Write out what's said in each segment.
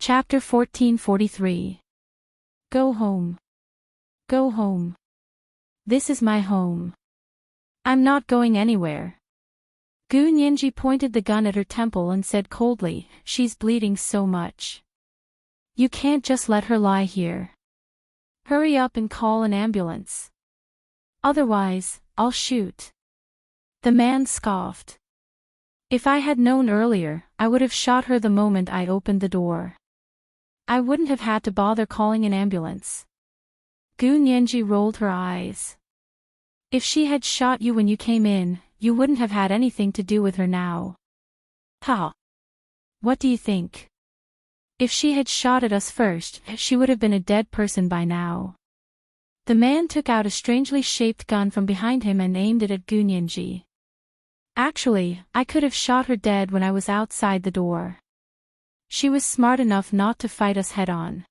Chapter 1443. Go home. Go home. This is my home. I'm not going anywhere. Gu Nianji pointed the gun at her temple and said coldly, "She's bleeding so much. You can't just let her lie here. Hurry up and call an ambulance. Otherwise, I'll shoot." The man scoffed. "If I had known earlier, I would have shot her the moment I opened the door. I wouldn't have had to bother calling an ambulance." Gu Nianji rolled her eyes. "If she had shot you when you came in, you wouldn't have had anything to do with her now." "Ha! What do you think? If she had shot at us first, she would have been a dead person by now." The man took out a strangely shaped gun from behind him and aimed it at Gu Nianji. "Actually, I could have shot her dead when I was outside the door. She was smart enough not to fight us head-on.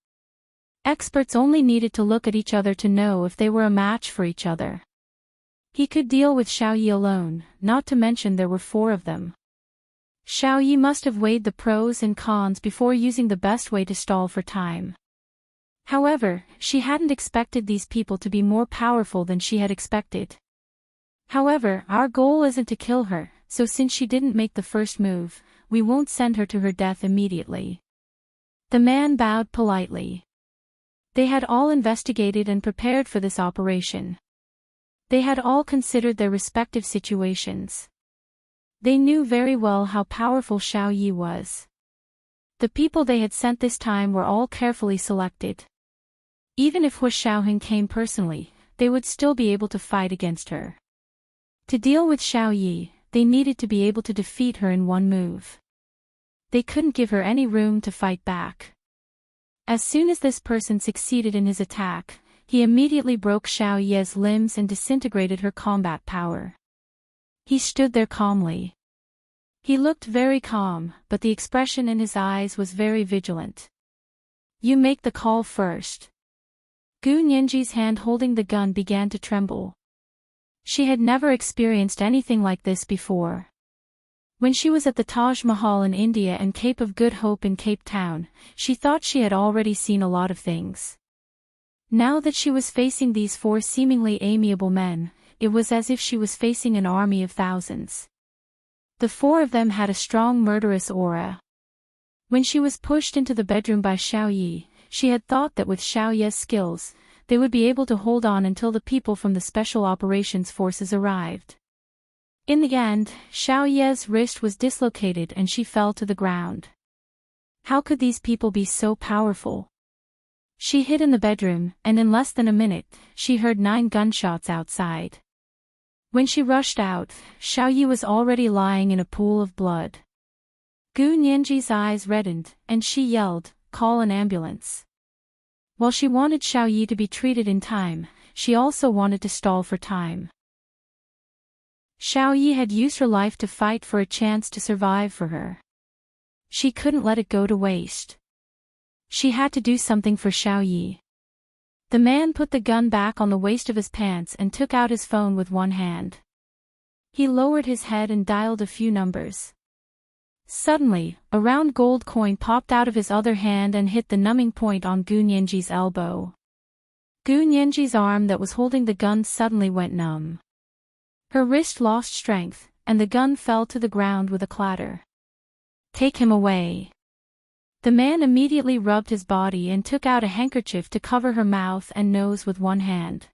Experts only needed to look at each other to know if they were a match for each other. He could deal with Xiaoyi alone, not to mention there were 4 of them. Xiaoyi must have weighed the pros and cons before using the best way to stall for time. However, she hadn't expected these people to be more powerful than she had expected. "However, our goal isn't to kill her, so since she didn't make the first move, we won't send her to her death immediately." The man bowed politely. They had all investigated and prepared for this operation. They had all considered their respective situations. They knew very well how powerful Xiaoyi was. The people they had sent this time were all carefully selected. Even if Hu Xiaoheng came personally, they would still be able to fight against her. To deal with Xiaoyi, they needed to be able to defeat her in one move. They couldn't give her any room to fight back. As soon as this person succeeded in his attack, he immediately broke Xiaoyi's limbs and disintegrated her combat power. He stood there calmly. He looked very calm, but the expression in his eyes was very vigilant. "You make the call first." Gu Nianji's hand holding the gun began to tremble. She had never experienced anything like this before. When she was at the Taj Mahal in India and Cape of Good Hope in Cape Town, she thought she had already seen a lot of things. Now that she was facing these 4 seemingly amiable men, it was as if she was facing an army of thousands. The 4 of them had a strong murderous aura. When she was pushed into the bedroom by Xiaoyi, she had thought that with Xiaoyi's skills, they would be able to hold on until the people from the Special Operations Forces arrived. In the end, Xiaoyi's wrist was dislocated and she fell to the ground. How could these people be so powerful? She hid in the bedroom, and in less than a minute, she heard 9 gunshots outside. When she rushed out, Xiaoyi was already lying in a pool of blood. Gu Nianji's eyes reddened, and she yelled, "Call an ambulance." While she wanted Xiaoyi to be treated in time, she also wanted to stall for time. Xiaoyi had used her life to fight for a chance to survive for her. She couldn't let it go to waste. She had to do something for Xiaoyi. The man put the gun back on the waist of his pants and took out his phone with one hand. He lowered his head and dialed a few numbers. Suddenly, a round gold coin popped out of his other hand and hit the numbing point on Gu Nianji's elbow. Gu Nianji's arm that was holding the gun suddenly went numb. Her wrist lost strength, and the gun fell to the ground with a clatter. "Take him away." The man immediately rubbed his body and took out a handkerchief to cover her mouth and nose with one hand.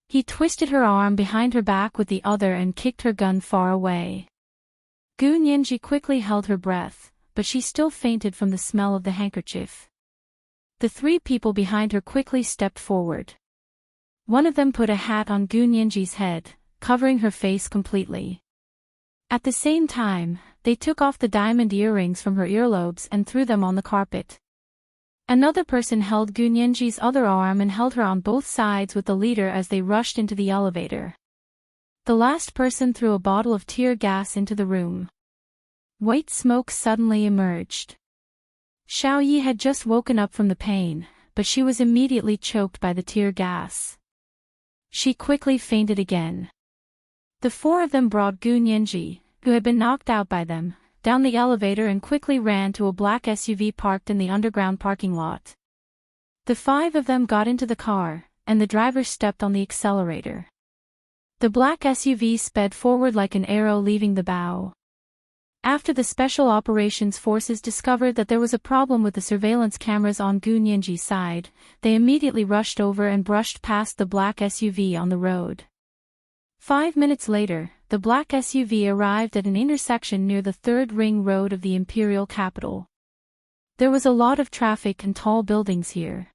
He twisted her arm behind her back with the other and kicked her gun far away. Gu Nianji quickly held her breath, but she still fainted from the smell of the handkerchief. The 3 people behind her quickly stepped forward. One of them put a hat on Gu Nianji's head, covering her face completely. At the same time, they took off the diamond earrings from her earlobes and threw them on the carpet. Another person held Gu Nianji's other arm and held her on both sides with the leader as they rushed into the elevator. The last person threw a bottle of tear gas into the room. White smoke suddenly emerged. Xiaoyi had just woken up from the pain, but she was immediately choked by the tear gas. She quickly fainted again. The 4 of them brought Gu Nianji, who had been knocked out by them, down the elevator and quickly ran to a black SUV parked in the underground parking lot. The 5 of them got into the car, and the driver stepped on the accelerator. The black SUV sped forward like an arrow leaving the bow. After the Special Operations Forces discovered that there was a problem with the surveillance cameras on Gu Nianji's side, they immediately rushed over and brushed past the black SUV on the road. 5 minutes later, the black SUV arrived at an intersection near the 3rd Ring Road of the imperial capital. There was a lot of traffic and tall buildings here.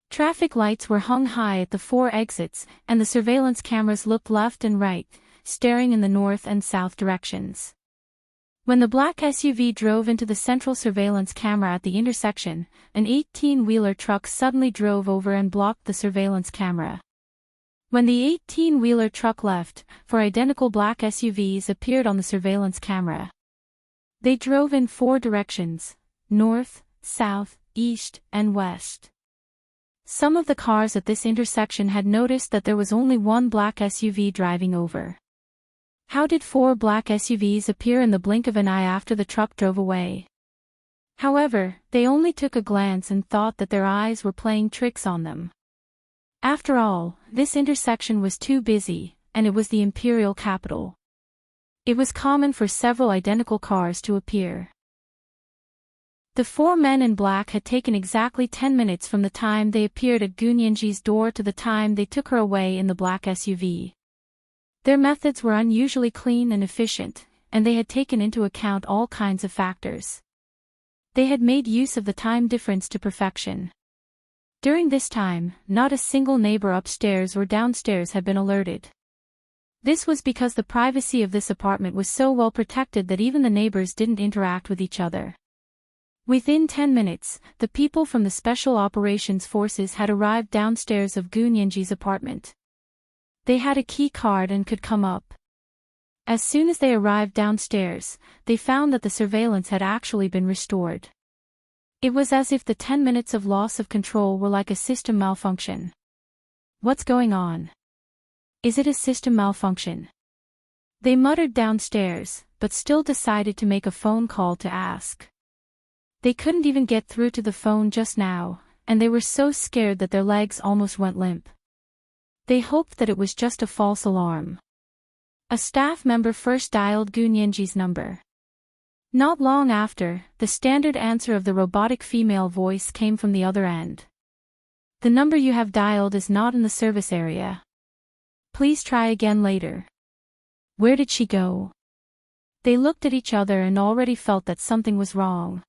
Traffic lights were hung high at the 4 exits, and the surveillance cameras looked left and right, staring in the north and south directions. When the black SUV drove into the central surveillance camera at the intersection, an 18-wheeler truck suddenly drove over and blocked the surveillance camera. When the 18-wheeler truck left, 4 identical black SUVs appeared on the surveillance camera. They drove in 4 directions: north, south, east, and west. Some of the cars at this intersection had noticed that there was only one black SUV driving over. How did 4 black SUVs appear in the blink of an eye after the truck drove away? However, they only took a glance and thought that their eyes were playing tricks on them. After all, this intersection was too busy, and it was the imperial capital. It was common for several identical cars to appear. The 4 men in black had taken exactly 10 minutes from the time they appeared at Gu Nianji's door to the time they took her away in the black SUV. Their methods were unusually clean and efficient, and they had taken into account all kinds of factors. They had made use of the time difference to perfection. During this time, not a single neighbor upstairs or downstairs had been alerted. This was because the privacy of this apartment was so well protected that even the neighbors didn't interact with each other. Within 10 minutes, the people from the Special Operations Forces had arrived downstairs of Gu Nianji's apartment. They had a key card and could come up. As soon as they arrived downstairs, they found that the surveillance had actually been restored. It was as if the 10 minutes of loss of control were like a system malfunction. What's going on? Is it a system malfunction? They muttered downstairs, but still decided to make a phone call to ask. They couldn't even get through to the phone just now, and they were so scared that their legs almost went limp. They hoped that it was just a false alarm. A staff member first dialed Gu Nianji's number. Not long after, the standard answer of the robotic female voice came from the other end. The number you have dialed is not in the service area. Please try again later. Where did she go? They looked at each other and already felt that something was wrong.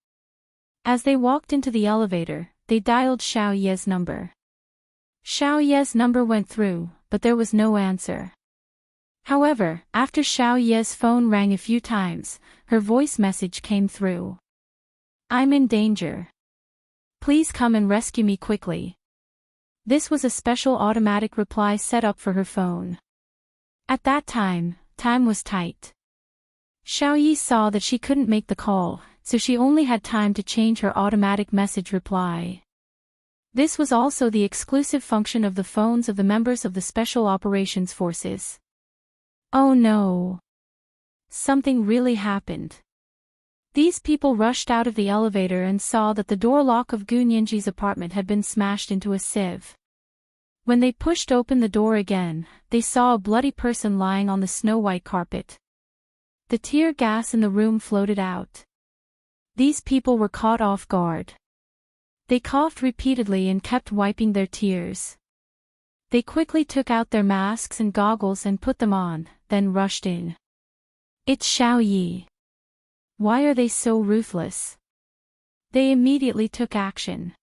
As they walked into the elevator, they dialed Xiao Ye's number. Xiao Ye's number went through, but there was no answer. However, after Xiao Ye's phone rang a few times, her voice message came through. I'm in danger. Please come and rescue me quickly. This was a special automatic reply set up for her phone. At that time was tight. Xiao Ye saw that she couldn't make the call, so she only had time to change her automatic message reply. This was also the exclusive function of the phones of the members of the Special Operations Forces. Oh no! Something really happened. These people rushed out of the elevator and saw that the door lock of Gu Nianji's apartment had been smashed into a sieve. When they pushed open the door again, they saw a bloody person lying on the snow-white carpet. The tear gas in the room floated out. These people were caught off guard. They coughed repeatedly and kept wiping their tears. They quickly took out their masks and goggles and put them on, then rushed in. It's Xiao Yi. Why are they so ruthless? They immediately took action.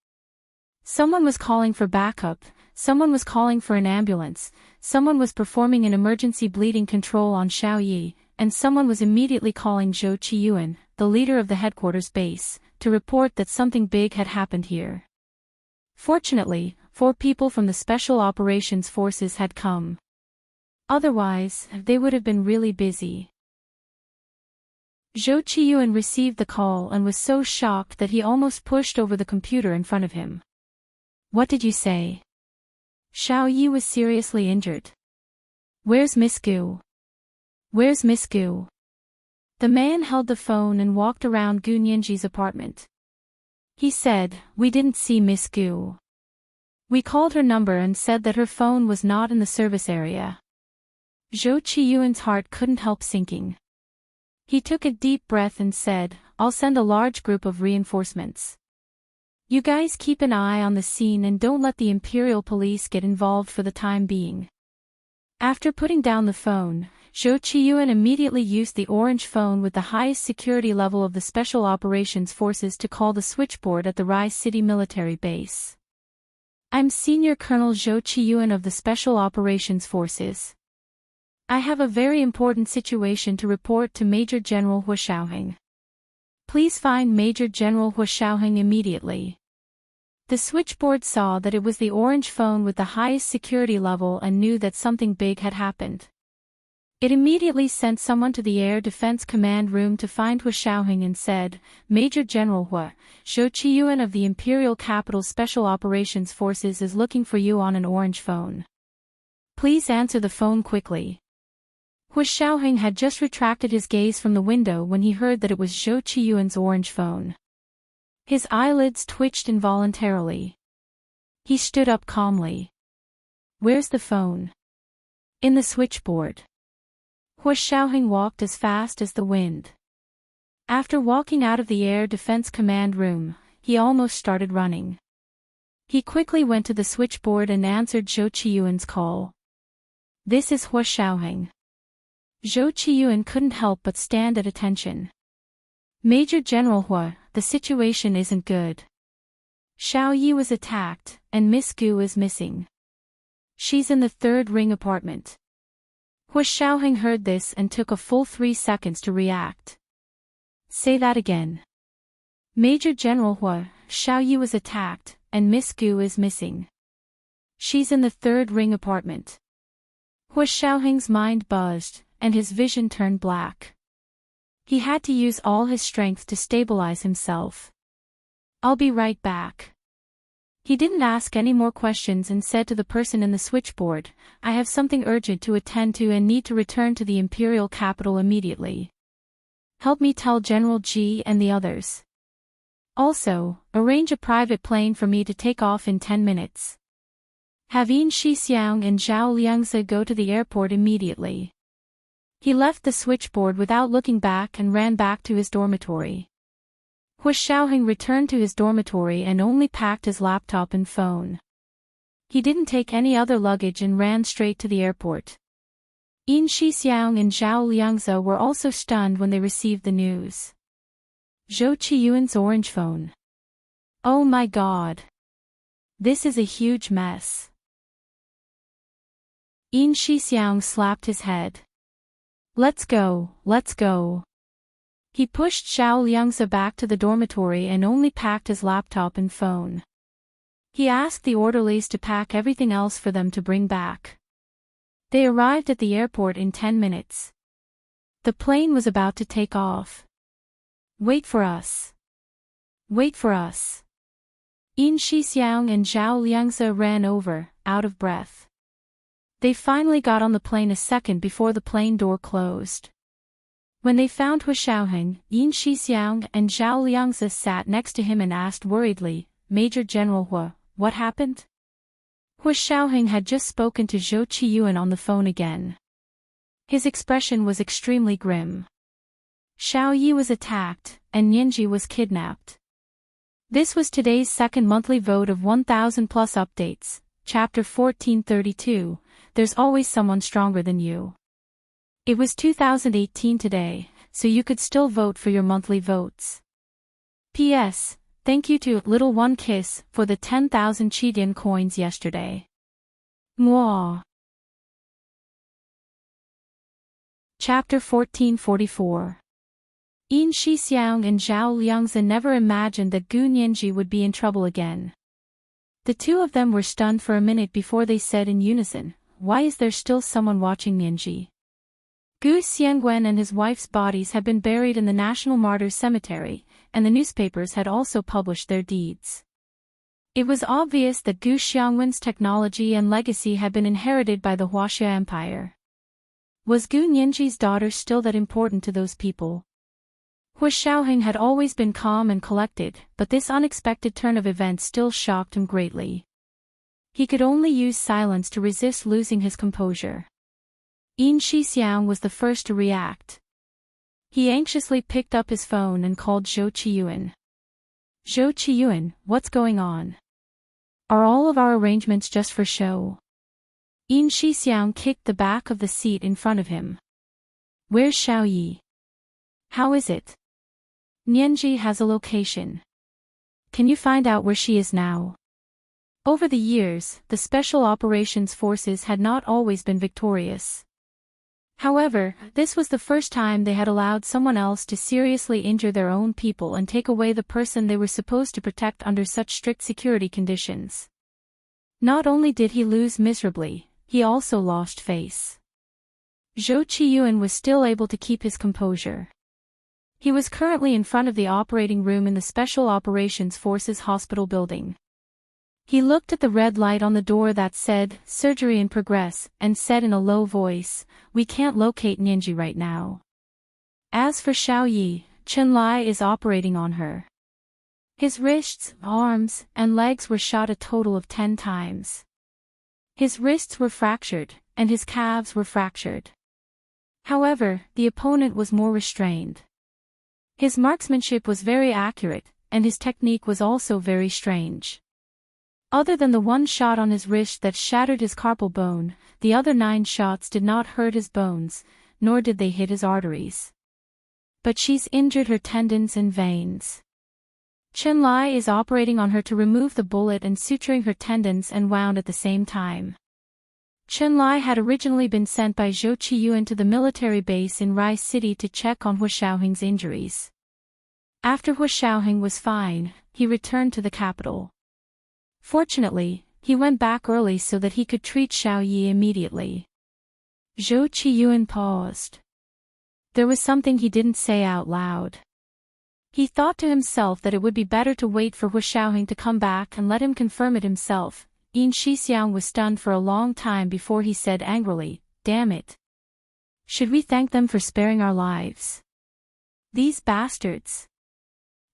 Someone was calling for backup, someone was calling for an ambulance, someone was performing an emergency bleeding control on Xiao Yi, and someone was immediately calling Zhou Qiyuan, the leader of the headquarters base, to report that something big had happened here. Fortunately, 4 people from the Special Operations Forces had come. Otherwise, they would have been really busy. Zhou Qiyuan received the call and was so shocked that he almost pushed over the computer in front of him. What did you say? Xiao Yi was seriously injured. Where's Miss Gu? Where's Miss Gu? The man held the phone and walked around Gu Nianji's apartment. He said, "We didn't see Miss Gu. We called her number and said that her phone was not in the service area." Zhou Qiyuan's heart couldn't help sinking. He took a deep breath and said, "I'll send a large group of reinforcements. You guys keep an eye on the scene and don't let the Imperial Police get involved for the time being." After putting down the phone, Zhou Qiyuan immediately used the orange phone with the highest security level of the Special Operations Forces to call the switchboard at the Rai City military base. "I'm Senior Colonel Zhou Qiyuan of the Special Operations Forces. I have a very important situation to report to Major General Hua Xiaoheng. Please find Major General Hua Xiaoheng immediately." The switchboard saw that it was the orange phone with the highest security level and knew that something big had happened. It immediately sent someone to the Air Defense Command room to find Hua Xiaoheng and said, "Major General Hua, Zhou Qiyuan of the Imperial Capital Special Operations Forces is looking for you on an orange phone. Please answer the phone quickly." Hua Xiaoheng had just retracted his gaze from the window when he heard that it was Zhou Qiyuan's orange phone. His eyelids twitched involuntarily. He stood up calmly. "Where's the phone?" "In the switchboard." Hua Xiaoheng walked as fast as the wind. After walking out of the Air Defense Command room, he almost started running. He quickly went to the switchboard and answered Zhou Qiyuan's call. "This is Hua Xiaoheng." Zhou Qiyuan couldn't help but stand at attention. "Major General Hua, the situation isn't good. Xiao Yi was attacked, and Miss Gu is missing. She's in the third ring apartment." Hua Xiaoheng heard this and took a full 3 seconds to react. "Say that again." "Major General Hua, Xiao Yi was attacked, and Miss Gu is missing. She's in the third ring apartment." Hua Xiaoheng's mind buzzed, and his vision turned black. He had to use all his strength to stabilize himself. "I'll be right back." He didn't ask any more questions and said to the person in the switchboard, "I have something urgent to attend to and need to return to the imperial capital immediately. Help me tell General Ji and the others. Also, arrange a private plane for me to take off in 10 minutes. Have Yin Shixiang and Zhao Liangzi go to the airport immediately." He left the switchboard without looking back and ran back to his dormitory. Hua Xiaoheng returned to his dormitory and only packed his laptop and phone. He didn't take any other luggage and ran straight to the airport. Yin Shixiang and Zhao Liangzi were also stunned when they received the news. Zhou Qiyuan's orange phone. "Oh my God. This is a huge mess." Yin Shixiang slapped his head. Let's go, let's go." He pushed Zhao Liangzi back to the dormitory and only packed his laptop and phone. He asked the orderlies to pack everything else for them to bring back. They arrived at the airport in 10 minutes. The plane was about to take off. "Wait for us. Wait for us." Yin Shixiang and Zhao Liangzi ran over, out of breath. They finally got on the plane a second before the plane door closed. When they found Hua Xiaoheng, Yin Shixiang and Zhao Liangzi sat next to him and asked worriedly, "Major General Hua, what happened?" Hua Xiaoheng had just spoken to Zhou Qiyuan on the phone again. His expression was extremely grim. Xiao Yi was attacked, and Nianji was kidnapped. This was today's second monthly vote of 1000 plus updates, Chapter 1432, There's Always Someone Stronger Than You. It was 2018 today, so you could still vote for your monthly votes. P.S. Thank you to Little One Kiss for the 10,000 Chidian coins yesterday. Mwah. Chapter 1444. Yin Shixiang and Zhao Liangzi never imagined that Gu Nianji would be in trouble again. The two of them were stunned for a minute before they said in unison, "Why is there still someone watching Nianji?" Gu Xiangwen and his wife's bodies had been buried in the National Martyrs Cemetery, and the newspapers had also published their deeds. It was obvious that Gu Xiangwen's technology and legacy had been inherited by the Huaxia Empire. Was Gu Nianji's daughter still that important to those people? Hu Xiaoheng had always been calm and collected, but this unexpected turn of events still shocked him greatly. He could only use silence to resist losing his composure. Yin Shixiang was the first to react. He anxiously picked up his phone and called Zhou Qiyuan. Zhou Qiyuan, what's going on? Are all of our arrangements just for show? Yin Shixiang kicked the back of the seat in front of him. Where's Xiao Yi? How is it? Nianji has a location. Can you find out where she is now? Over the years, the Special Operations Forces had not always been victorious. However, this was the first time they had allowed someone else to seriously injure their own people and take away the person they were supposed to protect under such strict security conditions. Not only did he lose miserably, he also lost face. Zhou Qiyuan was still able to keep his composure. He was currently in front of the operating room in the Special Operations Forces hospital building. He looked at the red light on the door that said, "Surgery in progress," and said in a low voice, "We can't locate Nianji right now. As for Xiao Yi, Chen Lai is operating on her." His wrists, arms, and legs were shot a total of 10 times. His wrists were fractured, and his calves were fractured. However, the opponent was more restrained. His marksmanship was very accurate, and his technique was also very strange. Other than the one shot on his wrist that shattered his carpal bone, the other 9 shots did not hurt his bones, nor did they hit his arteries. But she's injured her tendons and veins. Chen Lai is operating on her to remove the bullet and suturing her tendons and wound at the same time. Chen Lai had originally been sent by Zhou Qiyuan to the military base in Rai City to check on Hu Xiaoheng's injuries. After Hu Xiaoheng was fine, he returned to the capital. Fortunately, he went back early so that he could treat Xiao Yi immediately. Zhou Qiyuan paused. There was something he didn't say out loud. He thought to himself that it would be better to wait for Hu Xiaoheng to come back and let him confirm it himself. Yin Shixiang was stunned for a long time before he said angrily, "Damn it. Should we thank them for sparing our lives? These bastards.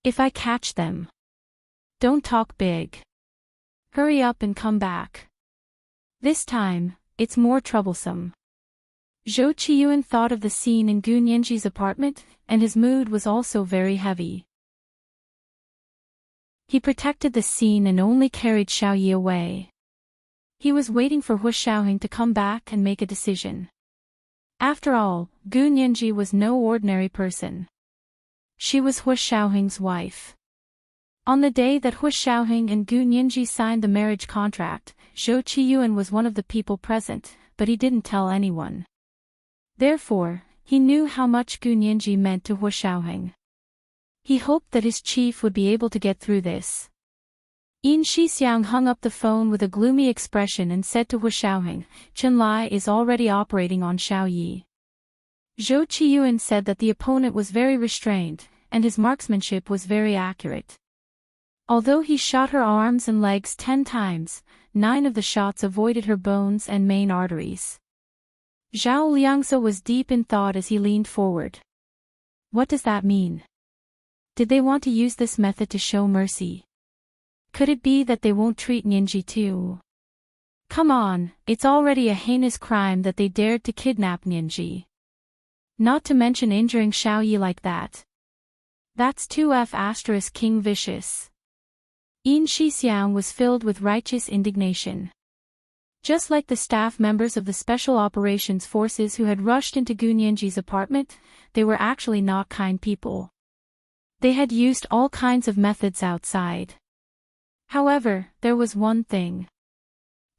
If I catch them. Don't talk big. Hurry up and come back. This time, it's more troublesome." Zhou Qiyuan thought of the scene in Gu Nianji's apartment, and his mood was also very heavy. He protected the scene and only carried Xiao Yi away. He was waiting for Hu Xiaoheng to come back and make a decision. After all, Gu Nianji was no ordinary person. She was Hu Xiaoheng's wife. On the day that Hu Xiaoheng and Gu Nianji signed the marriage contract, Zhou Qiyuan was one of the people present, but he didn't tell anyone. Therefore, he knew how much Gu Nianji meant to Hu Xiaoheng. He hoped that his chief would be able to get through this. Yin Shixiang hung up the phone with a gloomy expression and said to Hu Xiaoheng, "Chen Lai is already operating on Xiao Yi." Zhou Qiyuan said that the opponent was very restrained, and his marksmanship was very accurate. Although he shot her arms and legs 10 times, 9 of the shots avoided her bones and main arteries. Zhao Liangso was deep in thought as he leaned forward. What does that mean? Did they want to use this method to show mercy? Could it be that they won't treat Nianji too? Come on, it's already a heinous crime that they dared to kidnap Nianji. Not to mention injuring Xiao Yi like that. That's 2F** King Vicious. Yin Shixiang was filled with righteous indignation. Just like the staff members of the Special Operations Forces who had rushed into Gu Nianji's apartment, they were actually not kind people. They had used all kinds of methods outside. However, there was one thing.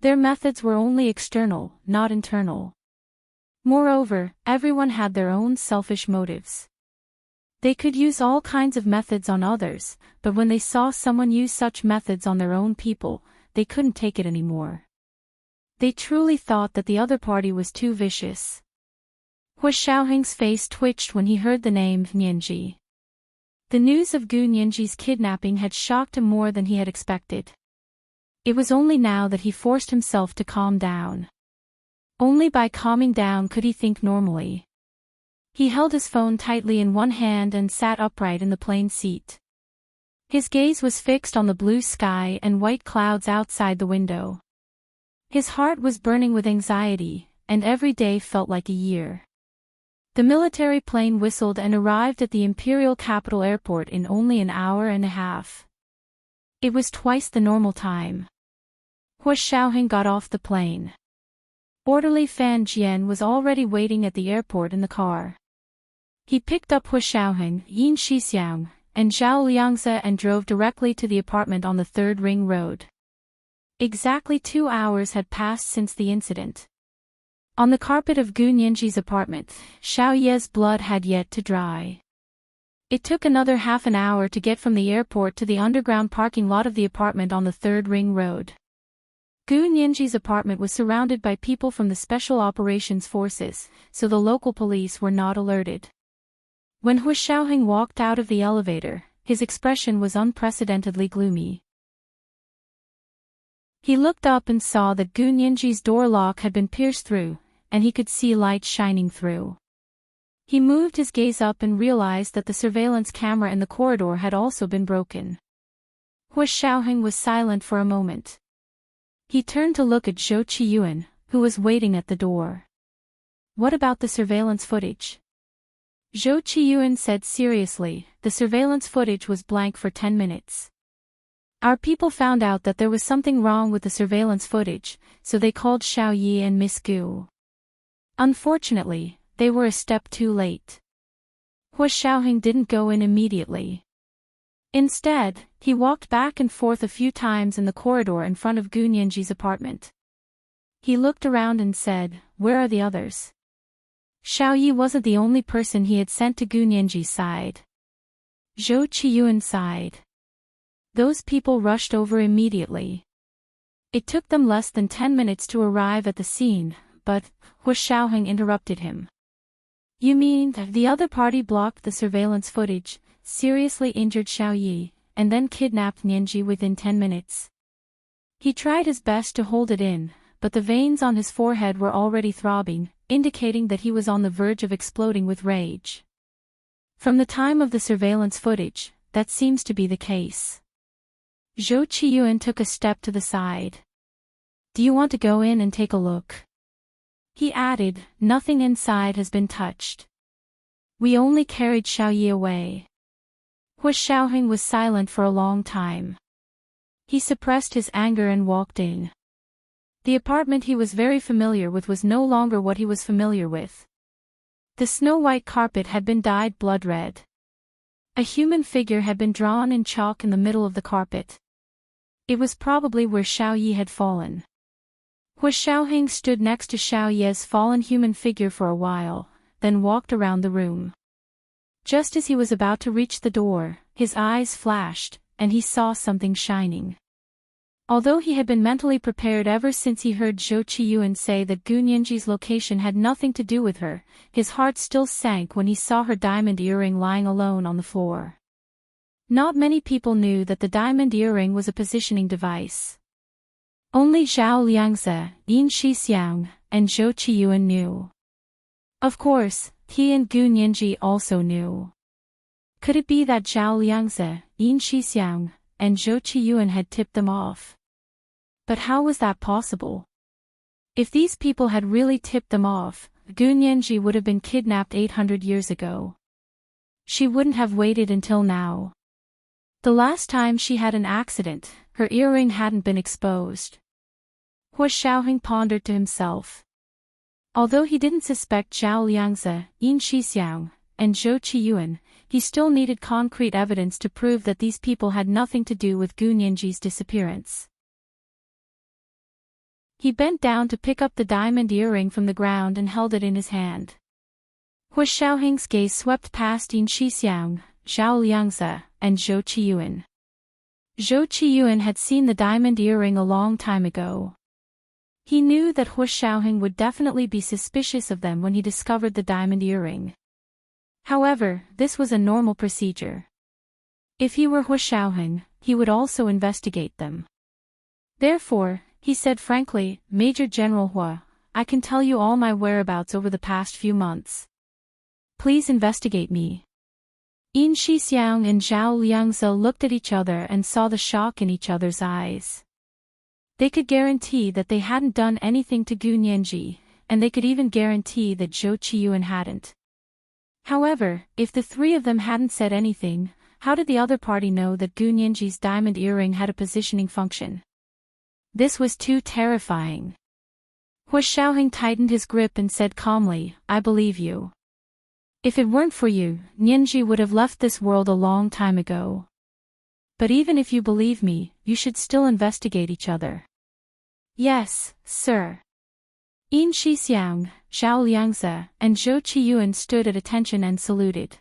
Their methods were only external, not internal. Moreover, everyone had their own selfish motives. They could use all kinds of methods on others, but when they saw someone use such methods on their own people, they couldn't take it anymore. They truly thought that the other party was too vicious. Hu Xiaoheng's face twitched when he heard the name Nianji. The news of Gu Nianji's kidnapping had shocked him more than he had expected. It was only now that he forced himself to calm down. Only by calming down could he think normally. He held his phone tightly in one hand and sat upright in the plane seat. His gaze was fixed on the blue sky and white clouds outside the window. His heart was burning with anxiety, and every day felt like a year. The military plane whistled and arrived at the Imperial Capital Airport in only an hour and a half. It was twice the normal time. Hua Xiaoheng got off the plane. Orderly Fan Jian was already waiting at the airport in the car. He picked up Hua Xiaoheng, Yin Shixiang, and Zhao Liangze and drove directly to the apartment on the Third Ring Road. Exactly 2 hours had passed since the incident. On the carpet of Gu Nianji's apartment, Xiao Ye's blood had yet to dry. It took another half an hour to get from the airport to the underground parking lot of the apartment on the Third Ring Road. Gu Nianji's apartment was surrounded by people from the Special Operations Forces, so the local police were not alerted. When Hua Xiaoheng walked out of the elevator, his expression was unprecedentedly gloomy. He looked up and saw that Gu Nianji's door lock had been pierced through, and he could see light shining through. He moved his gaze up and realized that the surveillance camera in the corridor had also been broken. Hua Xiaoheng was silent for a moment. He turned to look at Zhou Qiyuan, who was waiting at the door. "What about the surveillance footage?" Zhou Qiyuan said seriously. "The surveillance footage was blank for 10 minutes. Our people found out that there was something wrong with the surveillance footage, so they called Xiao Yi and Miss Gu. Unfortunately, they were a step too late." Hua Xiaoheng didn't go in immediately. Instead, he walked back and forth a few times in the corridor in front of Gu Nianji's apartment. He looked around and said, "Where are the others?" Xiao Yi wasn't the only person he had sent to Gu Nianji's side. Zhou Qiyuan sighed. Those people rushed over immediately. It took them less than 10 minutes to arrive at the scene, but Hua Xiaoheng interrupted him. "You mean that the other party blocked the surveillance footage, seriously injured Xiao Yi, and then kidnapped Nianji within 10 minutes?" He tried his best to hold it in, but the veins on his forehead were already throbbing, indicating that he was on the verge of exploding with rage. "From the time of the surveillance footage, that seems to be the case." Zhou Qiyuan took a step to the side. "Do you want to go in and take a look?" He added, "Nothing inside has been touched. We only carried Xiao Yi away." Hua Xiaoheng was silent for a long time. He suppressed his anger and walked in. The apartment he was very familiar with was no longer what he was familiar with. The snow-white carpet had been dyed blood red. A human figure had been drawn in chalk in the middle of the carpet. It was probably where Xiao Yi had fallen. Hua Xiaoheng stood next to Xiao Ye's fallen human figure for a while, then walked around the room. Just as he was about to reach the door, his eyes flashed, and he saw something shining. Although he had been mentally prepared ever since he heard Zhou Qiyuan say that Gu Nianji's location had nothing to do with her, his heart still sank when he saw her diamond earring lying alone on the floor. Not many people knew that the diamond earring was a positioning device. Only Zhao Liangze, Yin Shixiang, and Zhou Qiyuan knew. Of course, he and Gu Nianji also knew. Could it be that Zhao Liangze, Yin Shixiang, and Zhou Qiyuan had tipped them off? But how was that possible? If these people had really tipped them off, Gu Nianji would have been kidnapped 800 years ago. She wouldn't have waited until now. The last time she had an accident, her earring hadn't been exposed. Hua Xiaoheng pondered to himself. Although he didn't suspect Zhao Liangze, Yin Shixiang, and Zhou Qiyuan, he still needed concrete evidence to prove that these people had nothing to do with Gu Nianji's disappearance. He bent down to pick up the diamond earring from the ground and held it in his hand. Hua Xiaoheng's gaze swept past Yin Shixiang, Zhao Liangze, and Zhou Qiyuan. Zhou Qiyuan had seen the diamond earring a long time ago. He knew that Hua Xiaoheng would definitely be suspicious of them when he discovered the diamond earring. However, this was a normal procedure. If he were Hua Xiaoheng, he would also investigate them. Therefore, he said frankly, "Major General Hua, I can tell you all my whereabouts over the past few months. Please investigate me. Yin Shixiang and Zhao Liangzi looked at each other and saw the shock in each other's eyes. They could guarantee that they hadn't done anything to Gu Nianji, and they could even guarantee that Zhou Qiyuan hadn't. However, if the three of them hadn't said anything, how did the other party know that Gu Nianji's diamond earring had a positioning function? This was too terrifying. Hua Xiaoheng tightened his grip and said calmly, I believe you. If it weren't for you, Nianji would have left this world a long time ago. But even if you believe me, you should still investigate each other. Yes, sir. Yin Shixiang, Zhao Liangzi, and Zhou Qiyuan stood at attention and saluted.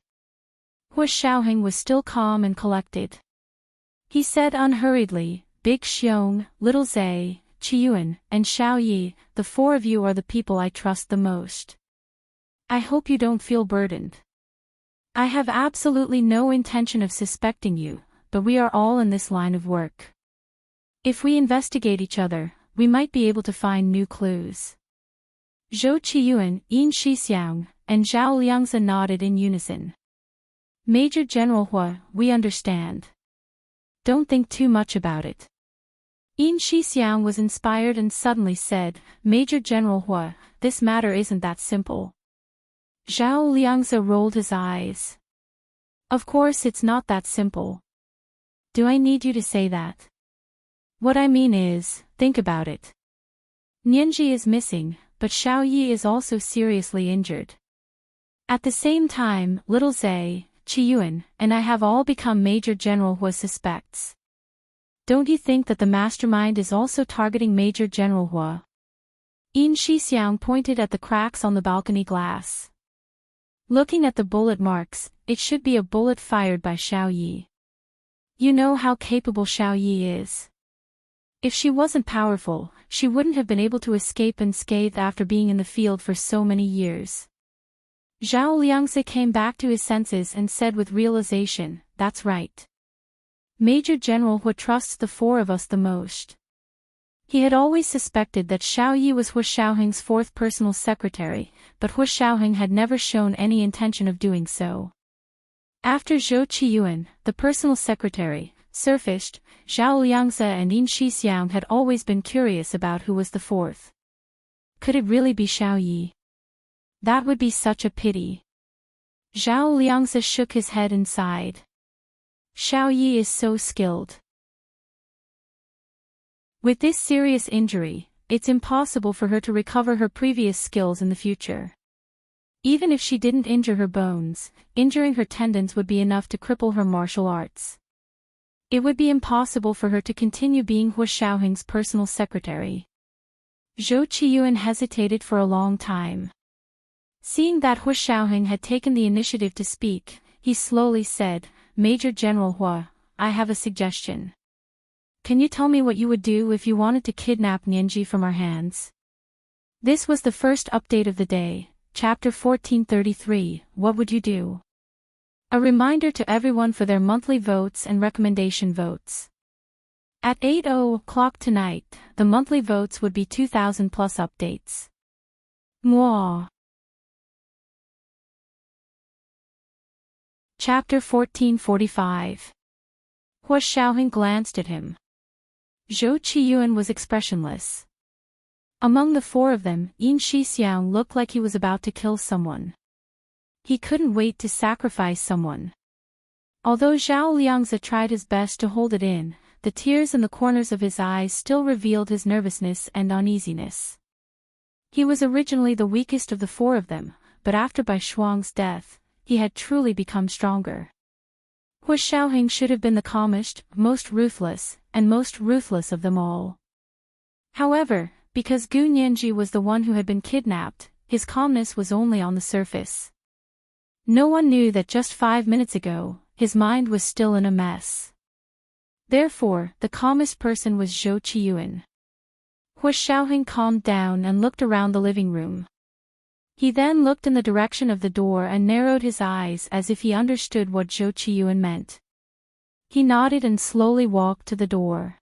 Hua Xiaoheng was still calm and collected. He said unhurriedly, Big Xiong, Little Zhe, Qiyuan, and Xiao Yi, the four of you are the people I trust the most. I hope you don't feel burdened. I have absolutely no intention of suspecting you, but we are all in this line of work. If we investigate each other, we might be able to find new clues. Zhou Qiyuan, Yin Shixiang, and Zhao Liangzi nodded in unison. Major General Hua, we understand. Don't think too much about it. Yin Shixiang was inspired and suddenly said, Major General Hua, this matter isn't that simple. Zhao Liangzi rolled his eyes. Of course it's not that simple. Do I need you to say that? What I mean is, think about it. Nianji is missing, but Xiao Yi is also seriously injured. At the same time, Little Zhe, Qiyuan, and I have all become Major General Hua's suspects. Don't you think that the mastermind is also targeting Major General Hua? Yin Shixiang pointed at the cracks on the balcony glass. Looking at the bullet marks, it should be a bullet fired by Xiao Yi. You know how capable Xiao Yi is. If she wasn't powerful, she wouldn't have been able to escape unscathed after being in the field for so many years. Zhao Liangzi came back to his senses and said with realization, that's right. Major General Hua trusts the four of us the most. He had always suspected that Xiao Yi was Hua Xiaoheng's fourth personal secretary, but Hua Xiaoheng had never shown any intention of doing so. After Zhou Qiyuan, the personal secretary, surfaced, Zhao Liangzi and Yin Shixiang had always been curious about who was the fourth. Could it really be Xiao Yi? That would be such a pity. Zhao Liangzi shook his head and sighed. Xiao Yi is so skilled. With this serious injury, it's impossible for her to recover her previous skills in the future. Even if she didn't injure her bones, injuring her tendons would be enough to cripple her martial arts. It would be impossible for her to continue being Hua Xiaoheng's personal secretary. Zhou Qiyuan hesitated for a long time. Seeing that Hua Xiaoheng had taken the initiative to speak, he slowly said, Major General Hua, I have a suggestion. Can you tell me what you would do if you wanted to kidnap Nianji from our hands? This was the first update of the day, Chapter 1433, What would you do? A reminder to everyone for their monthly votes and recommendation votes. At 8:00 tonight, the monthly votes would be 2,000 plus updates. Mwah. Chapter 1445. Hua Xiaoheng glanced at him. Zhou Qiyuan was expressionless. Among the four of them, Yin Shixiang looked like he was about to kill someone. He couldn't wait to sacrifice someone. Although Zhao Liangzi tried his best to hold it in, the tears in the corners of his eyes still revealed his nervousness and uneasiness. He was originally the weakest of the four of them, but after Bai Shuang's death, he had truly become stronger. Hua Xiaoheng should have been the calmest, most ruthless, and most ruthless of them all. However, because Gu Nianji was the one who had been kidnapped, his calmness was only on the surface. No one knew that just 5 minutes ago, his mind was still in a mess. Therefore, the calmest person was Zhou Qiyuan. Hua Xiaoheng calmed down and looked around the living room. He then looked in the direction of the door and narrowed his eyes as if he understood what Zhou Qiyuan meant. He nodded and slowly walked to the door.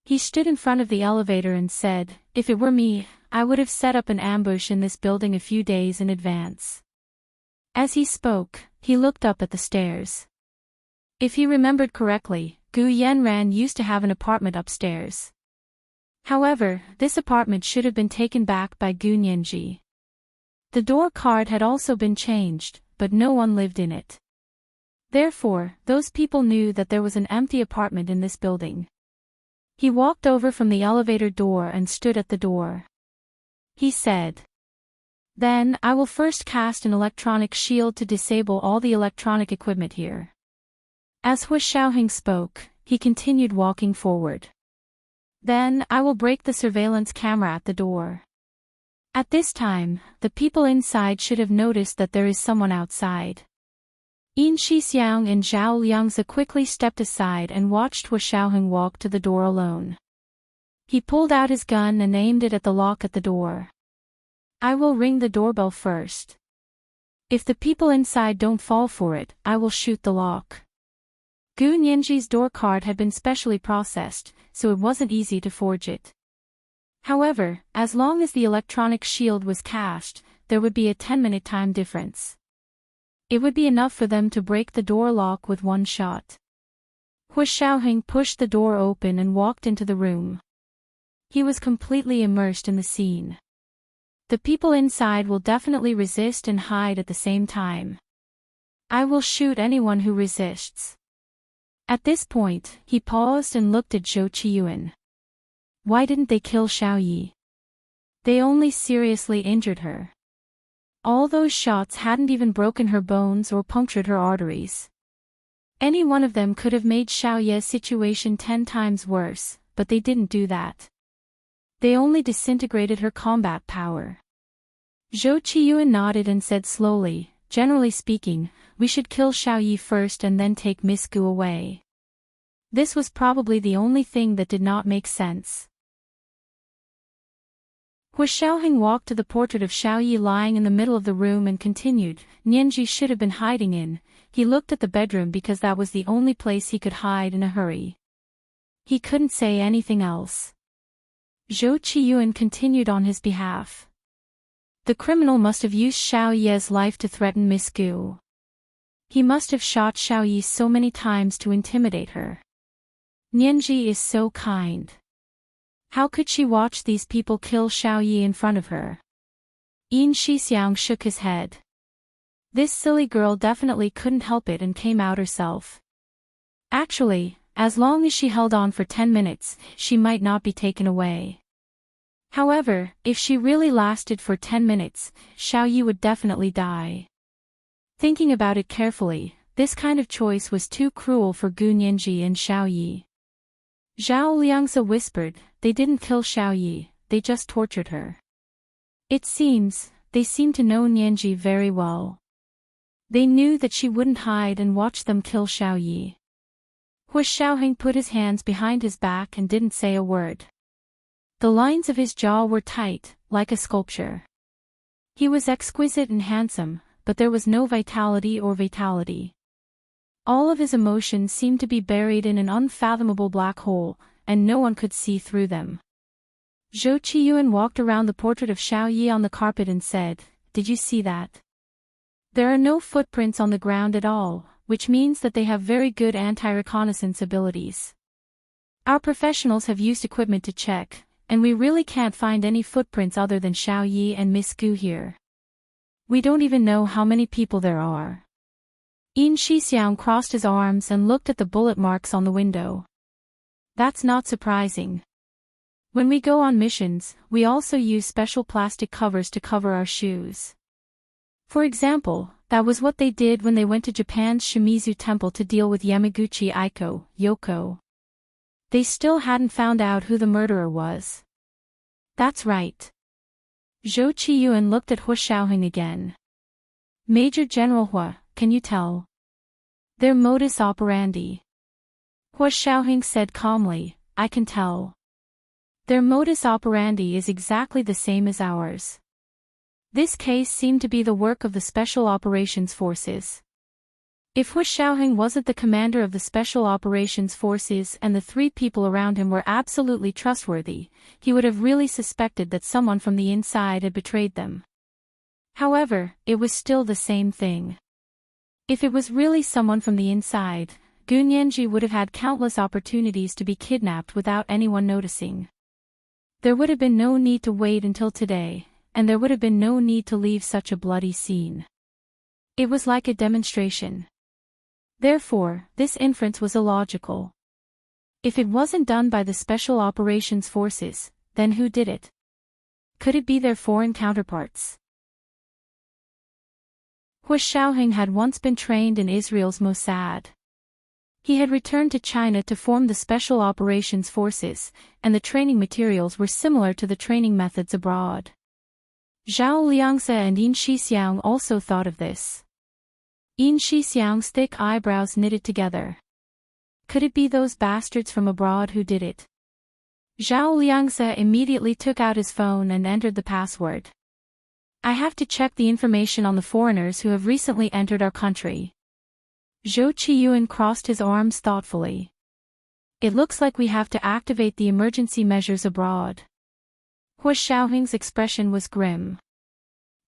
He stood in front of the elevator and said, If it were me, I would have set up an ambush in this building a few days in advance. As he spoke, he looked up at the stairs. If he remembered correctly, Gu Yanran used to have an apartment upstairs. However, this apartment should have been taken back by Gu Nianji. The door card had also been changed, but no one lived in it. Therefore, those people knew that there was an empty apartment in this building. He walked over from the elevator door and stood at the door. He said, "Then, I will first cast an electronic shield to disable all the electronic equipment here." As Hu Xiaoheng spoke, he continued walking forward. "Then, I will break the surveillance camera at the door." At this time, the people inside should have noticed that there is someone outside. Yin Shixiang and Zhao Liangzi quickly stepped aside and watched Hu Xiaoheng walk to the door alone. He pulled out his gun and aimed it at the lock at the door. "I will ring the doorbell first. If the people inside don't fall for it, I will shoot the lock." Gu Nianji's door card had been specially processed, so it wasn't easy to forge it. However, as long as the electronic shield was cast, there would be a 10-minute time difference. It would be enough for them to break the door lock with one shot. Hu Xiaoheng pushed the door open and walked into the room. He was completely immersed in the scene. The people inside will definitely resist and hide at the same time. I will shoot anyone who resists. At this point, he paused and looked at Zhou Qiyuan. Why didn't they kill Xiao Yi? They only seriously injured her. All those shots hadn't even broken her bones or punctured her arteries. Any one of them could have made Xiao Yi's situation 10 times worse, but they didn't do that. They only disintegrated her combat power. Zhou Qiyuan nodded and said slowly, "Generally speaking, we should kill Xiao Yi first and then take Miss Gu away." This was probably the only thing that did not make sense. Hu Xiaoheng walked to the portrait of Xiao Yi lying in the middle of the room and continued, "Nianji should have been hiding in." He looked at the bedroom because that was the only place he could hide in a hurry. He couldn't say anything else. Zhou Qiyuan continued on his behalf. The criminal must have used Xiao Yi's life to threaten Miss Gu. He must have shot Xiao Yi so many times to intimidate her. Nianji is so kind. How could she watch these people kill Xiao Yi in front of her? Yin Shixiang shook his head. This silly girl definitely couldn't help it and came out herself. Actually, as long as she held on for 10 minutes, she might not be taken away. However, if she really lasted for 10 minutes, Xiao Yi would definitely die. Thinking about it carefully, this kind of choice was too cruel for Gu Nianji and Xiao Yi. Zhao Liangzi whispered, "They didn't kill Xiao Yi, they just tortured her." It seems, they seemed to know Nianji very well. They knew that she wouldn't hide and watch them kill Xiao Yi. Hu Xiaoheng put his hands behind his back and didn't say a word. The lines of his jaw were tight, like a sculpture. He was exquisite and handsome, but there was no vitality or vitality. All of his emotions seemed to be buried in an unfathomable black hole, and no one could see through them. Zhou Qiyuan walked around the portrait of Xiao Yi on the carpet and said, "Did you see that? There are no footprints on the ground at all, which means that they have very good anti-reconnaissance abilities. Our professionals have used equipment to check, and we really can't find any footprints other than Xiao Yi and Miss Gu here. We don't even know how many people there are." Yin Shixiang crossed his arms and looked at the bullet marks on the window. That's not surprising. When we go on missions, we also use special plastic covers to cover our shoes. For example, that was what they did when they went to Japan's Shimizu Temple to deal with Yamaguchi Aiko, Yoko. They still hadn't found out who the murderer was. That's right. Zhou Qiyuan looked at Hu Xiaoheng again. "Major General Hu, can you tell their modus operandi?" Hu Xiaoheng said calmly, "I can tell. Their modus operandi is exactly the same as ours." This case seemed to be the work of the Special Operations Forces. If Hu Xiaoheng wasn't the commander of the Special Operations Forces and the 3 people around him were absolutely trustworthy, he would have really suspected that someone from the inside had betrayed them. However, it was still the same thing. If it was really someone from the inside, Gu Nianji would have had countless opportunities to be kidnapped without anyone noticing. There would have been no need to wait until today, and there would have been no need to leave such a bloody scene. It was like a demonstration. Therefore, this inference was illogical. If it wasn't done by the Special Operations Forces, then who did it? Could it be their foreign counterparts? Hu Xiaoheng had once been trained in Israel's Mossad. He had returned to China to form the Special Operations Forces, and the training materials were similar to the training methods abroad. Zhao Liangse and Yin Shixiang also thought of this. Yin Shixiang's thick eyebrows knitted together. Could it be those bastards from abroad who did it? Zhao Liangse immediately took out his phone and entered the password. I have to check the information on the foreigners who have recently entered our country. Zhou Qiyuan crossed his arms thoughtfully. It looks like we have to activate the emergency measures abroad. Hu Xiaoheng's expression was grim.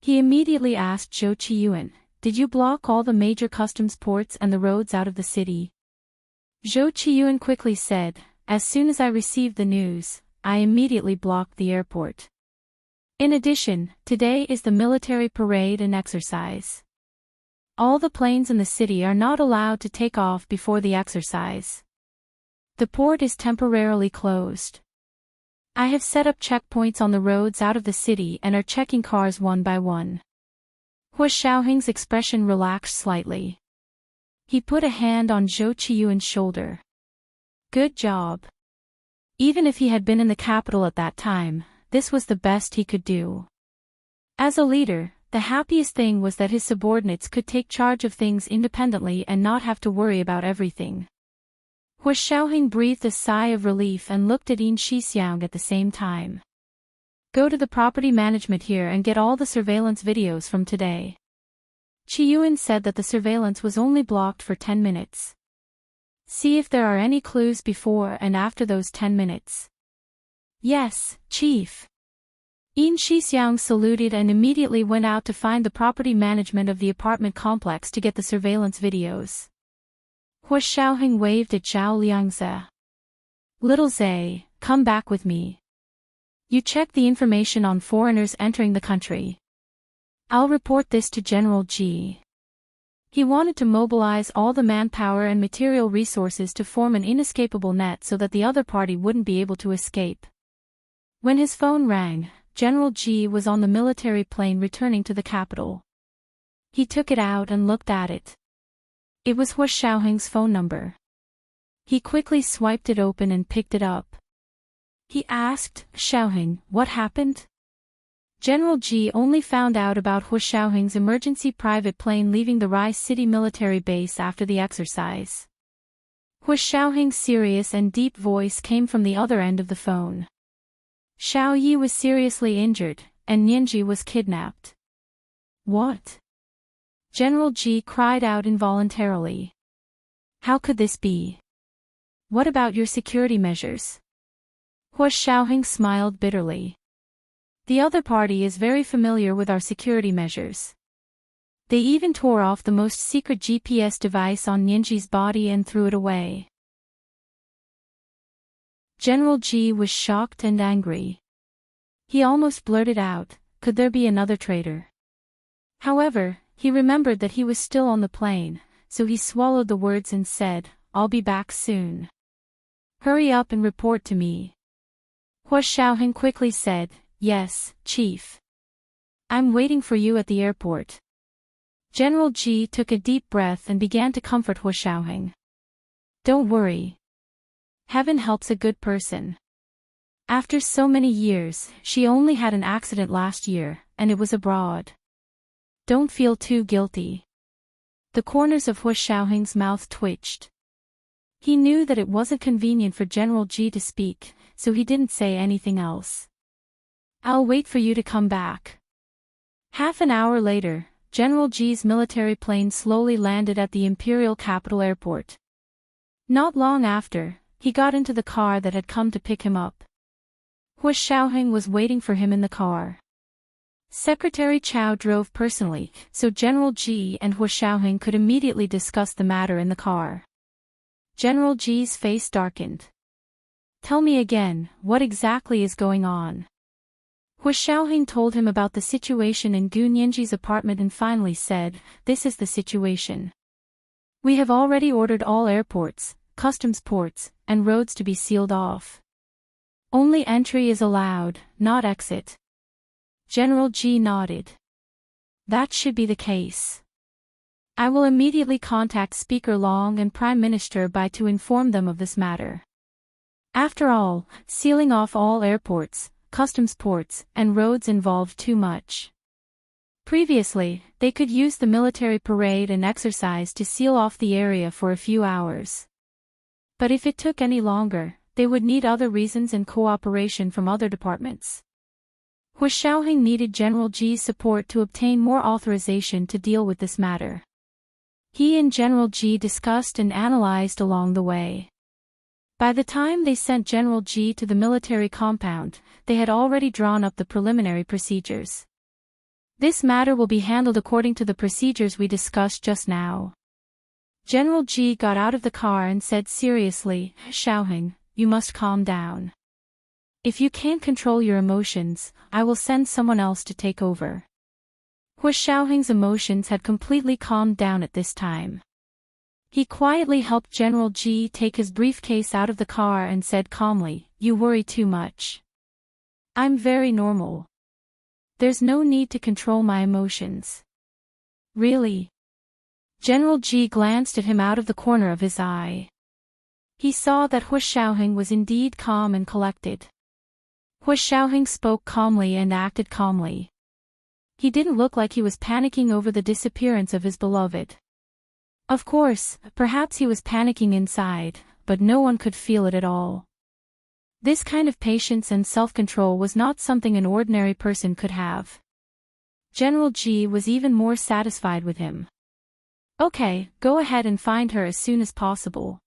He immediately asked Zhou Qiyuan, "Did you block all the major customs ports and the roads out of the city?" Zhou Qiyuan quickly said, "As soon as I received the news, I immediately blocked the airport. In addition, today is the military parade and exercise. All the planes in the city are not allowed to take off before the exercise. The port is temporarily closed. I have set up checkpoints on the roads out of the city and are checking cars one by one." Hu Xiaoheng's expression relaxed slightly. He put a hand on Zhou Qiyuan's shoulder. Good job. Even if he had been in the capital at that time, this was the best he could do. As a leader, the happiest thing was that his subordinates could take charge of things independently and not have to worry about everything. Hu Xiaoheng breathed a sigh of relief and looked at Yin Shixiang at the same time. Go to the property management here and get all the surveillance videos from today. Qiyuan said that the surveillance was only blocked for 10 minutes. See if there are any clues before and after those 10 minutes. Yes, Chief. Yin Shixiang saluted and immediately went out to find the property management of the apartment complex to get the surveillance videos. Hu Xiaoheng waved at Zhao Liangze. Little Zhe, come back with me. You check the information on foreigners entering the country. I'll report this to General Ji. He wanted to mobilize all the manpower and material resources to form an inescapable net so that the other party wouldn't be able to escape. When his phone rang, General Ji was on the military plane returning to the capital. He took it out and looked at it. It was Hu Xiaoheng's phone number. He quickly swiped it open and picked it up. He asked, "Xiaoheng, what happened?" General Ji only found out about Hu Xiaoheng's emergency private plane leaving the Rai City military base after the exercise. Hu Xiaoheng's serious and deep voice came from the other end of the phone. Xiao Yi was seriously injured, and Nianji was kidnapped. What? General Ji cried out involuntarily. How could this be? What about your security measures? Hu Xiaoheng smiled bitterly. The other party is very familiar with our security measures. They even tore off the most secret GPS device on Nianji's body and threw it away. General Ji was shocked and angry. He almost blurted out, "Could there be another traitor?" However, he remembered that he was still on the plane, so he swallowed the words and said, "I'll be back soon. Hurry up and report to me." Hu Xiaoheng quickly said, "Yes, Chief. I'm waiting for you at the airport." General Ji took a deep breath and began to comfort Hu Xiaoheng. Don't worry. Heaven helps a good person. After so many years, she only had an accident last year, and it was abroad. Don't feel too guilty. The corners of Hu Xiaoheng's mouth twitched. He knew that it wasn't convenient for General Ji to speak, so he didn't say anything else. I'll wait for you to come back. Half an hour later, General Ji's military plane slowly landed at the Imperial Capital Airport. Not long after, he got into the car that had come to pick him up. Hu Xiaoheng was waiting for him in the car. Secretary Chow drove personally, so General Ji and Hu Xiaoheng could immediately discuss the matter in the car. General Ji's face darkened. Tell me again, what exactly is going on? Hu Xiaoheng told him about the situation in Gu Nianji's apartment and finally said, this is the situation. We have already ordered all airports, customs ports, and roads to be sealed off. Only entry is allowed, not exit. General Ji nodded. That should be the case. I will immediately contact Speaker Long and Prime Minister Bai to inform them of this matter. After all, sealing off all airports, customs ports, and roads involved too much. Previously, they could use the military parade and exercise to seal off the area for a few hours. But if it took any longer, they would need other reasons and cooperation from other departments. Hu Xiaoheng needed General Ji's support to obtain more authorization to deal with this matter. He and General Ji discussed and analyzed along the way. By the time they sent General Ji to the military compound, they had already drawn up the preliminary procedures. This matter will be handled according to the procedures we discussed just now. General Ji got out of the car and said seriously, Xiaoheng, you must calm down. If you can't control your emotions, I will send someone else to take over. Hu Xiaoheng's emotions had completely calmed down at this time. He quietly helped General Ji take his briefcase out of the car and said calmly, you worry too much. I'm very normal. There's no need to control my emotions. Really? General Ji glanced at him out of the corner of his eye. He saw that Hu Xiaoheng was indeed calm and collected. Hu Xiaoheng spoke calmly and acted calmly. He didn't look like he was panicking over the disappearance of his beloved. Of course, perhaps he was panicking inside, but no one could feel it at all. This kind of patience and self-control was not something an ordinary person could have. General Ji was even more satisfied with him. Okay, go ahead and find her as soon as possible.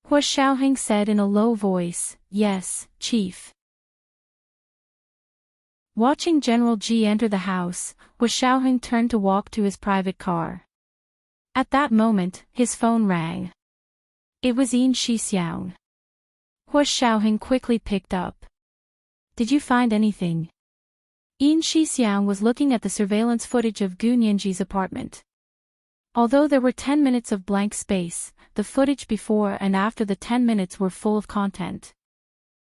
Hu Xiaoheng said in a low voice, yes, Chief. Watching General Ji enter the house, Hu Xiaoheng turned to walk to his private car. At that moment, his phone rang. It was Yin Shixiang. Hu Xiaoheng quickly picked up. Did you find anything? Yin Shixiang was looking at the surveillance footage of Gu Nianji's apartment. Although there were 10 minutes of blank space, the footage before and after the 10 minutes were full of content.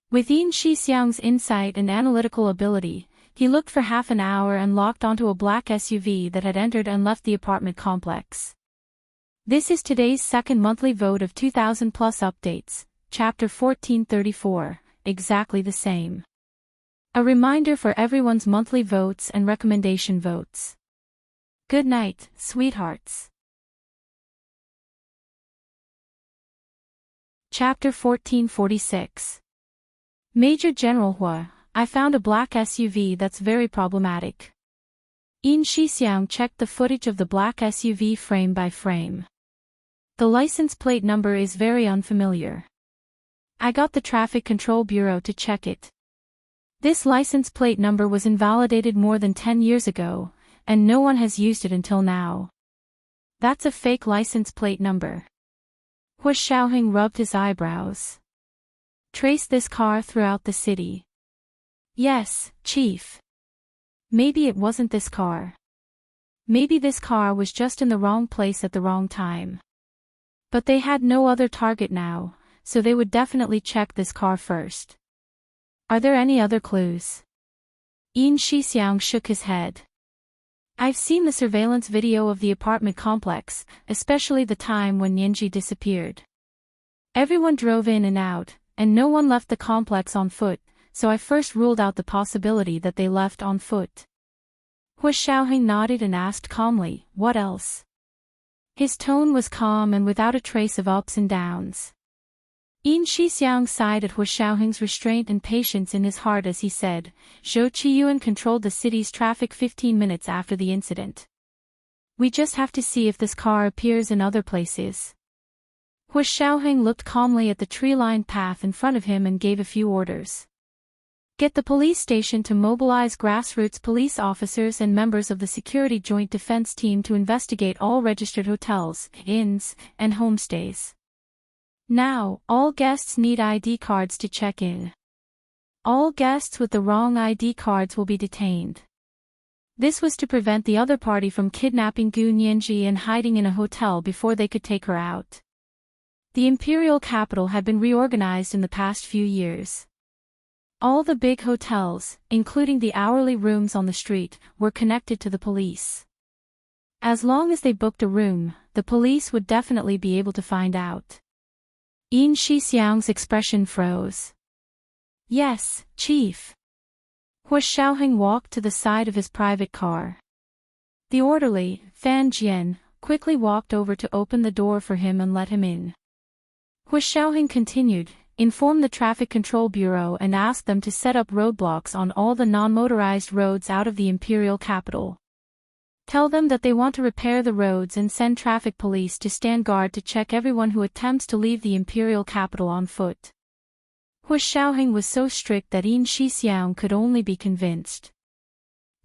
With Yin Shixiang's insight and analytical ability, he looked for half an hour and locked onto a black SUV that had entered and left the apartment complex. This is today's second monthly vote of 2000 plus updates, Chapter 1434, exactly the same. A reminder for everyone's monthly votes and recommendation votes. Good night, sweethearts. Chapter 1446. Major General Hua, I found a black SUV that's very problematic. Yin Shixiang checked the footage of the black SUV frame by frame. The license plate number is very unfamiliar. I got the Traffic Control Bureau to check it. This license plate number was invalidated more than 10 years ago, and no one has used it until now. That's a fake license plate number. Hu Xiaoheng rubbed his eyebrows. Trace this car throughout the city. Yes, Chief. Maybe it wasn't this car. Maybe this car was just in the wrong place at the wrong time. But they had no other target now, so they would definitely check this car first. Are there any other clues? Yin Shixiang shook his head. I've seen the surveillance video of the apartment complex, especially the time when Nianji disappeared. Everyone drove in and out, and no one left the complex on foot, so I first ruled out the possibility that they left on foot. Hu Xiaoheng nodded and asked calmly, what else? His tone was calm and without a trace of ups and downs. Yin Shixiang sighed at Hu Xiaoheng's restraint and patience in his heart as he said, Zhou Qiyuan controlled the city's traffic 15 minutes after the incident. We just have to see if this car appears in other places. Hu Xiaoheng looked calmly at the tree-lined path in front of him and gave a few orders. Get the police station to mobilize grassroots police officers and members of the Security Joint Defense Team to investigate all registered hotels, inns, and homestays. Now, all guests need ID cards to check in. All guests with the wrong ID cards will be detained. This was to prevent the other party from kidnapping Gu Nianji and hiding in a hotel before they could take her out. The imperial capital had been reorganized in the past few years. All the big hotels, including the hourly rooms on the street, were connected to the police. As long as they booked a room, the police would definitely be able to find out. Yin Shixiang's expression froze. Yes, Chief. Hu Xiaoheng walked to the side of his private car. The orderly, Fan Jian, quickly walked over to open the door for him and let him in. Hu Xiaoheng continued, inform the Traffic Control Bureau and ask them to set up roadblocks on all the non-motorized roads out of the imperial capital. Tell them that they want to repair the roads and send traffic police to stand guard to check everyone who attempts to leave the imperial capital on foot. Hu Xiaoheng was so strict that Yin Shixiang could only be convinced.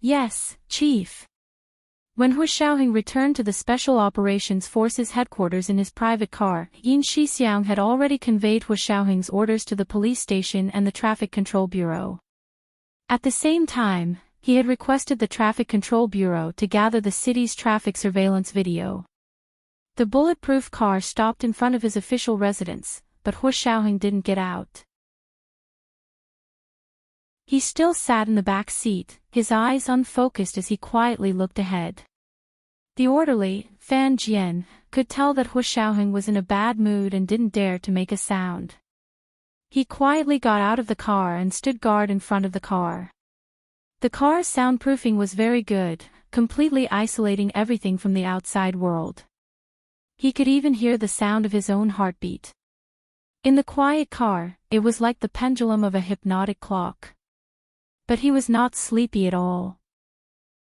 Yes, Chief. When Hu Xiaoheng returned to the Special Operations Forces headquarters in his private car, Yin Shixiang had already conveyed Hu Xiaoheng's orders to the police station and the Traffic Control Bureau. At the same time, he had requested the Traffic Control Bureau to gather the city's traffic surveillance video. The bulletproof car stopped in front of his official residence, but Hu Xiaoheng didn't get out. He still sat in the back seat, his eyes unfocused as he quietly looked ahead. The orderly, Fan Jian, could tell that Hu Xiaoheng was in a bad mood and didn't dare to make a sound. He quietly got out of the car and stood guard in front of the car. The car's soundproofing was very good, completely isolating everything from the outside world. He could even hear the sound of his own heartbeat. In the quiet car, it was like the pendulum of a hypnotic clock. But he was not sleepy at all.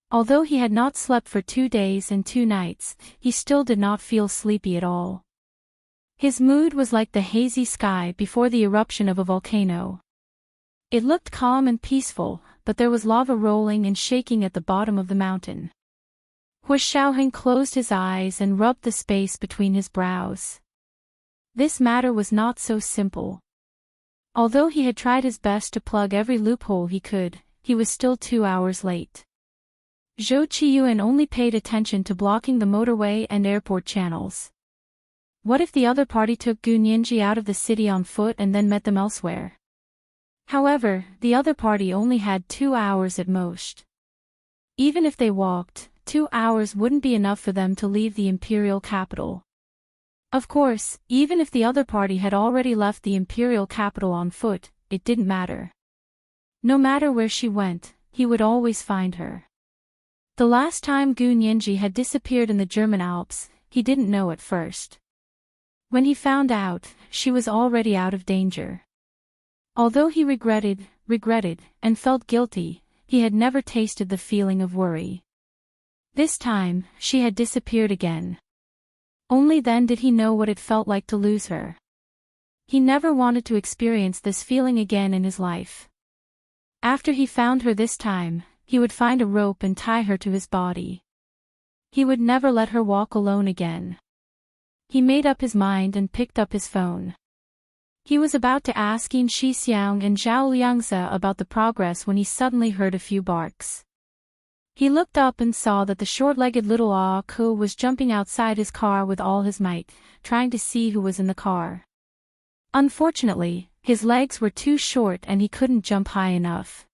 Although he had not slept for 2 days and 2 nights, he still did not feel sleepy at all. His mood was like the hazy sky before the eruption of a volcano. It looked calm and peaceful, but there was lava rolling and shaking at the bottom of the mountain. Hu Xiaoheng closed his eyes and rubbed the space between his brows. This matter was not so simple. Although he had tried his best to plug every loophole he could, he was still 2 hours late. Zhou Qiyuan only paid attention to blocking the motorway and airport channels. What if the other party took Gu Nianji out of the city on foot and then met them elsewhere? However, the other party only had 2 hours at most. Even if they walked, 2 hours wouldn't be enough for them to leave the imperial capital. Of course, even if the other party had already left the imperial capital on foot, it didn't matter. No matter where she went, he would always find her. The last time Gu Nianji had disappeared in the German Alps, he didn't know at first. When he found out, she was already out of danger. Although he regretted, and felt guilty, he had never tasted the feeling of worry. This time, she had disappeared again. Only then did he know what it felt like to lose her. He never wanted to experience this feeling again in his life. After he found her this time, he would find a rope and tie her to his body. He would never let her walk alone again. He made up his mind and picked up his phone. He was about to ask Yin Shixiang and Zhao Liangze about the progress when he suddenly heard a few barks. He looked up and saw that the short-legged little Ku was jumping outside his car with all his might, trying to see who was in the car. Unfortunately, his legs were too short and he couldn't jump high enough.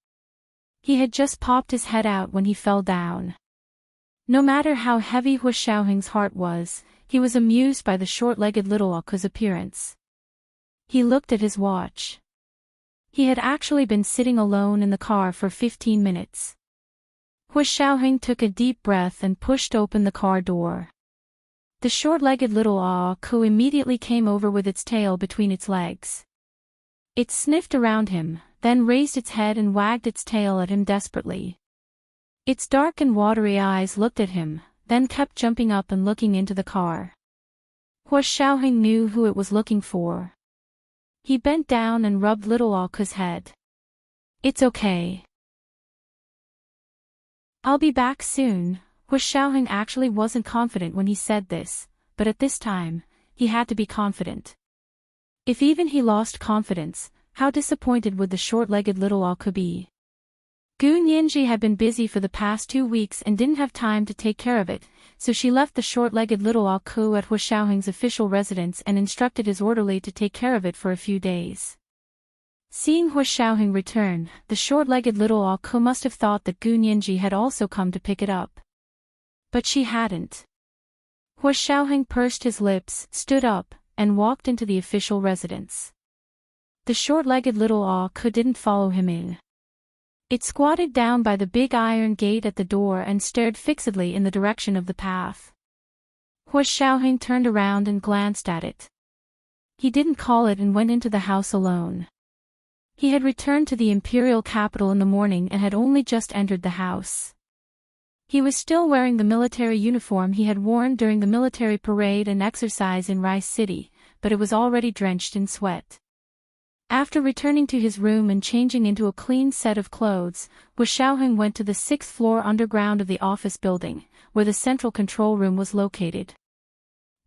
He had just popped his head out when he fell down. No matter how heavy Hu Xiaoheng's heart was, he was amused by the short-legged little Ku's appearance. He looked at his watch. He had actually been sitting alone in the car for 15 minutes. Hu Xiaoheng took a deep breath and pushed open the car door. The short-legged little Ku immediately came over with its tail between its legs. It sniffed around him, then raised its head and wagged its tail at him desperately. Its dark and watery eyes looked at him, then kept jumping up and looking into the car. Hu Xiaoheng knew who it was looking for. He bent down and rubbed little Ku's head. It's okay. I'll be back soon. Hu Xiaoheng actually wasn't confident when he said this, but at this time, he had to be confident. If even he lost confidence, how disappointed would the short-legged little owl be? Gu Nianji had been busy for the past 2 weeks and didn't have time to take care of it, so she left the short-legged little owl at Hu Xiaoheng's official residence and instructed his orderly to take care of it for a few days. Seeing Hu Xiaoheng return, the short-legged little owl must have thought that Gu Nianji had also come to pick it up. But she hadn't. Hu Xiaoheng pursed his lips, stood up, and walked into the official residence. The short-legged little owl didn't follow him in. It squatted down by the big iron gate at the door and stared fixedly in the direction of the path. Hu Xiaoheng turned around and glanced at it. He didn't call it and went into the house alone. He had returned to the imperial capital in the morning and had only just entered the house. He was still wearing the military uniform he had worn during the military parade and exercise in Rice City, but it was already drenched in sweat. After returning to his room and changing into a clean set of clothes, Hu Xiaoheng went to the 6th floor underground of the office building, where the central control room was located.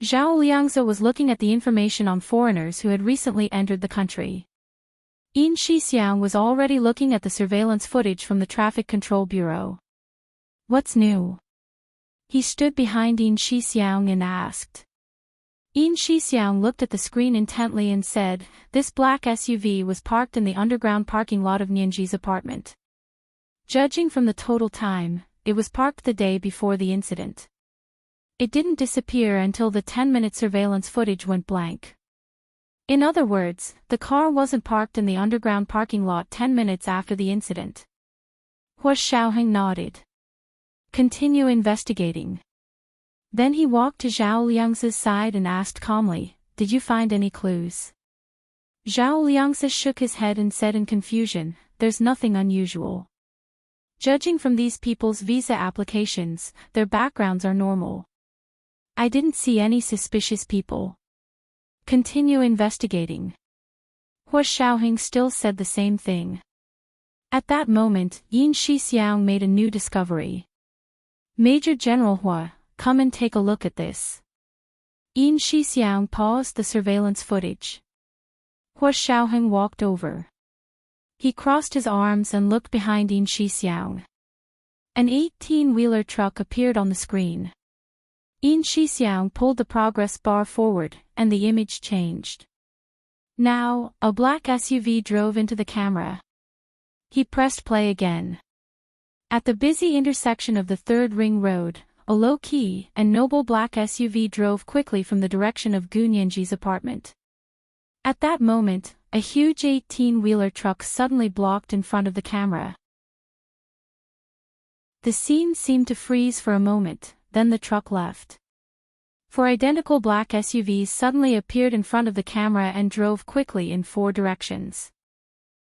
Zhao Liangzi was looking at the information on foreigners who had recently entered the country. Yin Shixiang was already looking at the surveillance footage from the Traffic Control Bureau. What's new? He stood behind Yin Shixiang and asked. Yin Shixiang looked at the screen intently and said, "This black SUV was parked in the underground parking lot of Nianji's apartment. Judging from the total time, it was parked the day before the incident. It didn't disappear until the 10-minute surveillance footage went blank. In other words, the car wasn't parked in the underground parking lot 10 minutes after the incident." Hu Xiaoheng nodded. "Continue investigating." Then he walked to Zhao Liangzi's side and asked calmly, "Did you find any clues?" Zhao Liangzi shook his head and said in confusion, "There's nothing unusual. Judging from these people's visa applications, their backgrounds are normal. I didn't see any suspicious people. Continue investigating." Hu Xiaoheng still said the same thing. At that moment, Yin Shixiang made a new discovery. "Major General Hu, come and take a look at this." Yin Shixiang paused the surveillance footage. Hu Xiaoheng walked over. He crossed his arms and looked behind Yin Shixiang. An 18-wheeler truck appeared on the screen. Yin Shixiang pulled the progress bar forward, and the image changed. Now, a black SUV drove into the camera. He pressed play again. At the busy intersection of the 3rd Ring Road, a low-key and noble black SUV drove quickly from the direction of Gu Nianji's apartment. At that moment, a huge 18-wheeler truck suddenly blocked in front of the camera. The scene seemed to freeze for a moment, then the truck left. 4 identical black SUVs suddenly appeared in front of the camera and drove quickly in 4 directions.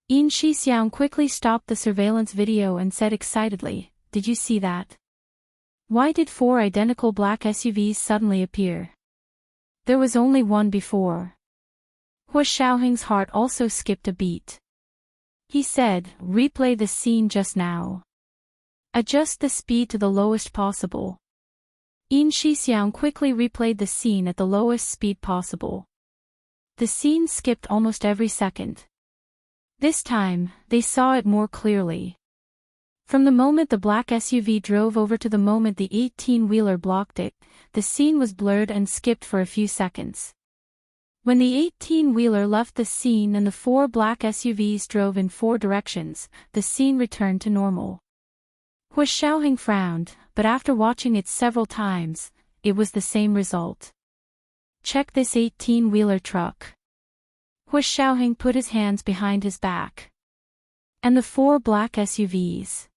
Yin Shixiang quickly stopped the surveillance video and said excitedly, "Did you see that? Why did 4 identical black SUVs suddenly appear? There was only one before." Hu Xiaoheng's heart also skipped a beat. He said, "Replay the scene just now. Adjust the speed to the lowest possible." Yin Shixiang quickly replayed the scene at the lowest speed possible. The scene skipped almost every second. This time, they saw it more clearly. From the moment the black SUV drove over to the moment the 18-wheeler blocked it, the scene was blurred and skipped for a few seconds. When the 18-wheeler left the scene and the 4 black SUVs drove in 4 directions, the scene returned to normal. Hu Xiaoheng frowned, but after watching it several times, it was the same result. "Check this 18-wheeler truck." Hu Xiaoheng put his hands behind his back. "And the 4 black SUVs.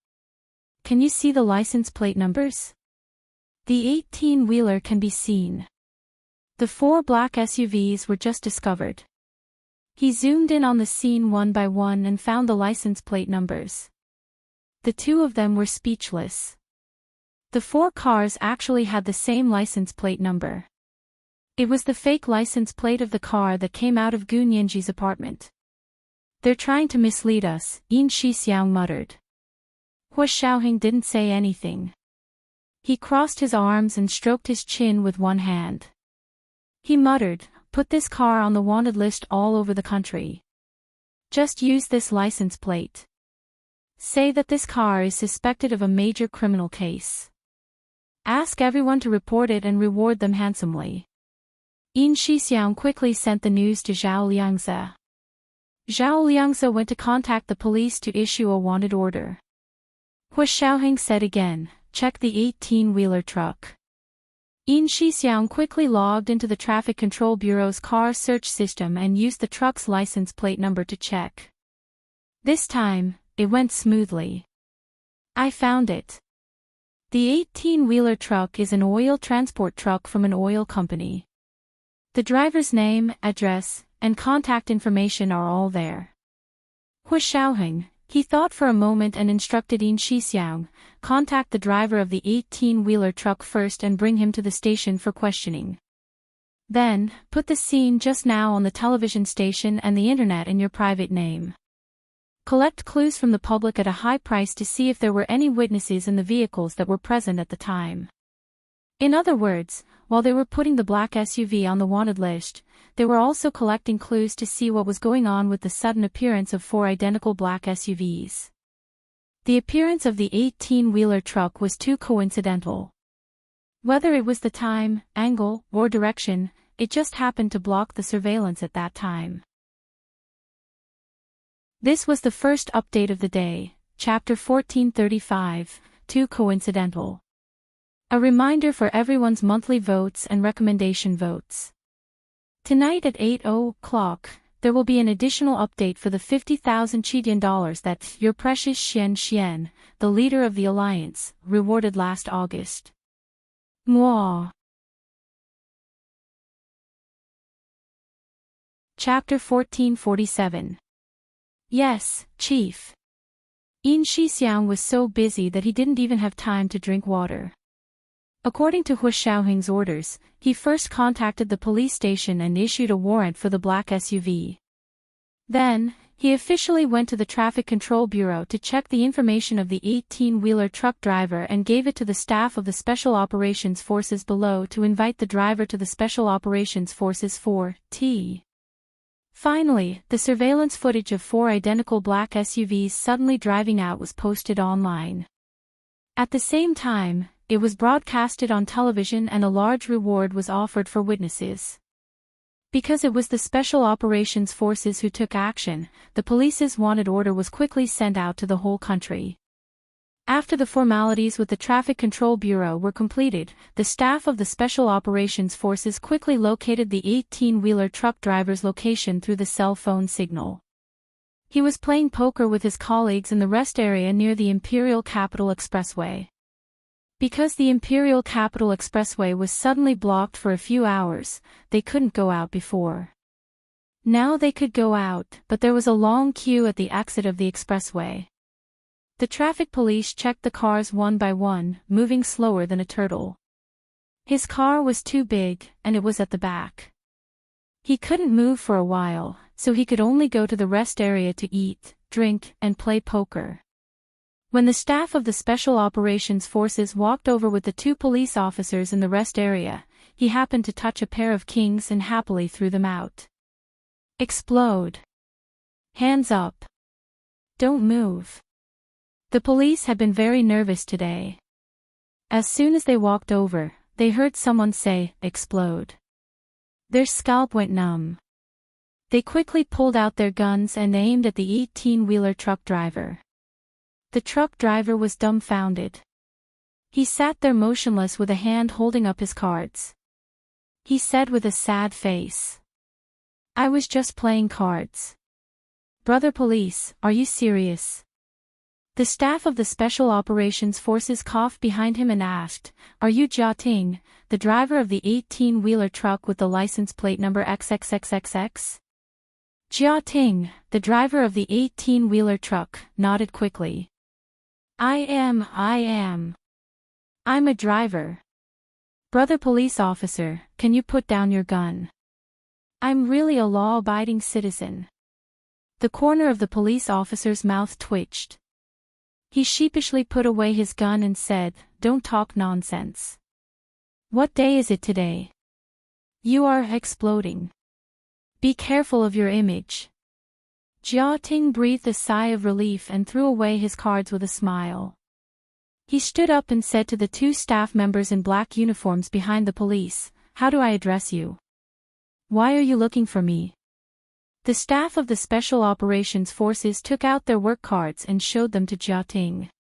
Can you see the license plate numbers?" "The 18-wheeler can be seen. The 4 black SUVs were just discovered." He zoomed in on the scene one by one and found the license plate numbers. The 2 of them were speechless. The 4 cars actually had the same license plate number. It was the fake license plate of the car that came out of Gu Nianji's apartment. They're trying to mislead us, Yin Shixiang muttered. Hua Xiaoheng didn't say anything. He crossed his arms and stroked his chin with one hand. He muttered, put this car on the wanted list all over the country. Just use this license plate. Say that this car is suspected of a major criminal case. Ask everyone to report it and reward them handsomely. Yin Shixiang quickly sent the news to Zhao Liangzi. Zhao Liangzi went to contact the police to issue a wanted order. Hua Xiaoheng said again, check the 18-wheeler truck. Yin Shixiang quickly logged into the Traffic Control Bureau's car search system and used the truck's license plate number to check. This time, it went smoothly. I found it. The 18-wheeler truck is an oil transport truck from an oil company. The driver's name, address, and contact information are all there. Hua Xiaoheng, he thought for a moment and instructed Yin Shixiang, contact the driver of the 18-wheeler truck first and bring him to the station for questioning. Then, put the scene just now on the television station and the internet in your private name. Collect clues from the public at a high price to see if there were any witnesses in the vehicles that were present at the time. In other words, while they were putting the black SUV on the wanted list, they were also collecting clues to see what was going on with the sudden appearance of 4 identical black SUVs. The appearance of the 18-wheeler truck was too coincidental. Whether it was the time, angle, or direction, it just happened to block the surveillance at that time. This was the first update of the day, Chapter 1435, Too Coincidental. A reminder for everyone's monthly votes and recommendation votes. Tonight at 8:00, there will be an additional update for the 50,000 Chidian dollars that your precious Xian, the leader of the alliance, rewarded last August. Mwah. Chapter 1447. Yes, Chief. Yin Shixiang was so busy that he didn't even have time to drink water. According to Hua Xiaoheng's orders, he first contacted the police station and issued a warrant for the black SUV. Then, he officially went to the Traffic Control Bureau to check the information of the 18-wheeler truck driver and gave it to the staff of the Special Operations Forces below to invite the driver to the Special Operations Forces for tea. Finally, the surveillance footage of 4 identical black SUVs suddenly driving out was posted online. At the same time, it was broadcasted on television and a large reward was offered for witnesses. Because it was the Special Operations Forces who took action, the police's wanted order was quickly sent out to the whole country. After the formalities with the Traffic Control Bureau were completed, the staff of the Special Operations Forces quickly located the 18-wheeler truck driver's location through the cell phone signal. He was playing poker with his colleagues in the rest area near the Imperial Capital Expressway. Because the Imperial Capital Expressway was suddenly blocked for a few hours, they couldn't go out before. Now they could go out, but there was a long queue at the exit of the expressway. The traffic police checked the cars one by one, moving slower than a turtle. His car was too big, and it was at the back. He couldn't move for a while, so he could only go to the rest area to eat, drink, and play poker. When the staff of the Special Operations Forces walked over with the 2 police officers in the rest area, he happened to touch a pair of kings and happily threw them out. Explode. Hands up. Don't move. The police had been very nervous today. As soon as they walked over, they heard someone say, explode. Their scalp went numb. They quickly pulled out their guns and aimed at the 18-wheeler truck driver. The truck driver was dumbfounded. He sat there motionless with a hand holding up his cards. He said with a sad face, I was just playing cards. Brother police, are you serious? The staff of the Special Operations Forces coughed behind him and asked, are you Jia Ting, the driver of the 18-wheeler truck with the license plate number XXXXX? Jia Ting, the driver of the 18-wheeler truck, nodded quickly. I am. I'm a driver. Brother police officer, can you put down your gun? I'm really a law-abiding citizen. The corner of the police officer's mouth twitched. He sheepishly put away his gun and said, "Don't talk nonsense. What day is it today? You are exploding. Be careful of your image." Jia Ting breathed a sigh of relief and threw away his cards with a smile. He stood up and said to the two staff members in black uniforms behind the police, "How do I address you? Why are you looking for me?" The staff of the Special Operations Forces took out their work cards and showed them to Jia Ting.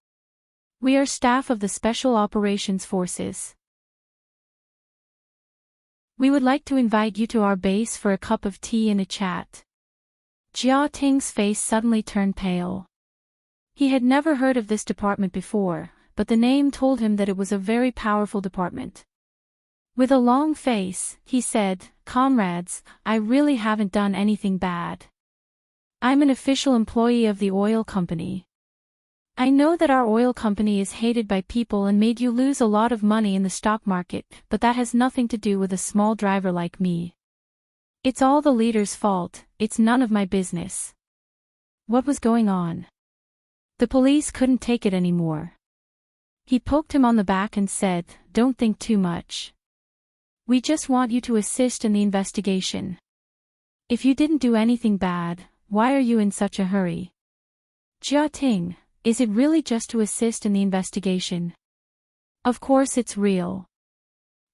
"We are staff of the Special Operations Forces. We would like to invite you to our base for a cup of tea and a chat." Jia Ting's face suddenly turned pale. He had never heard of this department before, but the name told him that it was a very powerful department. With a long face, he said, "Comrades, I really haven't done anything bad. I'm an official employee of the oil company. I know that our oil company is hated by people and made you lose a lot of money in the stock market, but that has nothing to do with a small driver like me. It's all the leader's fault, it's none of my business." What was going on? The police couldn't take it anymore. He poked him on the back and said, "Don't think too much. We just want you to assist in the investigation. If you didn't do anything bad, why are you in such a hurry?" "Jia Ting, is it really just to assist in the investigation?" "Of course it's real."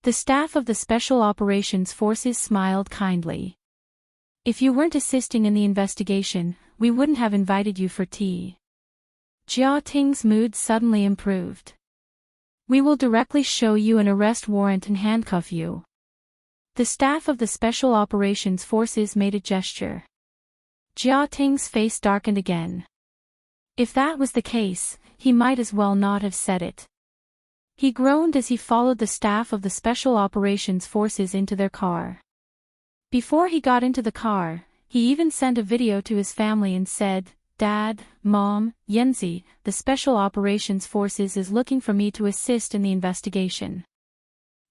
The staff of the Special Operations Forces smiled kindly. "If you weren't assisting in the investigation, we wouldn't have invited you for tea." Jia Ting's mood suddenly improved. "We will directly show you an arrest warrant and handcuff you." The staff of the Special Operations Forces made a gesture. Jia Ting's face darkened again. If that was the case, he might as well not have said it. He groaned as he followed the staff of the Special Operations Forces into their car. Before he got into the car, he even sent a video to his family and said, "Dad, Mom, Yanzi, the Special Operations Forces is looking for me to assist in the investigation.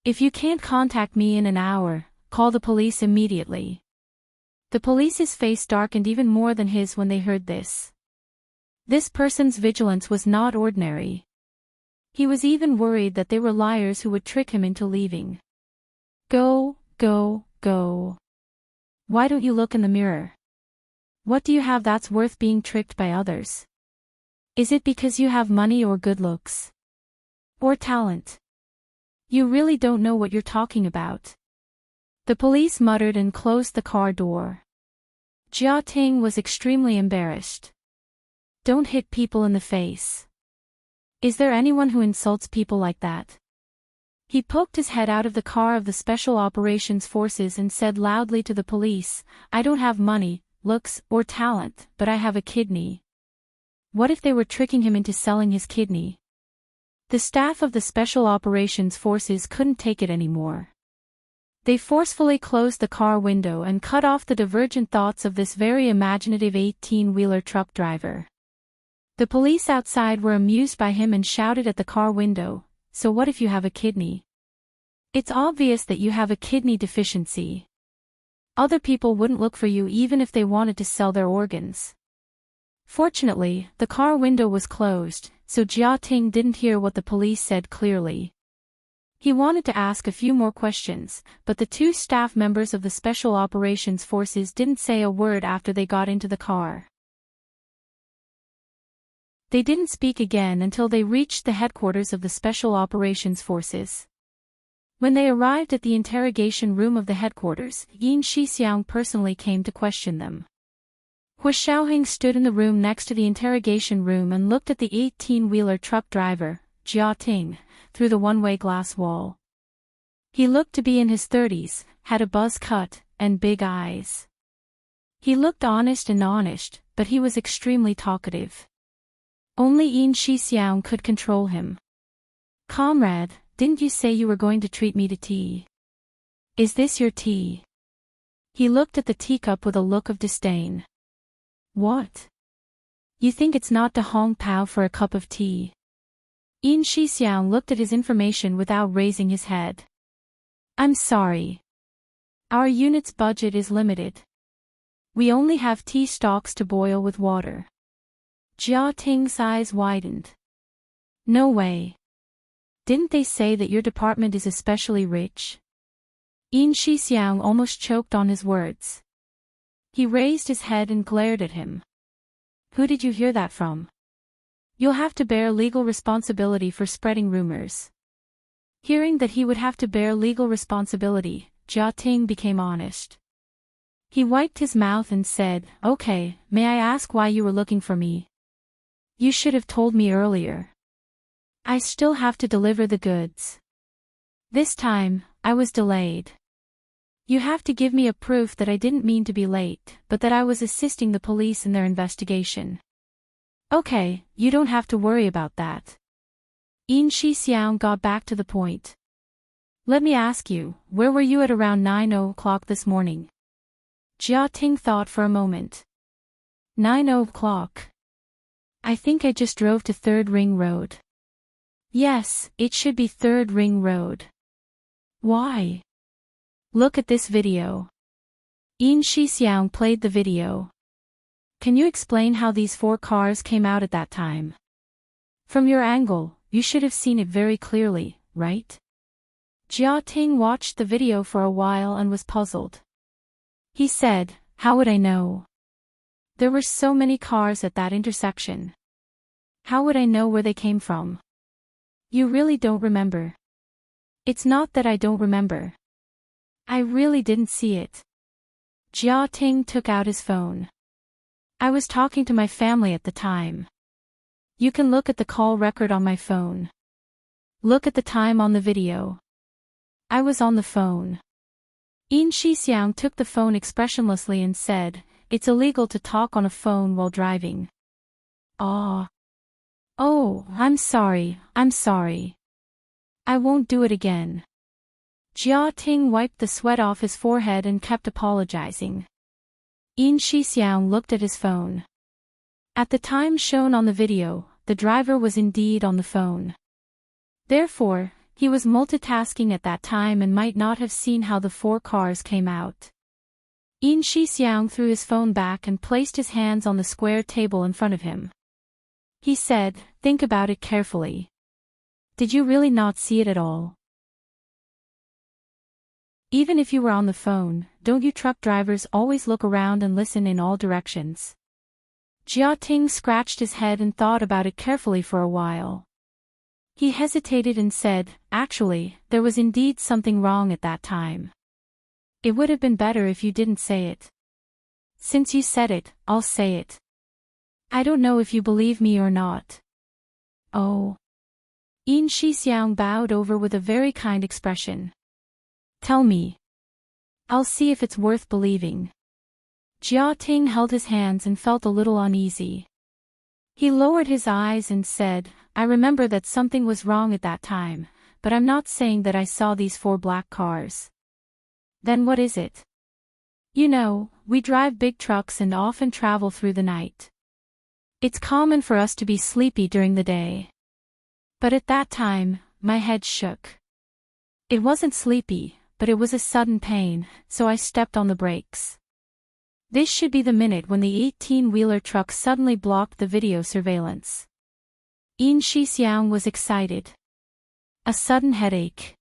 If you can't contact me in an hour, call the police immediately." The police's face darkened even more than his when they heard this. This person's vigilance was not ordinary. He was even worried that they were liars who would trick him into leaving. Go, go, go. Why don't you look in the mirror? What do you have that's worth being tricked by others? Is it because you have money or good looks? Or talent? You really don't know what you're talking about. The police muttered and closed the car door. Jia Ting was extremely embarrassed. Don't hit people in the face. Is there anyone who insults people like that? He poked his head out of the car of the Special Operations Forces and said loudly to the police, "I don't have money, looks, or talent, but I have a kidney." What if they were tricking him into selling his kidney? The staff of the Special Operations Forces couldn't take it anymore. They forcefully closed the car window and cut off the divergent thoughts of this very imaginative 18-wheeler truck driver. The police outside were amused by him and shouted at the car window, "So what if you have a kidney? It's obvious that you have a kidney deficiency. Other people wouldn't look for you even if they wanted to sell their organs." Fortunately, the car window was closed, so Jia Ting didn't hear what the police said clearly. He wanted to ask a few more questions, but the two staff members of the Special Operations Forces didn't say a word after they got into the car. They didn't speak again until they reached the headquarters of the Special Operations Forces. When they arrived at the interrogation room of the headquarters, Yin Shixiang personally came to question them. Hua Xiaoheng stood in the room next to the interrogation room and looked at the 18-wheeler truck driver, Jia Ting, through the one-way glass wall. He looked to be in his 30s, had a buzz cut, and big eyes. He looked honest, but he was extremely talkative. Only Yin Shixiang could control him. "Comrade, didn't you say you were going to treat me to tea? Is this your tea?" He looked at the teacup with a look of disdain. "What? You think it's not to Hong Pao for a cup of tea?" Yin Shixiang looked at his information without raising his head. "I'm sorry. Our unit's budget is limited. We only have tea stalks to boil with water. Jia Ting's eyes widened. No way. Didn't they say that your department is especially rich? Yin Shixiang almost choked on his words. He raised his head and glared at him. Who did you hear that from? You'll have to bear legal responsibility for spreading rumors. Hearing that he would have to bear legal responsibility, Jia Ting became honest. He wiped his mouth and said, Okay, may I ask why you were looking for me? You should have told me earlier. I still have to deliver the goods. This time, I was delayed. You have to give me a proof that I didn't mean to be late, but that I was assisting the police in their investigation. Okay, you don't have to worry about that. Yin Shixiang got back to the point. Let me ask you, where were you at around 9:00 this morning? Jia Ting thought for a moment. 9:00. I think I just drove to 3rd Ring Road. Yes, it should be 3rd Ring Road. Why? Look at this video. Yin Shixiang played the video. Can you explain how these 4 cars came out at that time? From your angle, you should have seen it very clearly, right? Jia Ting watched the video for a while and was puzzled. He said, How would I know? There were so many cars at that intersection. How would I know where they came from? You really don't remember. It's not that I don't remember. I really didn't see it. Jia Ting took out his phone. I was talking to my family at the time. You can look at the call record on my phone. Look at the time on the video. I was on the phone. Yin Shixiang took the phone expressionlessly and said, It's illegal to talk on a phone while driving. Ah. Oh, I'm sorry. I won't do it again. Jia Ting wiped the sweat off his forehead and kept apologizing. Yin Shixiang looked at his phone. At the time shown on the video, the driver was indeed on the phone. Therefore, he was multitasking at that time and might not have seen how the 4 cars came out. Yin Shixiang threw his phone back and placed his hands on the square table in front of him. He said, Think about it carefully. Did you really not see it at all? Even if you were on the phone, don't you truck drivers always look around and listen in all directions? Jia Ting scratched his head and thought about it carefully for a while. He hesitated and said, Actually, there was indeed something wrong at that time. It would have been better if you didn't say it. Since you said it, I'll say it. I don't know if you believe me or not. Oh. Yin Shixiang bowed over with a very kind expression. Tell me. I'll see if it's worth believing. Jia Ting held his hands and felt a little uneasy. He lowered his eyes and said, I remember that something was wrong at that time, but I'm not saying that I saw these 4 black cars. Then what is it? You know, we drive big trucks and often travel through the night. It's common for us to be sleepy during the day. But at that time, my head shook. It wasn't sleepy, but it was a sudden pain, so I stepped on the brakes. This should be the minute when the 18-wheeler truck suddenly blocked the video surveillance. Yin Shixiang was excited. A sudden headache.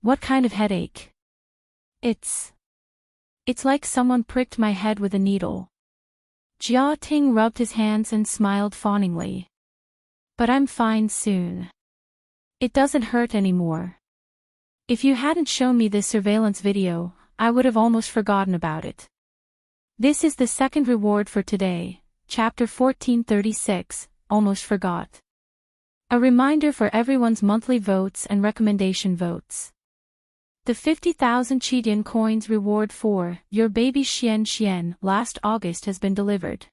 What kind of headache? It's like someone pricked my head with a needle. Jia Ting rubbed his hands and smiled fawningly. But I'm fine soon. It doesn't hurt anymore. If you hadn't shown me this surveillance video, I would have almost forgotten about it. This is the second reward for today, Chapter 1436, Almost Forgot. A reminder for everyone's monthly votes and recommendation votes. The 50,000 Qidian coins reward for Your Baby Xian Xian last August has been delivered.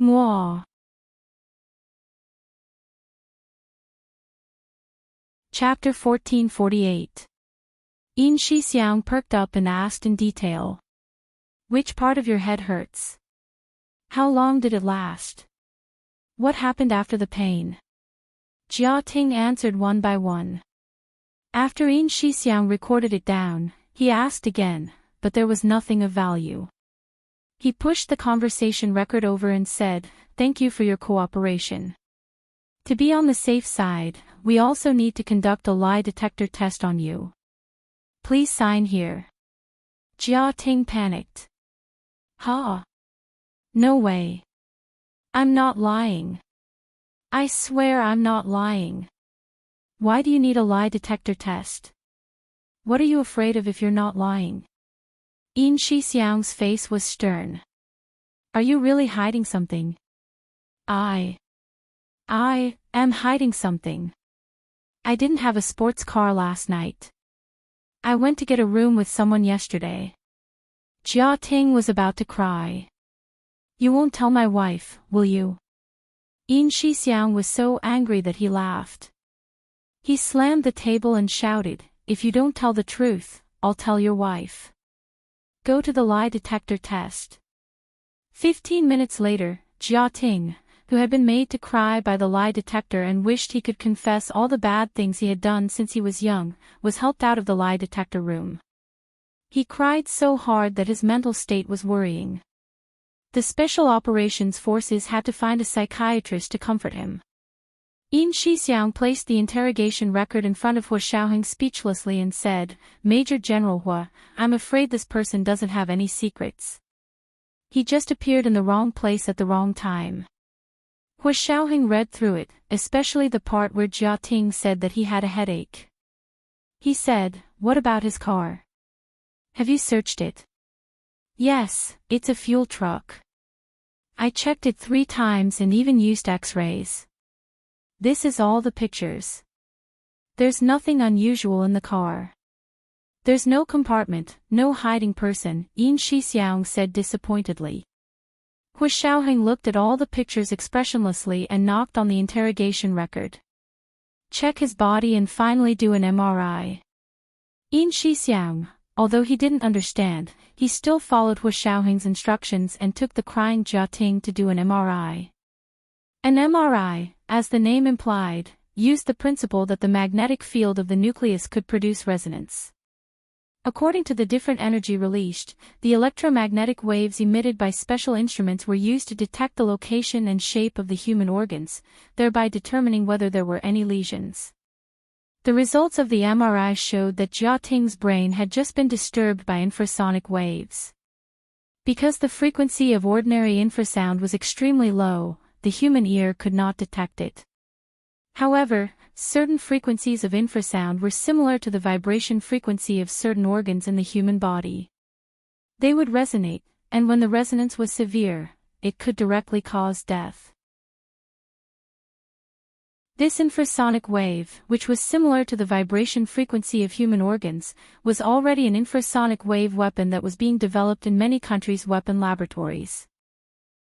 Mwah. Chapter 1448. Yin Shixiang perked up and asked in detail. Which part of your head hurts? How long did it last? What happened after the pain? Jia Ting answered one by one. After Yin Shixiang recorded it down, he asked again, but there was nothing of value. He pushed the conversation record over and said, "Thank you for your cooperation. To be on the safe side, we also need to conduct a lie detector test on you. Please sign here." Jia Ting panicked. "Huh? No way. I'm not lying. I swear I'm not lying. Why do you need a lie detector test? What are you afraid of if you're not lying?" Yin Shixiang's face was stern. "Are you really hiding something?" I am hiding something. I didn't have a sports car last night. I went to get a room with someone yesterday." Jia Ting was about to cry. "You won't tell my wife, will you?" Yin Shixiang was so angry that he laughed. He slammed the table and shouted, "If you don't tell the truth, I'll tell your wife. Go to the lie detector test." 15 minutes later, Jia Ting, who had been made to cry by the lie detector and wished he could confess all the bad things he had done since he was young, was helped out of the lie detector room. He cried so hard that his mental state was worrying. The Special Operations Forces had to find a psychiatrist to comfort him. Yin Shixiang placed the interrogation record in front of Hua Xiaoheng speechlessly and said, "Major General Hua, I'm afraid this person doesn't have any secrets. He just appeared in the wrong place at the wrong time." Hua Xiaoheng read through it, especially the part where Jia Ting said that he had a headache. He said, "What about his car? Have you searched it?" "Yes, it's a fuel truck. I checked it 3 times and even used X-rays. This is all the pictures. There's nothing unusual in the car. There's no compartment, no hiding person," Yin Shixiang said disappointedly. Hua Xiaoheng looked at all the pictures expressionlessly and knocked on the interrogation record. "Check his body and finally do an MRI." Yin Shixiang, although he didn't understand, he still followed Hua Xiaoheng's instructions and took the crying Jia Ting to do an MRI. An MRI, as the name implied, used the principle that the magnetic field of the nucleus could produce resonance. According to the different energy released, the electromagnetic waves emitted by special instruments were used to detect the location and shape of the human organs, thereby determining whether there were any lesions. The results of the MRI showed that Jia Ting's brain had just been disturbed by infrasonic waves. Because the frequency of ordinary infrasound was extremely low, the human ear could not detect it. However, certain frequencies of infrasound were similar to the vibration frequency of certain organs in the human body. They would resonate, and when the resonance was severe, it could directly cause death. This infrasonic wave, which was similar to the vibration frequency of human organs, was already an infrasonic wave weapon that was being developed in many countries' weapon laboratories.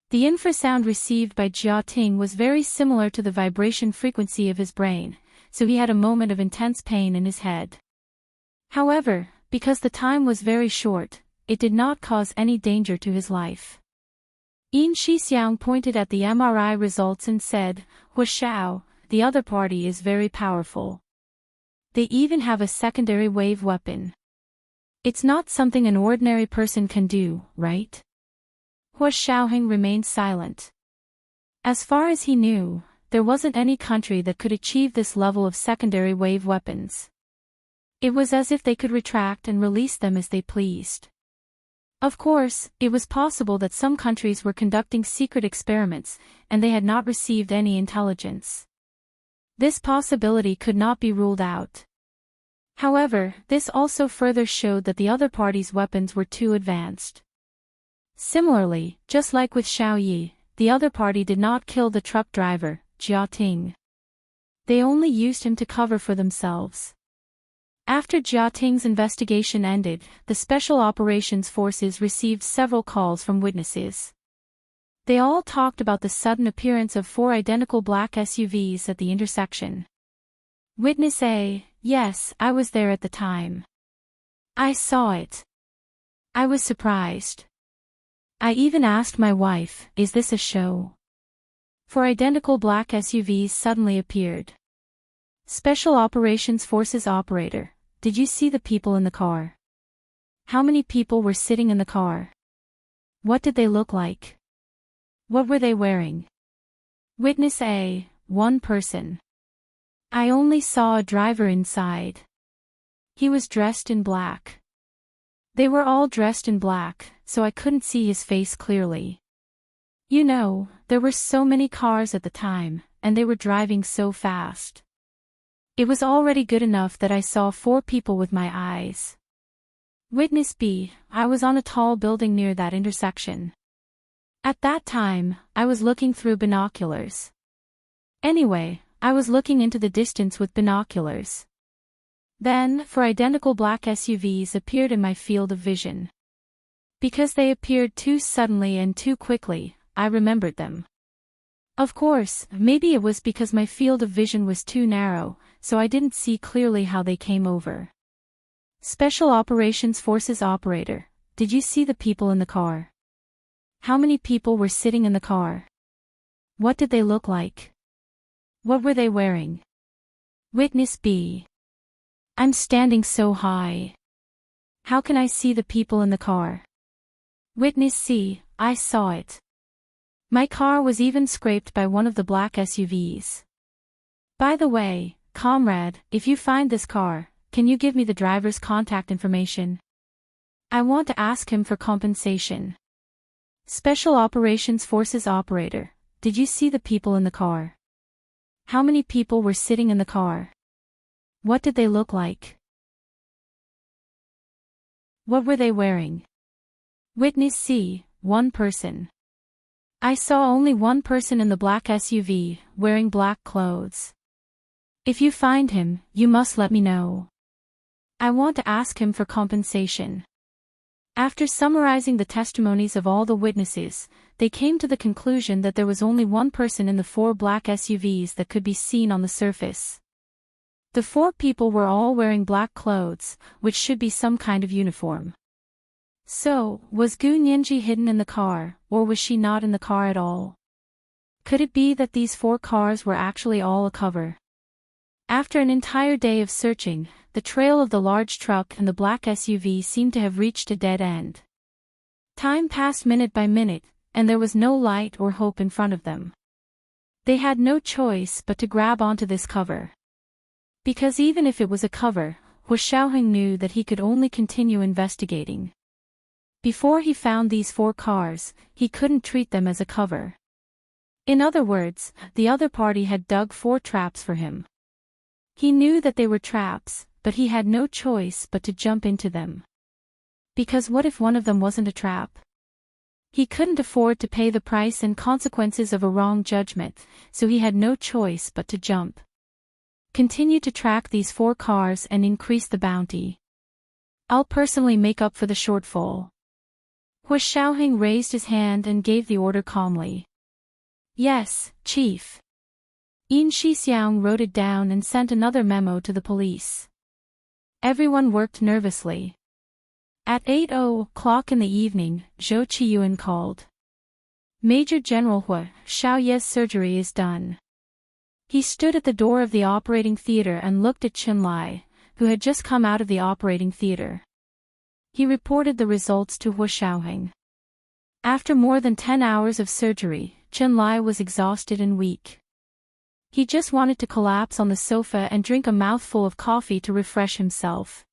The infrasound received by Jia Ting was very similar to the vibration frequency of his brain, so he had a moment of intense pain in his head. However, because the time was very short, it did not cause any danger to his life. Yin Shixiang pointed at the MRI results and said, "Hua Xiao, the other party is very powerful. They even have a secondary wave weapon. It's not something an ordinary person can do, right?" Hua Xiaoheng remained silent. As far as he knew, there wasn't any country that could achieve this level of secondary wave weapons. It was as if they could retract and release them as they pleased. Of course, it was possible that some countries were conducting secret experiments, and they had not received any intelligence. This possibility could not be ruled out. However, this also further showed that the other party's weapons were too advanced. Similarly, just like with Xiao Yi, the other party did not kill the truck driver, Jia Ting. They only used him to cover for themselves. After Jia Ting's investigation ended, the Special Operations Forces received several calls from witnesses. They all talked about the sudden appearance of 4 identical black SUVs at the intersection. Witness A: "Yes, I was there at the time. I saw it. I was surprised. I even asked my wife, is this a show?" 4 identical black SUVs suddenly appeared. Special Operations Forces operator: "Did you see the people in the car? How many people were sitting in the car?" What did they look like? What were they wearing? Witness A, one person. I only saw a driver inside. He was dressed in black. They were all dressed in black, so I couldn't see his face clearly. You know, there were so many cars at the time, and they were driving so fast. It was already good enough that I saw 4 people with my eyes. Witness B, I was on a tall building near that intersection. At that time, I was looking through binoculars. Anyway, I was looking into the distance with binoculars. Then, 4 identical black SUVs appeared in my field of vision. Because they appeared too suddenly and too quickly, I remembered them. Of course, maybe it was because my field of vision was too narrow, so I didn't see clearly how they came over. Special Operations Forces operator, did you see the people in the car? How many people were sitting in the car? What did they look like? What were they wearing? Witness B. I'm standing so high. How can I see the people in the car? Witness C, I saw it. My car was even scraped by one of the black SUVs. By the way, comrade, if you find this car, can you give me the driver's contact information? I want to ask him for compensation. Special Operations Forces operator, did you see the people in the car? How many people were sitting in the car? What did they look like? What were they wearing? Witness C, one person. I saw only one person in the black SUV, wearing black clothes. If you find him, you must let me know. I want to ask him for compensation. After summarizing the testimonies of all the witnesses, they came to the conclusion that there was only one person in the 4 black SUVs that could be seen on the surface. The 4 people were all wearing black clothes, which should be some kind of uniform. So, was Gu Nianji hidden in the car, or was she not in the car at all? Could it be that these 4 cars were actually all a cover? After an entire day of searching, the trail of the large truck and the black SUV seemed to have reached a dead end. Time passed minute by minute, and there was no light or hope in front of them. They had no choice but to grab onto this cover. Because even if it was a cover, Hu Xiaoheng knew that he could only continue investigating. Before he found these 4 cars, he couldn't treat them as a cover. In other words, the other party had dug 4 traps for him. He knew that they were traps, but he had no choice but to jump into them. Because what if one of them wasn't a trap? He couldn't afford to pay the price and consequences of a wrong judgment, so he had no choice but to jump. Continue to track these 4 cars and increase the bounty. I'll personally make up for the shortfall. Hu Xiaoheng raised his hand and gave the order calmly. Yes, Chief. Yin Shixiang wrote it down and sent another memo to the police. Everyone worked nervously. At 8:00 in the evening, Zhou Qiyuan called. Major General Hu Xiaoye's surgery is done. He stood at the door of the operating theater and looked at Chen Lai, who had just come out of the operating theater. He reported the results to Hu Xiaoheng. After more than 10 hours of surgery, Chen Lai was exhausted and weak. He just wanted to collapse on the sofa and drink a mouthful of coffee to refresh himself.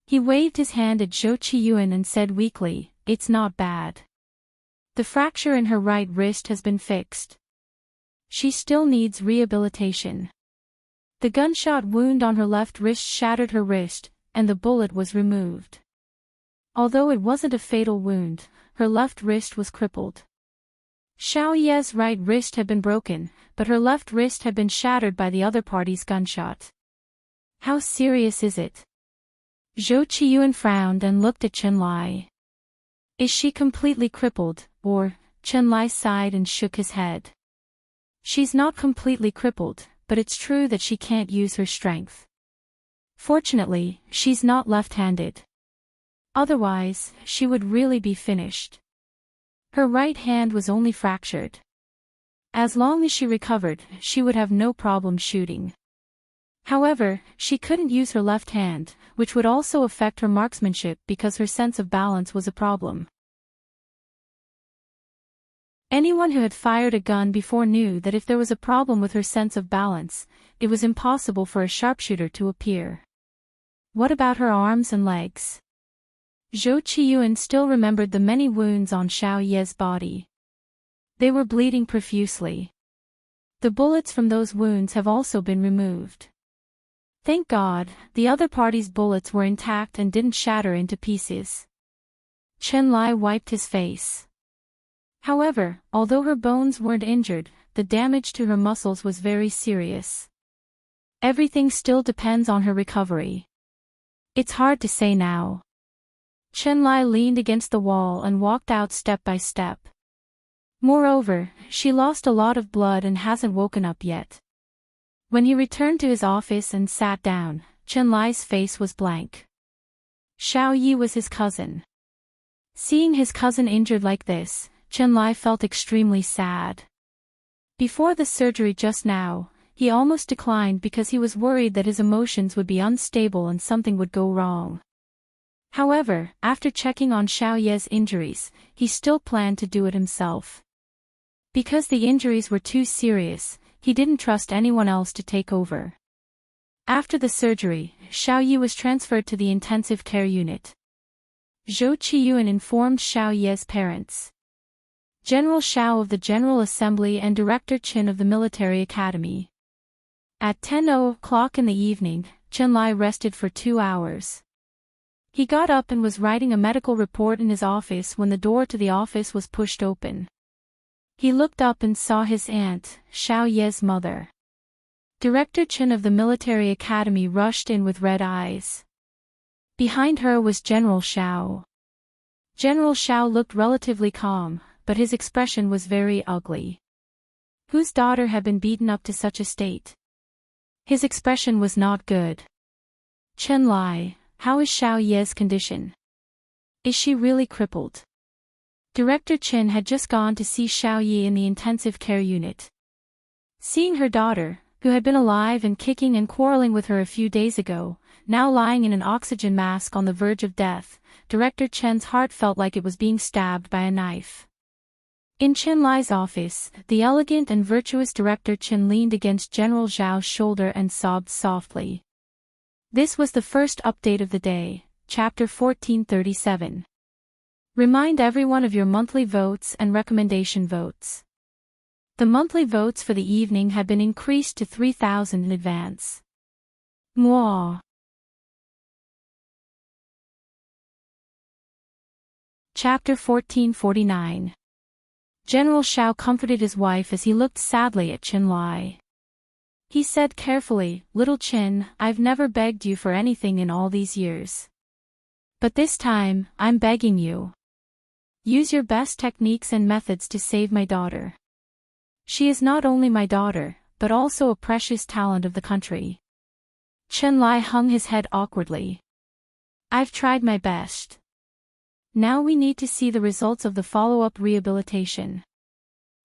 He waved his hand at Zhou Qiyuan and said weakly, "It's not bad. The fracture in her right wrist has been fixed. She still needs rehabilitation. The gunshot wound on her left wrist shattered her wrist, and the bullet was removed. Although it wasn't a fatal wound, her left wrist was crippled. Xiaoye's right wrist had been broken, but her left wrist had been shattered by the other party's gunshot. How serious is it?" Zhou Qiyuan frowned and looked at Chen Lai. "Is she completely crippled, or?" Chen Lai sighed and shook his head. "She's not completely crippled, but it's true that she can't use her strength. Fortunately, she's not left-handed. Otherwise, she would really be finished. Her right hand was only fractured. As long as she recovered, she would have no problem shooting. However, she couldn't use her left hand, which would also affect her marksmanship because her sense of balance was a problem. Anyone who had fired a gun before knew that if there was a problem with her sense of balance, it was impossible for a sharpshooter to appear. What about her arms and legs? Zhou Qiyuan still remembered the many wounds on Xiao Ye's body. They were bleeding profusely. The bullets from those wounds have also been removed. Thank God, the other party's bullets were intact and didn't shatter into pieces. Chen Lai wiped his face. However, although her bones weren't injured, the damage to her muscles was very serious. Everything still depends on her recovery. It's hard to say now. Chen Lai leaned against the wall and walked out step by step. Moreover, she lost a lot of blood and hasn't woken up yet. When he returned to his office and sat down, Chen Lai's face was blank. Xiao Yi was his cousin. Seeing his cousin injured like this, Chen Lai felt extremely sad. Before the surgery just now, he almost declined because he was worried that his emotions would be unstable and something would go wrong. However, after checking on Xiao Ye's injuries, he still planned to do it himself. Because the injuries were too serious, he didn't trust anyone else to take over. After the surgery, Xiao Yi was transferred to the intensive care unit. Zhou Qiyuan informed Xiao Ye's parents. General Xiao of the General Assembly and Director Qin of the Military Academy. At 10:00 in the evening, Chen Lai rested for 2 hours. He got up and was writing a medical report in his office when the door to the office was pushed open. He looked up and saw his aunt, Xiao Ye's mother. Director Qin of the Military Academy rushed in with red eyes. Behind her was General Xiao. General Xiao looked relatively calm, but his expression was very ugly. Whose daughter had been beaten up to such a state? His expression was not good. Chen Lai, how is Xiao Ye's condition? Is she really crippled? Director Qin had just gone to see Xiao Yi in the intensive care unit. Seeing her daughter, who had been alive and kicking and quarreling with her a few days ago, now lying in an oxygen mask on the verge of death, Director Chen's heart felt like it was being stabbed by a knife. In Chen Lai's office, the elegant and virtuous Director Qin leaned against General Zhao's shoulder and sobbed softly. This was the first update of the day, Chapter 1437. Remind everyone of your monthly votes and recommendation votes. The monthly votes for the evening had been increased to 3,000 in advance. Mwah. Chapter 1449. General Xiao comforted his wife as he looked sadly at Chen Lai. He said carefully, "Little Chen, I've never begged you for anything in all these years. But this time, I'm begging you. Use your best techniques and methods to save my daughter. She is not only my daughter, but also a precious talent of the country." Chen Lai hung his head awkwardly. "I've tried my best. Now we need to see the results of the follow-up rehabilitation."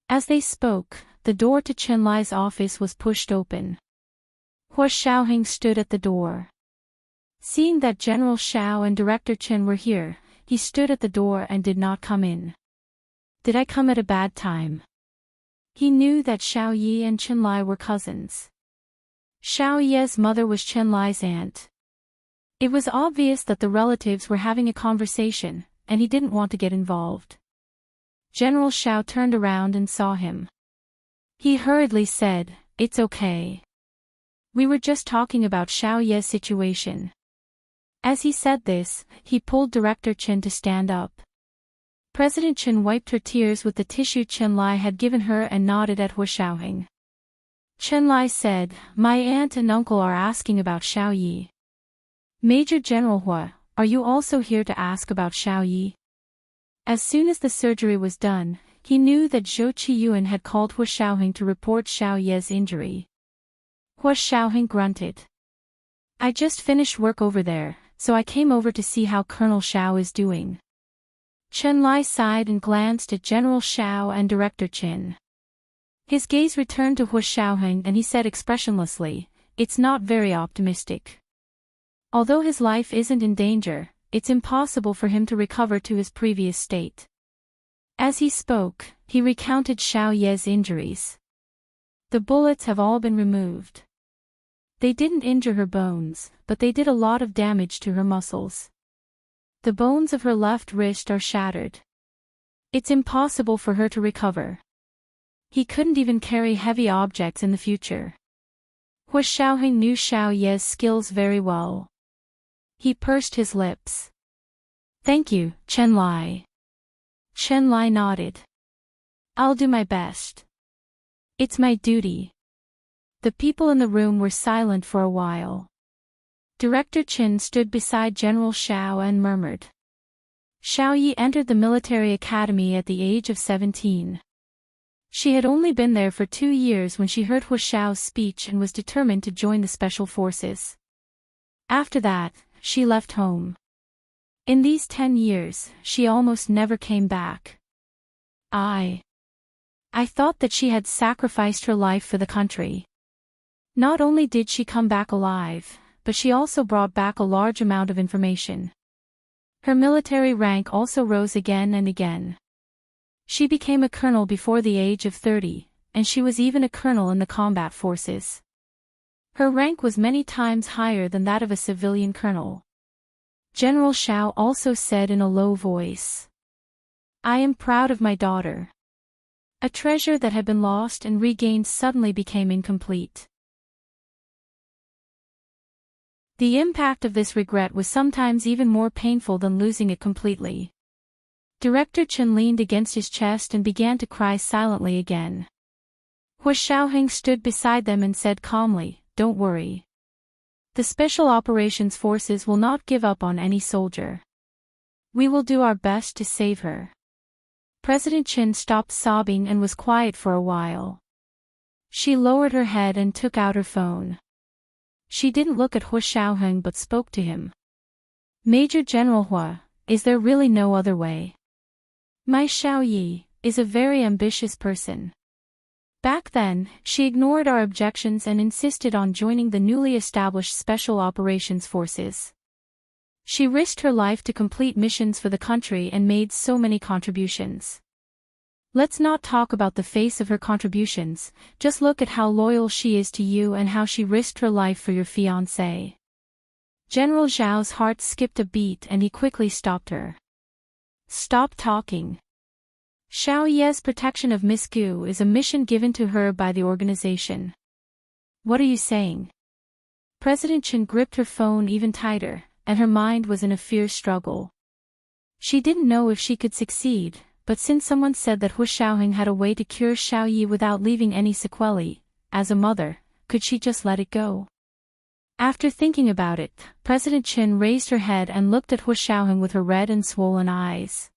As they spoke, the door to Chen Lai's office was pushed open. Hua Xiaoheng stood at the door. Seeing that General Xiao and Director Qin were here, he stood at the door and did not come in. Did I come at a bad time? He knew that Xiao Yi and Chen Lai were cousins. Xiao Ye's mother was Chen Lai's aunt. It was obvious that the relatives were having a conversation, and he didn't want to get involved. General Xiao turned around and saw him. He hurriedly said, "It's okay. We were just talking about Xiao Ye's situation." As he said this, he pulled Director Qin to stand up. President Qin wiped her tears with the tissue Chen Lai had given her and nodded at Hua Xiaoheng. Chen Lai said, "My aunt and uncle are asking about Xiao Yi. Major General Hua, are you also here to ask about Xiao Yi?" As soon as the surgery was done, he knew that Zhou Qiyuan had called Hua Xiaoheng to report Xiao Ye's injury. Hua Xiaoheng grunted. "I just finished work over there, so I came over to see how Colonel Xiao is doing." Chen Lai sighed and glanced at General Xiao and Director Qin. His gaze returned to Hua Xiaoheng and he said expressionlessly, "It's not very optimistic. Although his life isn't in danger, it's impossible for him to recover to his previous state." As he spoke, He recounted Xiao Ye's injuries. The bullets have all been removed. They didn't injure her bones, but they did a lot of damage to her muscles. The bones of her left wrist are shattered. It's impossible for her to recover. He couldn't even carry heavy objects in the future. Hua Xiaoheng knew Xiao Ye's skills very well. He pursed his lips. Thank you, Chen Lai. Chen Lai nodded. I'll do my best. It's my duty. The people in the room were silent for a while. Director Qin stood beside General Xiao and murmured. Xiao Yi entered the military academy at the age of 17. She had only been there for 2 years when she heard Hua Xiao's speech and was determined to join the special forces. After that, she left home. In these 10 years, she almost never came back. I thought that she had sacrificed her life for the country. Not only did she come back alive, but she also brought back a large amount of information. Her military rank also rose again and again. She became a colonel before the age of 30, and she was even a colonel in the combat forces. Her rank was many times higher than that of a civilian colonel. General Xiao also said in a low voice. I am proud of my daughter. A treasure that had been lost and regained suddenly became incomplete. The impact of this regret was sometimes even more painful than losing it completely. Director Chen leaned against his chest and began to cry silently again. Hua Xiaoheng stood beside them and said calmly, Don't worry. The Special Operations Forces will not give up on any soldier. We will do our best to save her. President Qin stopped sobbing and was quiet for a while. She lowered her head and took out her phone. She didn't look at Hua Xiaoheng but spoke to him. Major General Hua, is there really no other way? My Xiao Yi is a very ambitious person. Back then, she ignored our objections and insisted on joining the newly established Special Operations Forces. She risked her life to complete missions for the country and made so many contributions. Let's not talk about the face of her contributions, just look at how loyal she is to you and how she risked her life for your fiancé. General Zhao's heart skipped a beat and he quickly stopped her. Stop talking. Xiao Ye's protection of Miss Gu is a mission given to her by the organization. What are you saying? President Chen gripped her phone even tighter, and her mind was in a fierce struggle. She didn't know if she could succeed, but since someone said that Hua Xiaoheng had a way to cure Xiao Yi without leaving any sequelae, as a mother, could she just let it go? After thinking about it, President Qin raised her head and looked at Hua Xiaoheng with her red and swollen eyes.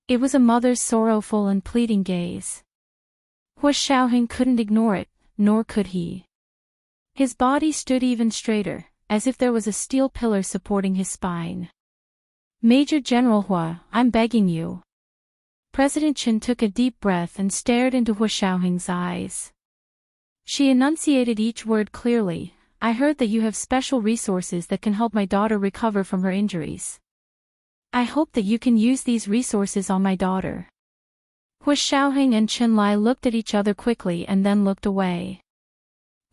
It was a mother's sorrowful and pleading gaze. Hua Xiaoheng couldn't ignore it, nor could he. His body stood even straighter, as if there was a steel pillar supporting his spine. Major General Hua, I'm begging you. President Qin took a deep breath and stared into Hua Xiaoheng's eyes. She enunciated each word clearly. I heard that you have special resources that can help my daughter recover from her injuries. I hope that you can use these resources on my daughter. Hua Xiaoheng and Chen Lai looked at each other quickly and then looked away.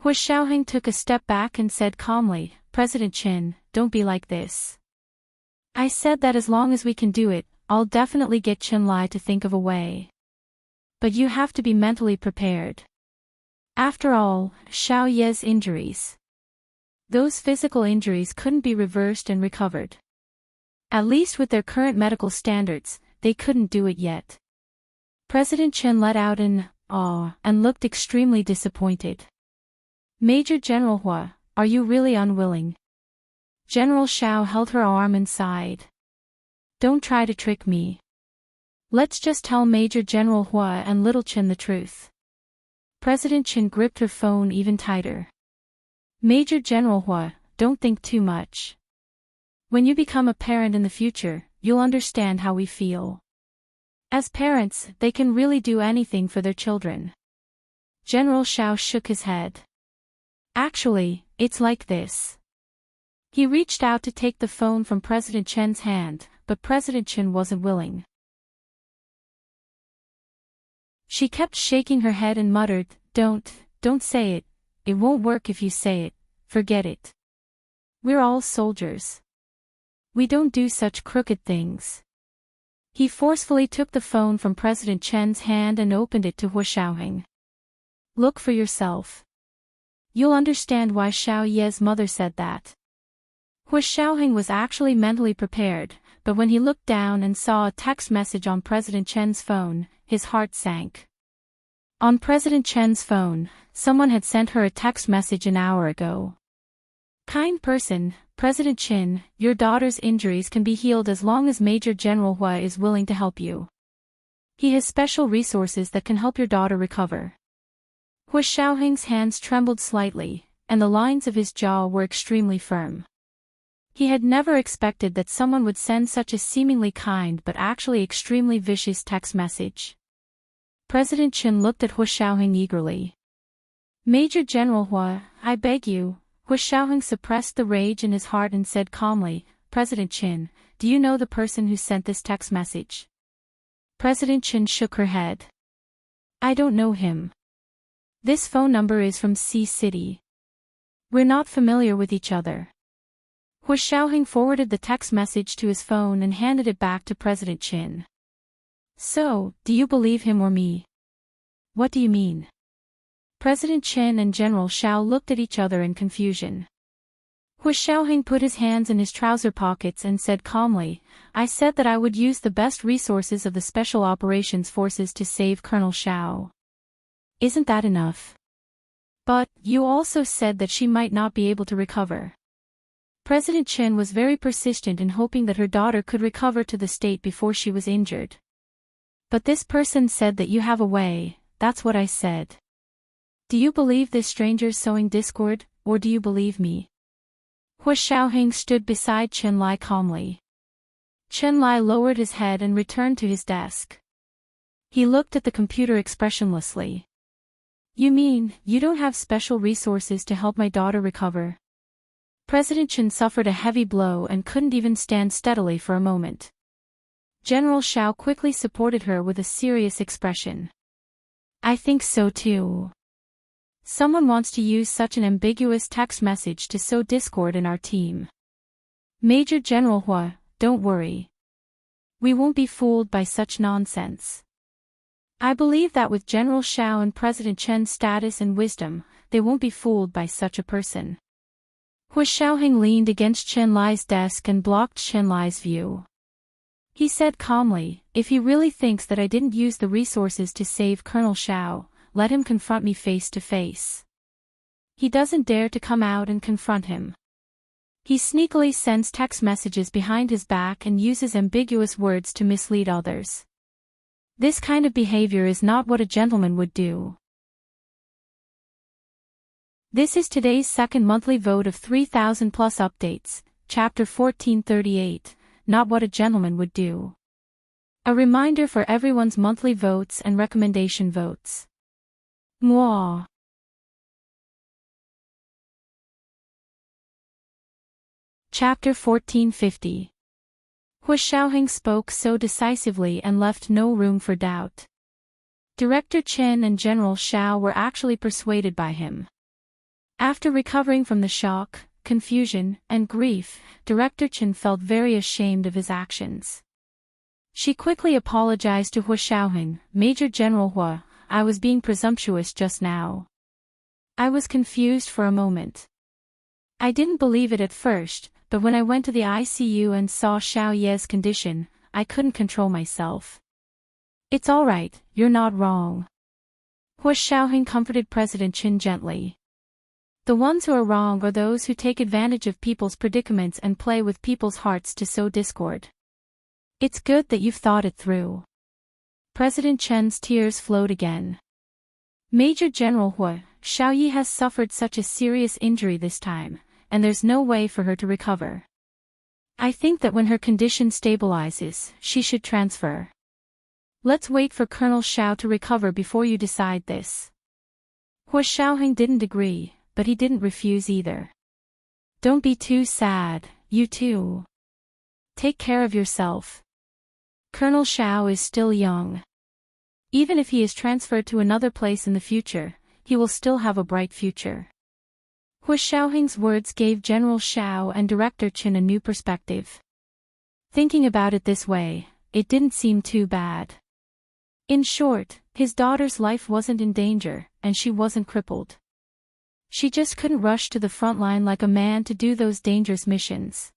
Hua Xiaoheng took a step back and said calmly, President Qin, don't be like this. I said that as long as we can do it, I'll definitely get Chen Lai to think of a way. But you have to be mentally prepared. After all, Xiao Ye's injuries. Those physical injuries couldn't be reversed and recovered. At least with their current medical standards, they couldn't do it yet. President Chen let out an "aw" and looked extremely disappointed. Major General Hua, are you really unwilling? General Xiao held her arm and sighed. Don't try to trick me. Let's just tell Major General Hua and Little Chen the truth. President Chen gripped her phone even tighter. Major General Hua, don't think too much. When you become a parent in the future, you'll understand how we feel. As parents, they can really do anything for their children. General Xiao shook his head. Actually, it's like this. He reached out to take the phone from President Chen's hand, but President Chen wasn't willing. She kept shaking her head and muttered, Don't say it. It won't work if you say it. Forget it. We're all soldiers. We don't do such crooked things. He forcefully took the phone from President Chen's hand and opened it to Hu Xiaoheng. Look for yourself. You'll understand why Xiao Ye's mother said that. Hu Xiaoheng was actually mentally prepared, but when he looked down and saw a text message on President Chen's phone, his heart sank. On President Chen's phone, someone had sent her a text message an hour ago. Kind person, President Chen, your daughter's injuries can be healed as long as Major General Hua is willing to help you. He has special resources that can help your daughter recover. Hu Xiaoheng's hands trembled slightly, and the lines of his jaw were extremely firm. He had never expected that someone would send such a seemingly kind but actually extremely vicious text message. President Chen looked at Hu Xiaoheng eagerly. Major General Hua, I beg you. Hu Xiaoheng suppressed the rage in his heart and said calmly, President Chen, do you know the person who sent this text message? President Chen shook her head. I don't know him. This phone number is from C City. We're not familiar with each other. Hu Xiaoheng forwarded the text message to his phone and handed it back to President Chen. So, do you believe him or me? What do you mean? President Chen and General Xiao looked at each other in confusion. Hu Xiaoheng put his hands in his trouser pockets and said calmly, I said that I would use the best resources of the Special Operations Forces to save Colonel Xiao. Isn't that enough? But, you also said that she might not be able to recover. President Chen was very persistent in hoping that her daughter could recover to the state before she was injured. But this person said that you have a way, that's what I said. Do you believe this stranger's sowing discord, or do you believe me? Hu Xiaoheng stood beside Chen Lai calmly. Chen Lai lowered his head and returned to his desk. He looked at the computer expressionlessly. You mean, you don't have special resources to help my daughter recover? President Chen suffered a heavy blow and couldn't even stand steadily for a moment. General Xiao quickly supported her with a serious expression. I think so too. Someone wants to use such an ambiguous text message to sow discord in our team. Major General Hua, don't worry. We won't be fooled by such nonsense. I believe that with General Xiao and President Chen's status and wisdom, they won't be fooled by such a person. Hu Xiaoheng leaned against Chen Lai's desk and blocked Chen Lai's view. He said calmly, if he really thinks that I didn't use the resources to save Colonel Xiao, let him confront me face to face. He doesn't dare to come out and confront him. He sneakily sends text messages behind his back and uses ambiguous words to mislead others. This kind of behavior is not what a gentleman would do. This is today's second monthly vote of 3,000 plus updates, Chapter 1438, Not What a Gentleman Would Do. A reminder for everyone's monthly votes and recommendation votes. Mwah. Chapter 1450. Hu Xiaoheng spoke so decisively and left no room for doubt. Director Chen and General Xiao were actually persuaded by him. After recovering from the shock, confusion, and grief, Director Chen felt very ashamed of his actions. She quickly apologized to Hu Xiaoheng, Major General Hua, I was being presumptuous just now. I was confused for a moment. I didn't believe it at first, but when I went to the ICU and saw Xiao Ye's condition, I couldn't control myself. It's all right, you're not wrong. Hu Xiaoheng comforted President Chen gently. The ones who are wrong are those who take advantage of people's predicaments and play with people's hearts to sow discord. It's good that you've thought it through. President Chen's tears flowed again. Major General Hua, Xiao Yi has suffered such a serious injury this time, and there's no way for her to recover. I think that when her condition stabilizes, she should transfer. Let's wait for Colonel Xiao to recover before you decide this. Hu Xiaoheng didn't agree, but he didn't refuse either. Don't be too sad, you too. Take care of yourself. Colonel Xiao is still young. Even if he is transferred to another place in the future, he will still have a bright future. Hu Xiaoheng's words gave General Xiao and Director Qin a new perspective. Thinking about it this way, it didn't seem too bad. In short, his daughter's life wasn't in danger, and she wasn't crippled. She just couldn't rush to the front line like a man to do those dangerous missions.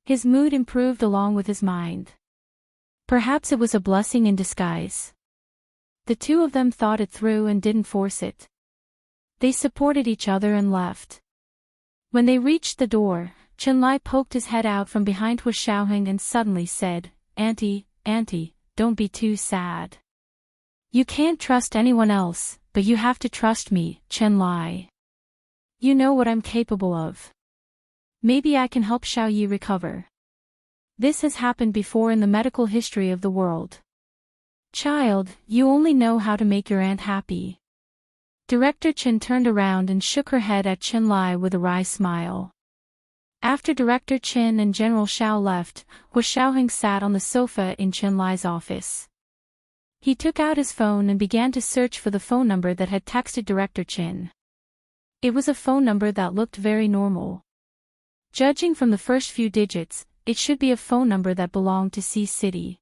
His mood improved along with his mind. Perhaps it was a blessing in disguise. The two of them thought it through and didn't force it. They supported each other and left. When they reached the door, Chenlai poked his head out from behind Hu Xiaoheng and suddenly said, Auntie, don't be too sad. You can't trust anyone else, but you have to trust me, Chenlai. You know what I'm capable of. Maybe I can help Xiao Yi recover. This has happened before in the medical history of the world. Child, you only know how to make your aunt happy. Director Qin turned around and shook her head at Chenlai with a wry smile. After Director Qin and General Xiao left, Hu Xiaoheng sat on the sofa in Chenlai's office. He took out his phone and began to search for the phone number that had texted Director Qin. It was a phone number that looked very normal. Judging from the first few digits, it should be a phone number that belonged to C City.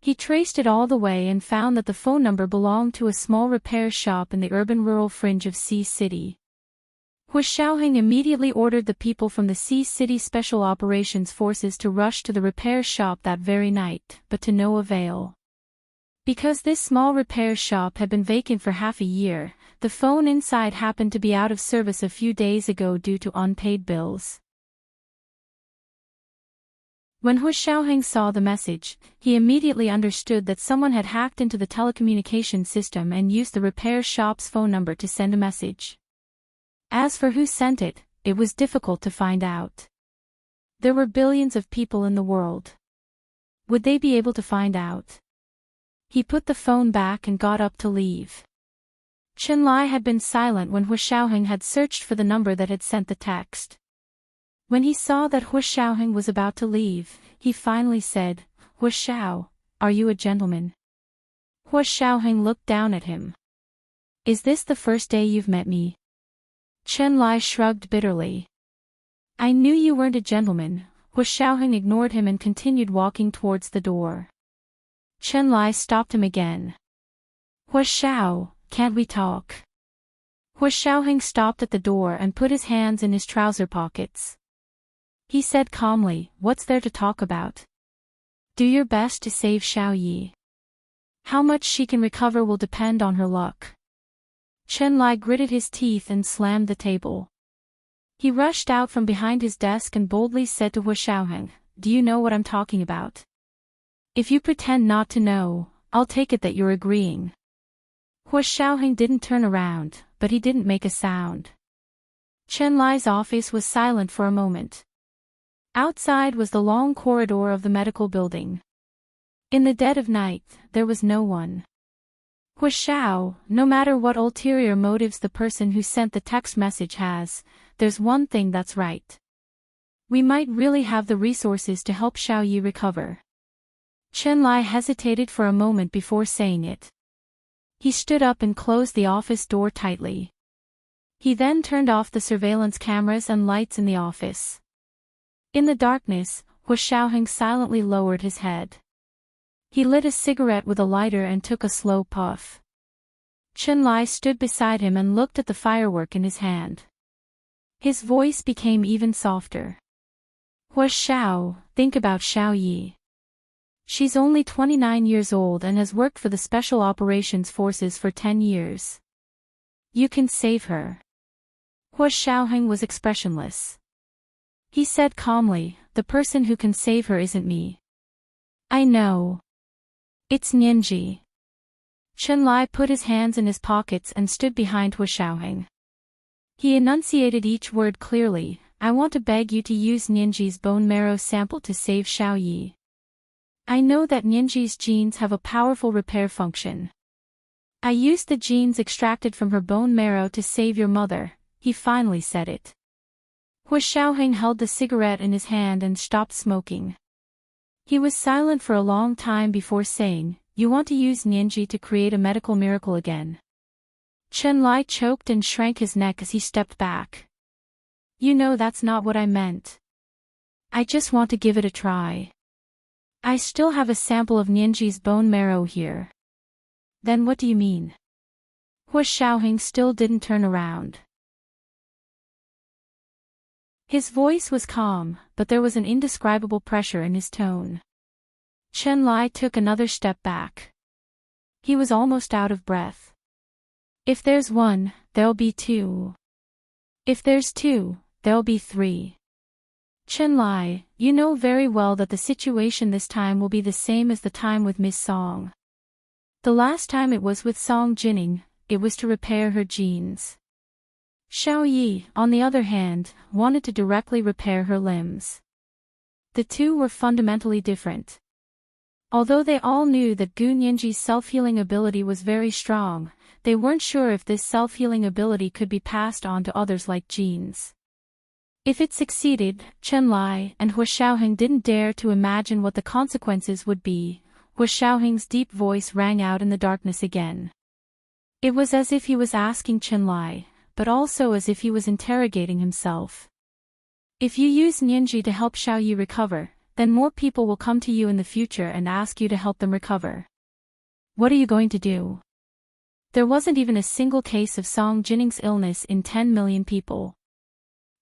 He traced it all the way and found that the phone number belonged to a small repair shop in the urban-rural fringe of C City. Hu Xiaoheng immediately ordered the people from the C City Special Operations Forces to rush to the repair shop that very night, but to no avail. Because this small repair shop had been vacant for half a year, the phone inside happened to be out of service a few days ago due to unpaid bills. When Hu Xiaoheng saw the message, he immediately understood that someone had hacked into the telecommunication system and used the repair shop's phone number to send a message. As for who sent it, it was difficult to find out. There were billions of people in the world. Would they be able to find out? He put the phone back and got up to leave. Chenlai had been silent when Hu Xiaoheng had searched for the number that had sent the text. When he saw that Hu Xiaoheng was about to leave, he finally said, Hu Xiao, are you a gentleman? Hu Xiaoheng looked down at him. Is this the first day you've met me? Chenlai shrugged bitterly. I knew you weren't a gentleman. Hu Xiaoheng ignored him and continued walking towards the door. Chenlai stopped him again. Hu Xiao, can't we talk? Hu Xiaoheng stopped at the door and put his hands in his trouser pockets. He said calmly, what's there to talk about? Do your best to save Xiao Yi. How much she can recover will depend on her luck. Chenlai gritted his teeth and slammed the table. He rushed out from behind his desk and boldly said to Hu Xiaoheng, do you know what I'm talking about? If you pretend not to know, I'll take it that you're agreeing. Hu Xiaoheng didn't turn around, but he didn't make a sound. Chenlai's office was silent for a moment. Outside was the long corridor of the medical building. In the dead of night, there was no one. Hu Xiao, no matter what ulterior motives the person who sent the text message has, there's one thing that's right. We might really have the resources to help Xiao Yi recover. Chenlai hesitated for a moment before saying it. He stood up and closed the office door tightly. He then turned off the surveillance cameras and lights in the office. In the darkness, Hu Xiaoheng silently lowered his head. He lit a cigarette with a lighter and took a slow puff. Chenlai stood beside him and looked at the firework in his hand. His voice became even softer. Hu Xiao, think about Xiao Yi. She's only 29 years old and has worked for the Special Operations Forces for 10 years. You can save her. Hu Xiaoheng was expressionless. He said calmly, the person who can save her isn't me. I know. It's Nianji. Chenlai put his hands in his pockets and stood behind Hu Xiaoheng. He enunciated each word clearly, I want to beg you to use Nianji's bone marrow sample to save Xiao Yi. I know that Nianji's genes have a powerful repair function. I used the genes extracted from her bone marrow to save your mother, he finally said it. Hu Xiaoheng held the cigarette in his hand and stopped smoking. He was silent for a long time before saying, you want to use Nianji to create a medical miracle again. Chen Lai choked and shrank his neck as he stepped back. You know that's not what I meant. I just want to give it a try. I still have a sample of Nianji's bone marrow here. Then what do you mean? Hua Xiaoheng still didn't turn around. His voice was calm, but there was an indescribable pressure in his tone. Chen Lai took another step back. He was almost out of breath. If there's one, there'll be two. If there's two, there'll be three. Chen Lai, you know very well that the situation this time will be the same as the time with Miss Song. The last time it was with Song Jining, it was to repair her genes. Xiao Yi, on the other hand, wanted to directly repair her limbs. The two were fundamentally different. Although they all knew that Gu Nianji's self-healing ability was very strong, they weren't sure if this self-healing ability could be passed on to others like genes. If it succeeded, Chen Lai and Hua Xiaoheng didn't dare to imagine what the consequences would be. Hua Xiaoheng's deep voice rang out in the darkness again. It was as if he was asking Chen Lai, but also as if he was interrogating himself. If you use Nianji to help Xiao Yi recover, then more people will come to you in the future and ask you to help them recover. What are you going to do? There wasn't even a single case of Song Jining's illness in 10 million people.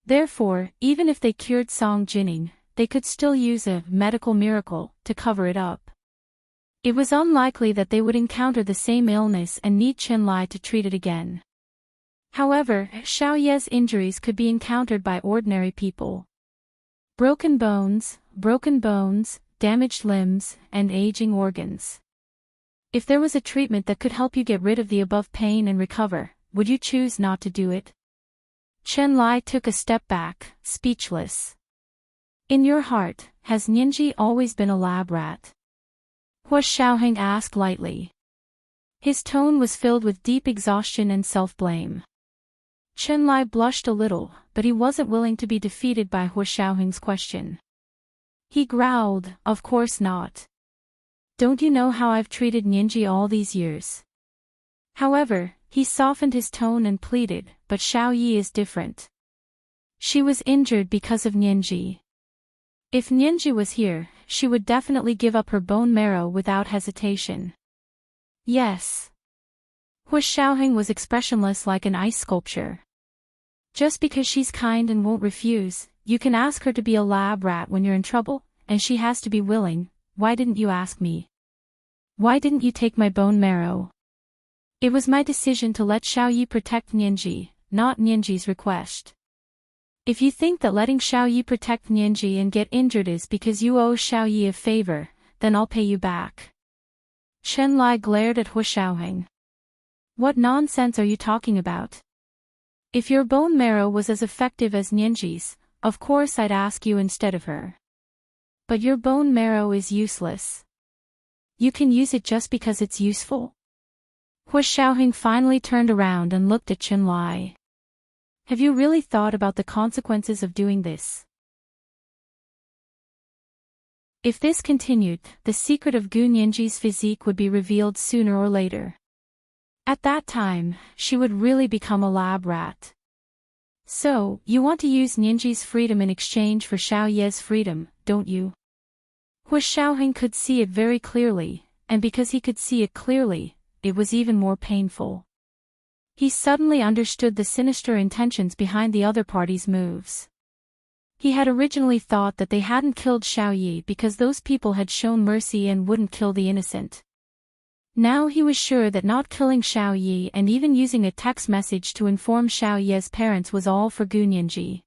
Therefore, even if they cured Song Jining, they could still use a medical miracle to cover it up. It was unlikely that they would encounter the same illness and need Chen Lai to treat it again. However, Xiao Ye's injuries could be encountered by ordinary people. Broken bones, damaged limbs, and aging organs. If there was a treatment that could help you get rid of the above pain and recover, would you choose not to do it? Chen Lai took a step back, speechless. In your heart, has Nianji always been a lab rat? Hua Xiaoheng asked lightly. His tone was filled with deep exhaustion and self-blame. Chen Lai blushed a little, but he wasn't willing to be defeated by Hua Xiaoheng's question. He growled, of course not. Don't you know how I've treated Nianji all these years? However, he softened his tone and pleaded, but Xiao Yi is different. She was injured because of Nianji. If Nianji was here, she would definitely give up her bone marrow without hesitation. Yes. Hua Xiaoheng was expressionless like an ice sculpture. Just because she's kind and won't refuse, you can ask her to be a lab rat when you're in trouble, and she has to be willing. Why didn't you ask me? Why didn't you take my bone marrow? It was my decision to let Xiao Yi protect Nianji, not Nianji's request. If you think that letting Xiao Yi protect Nianji and get injured is because you owe Xiao Yi a favor, then I'll pay you back. Chen Lai glared at Hua Xiaoheng. What nonsense are you talking about? If your bone marrow was as effective as Nianji's, of course I'd ask you instead of her. But your bone marrow is useless. You can use it just because it's useful? Hua Xiaoheng finally turned around and looked at Chen Lai. Have you really thought about the consequences of doing this? If this continued, the secret of Gu Nianji's physique would be revealed sooner or later. At that time, she would really become a lab rat. So, you want to use Nianji's freedom in exchange for Xiao Ye's freedom, don't you? Hua Xiaoheng could see it very clearly, and because he could see it clearly, it was even more painful. He suddenly understood the sinister intentions behind the other party's moves. He had originally thought that they hadn't killed Xiao Yi because those people had shown mercy and wouldn't kill the innocent. Now he was sure that not killing Xiao Yi and even using a text message to inform Xiao Ye's parents was all for Gu Nianji.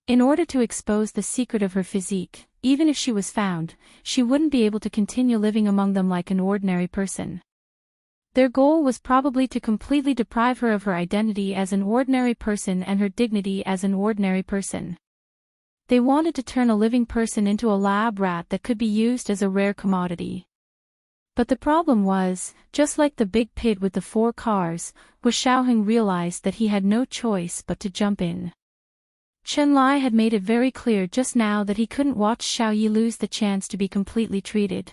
In order to expose the secret of her physique, even if she was found, she wouldn't be able to continue living among them like an ordinary person. Their goal was probably to completely deprive her of her identity as an ordinary person and her dignity as an ordinary person. They wanted to turn a living person into a lab rat that could be used as a rare commodity. But the problem was, just like the big pit with the 4 cars, Hua Xiaoheng realized that he had no choice but to jump in. Chen Lai had made it very clear just now that he couldn't watch Xiao Yi lose the chance to be completely treated.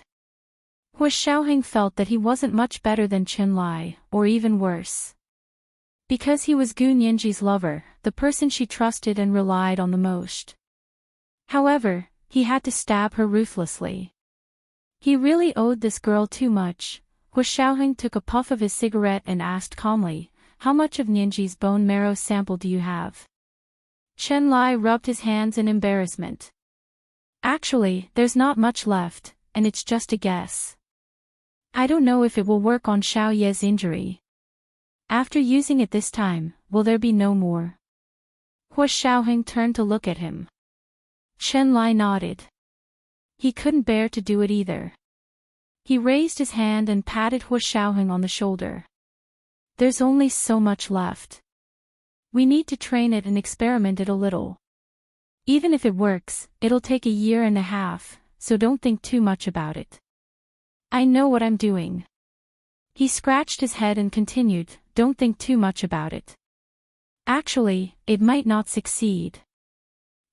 Hu Xiaoheng felt that he wasn't much better than Chen Lai, or even worse. Because he was Gu Nianji's lover, the person she trusted and relied on the most. However, he had to stab her ruthlessly. He really owed this girl too much. Hu Xiaoheng took a puff of his cigarette and asked calmly, "How much of Nianji's bone marrow sample do you have?" Chen Lai rubbed his hands in embarrassment. "Actually, there's not much left, and it's just a guess. I don't know if it will work on Xiao Ye's injury. After using it this time, will there be no more?" Hu Xiaoheng turned to look at him. Chen Lai nodded. He couldn't bear to do it either. He raised his hand and patted Hu Xiaoheng on the shoulder. "There's only so much left. We need to train it and experiment it a little. Even if it works, it'll take a year and a half, so don't think too much about it. I know what I'm doing." He scratched his head and continued, "Don't think too much about it. Actually, it might not succeed.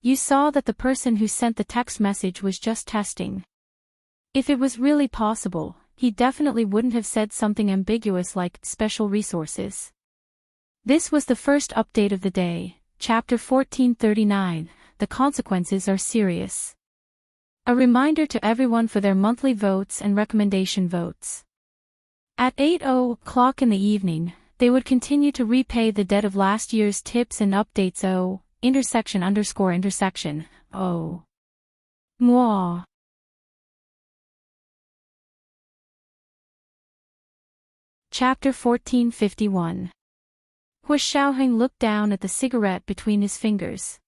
You saw that the person who sent the text message was just testing. If it was really possible, he definitely wouldn't have said something ambiguous like special resources." This was the first update of the day, Chapter 1439, The Consequences Are Serious. A reminder to everyone for their monthly votes and recommendation votes. At 8:00 in the evening, they would continue to repay the debt of last year's tips and updates ___. Moi. Chapter 1451. Hu Xiaoheng looked down at the cigarette between his fingers.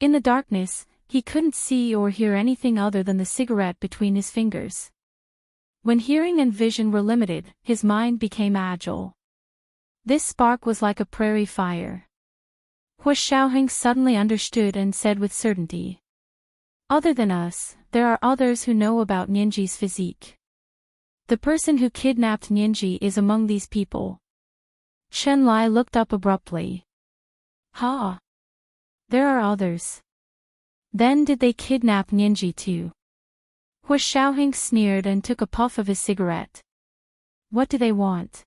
In the darkness, he couldn't see or hear anything other than the cigarette between his fingers. When hearing and vision were limited, his mind became agile. This spark was like a prairie fire. Hu Xiaoheng suddenly understood and said with certainty, "Other than us, there are others who know about Nianji's physique. The person who kidnapped Nianji is among these people." Chen Lai looked up abruptly. "Ha! There are others. Then did they kidnap Nianji too?" Hu Xiaoheng sneered and took a puff of his cigarette. "What do they want?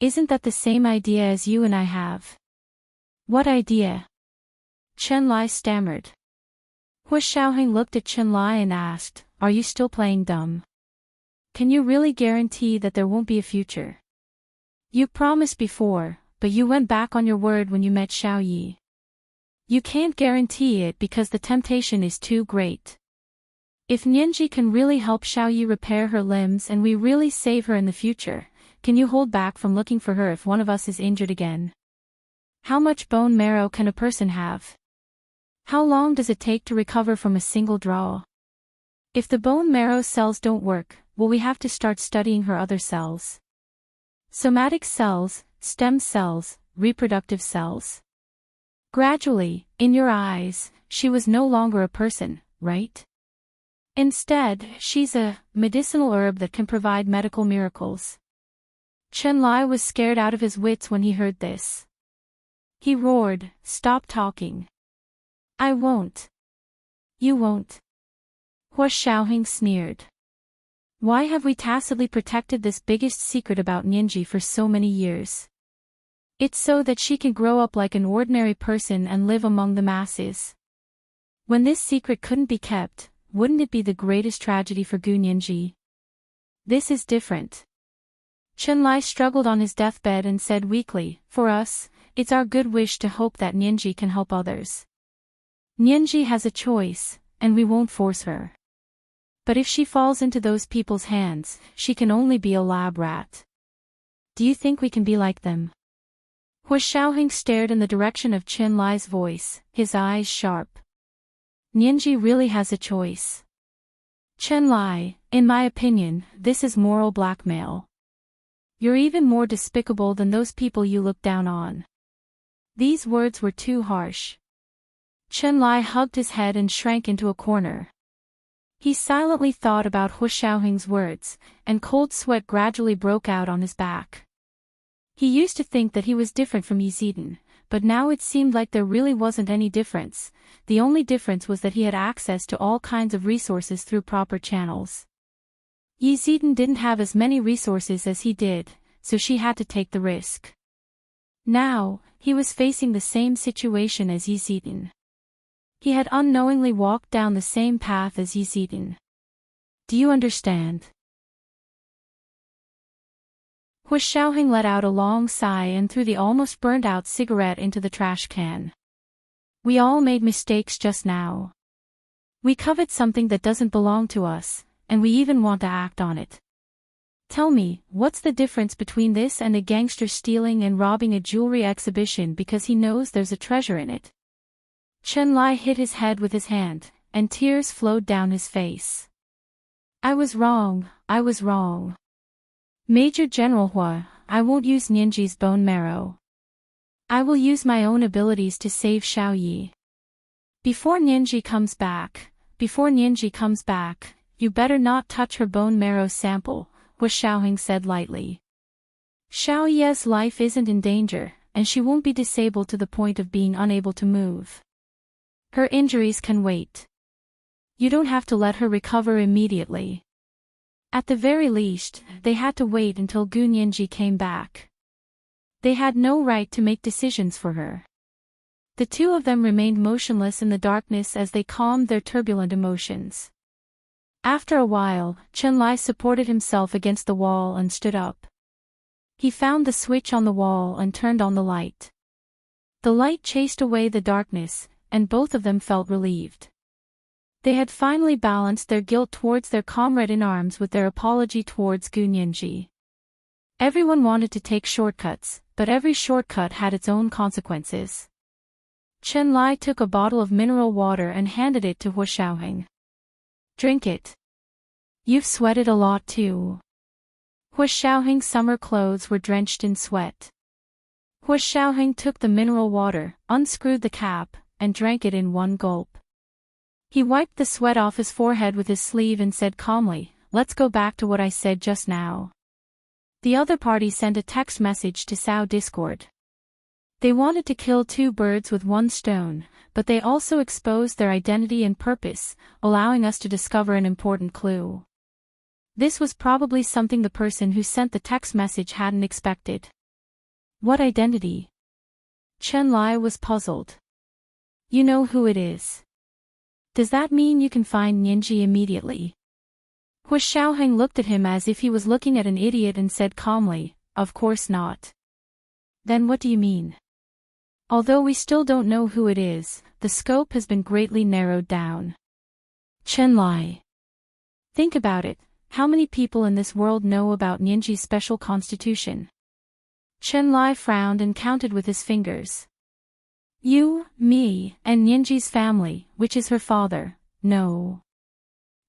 Isn't that the same idea as you and I have?" "What idea?" Chen Lai stammered. Hu Xiaoheng looked at Chen Lai and asked, "Are you still playing dumb? Can you really guarantee that there won't be a future? You promised before, but you went back on your word when you met Xiao Yi. You can't guarantee it because the temptation is too great. If Nianji can really help Xiao Yi repair her limbs and we really save her in the future, can you hold back from looking for her if one of us is injured again? How much bone marrow can a person have? How long does it take to recover from a single draw? If the bone marrow cells don't work, will we have to start studying her other cells? Somatic cells, stem cells, reproductive cells. Gradually, in your eyes, she was no longer a person, right? Instead, she's a medicinal herb that can provide medical miracles." Chen Lai was scared out of his wits when he heard this. He roared, "Stop talking. I won't." "You won't?" Hu Xiaoheng sneered. "Why have we tacitly protected this biggest secret about Nianji for so many years? It's so that she can grow up like an ordinary person and live among the masses. When this secret couldn't be kept, wouldn't it be the greatest tragedy for Gu Nianji? This is different." Chen Lai struggled on his deathbed and said weakly, "For us, it's our good wish to hope that Nianji can help others. Nianji has a choice, and we won't force her. But if she falls into those people's hands, she can only be a lab rat. Do you think we can be like them?" Hu Xiaoheng stared in the direction of Chen Lai's voice, his eyes sharp. "Nianji really has a choice. Chen Lai, in my opinion, this is moral blackmail. You're even more despicable than those people you look down on." These words were too harsh. Chen Lai hugged his head and shrank into a corner. He silently thought about Hu Xiaoheng's words, and cold sweat gradually broke out on his back. He used to think that he was different from Yiziden, but now it seemed like there really wasn't any difference. The only difference was that he had access to all kinds of resources through proper channels. Yi Zidan didn't have as many resources as he did, so she had to take the risk. Now, he was facing the same situation as Yi Zidan. He had unknowingly walked down the same path as Yi Zidan. Do you understand? Hu Xiaoheng let out a long sigh and threw the almost burned-out cigarette into the trash can. We all made mistakes just now. We covet something that doesn't belong to us, and we even want to act on it. Tell me, what's the difference between this and a gangster stealing and robbing a jewelry exhibition because he knows there's a treasure in it? Chen Lai hit his head with his hand, and tears flowed down his face. I was wrong. Major General Hua, I won't use Nianji's bone marrow. I will use my own abilities to save Xiao Yi. Before Nianji comes back, you better not touch her bone marrow sample, Hu Xiaoheng said lightly. Xiao Yi's life isn't in danger, and she won't be disabled to the point of being unable to move. Her injuries can wait. You don't have to let her recover immediately. At the very least, they had to wait until Gu Nianji came back. They had no right to make decisions for her. The two of them remained motionless in the darkness as they calmed their turbulent emotions. After a while, Chen Lai supported himself against the wall and stood up. He found the switch on the wall and turned on the light. The light chased away the darkness, and both of them felt relieved. They had finally balanced their guilt towards their comrade in arms with their apology towards Gu Nianji. Everyone wanted to take shortcuts, but every shortcut had its own consequences. Chen Lai took a bottle of mineral water and handed it to Hu Xiaoheng. Drink it. You've sweated a lot too. Hu Xiaoheng's summer clothes were drenched in sweat. Hu Xiaoheng took the mineral water, unscrewed the cap, and drank it in one gulp. He wiped the sweat off his forehead with his sleeve and said calmly, "Let's go back to what I said just now." The other party sent a text message to Sao Discord. They wanted to kill two birds with one stone, but they also exposed their identity and purpose, allowing us to discover an important clue. This was probably something the person who sent the text message hadn't expected. What identity? Chen Lai was puzzled. You know who it is. Does that mean you can find Nianji immediately? Hu Xiaoheng looked at him as if he was looking at an idiot and said calmly, "Of course not." Then what do you mean? Although we still don't know who it is, the scope has been greatly narrowed down. Chen Lai. Think about it, how many people in this world know about Nianji's special constitution? Chen Lai frowned and counted with his fingers. You, me, and Nianji's family, which is her father, no.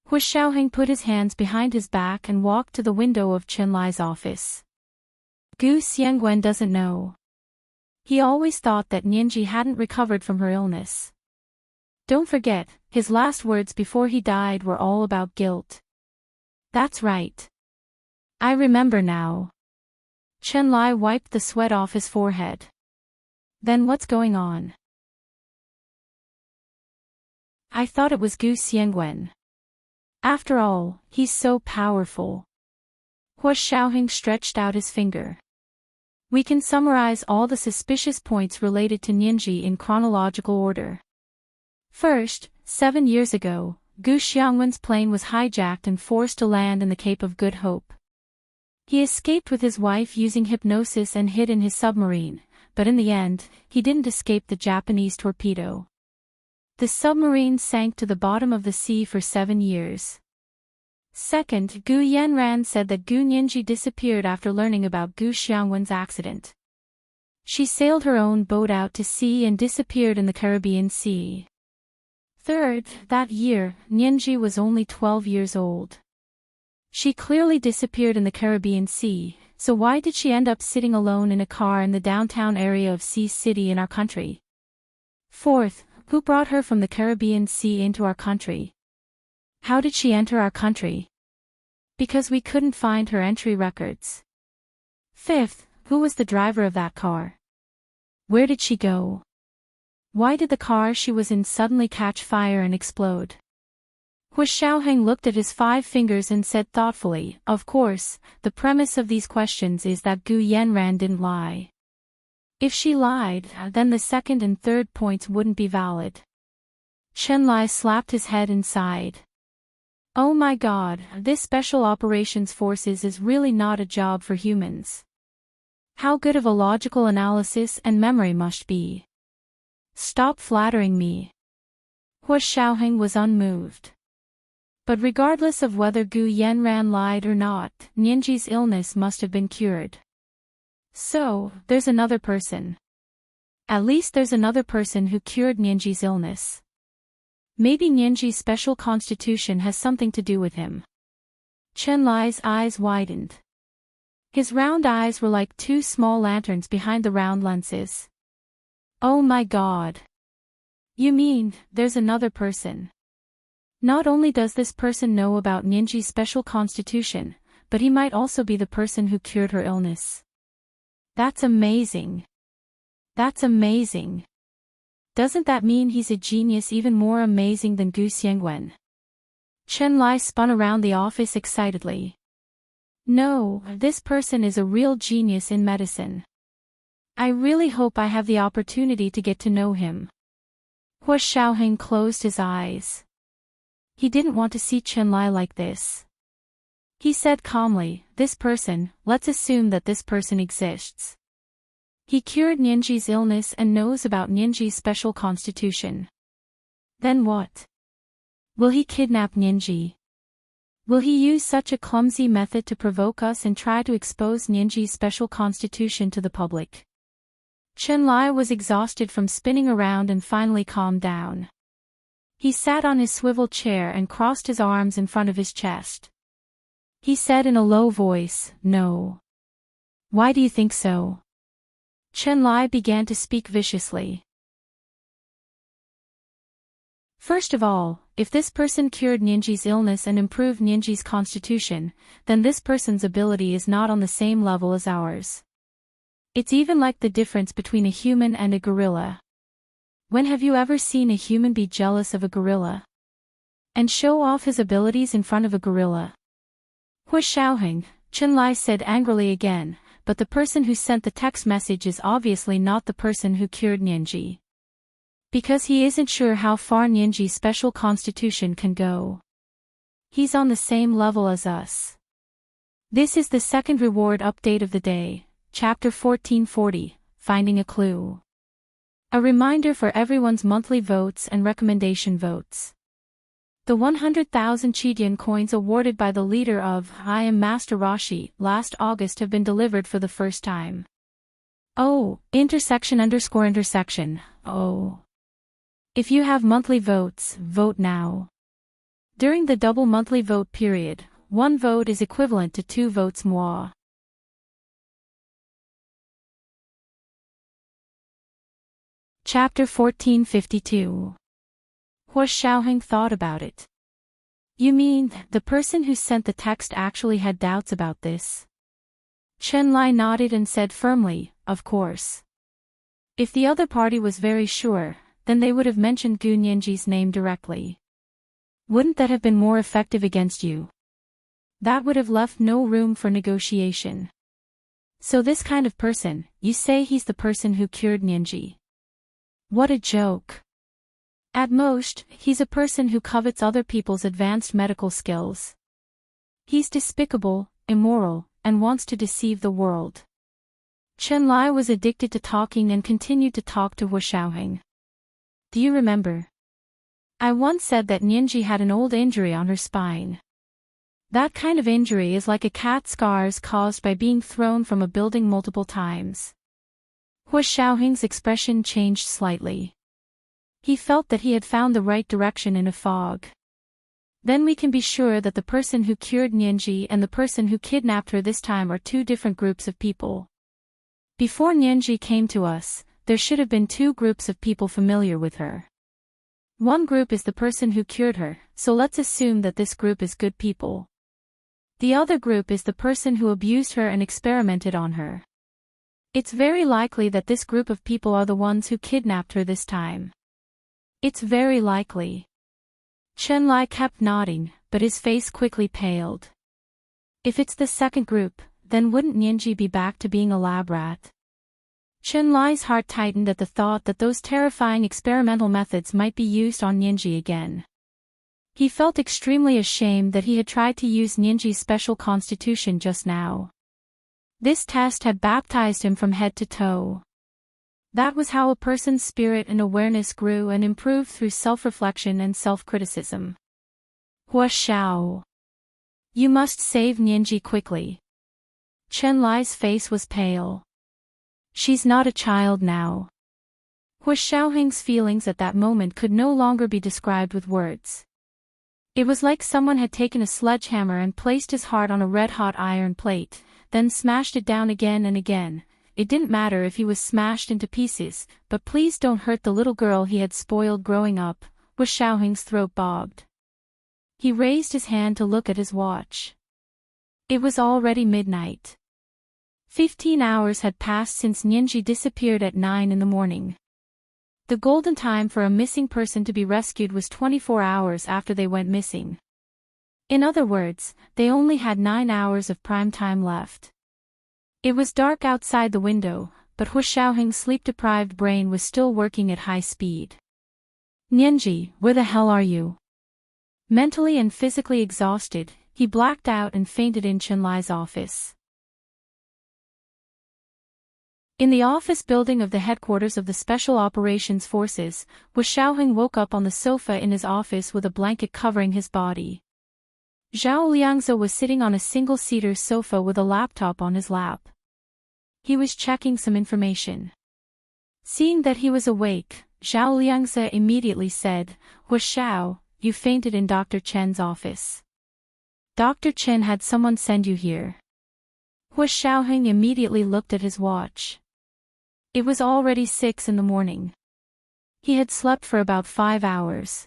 Hu Xiaoheng put his hands behind his back and walked to the window of Chen Lai's office. Gu Xiangwen doesn't know. He always thought that Nianji hadn't recovered from her illness. Don't forget, his last words before he died were all about guilt. That's right. I remember now. Chen Lai wiped the sweat off his forehead. Then what's going on? I thought it was Gu Xiangwen. After all, he's so powerful. Hu Xiaoheng stretched out his finger. We can summarize all the suspicious points related to Nianji in chronological order. First, 7 years ago, Gu Xiangwen's plane was hijacked and forced to land in the Cape of Good Hope. He escaped with his wife using hypnosis and hid in his submarine, but in the end, he didn't escape the Japanese torpedo. The submarine sank to the bottom of the sea for 7 years. Second, Gu Yanran said that Gu Nianji disappeared after learning about Gu Xiangwen's accident. She sailed her own boat out to sea and disappeared in the Caribbean Sea. Third, that year, Nianji was only 12 years old. She clearly disappeared in the Caribbean Sea, so why did she end up sitting alone in a car in the downtown area of Sea City in our country? Fourth, who brought her from the Caribbean Sea into our country? How did she enter our country? Because we couldn't find her entry records. Fifth, who was the driver of that car? Where did she go? Why did the car she was in suddenly catch fire and explode? Hu Xiaoheng looked at his 5 fingers and said thoughtfully, "Of course, the premise of these questions is that Gu Yanran didn't lie. If she lied, then the second and third points wouldn't be valid." Chen Lai slapped his head and sighed. "Oh my god, this Special Operations Forces is really not a job for humans. How good of a logical analysis and memory must be. Stop flattering me." Hu Xiaoheng was unmoved. But regardless of whether Gu Yanran lied or not, Nianji's illness must have been cured. So, there's another person. At least there's another person who cured Nianji's illness. Maybe Nianji's special constitution has something to do with him. Chen Lai's eyes widened. His round eyes were like 2 small lanterns behind the round lenses. "Oh my god. You mean, there's another person? Not only does this person know about Nianji's special constitution, but he might also be the person who cured her illness. That's amazing. That's amazing. Doesn't that mean he's a genius even more amazing than Gu Xiangwen?" Chen Lai spun around the office excitedly. "No, this person is a real genius in medicine. I really hope I have the opportunity to get to know him." Hu Xiaoheng closed his eyes. He didn't want to see Chen Lai like this. He said calmly, "This person, let's assume that this person exists. He cured Nianji's illness and knows about Nianji's special constitution. Then what? Will he kidnap Nianji? Will he use such a clumsy method to provoke us and try to expose Nianji's special constitution to the public?" Chen Lai was exhausted from spinning around and finally calmed down. He sat on his swivel chair and crossed his arms in front of his chest. He said in a low voice, "No." "Why do you think so?" Chen Lai began to speak viciously. "First of all, if this person cured Nianji's illness and improved Nianji's constitution, then this person's ability is not on the same level as ours. It's even like the difference between a human and a gorilla. When have you ever seen a human be jealous of a gorilla? And show off his abilities in front of a gorilla?" "Hu Xiaoheng," Chen Lai said angrily again, "but the person who sent the text message is obviously not the person who cured Nianji. Because he isn't sure how far Nianji's special constitution can go. He's on the same level as us." This is the second reward update of the day, Chapter 1440, Finding a Clue. A reminder for everyone's monthly votes and recommendation votes. The 100,000 Qidian coins awarded by the leader of I Am Master Rashi last August have been delivered for the first time. Oh, !__. Oh. If you have monthly votes, vote now. During the double monthly vote period, 1 vote is equivalent to 2 votes moi. Chapter 1452. Hu Xiaoheng thought about it. "You mean, the person who sent the text actually had doubts about this?" Chen Lai nodded and said firmly, "Of course. If the other party was very sure, then they would have mentioned Gu Nianji's name directly. Wouldn't that have been more effective against you? That would have left no room for negotiation. So this kind of person, you say he's the person who cured Nianji? What a joke. At most, he's a person who covets other people's advanced medical skills. He's despicable, immoral, and wants to deceive the world." Chen Lai was addicted to talking and continued to talk to Hu Xiaoheng. "Do you remember? I once said that Nianji had an old injury on her spine. That kind of injury is like a cat's scars caused by being thrown from a building multiple times." Hu Xiaoheng's expression changed slightly. He felt that he had found the right direction in a fog. "Then we can be sure that the person who cured Nianji and the person who kidnapped her this time are 2 different groups of people. Before Nianji came to us, there should have been 2 groups of people familiar with her. One group is the person who cured her, so let's assume that this group is good people. The other group is the person who abused her and experimented on her. It's very likely that this group of people are the ones who kidnapped her this time. It's very likely. Chen Lai kept nodding, but his face quickly paled. If it's the second group, then wouldn't Nianji be back to being a lab rat? Chen Lai's heart tightened at the thought that those terrifying experimental methods might be used on Nianji again. He felt extremely ashamed that he had tried to use Nianji's special constitution just now. This test had baptized him from head to toe. That was how a person's spirit and awareness grew and improved through self-reflection and self-criticism. Hua Xiao. You must save Nianji quickly. Chen Lai's face was pale. She's not a child now. Hua Xiaoheng's feelings at that moment could no longer be described with words. It was like someone had taken a sledgehammer and placed his heart on a red-hot iron plate, then smashed it down again and again. It didn't matter if he was smashed into pieces, but please don't hurt the little girl he had spoiled growing up. Hua Xiaoheng's throat bobbed. He raised his hand to look at his watch. It was already midnight. 15 hours had passed since Nianji disappeared at 9 in the morning. The golden time for a missing person to be rescued was 24 hours after they went missing. In other words, they only had 9 hours of prime time left. It was dark outside the window, but Hua Xiaoheng's sleep-deprived brain was still working at high speed. Nianji, where the hell are you? Mentally and physically exhausted, he blacked out and fainted in Chen Lai's office. In the office building of the headquarters of the Special Operations Forces, Hua Xiaoheng woke up on the sofa in his office with a blanket covering his body. Zhao Liangzi was sitting on a single-seater sofa with a laptop on his lap. He was checking some information. Seeing that he was awake, Zhao Liangzi immediately said, Hua Xiao, you fainted in Dr. Chen's office. Dr. Chen had someone send you here. Hua Xiaoheng immediately looked at his watch. It was already 6 in the morning. He had slept for about 5 hours.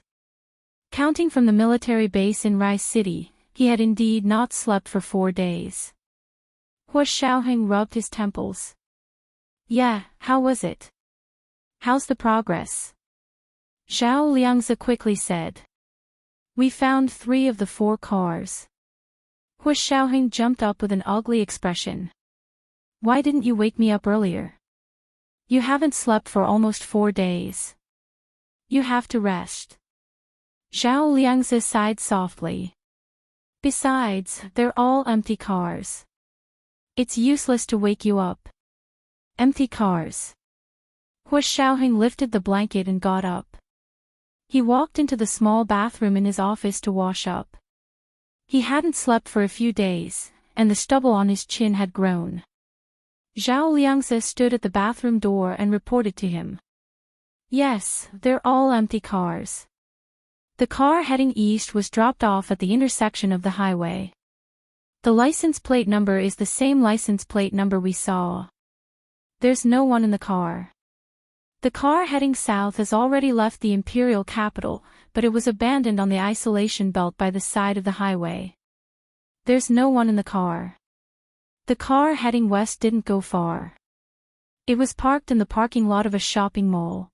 Counting from the military base in Rice City, he had indeed not slept for 4 days. Hua Xiaoheng rubbed his temples. Yeah, how was it? How's the progress? Zhao Liangzi quickly said. We found 3 of the 4 cars. Hua Xiaoheng jumped up with an ugly expression. Why didn't you wake me up earlier? You haven't slept for almost 4 days. You have to rest. Zhao Liangzi sighed softly. Besides, they're all empty cars. It's useless to wake you up. Empty cars. Hua Xiaoheng lifted the blanket and got up. He walked into the small bathroom in his office to wash up. He hadn't slept for a few days, and the stubble on his chin had grown. Zhao Liangzi stood at the bathroom door and reported to him. Yes, they're all empty cars. The car heading east was dropped off at the intersection of the highway. The license plate number is the same license plate number we saw. There's no one in the car. The car heading south has already left the imperial capital, but it was abandoned on the isolation belt by the side of the highway. There's no one in the car. The car heading west didn't go far. It was parked in the parking lot of a shopping mall.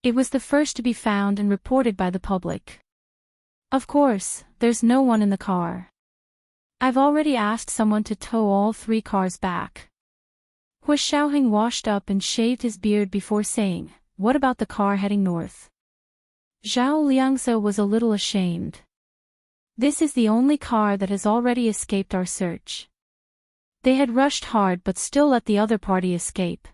It was the first to be found and reported by the public. Of course, there's no one in the car. I've already asked someone to tow all 3 cars back. Hua Xiaoheng washed up and shaved his beard before saying, what about the car heading north? Zhao Liangzi was a little ashamed. This is the only car that has already escaped our search. They had rushed hard but still let the other party escape.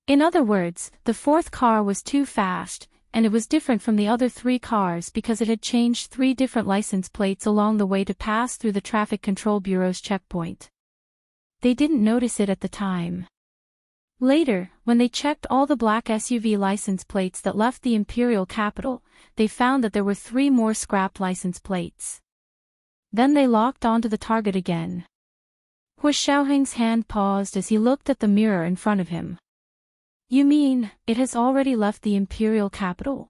In other words, the 4th car was too fast, and it was different from the other 3 cars because it had changed 3 different license plates along the way to pass through the Traffic Control Bureau's checkpoint. They didn't notice it at the time. Later, when they checked all the black SUV license plates that left the imperial capital, they found that there were 3 more scrapped license plates. Then they locked onto the target again. Hua Xiaoheng's hand paused as he looked at the mirror in front of him. You mean, it has already left the imperial capital?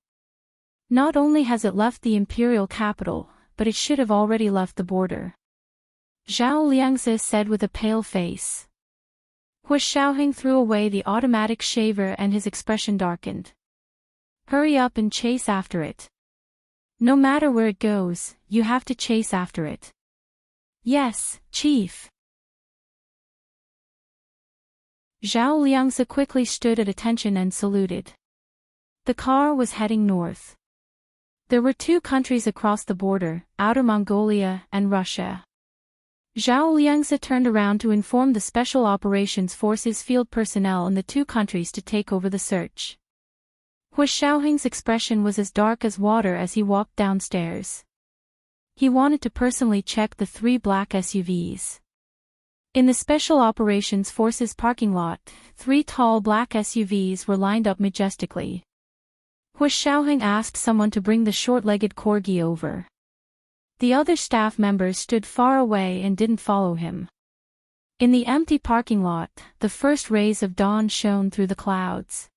Not only has it left the imperial capital, but it should have already left the border. Zhao Liangzi said with a pale face. Hua Xiaoheng threw away the automatic shaver and his expression darkened. Hurry up and chase after it. No matter where it goes, you have to chase after it. Yes, Chief. Zhao Liangzi quickly stood at attention and saluted. The car was heading north. There were 2 countries across the border, Outer Mongolia and Russia. Zhao Liangzi turned around to inform the Special Operations Forces field personnel in the 2 countries to take over the search. Hu Xiaoheng's expression was as dark as water as he walked downstairs. He wanted to personally check the 3 black SUVs. In the Special Operations Forces parking lot, 3 tall black SUVs were lined up majestically. Hu Xiaoheng asked someone to bring the short-legged corgi over. The other staff members stood far away and didn't follow him. In the empty parking lot, the first rays of dawn shone through the clouds.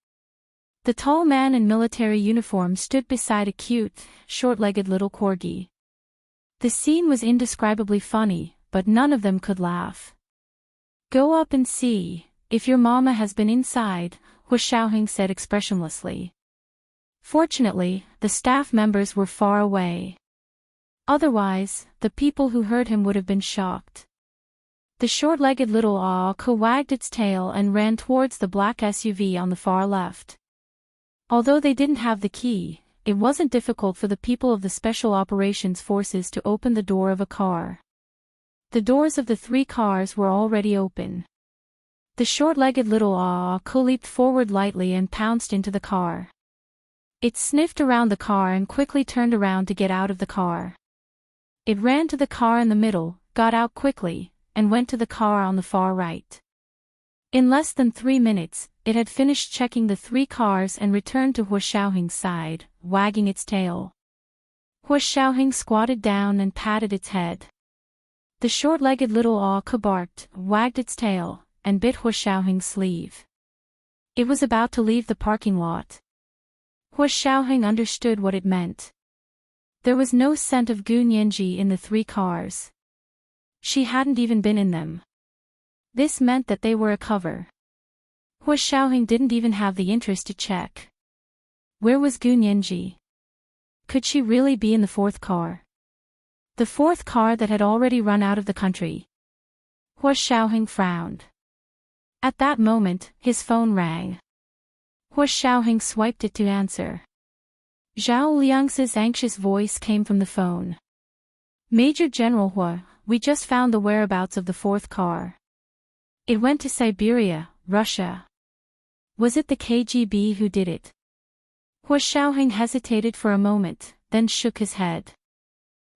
The tall man in military uniform stood beside a cute, short-legged little corgi. The scene was indescribably funny, but none of them could laugh. Go up and see if your mama has been inside, Hu Xiaoheng said expressionlessly. Fortunately, the staff members were far away. Otherwise, the people who heard him would have been shocked. The short-legged little auca wagged its tail and ran towards the black SUV on the far left. Although they didn't have the key, it wasn't difficult for the people of the Special Operations Forces to open the door of a car. The doors of the 3 cars were already open. The short-legged little auca leaped forward lightly and pounced into the car. It sniffed around the car and quickly turned around to get out of the car. It ran to the car in the middle, got out quickly, and went to the car on the far right. In less than 3 minutes, it had finished checking the 3 cars and returned to Hu Xiaoheng's side, wagging its tail. Hu Xiaoheng squatted down and patted its head. The short-legged little auca barked, wagged its tail, and bit Hu Xiaoheng's sleeve. It was about to leave the parking lot. Hu Xiaoheng understood what it meant. There was no scent of Gu Nianji in the 3 cars. She hadn't even been in them. This meant that they were a cover. Hu Xiaoheng didn't even have the interest to check. Where was Gu Nianji? Could she really be in the 4th car? The 4th car that had already run out of the country. Hu Xiaoheng frowned. At that moment, his phone rang. Hu Xiaoheng swiped it to answer. Zhao Liangzi's anxious voice came from the phone. Major General Hu, we just found the whereabouts of the 4th car. It went to Siberia, Russia. Was it the KGB who did it? Hu Xiaoheng hesitated for a moment, then shook his head.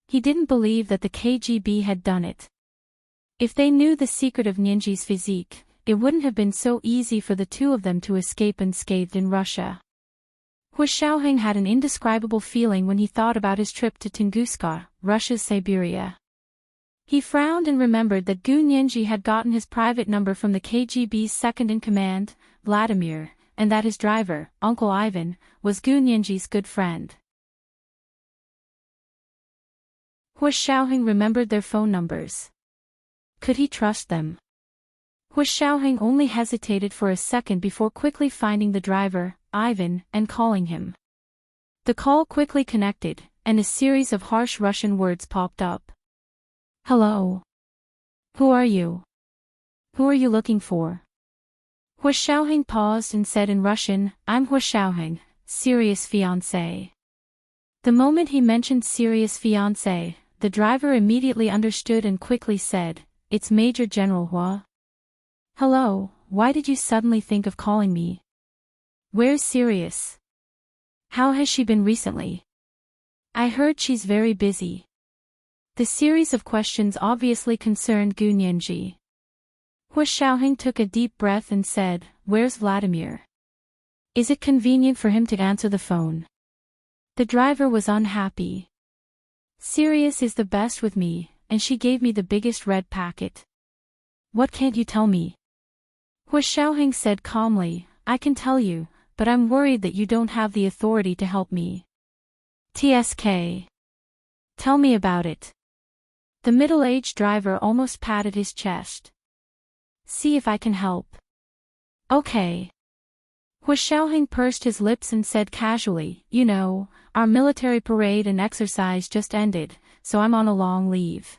He didn't believe that the KGB had done it. If they knew the secret of Nianji's physique, it wouldn't have been so easy for the 2 of them to escape unscathed in Russia. Hu Xiaoheng had an indescribable feeling when he thought about his trip to Tunguska, Russia's Siberia. He frowned and remembered that Gu Nianji had gotten his private number from the KGB's second-in-command, Vladimir, and that his driver, Uncle Ivan, was Gu Nianji's good friend. Hu Xiaoheng remembered their phone numbers. Could he trust them? Hu Xiaoheng only hesitated for a second before quickly finding the driver, Ivan, and calling him. The call quickly connected, and a series of harsh Russian words popped up. Hello. Who are you? Who are you looking for? Hu Xiaoheng paused and said in Russian, I'm Hu Xiaoheng, serious fiancé. The moment he mentioned serious fiancé, the driver immediately understood and quickly said, it's Major General Hu. Hello, why did you suddenly think of calling me? Where's Sirius? How has she been recently? I heard she's very busy. The series of questions obviously concerned Gu Nianji. Hu Xiaoheng took a deep breath and said, where's Vladimir? Is it convenient for him to answer the phone? The driver was unhappy. Sirius is the best with me, and she gave me the biggest red packet. What can't you tell me? Hu Xiaoheng said calmly, I can tell you, but I'm worried that you don't have the authority to help me. TSK. Tell me about it. The middle-aged driver almost patted his chest. See if I can help. Okay. Hu Xiaoheng pursed his lips and said casually, "You know, our military parade and exercise just ended, so I'm on a long leave.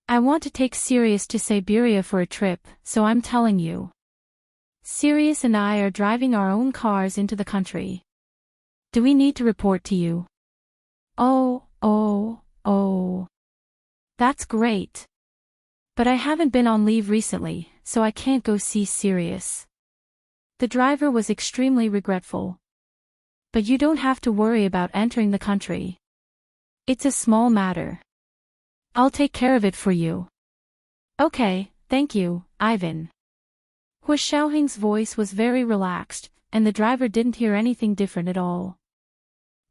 I want to take Sirius to Siberia for a trip, so I'm telling you. Sirius and I are driving our own cars into the country. Do we need to report to you?" Oh. That's great. But I haven't been on leave recently, so I can't go see Sirius. The driver was extremely regretful. But you don't have to worry about entering the country. It's a small matter. I'll take care of it for you. Okay, thank you, Ivan. Hu Xiaoheng's voice was very relaxed, and the driver didn't hear anything different at all.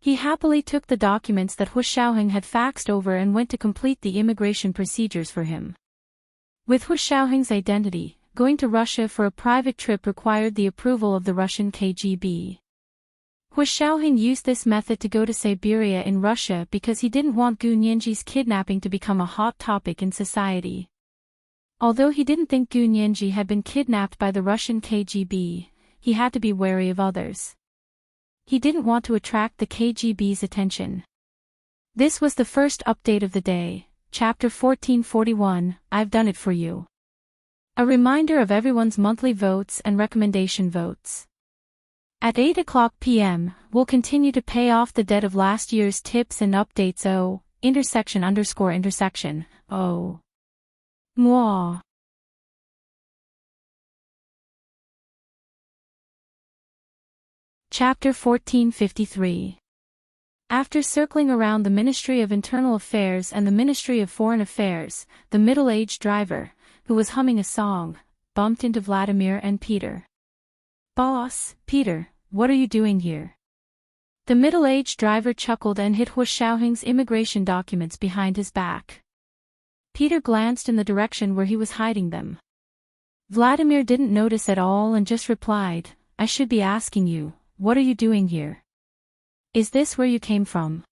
He happily took the documents that Hu Xiaoheng had faxed over and went to complete the immigration procedures for him. With Hu Xiaoheng's identity, going to Russia for a private trip required the approval of the Russian KGB. Hu Xiaoheng used this method to go to Siberia in Russia because he didn't want Gu Nianji's kidnapping to become a hot topic in society. Although he didn't think Gu Nianji had been kidnapped by the Russian KGB, he had to be wary of others. He didn't want to attract the KGB's attention. This was the first update of the day, Chapter 1441, I've done it for you. A reminder of everyone's monthly votes and recommendation votes. At 8 p.m., we'll continue to pay off the debt of last year's tips and updates O, __. O. Moi. Chapter 1453. After circling around the Ministry of Internal Affairs and the Ministry of Foreign Affairs, the middle-aged driver, who was humming a song, bumped into Vladimir and Peter. "Boss, Peter, what are you doing here?" The middle-aged driver chuckled and hid Hu Xiaoheng's immigration documents behind his back. Peter glanced in the direction where he was hiding them. Vladimir didn't notice at all and just replied, "I should be asking you, what are you doing here? Is this where you came from?"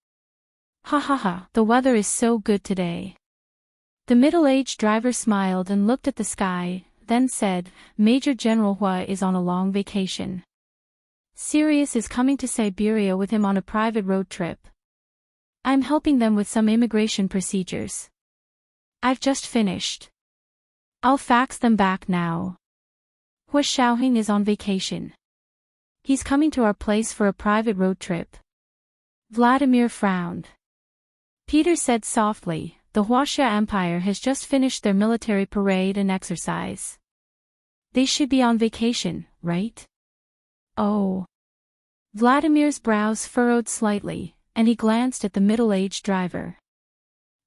"Ha ha ha, the weather is so good today." The middle-aged driver smiled and looked at the sky, then said, "Major General Hua is on a long vacation. Sirius is coming to Siberia with him on a private road trip. I'm helping them with some immigration procedures. I've just finished. I'll fax them back now. Hu Xiaoheng is on vacation. He's coming to our place for a private road trip." Vladimir frowned. Peter said softly, "The Huaxia Empire has just finished their military parade and exercise. They should be on vacation, right?" Oh. Vladimir's brows furrowed slightly, and he glanced at the middle-aged driver.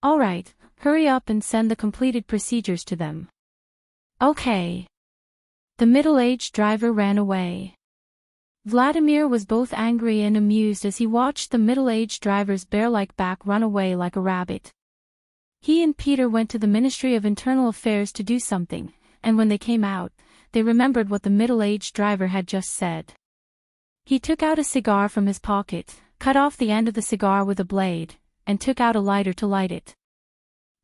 "All right, hurry up and send the completed procedures to them." "Okay." The middle-aged driver ran away. Vladimir was both angry and amused as he watched the middle-aged driver's bear-like back run away like a rabbit. He and Peter went to the Ministry of Internal Affairs to do something, and when they came out, they remembered what the middle-aged driver had just said. He took out a cigar from his pocket, cut off the end of the cigar with a blade, and took out a lighter to light it.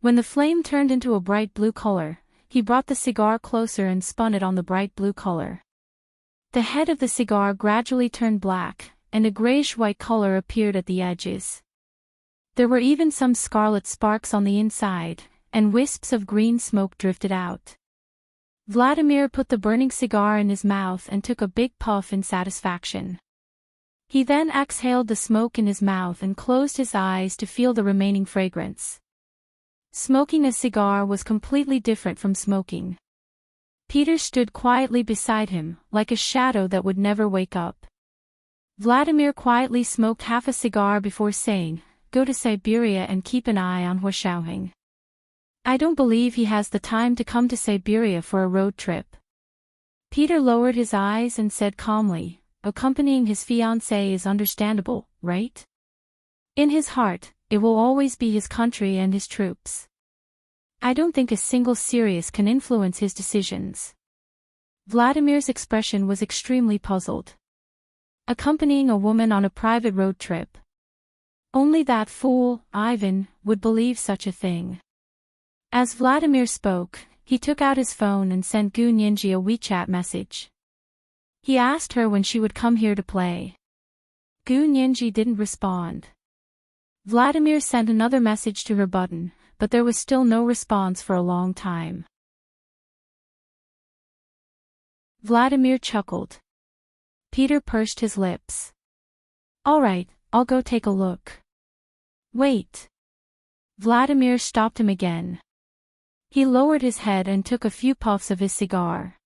When the flame turned into a bright blue color, he brought the cigar closer and spun it on the bright blue color. The head of the cigar gradually turned black, and a grayish-white color appeared at the edges. There were even some scarlet sparks on the inside, and wisps of green smoke drifted out. Vladimir put the burning cigar in his mouth and took a big puff in satisfaction. He then exhaled the smoke in his mouth and closed his eyes to feel the remaining fragrance. Smoking a cigar was completely different from smoking. Peter stood quietly beside him, like a shadow that would never wake up. Vladimir quietly smoked half a cigar before saying, "Go to Siberia and keep an eye on Hu Xiaoheng. I don't believe he has the time to come to Siberia for a road trip." Peter lowered his eyes and said calmly, "Accompanying his fiancée is understandable, right? In his heart, it will always be his country and his troops. I don't think a single Sirius can influence his decisions." Vladimir's expression was extremely puzzled. Accompanying a woman on a private road trip. Only that fool, Ivan, would believe such a thing. As Vladimir spoke, he took out his phone and sent Gu Nianji a WeChat message. He asked her when she would come here to play. Gu Nianji didn't respond. Vladimir sent another message to her button, but there was still no response for a long time. Vladimir chuckled. Peter pursed his lips. All right, I'll go take a look. Wait. Vladimir stopped him again. He lowered his head and took a few puffs of his cigar.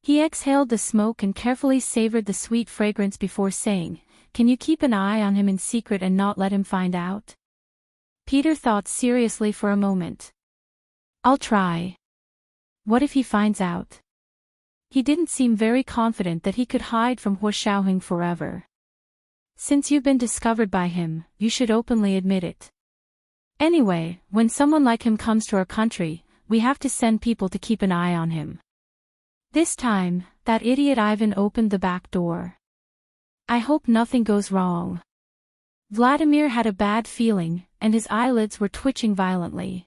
He exhaled the smoke and carefully savored the sweet fragrance before saying, Can you keep an eye on him in secret and not let him find out? Peter thought seriously for a moment. I'll try. What if he finds out? He didn't seem very confident that he could hide from Hua Xiaoheng forever. Since you've been discovered by him, you should openly admit it. Anyway, when someone like him comes to our country, we have to send people to keep an eye on him. This time, that idiot Ivan opened the back door. I hope nothing goes wrong. Vladimir had a bad feeling, and his eyelids were twitching violently.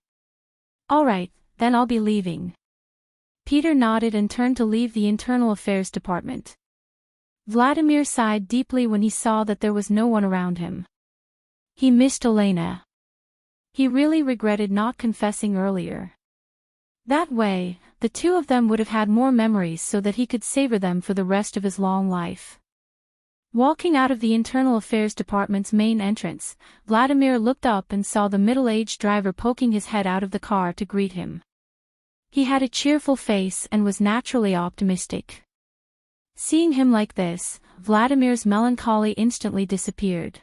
All right, then I'll be leaving. Peter nodded and turned to leave the Internal Affairs Department. Vladimir sighed deeply when he saw that there was no one around him. He missed Elena. He really regretted not confessing earlier. That way, the two of them would have had more memories so that he could savor them for the rest of his long life. Walking out of the Internal Affairs Department's main entrance, Vladimir looked up and saw the middle-aged driver poking his head out of the car to greet him. He had a cheerful face and was naturally optimistic. Seeing him like this, Vladimir's melancholy instantly disappeared.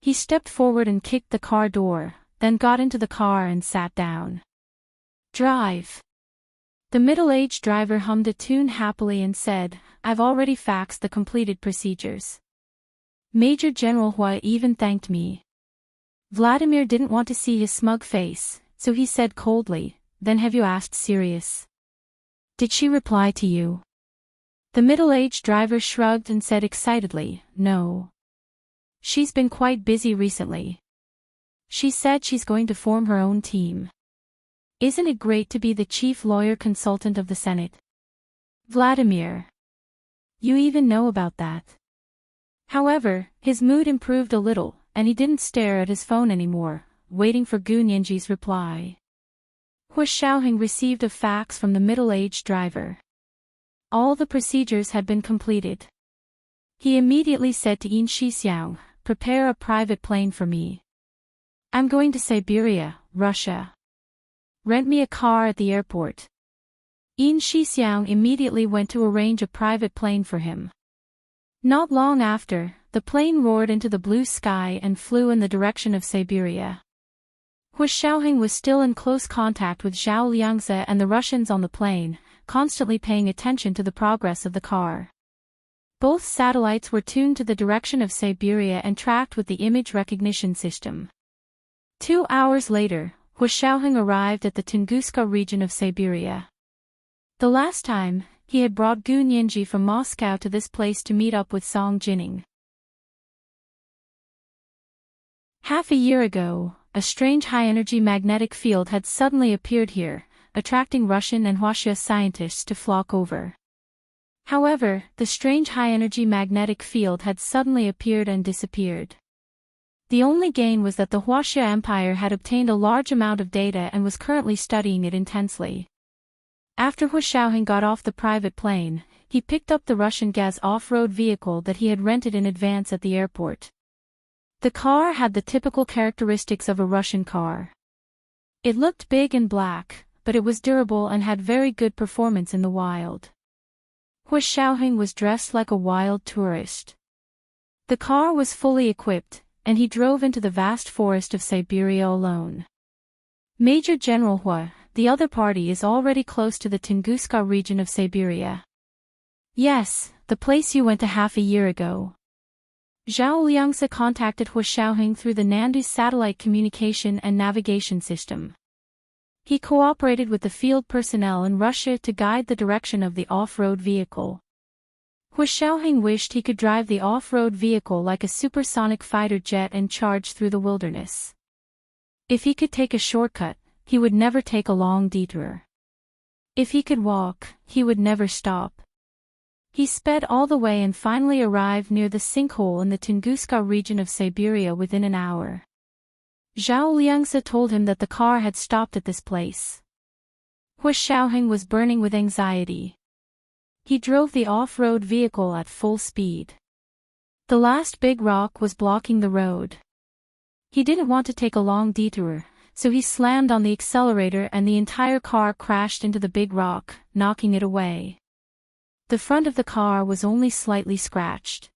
He stepped forward and kicked the car door, then got into the car and sat down. Drive. The middle-aged driver hummed a tune happily and said, I've already faxed the completed procedures. Major General Hua even thanked me. Vladimir didn't want to see his smug face, so he said coldly, Then have you asked Sirius? Did she reply to you? The middle-aged driver shrugged and said excitedly, No. She's been quite busy recently. She said she's going to form her own team. Isn't it great to be the chief lawyer consultant of the Senate? Vladimir. You even know about that. However, his mood improved a little, and he didn't stare at his phone anymore, waiting for Gu Nianji's reply. Hua Xiaoheng received a fax from the middle-aged driver. All the procedures had been completed. He immediately said to Yin Shixiang, Prepare a private plane for me. I'm going to Siberia, Russia. Rent me a car at the airport. Yin Shixiang immediately went to arrange a private plane for him. Not long after, the plane roared into the blue sky and flew in the direction of Siberia. Hua Xiaoheng was still in close contact with Zhao Liangze and the Russians on the plane, constantly paying attention to the progress of the car. Both satellites were tuned to the direction of Siberia and tracked with the image recognition system. 2 hours later, Hua Xiaoheng arrived at the Tunguska region of Siberia. The last time, he had brought Gu Nianji from Moscow to this place to meet up with Song Jining. Half a year ago, a strange high-energy magnetic field had suddenly appeared here, attracting Russian and Huaxia scientists to flock over. However, the strange high-energy magnetic field had suddenly appeared and disappeared. The only gain was that the Huaxia Empire had obtained a large amount of data and was currently studying it intensely. After Hua Xiaoheng got off the private plane, he picked up the Russian Gaz off-road vehicle that he had rented in advance at the airport. The car had the typical characteristics of a Russian car. It looked big and black, but it was durable and had very good performance in the wild. Hua Xiaoheng was dressed like a wild tourist. The car was fully equipped, and he drove into the vast forest of Siberia alone. Major General Hua, the other party is already close to the Tunguska region of Siberia. Yes, the place you went to half a year ago. Zhao Liangse contacted Hua Xiaoheng through the Nandu satellite communication and navigation system. He cooperated with the field personnel in Russia to guide the direction of the off-road vehicle. Hua Xiaoheng wished he could drive the off-road vehicle like a supersonic fighter jet and charge through the wilderness. If he could take a shortcut, he would never take a long detour. If he could walk, he would never stop. He sped all the way and finally arrived near the sinkhole in the Tunguska region of Siberia within an hour. Zhao Liangzi told him that the car had stopped at this place. Hu Xiaoheng was burning with anxiety. He drove the off-road vehicle at full speed. The last big rock was blocking the road. He didn't want to take a long detour, so he slammed on the accelerator and the entire car crashed into the big rock, knocking it away. The front of the car was only slightly scratched.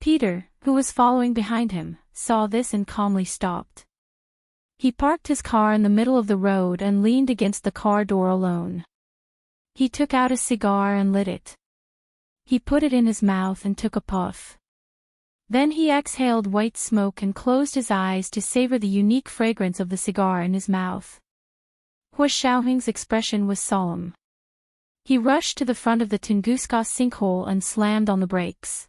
Peter, who was following behind him, saw this and calmly stopped. He parked his car in the middle of the road and leaned against the car door alone. He took out a cigar and lit it. He put it in his mouth and took a puff. Then he exhaled white smoke and closed his eyes to savor the unique fragrance of the cigar in his mouth. Hu Xiaoheng's expression was solemn. He rushed to the front of the Tunguska sinkhole and slammed on the brakes.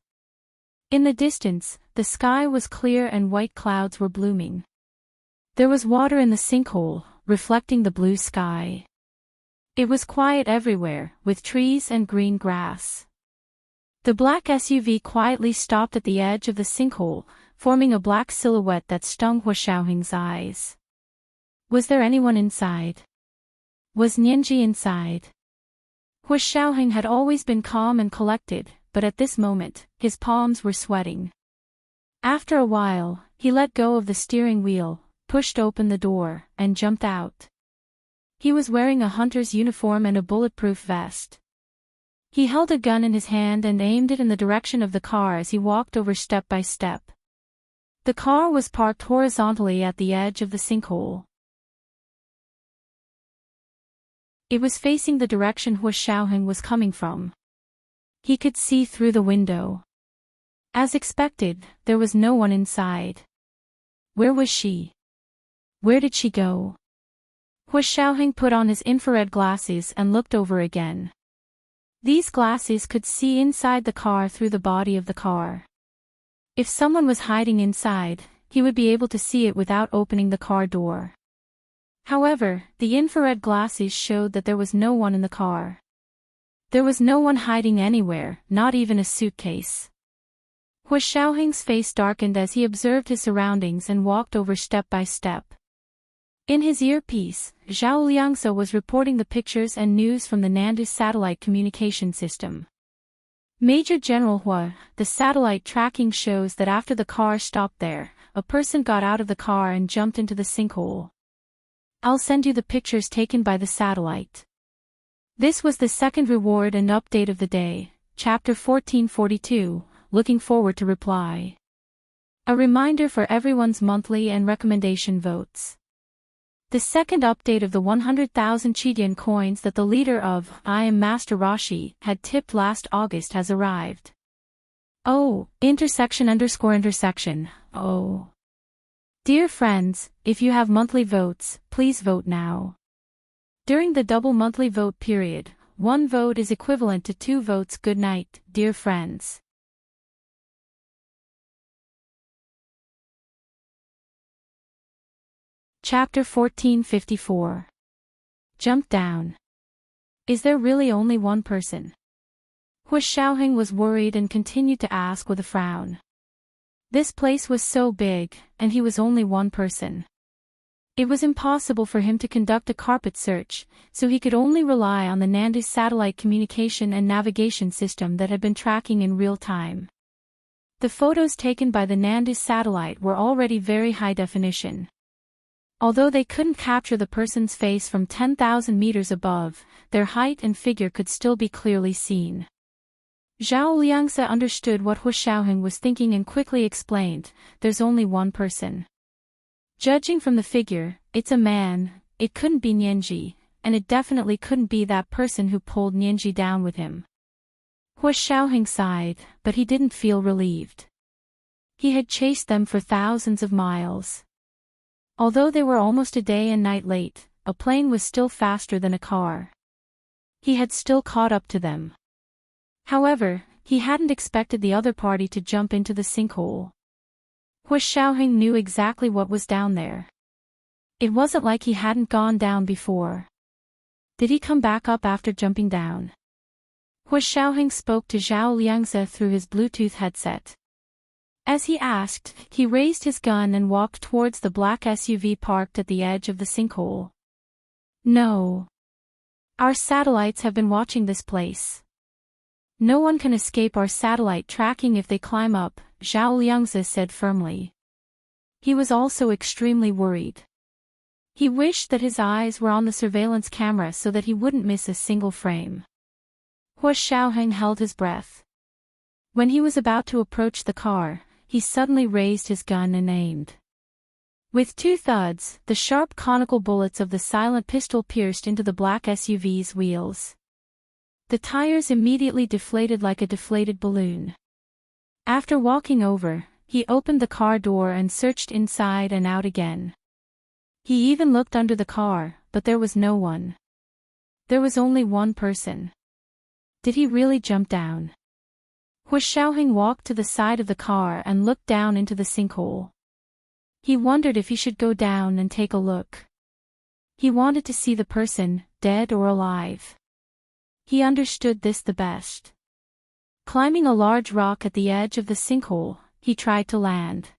In the distance, the sky was clear and white clouds were blooming. There was water in the sinkhole, reflecting the blue sky. It was quiet everywhere, with trees and green grass. The black SUV quietly stopped at the edge of the sinkhole, forming a black silhouette that stung Hu Xiaoheng's eyes. Was there anyone inside? Was Nianji inside? Hu Xiaoheng had always been calm and collected, but at this moment, his palms were sweating. After a while, he let go of the steering wheel, pushed open the door, and jumped out. He was wearing a hunter's uniform and a bulletproof vest. He held a gun in his hand and aimed it in the direction of the car as he walked over step by step. The car was parked horizontally at the edge of the sinkhole. It was facing the direction Hu Xiaoheng was coming from. He could see through the window. As expected, there was no one inside. Where was she? Where did she go? Hu Xiaoheng put on his infrared glasses and looked over again. These glasses could see inside the car through the body of the car. If someone was hiding inside, he would be able to see it without opening the car door. However, the infrared glasses showed that there was no one in the car. There was no one hiding anywhere, not even a suitcase. Hu Xiaoheng's face darkened as he observed his surroundings and walked over step by step. In his earpiece, Zhao Liangzi was reporting the pictures and news from the Nandu satellite communication system. Major General Hua, the satellite tracking shows that after the car stopped there, a person got out of the car and jumped into the sinkhole. I'll send you the pictures taken by the satellite. This was the second reward and update of the day, Chapter 1442, looking forward to reply. A reminder for everyone's monthly and recommendation votes. The second update of the 100,000 Chidian coins that the leader of I Am Master Rashi had tipped last August has arrived. Oh, !__. Oh. Dear friends, if you have monthly votes, please vote now. During the double monthly vote period, 1 vote is equivalent to 2 votes. Good night, dear friends. Chapter 1454. Jump down. Is there really only one person? Hu Xiaoheng was worried and continued to ask with a frown. This place was so big, and he was only one person. It was impossible for him to conduct a carpet search, so he could only rely on the Nandu satellite communication and navigation system that had been tracking in real time. The photos taken by the Nandu satellite were already very high definition. Although they couldn't capture the person's face from 10,000 meters above, their height and figure could still be clearly seen. Zhao Liangzi understood what Hu Xiaoheng was thinking and quickly explained, there's only one person. Judging from the figure, it's a man, it couldn't be Nianji, and it definitely couldn't be that person who pulled Nianji down with him. Hu Xiaoheng sighed, but he didn't feel relieved. He had chased them for thousands of miles. Although they were almost a day and night late, a plane was still faster than a car. He had still caught up to them. However, he hadn't expected the other party to jump into the sinkhole. Hu Xiaoheng knew exactly what was down there. It wasn't like he hadn't gone down before. Did he come back up after jumping down? Hua Xiaoheng spoke to Zhao Liangzi through his Bluetooth headset. As he asked, he raised his gun and walked towards the black SUV parked at the edge of the sinkhole. No. Our satellites have been watching this place. No one can escape our satellite tracking if they climb up, Zhao Liangzi said firmly. He was also extremely worried. He wished that his eyes were on the surveillance camera so that he wouldn't miss a single frame. Hua Xiaoheng held his breath. When he was about to approach the car, he suddenly raised his gun and aimed. With two thuds, the sharp conical bullets of the silent pistol pierced into the black SUV's wheels. The tires immediately deflated like a deflated balloon. After walking over, he opened the car door and searched inside and out again. He even looked under the car, but there was no one. There was only one person. Did he really jump down? Hua Xiaoheng walked to the side of the car and looked down into the sinkhole. He wondered if he should go down and take a look. He wanted to see the person, dead or alive. He understood this the best. Climbing a large rock at the edge of the sinkhole, he tried to land.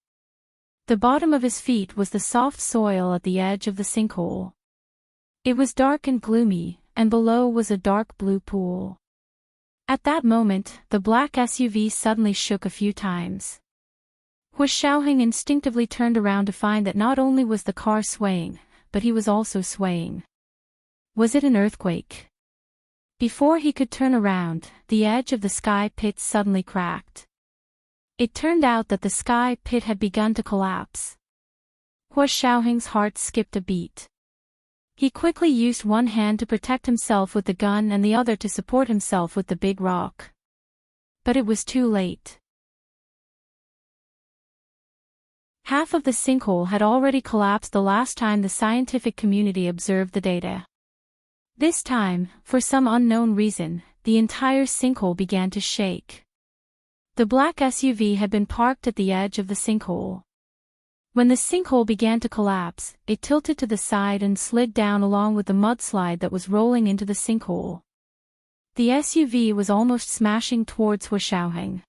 The bottom of his feet was the soft soil at the edge of the sinkhole. It was dark and gloomy, and below was a dark blue pool. At that moment, the black SUV suddenly shook a few times. Hua Xiaoheng instinctively turned around to find that not only was the car swaying, but he was also swaying. Was it an earthquake? Before he could turn around, the edge of the sky pit suddenly cracked. It turned out that the sky pit had begun to collapse. Hua Xiaoheng's heart skipped a beat. He quickly used one hand to protect himself with the gun and the other to support himself with the big rock. But it was too late. Half of the sinkhole had already collapsed the last time the scientific community observed the data. This time, for some unknown reason, the entire sinkhole began to shake. The black SUV had been parked at the edge of the sinkhole. When the sinkhole began to collapse, it tilted to the side and slid down along with the mudslide that was rolling into the sinkhole. The SUV was almost smashing towards Hua Xiaoheng.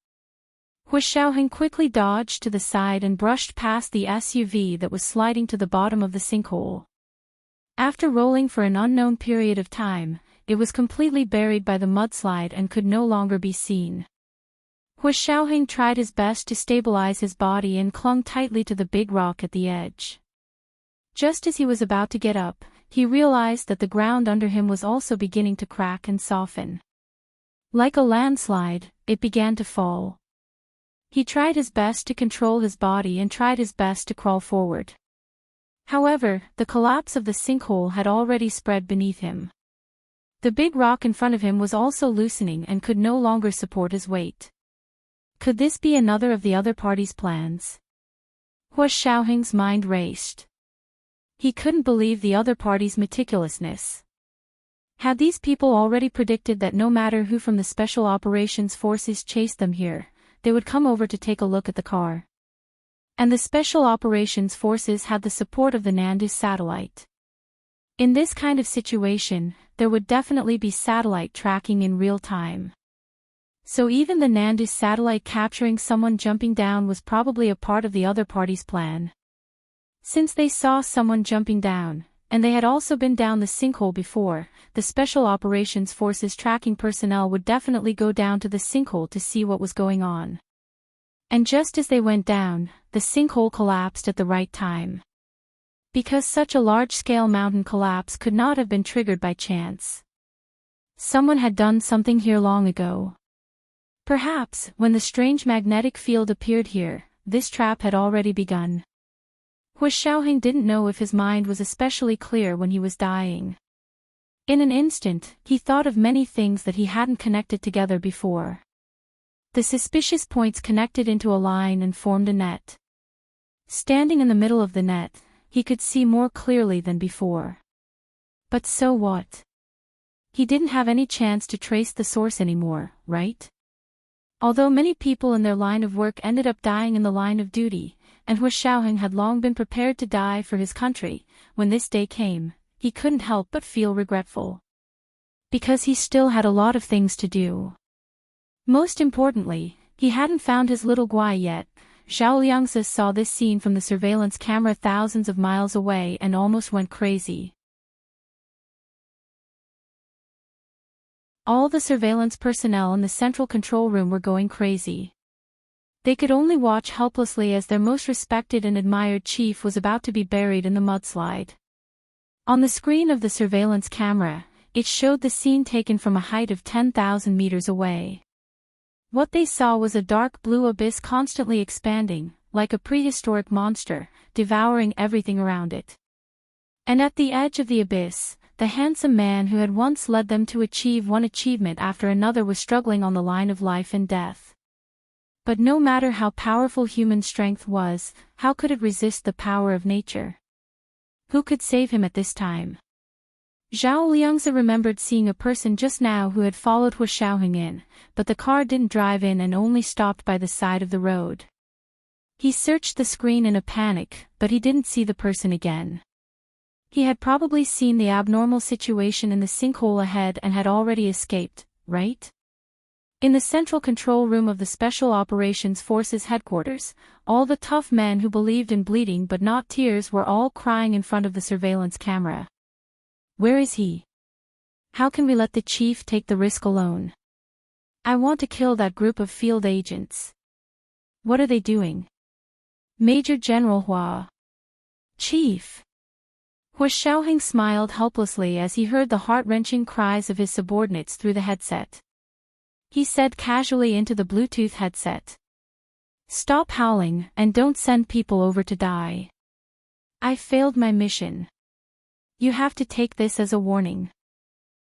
Hua Xiaoheng quickly dodged to the side and brushed past the SUV that was sliding to the bottom of the sinkhole. After rolling for an unknown period of time, it was completely buried by the mudslide and could no longer be seen. Hua Xiaoheng tried his best to stabilize his body and clung tightly to the big rock at the edge. Just as he was about to get up, he realized that the ground under him was also beginning to crack and soften. Like a landslide, it began to fall. He tried his best to control his body and tried his best to crawl forward. However, the collapse of the sinkhole had already spread beneath him. The big rock in front of him was also loosening and could no longer support his weight. Could this be another of the other party's plans? Hua Xiaoheng's mind raced. He couldn't believe the other party's meticulousness. Had these people already predicted that no matter who from the Special Operations Forces chased them here, they would come over to take a look at the car? And the Special Operations Forces had the support of the Nandu satellite. In this kind of situation, there would definitely be satellite tracking in real time. So even the Nandu satellite capturing someone jumping down was probably a part of the other party's plan. Since they saw someone jumping down, and they had also been down the sinkhole before, the Special Operations Forces tracking personnel would definitely go down to the sinkhole to see what was going on. And just as they went down, the sinkhole collapsed at the right time. Because such a large-scale mountain collapse could not have been triggered by chance. Someone had done something here long ago. Perhaps, when the strange magnetic field appeared here, this trap had already begun. Hua Xiaoheng didn't know if his mind was especially clear when he was dying. In an instant, he thought of many things that he hadn't connected together before. The suspicious points connected into a line and formed a net. Standing in the middle of the net, he could see more clearly than before. But so what? He didn't have any chance to trace the source anymore, right? Although many people in their line of work ended up dying in the line of duty, and Hua Xiaoheng had long been prepared to die for his country, when this day came, he couldn't help but feel regretful. Because he still had a lot of things to do. Most importantly, he hadn't found his little Guai yet. Zhao Liangzi saw this scene from the surveillance camera thousands of miles away and almost went crazy. All the surveillance personnel in the central control room were going crazy. They could only watch helplessly as their most respected and admired chief was about to be buried in the mudslide. On the screen of the surveillance camera, it showed the scene taken from a height of 10,000 meters away. What they saw was a dark blue abyss constantly expanding, like a prehistoric monster, devouring everything around it. And at the edge of the abyss, the handsome man who had once led them to achieve one achievement after another was struggling on the line of life and death. But no matter how powerful human strength was, how could it resist the power of nature? Who could save him at this time? Zhao Liangzi remembered seeing a person just now who had followed Hu Xiaoheng in, but the car didn't drive in and only stopped by the side of the road. He searched the screen in a panic, but he didn't see the person again. He had probably seen the abnormal situation in the sinkhole ahead and had already escaped, right? In the central control room of the Special Operations Forces headquarters, all the tough men who believed in bleeding but not tears were all crying in front of the surveillance camera. Where is he? How can we let the chief take the risk alone? I want to kill that group of field agents. What are they doing? Major General Hua. Chief. Hu Xiaoheng smiled helplessly as he heard the heart-wrenching cries of his subordinates through the headset. He said casually into the Bluetooth headset. Stop howling and don't send people over to die. I failed my mission. You have to take this as a warning.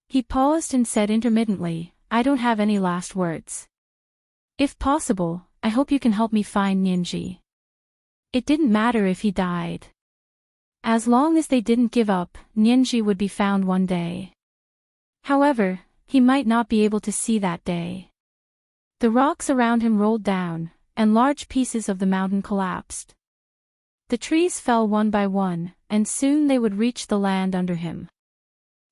He paused and said intermittently, I don't have any last words. If possible, I hope you can help me find Nianji. It didn't matter if he died. As long as they didn't give up, Nianji would be found one day. However, he might not be able to see that day. The rocks around him rolled down, and large pieces of the mountain collapsed. The trees fell one by one, and soon they would reach the land under him.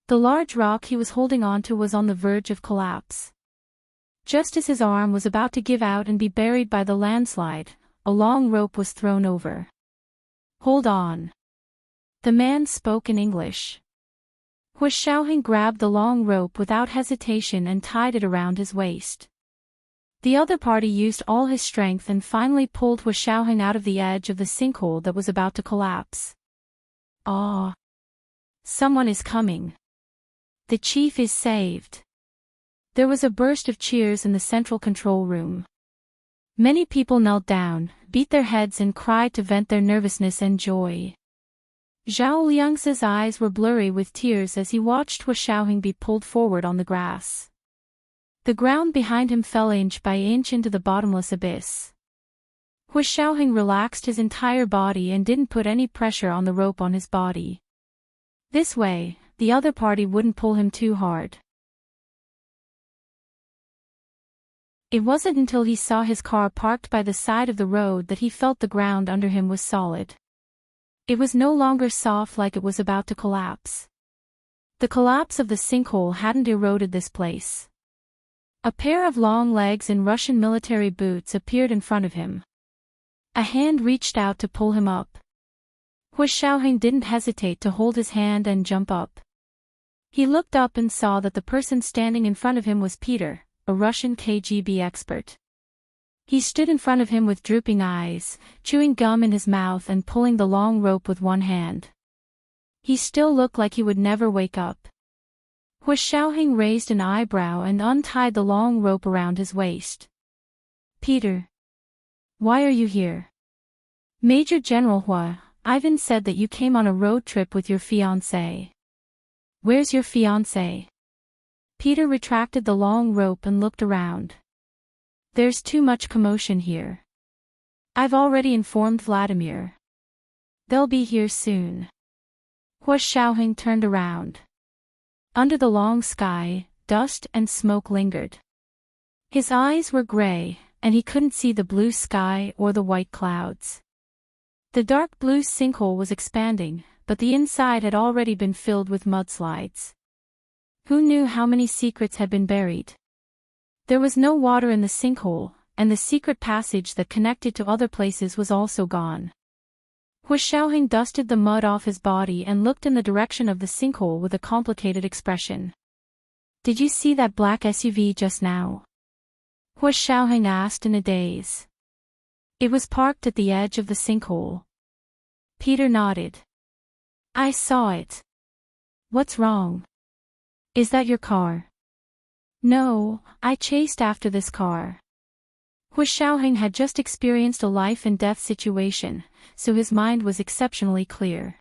The large rock he was holding onto was on the verge of collapse. Just as his arm was about to give out and be buried by the landslide, a long rope was thrown over. Hold on. The man spoke in English. Hu Xiaoheng grabbed the long rope without hesitation and tied it around his waist. The other party used all his strength and finally pulled Hu Xiaoheng out of the edge of the sinkhole that was about to collapse. Ah! Someone is coming. The chief is saved. There was a burst of cheers in the central control room. Many people knelt down, beat their heads and cried to vent their nervousness and joy. Zhao Liangzi's eyes were blurry with tears as he watched Hu Xiaoheng be pulled forward on the grass. The ground behind him fell inch by inch into the bottomless abyss. Hu Xiaoheng relaxed his entire body and didn't put any pressure on the rope on his body. This way, the other party wouldn't pull him too hard. It wasn't until he saw his car parked by the side of the road that he felt the ground under him was solid. It was no longer soft like it was about to collapse. The collapse of the sinkhole hadn't eroded this place. A pair of long legs in Russian military boots appeared in front of him. A hand reached out to pull him up. Hu Xiaoheng didn't hesitate to hold his hand and jump up. He looked up and saw that the person standing in front of him was Peter, a Russian KGB expert. He stood in front of him with drooping eyes, chewing gum in his mouth and pulling the long rope with one hand. He still looked like he would never wake up. Hu Xiaoheng raised an eyebrow and untied the long rope around his waist. Peter. Why are you here? Major General Hua, Ivan said that you came on a road trip with your fiancé. Where's your fiancé? Peter retracted the long rope and looked around. There's too much commotion here. I've already informed Vladimir. They'll be here soon. Hu Xiaoheng turned around. Under the long sky, dust and smoke lingered. His eyes were gray, and he couldn't see the blue sky or the white clouds. The dark blue sinkhole was expanding, but the inside had already been filled with mudslides. Who knew how many secrets had been buried? There was no water in the sinkhole, and the secret passage that connected to other places was also gone. Hu Xiaoheng dusted the mud off his body and looked in the direction of the sinkhole with a complicated expression. Did you see that black SUV just now? Hu Xiaoheng asked in a daze. It was parked at the edge of the sinkhole. Peter nodded. I saw it. What's wrong? Is that your car? No, I chased after this car. Hu Xiaoheng had just experienced a life-and-death situation, so his mind was exceptionally clear.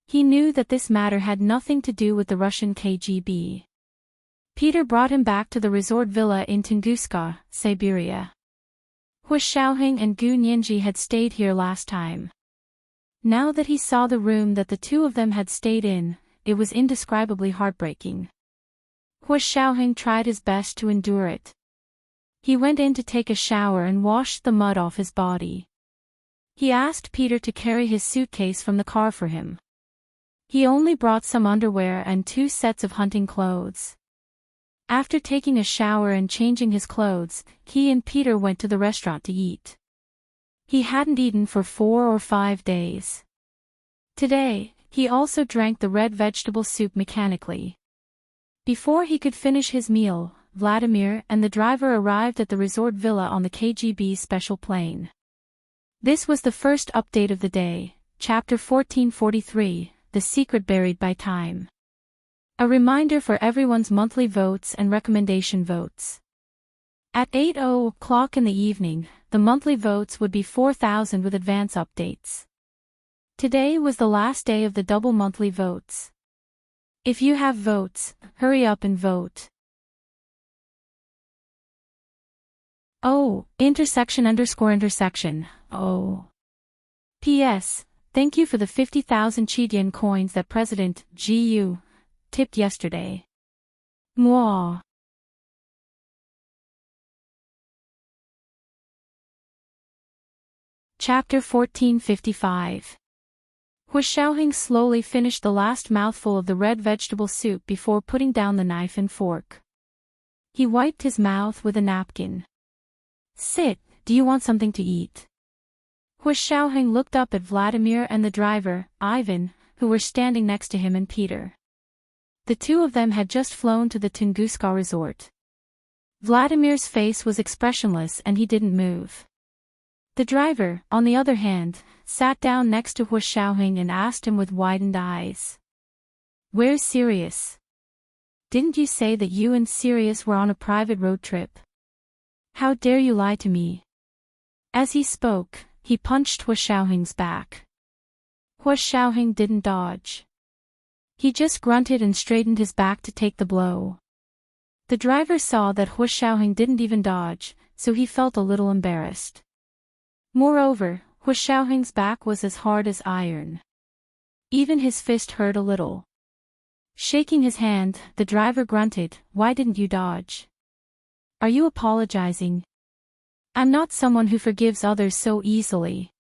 He knew that this matter had nothing to do with the Russian KGB. Peter brought him back to the resort villa in Tunguska, Siberia. Hu Xiaoheng and Gu Nianji had stayed here last time. Now that he saw the room that the two of them had stayed in, it was indescribably heartbreaking. Hu Xiaoheng tried his best to endure it. He went in to take a shower and washed the mud off his body. He asked Peter to carry his suitcase from the car for him. He only brought some underwear and 2 sets of hunting clothes. After taking a shower and changing his clothes, he and Peter went to the restaurant to eat. He hadn't eaten for 4 or 5 days. Today, he also drank the red vegetable soup mechanically. Before he could finish his meal, Vladimir and the driver arrived at the resort villa on the KGB special plane. This was the first update of the day, Chapter 1443, The Secret Buried by Time. A reminder for everyone's monthly votes and recommendation votes. At 8:00 in the evening, the monthly votes would be 4,000 with advance updates. Today was the last day of the double monthly votes. If you have votes, hurry up and vote. Oh, ___. Oh. P.S. Thank you for the 50,000 Chidian coins that President Gu tipped yesterday. Mwah. Chapter 1455. Hu Xiaoheng slowly finished the last mouthful of the red vegetable soup before putting down the knife and fork. He wiped his mouth with a napkin. Sit, do you want something to eat? Hu Xiaoheng looked up at Vladimir and the driver, Ivan, who were standing next to him and Peter. The two of them had just flown to the Tunguska resort. Vladimir's face was expressionless and he didn't move. The driver, on the other hand, sat down next to Hu Xiaoheng and asked him with widened eyes. Where's Sirius? Didn't you say that you and Sirius were on a private road trip? How dare you lie to me? As he spoke, he punched Hu Xiaoheng's back. Hu Xiaoheng didn't dodge. He just grunted and straightened his back to take the blow. The driver saw that Hu Xiaoheng didn't even dodge, so he felt a little embarrassed. Moreover, Hu Xiaoheng's back was as hard as iron. Even his fist hurt a little. Shaking his hand, the driver grunted, Why didn't you dodge? Are you apologizing? I'm not someone who forgives others so easily.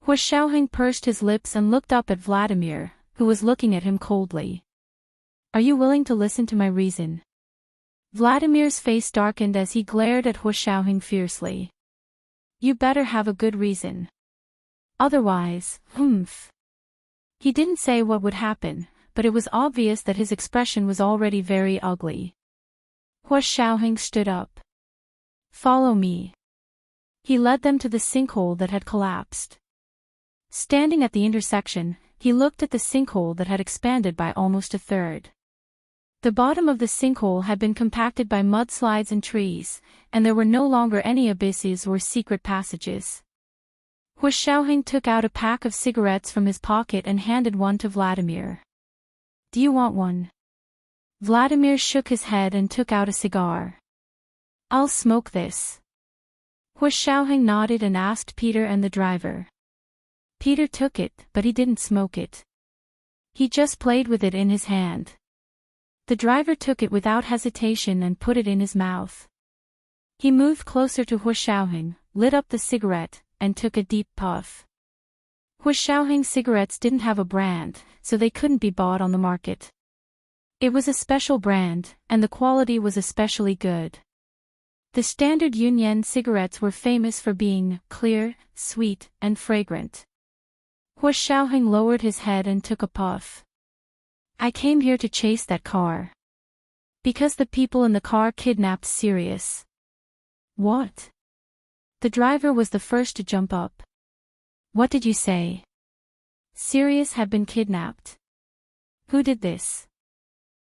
Hu Xiaoheng pursed his lips and looked up at Vladimir, who was looking at him coldly. Are you willing to listen to my reason? Vladimir's face darkened as he glared at Hu Xiaoheng fiercely. You better have a good reason. Otherwise, He didn't say what would happen, but it was obvious that his expression was already very ugly. Hu Xiaoheng stood up. Follow me. He led them to the sinkhole that had collapsed. Standing at the intersection, he looked at the sinkhole that had expanded by almost a third. The bottom of the sinkhole had been compacted by mudslides and trees, and there were no longer any abysses or secret passages. Hu Xiaoheng took out a pack of cigarettes from his pocket and handed one to Vladimir. Do you want one? Vladimir shook his head and took out a cigar. I'll smoke this. Hu Xiaoheng nodded and asked Peter and the driver. Peter took it, but he didn't smoke it. He just played with it in his hand. The driver took it without hesitation and put it in his mouth. He moved closer to Hu Xiaoheng, lit up the cigarette, and took a deep puff. Hu Xiaoheng's cigarettes didn't have a brand, so they couldn't be bought on the market. It was a special brand, and the quality was especially good. The standard Yunyan cigarettes were famous for being clear, sweet, and fragrant. Hua Xiaoheng lowered his head and took a puff. I came here to chase that car. Because the people in the car kidnapped Sirius. What? The driver was the first to jump up. What did you say? Sirius had been kidnapped. Who did this?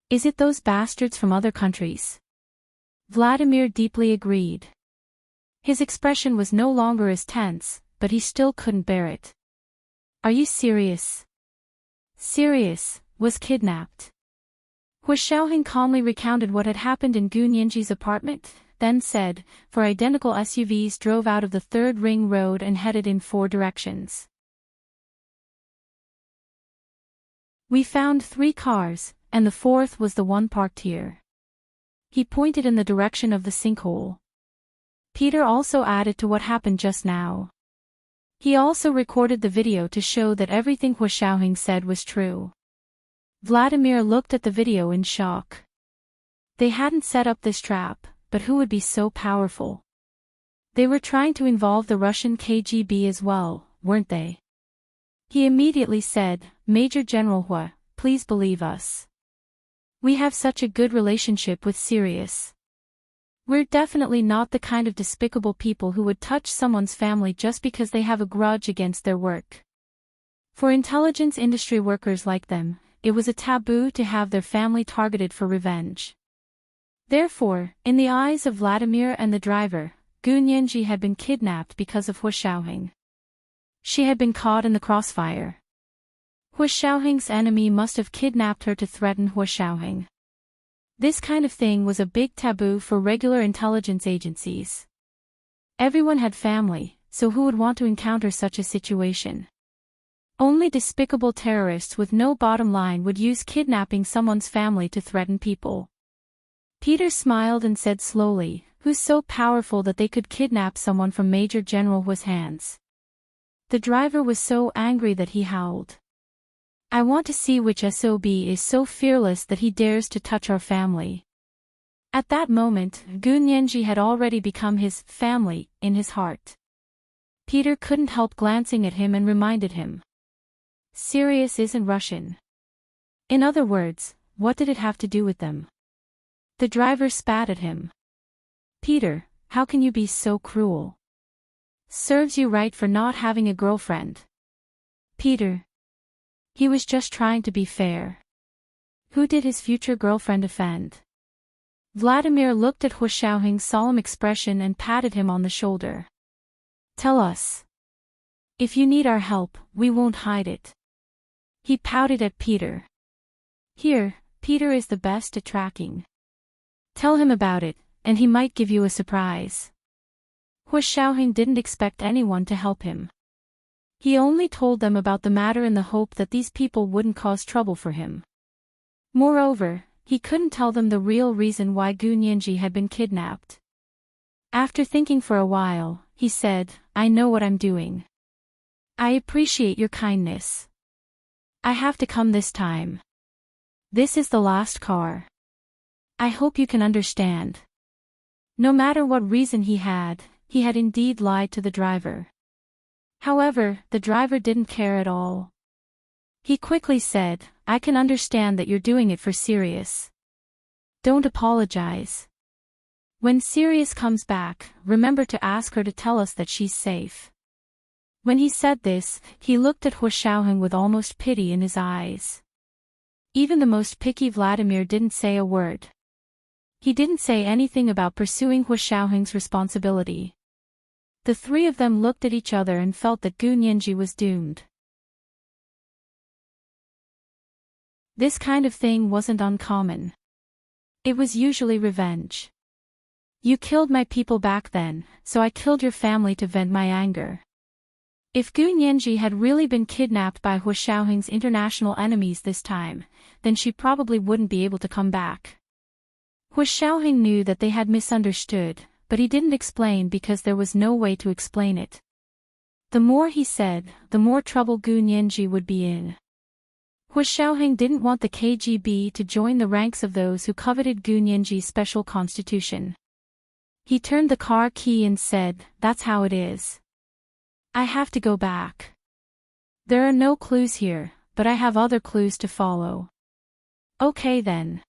Is it those bastards from other countries? Vladimir deeply agreed. His expression was no longer as tense, but he still couldn't bear it. Are you serious? Sirius was kidnapped. Hua Xiaoheng calmly recounted what had happened in Gu Nianji's apartment, then said, 4 identical SUVs drove out of the third ring road and headed in 4 directions. We found 3 cars, and the 4th was the one parked here. He pointed in the direction of the sinkhole. Peter also added to what happened just now. He also recorded the video to show that everything Hua Xiaoheng said was true. Vladimir looked at the video in shock. They hadn't set up this trap, but who would be so powerful? They were trying to involve the Russian KGB as well, weren't they? He immediately said, Major General Hua, please believe us. We have such a good relationship with Sirius. We're definitely not the kind of despicable people who would touch someone's family just because they have a grudge against their work. For intelligence industry workers like them, it was a taboo to have their family targeted for revenge. Therefore, in the eyes of Vladimir and the driver, Gu Nianji had been kidnapped because of Hua Xiaoheng. She had been caught in the crossfire. Hua Xiaoheng's enemy must have kidnapped her to threaten Hua Xiaoheng. This kind of thing was a big taboo for regular intelligence agencies. Everyone had family, so who would want to encounter such a situation? Only despicable terrorists with no bottom line would use kidnapping someone's family to threaten people. Peter smiled and said slowly, who's so powerful that they could kidnap someone from Major General Hua's hands? The driver was so angry that he howled. I want to see which SOB is so fearless that he dares to touch our family. At that moment, Gu Nianji had already become his family in his heart. Peter couldn't help glancing at him and reminded him. Sirius isn't Russian. In other words, what did it have to do with them? The driver spat at him. Peter, how can you be so cruel? Serves you right for not having a girlfriend. Peter. He was just trying to be fair. Who did his future girlfriend offend? Vladimir looked at Hua Xiaoheng's solemn expression and patted him on the shoulder. Tell us. If you need our help, we won't hide it. He pouted at Peter. Here, Peter is the best at tracking. Tell him about it, and he might give you a surprise. Hua Xiaoheng didn't expect anyone to help him. He only told them about the matter in the hope that these people wouldn't cause trouble for him. Moreover, he couldn't tell them the real reason why Gu Nianji had been kidnapped. After thinking for a while, he said, I know what I'm doing. I appreciate your kindness. I have to come this time. This is the last car. I hope you can understand. No matter what reason he had indeed lied to the driver. However, the driver didn't care at all. He quickly said, I can understand that you're doing it for Sirius. Don't apologize. When Sirius comes back, remember to ask her to tell us that she's safe. When he said this, he looked at Hua Xiaoheng with almost pity in his eyes. Even the most picky Vladimir didn't say a word. He didn't say anything about pursuing Hua Xiaoheng's responsibility. The 3 of them looked at each other and felt that Gu Nianji was doomed. This kind of thing wasn't uncommon. It was usually revenge. You killed my people back then, so I killed your family to vent my anger. If Gu Nianji had really been kidnapped by Hua Xiaoheng's international enemies this time, then she probably wouldn't be able to come back. Hua Xiaoheng knew that they had misunderstood, but he didn't explain because there was no way to explain it. The more he said, the more trouble Gu Nianji would be in. Hu Xiaoheng didn't want the KGB to join the ranks of those who coveted Gu Nianji's special constitution. He turned the car key and said, "That's how it is. I have to go back. There are no clues here, but I have other clues to follow." "Okay then.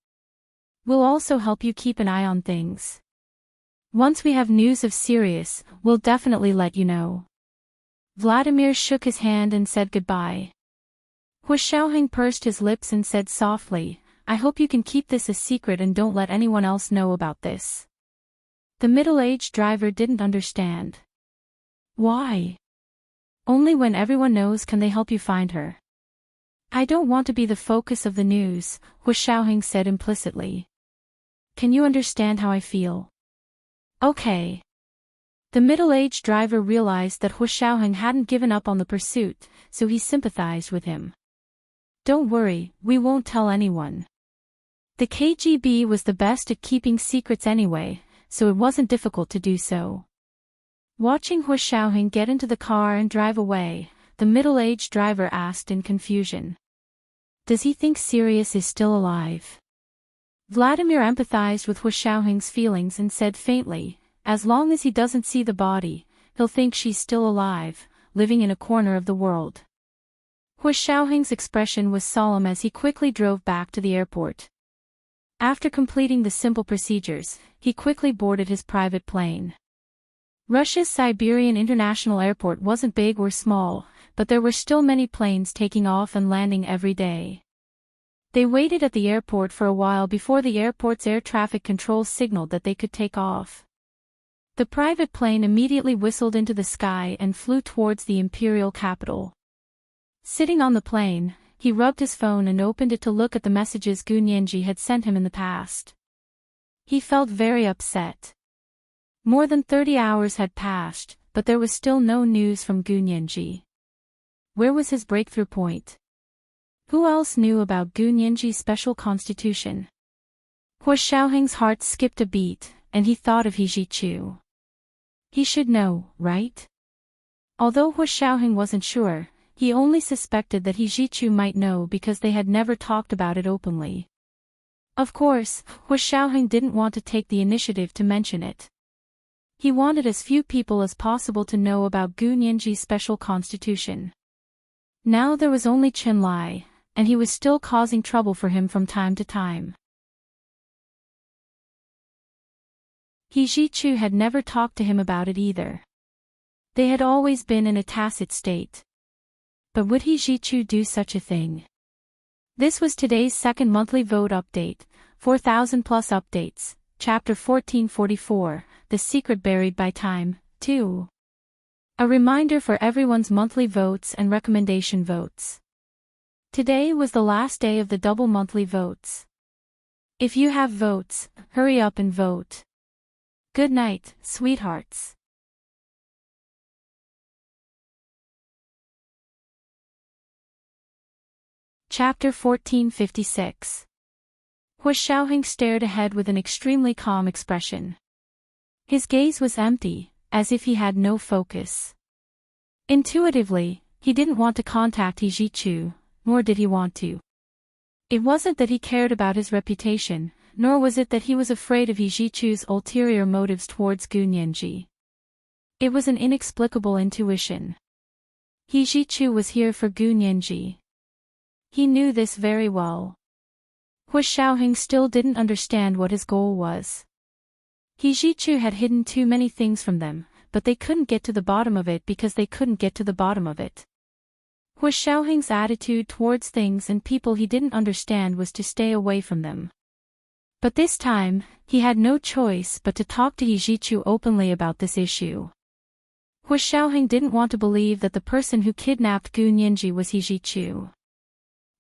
We'll also help you keep an eye on things. Once we have news of Sirius, we'll definitely let you know." Vladimir shook his hand and said goodbye. Hu Xiaoheng pursed his lips and said softly, "I hope you can keep this a secret and don't let anyone else know about this." The middle-aged driver didn't understand. "Why? Only when everyone knows can they help you find her." "I don't want to be the focus of the news," Hu Xiaoheng said implicitly. "Can you understand how I feel?" "Okay." The middle-aged driver realized that Hu Xiaoheng hadn't given up on the pursuit, so he sympathized with him. "Don't worry, we won't tell anyone. The KGB was the best at keeping secrets anyway, so it wasn't difficult to do so." Watching Hu Xiaoheng get into the car and drive away, the middle-aged driver asked in confusion. "Does he think Sirius is still alive?" Vladimir empathized with Hu Xiaoheng's feelings and said faintly, "As long as he doesn't see the body, he'll think she's still alive, living in a corner of the world." Hu Xiaoheng's expression was solemn as he quickly drove back to the airport. After completing the simple procedures, he quickly boarded his private plane. Russia's Siberian International Airport wasn't big or small, but there were still many planes taking off and landing every day. They waited at the airport for a while before the airport's air traffic control signaled that they could take off. The private plane immediately whistled into the sky and flew towards the imperial capital. Sitting on the plane, he rubbed his phone and opened it to look at the messages Gu Nianji had sent him in the past. He felt very upset. More than 30 hours had passed, but there was still no news from Gu Nianji. Where was his breakthrough point? Who else knew about Gu Nianji's special constitution? Hu Xiaoheng's heart skipped a beat, and he thought of He Zhichu. He should know, right? Although Hu Xiaoheng wasn't sure, he only suspected that He Zhichu might know because they had never talked about it openly. Of course, Hu Xiaoheng didn't want to take the initiative to mention it. He wanted as few people as possible to know about Gu Nianji's special constitution. Now there was only Chen Lai, and he was still causing trouble for him from time to time. He Zhichu had never talked to him about it either. They had always been in a tacit state. But would He Zhichu do such a thing? This was today's second monthly vote update, 4,000 plus updates, Chapter 1444, The Secret Buried by Time, 2. A reminder for everyone's monthly votes and recommendation votes. Today was the last day of the double monthly votes. If you have votes, hurry up and vote. Good night, sweethearts. Chapter 1456. Hu Xiaoheng stared ahead with an extremely calm expression. His gaze was empty, as if he had no focus. Intuitively, he didn't want to contact He Zhichu, nor did he want to. It wasn't that he cared about his reputation, nor was it that he was afraid of He Zhichu's ulterior motives towards Gu Nianji. It was an inexplicable intuition. He Zhichu was here for Gu Nianji. He knew this very well. Hu Xiaoheng still didn't understand what his goal was. He Zhichu had hidden too many things from them, but they couldn't get to the bottom of it because they couldn't get to the bottom of it. Hu Xiaoheng's attitude towards things and people he didn't understand was to stay away from them. But this time, he had no choice but to talk to He Zhichu openly about this issue. Hu Xiaoheng didn't want to believe that the person who kidnapped Gu Nianji was He Zhichu.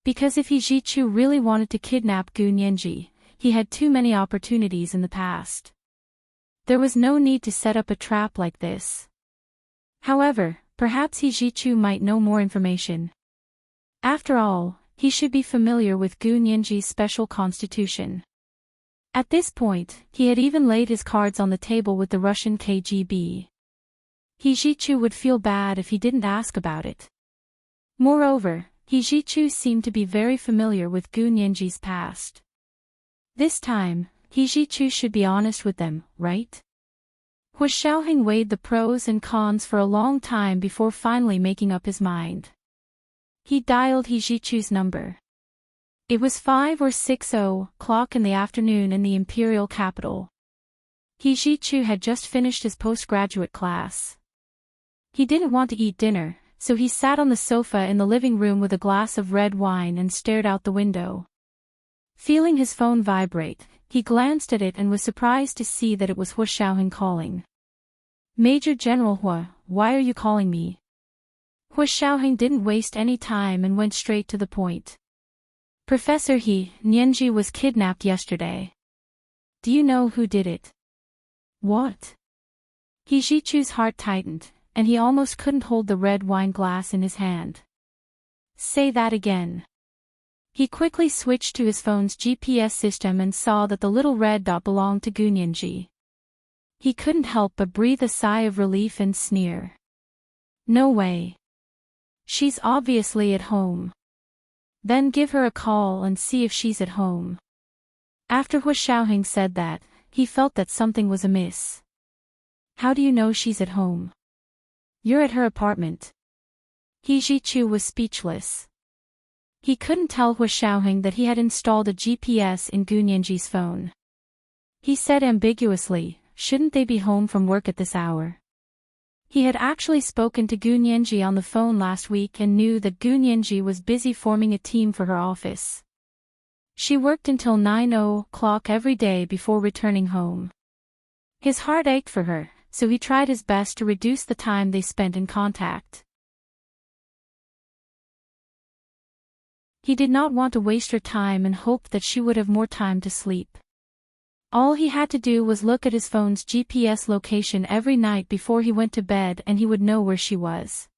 Because if He Zhichu really wanted to kidnap Gu Nianji, he had too many opportunities in the past. There was no need to set up a trap like this. However, perhaps He Zhichu might know more information. After all, he should be familiar with Gu Nianji's special constitution. At this point, he had even laid his cards on the table with the Russian KGB. He Zhichu would feel bad if he didn't ask about it. Moreover, He Jichu seemed to be very familiar with Gu Nianji's past. This time, He Jichu should be honest with them, right? Hu Xiaoheng weighed the pros and cons for a long time before finally making up his mind. He dialed He Jichu's number. It was 5 or 6 o'clock in the afternoon in the imperial capital. He Jichu had just finished his postgraduate class. He didn't want to eat dinner, so he sat on the sofa in the living room with a glass of red wine and stared out the window. Feeling his phone vibrate, he glanced at it and was surprised to see that it was Hu Xiaoheng calling. "Major General Hu, why are you calling me?" Hu Xiaoheng didn't waste any time and went straight to the point. "Professor He Nianji was kidnapped yesterday. Do you know who did it?" "What?" He Jichu's heart tightened, and he almost couldn't hold the red wine glass in his hand. "Say that again." He quickly switched to his phone's GPS system and saw that the little red dot belonged to Gu Nianji. He couldn't help but breathe a sigh of relief and sneer. "No way. She's obviously at home. Then give her a call and see if she's at home." After Hu Xiaoheng said that, he felt that something was amiss. "How do you know she's at home?" "You're at her apartment." He Jichu was speechless. He couldn't tell Hu Xiaoheng that he had installed a GPS in Gu Nianji's phone. He said ambiguously, "Shouldn't they be home from work at this hour?" He had actually spoken to Gu Nianji on the phone last week and knew that Gu Nianji was busy forming a team for her office. She worked until 9 o'clock every day before returning home. His heart ached for her, so he tried his best to reduce the time they spent in contact. He did not want to waste her time and hoped that she would have more time to sleep. All he had to do was look at his phone's GPS location every night before he went to bed and he would know where she was.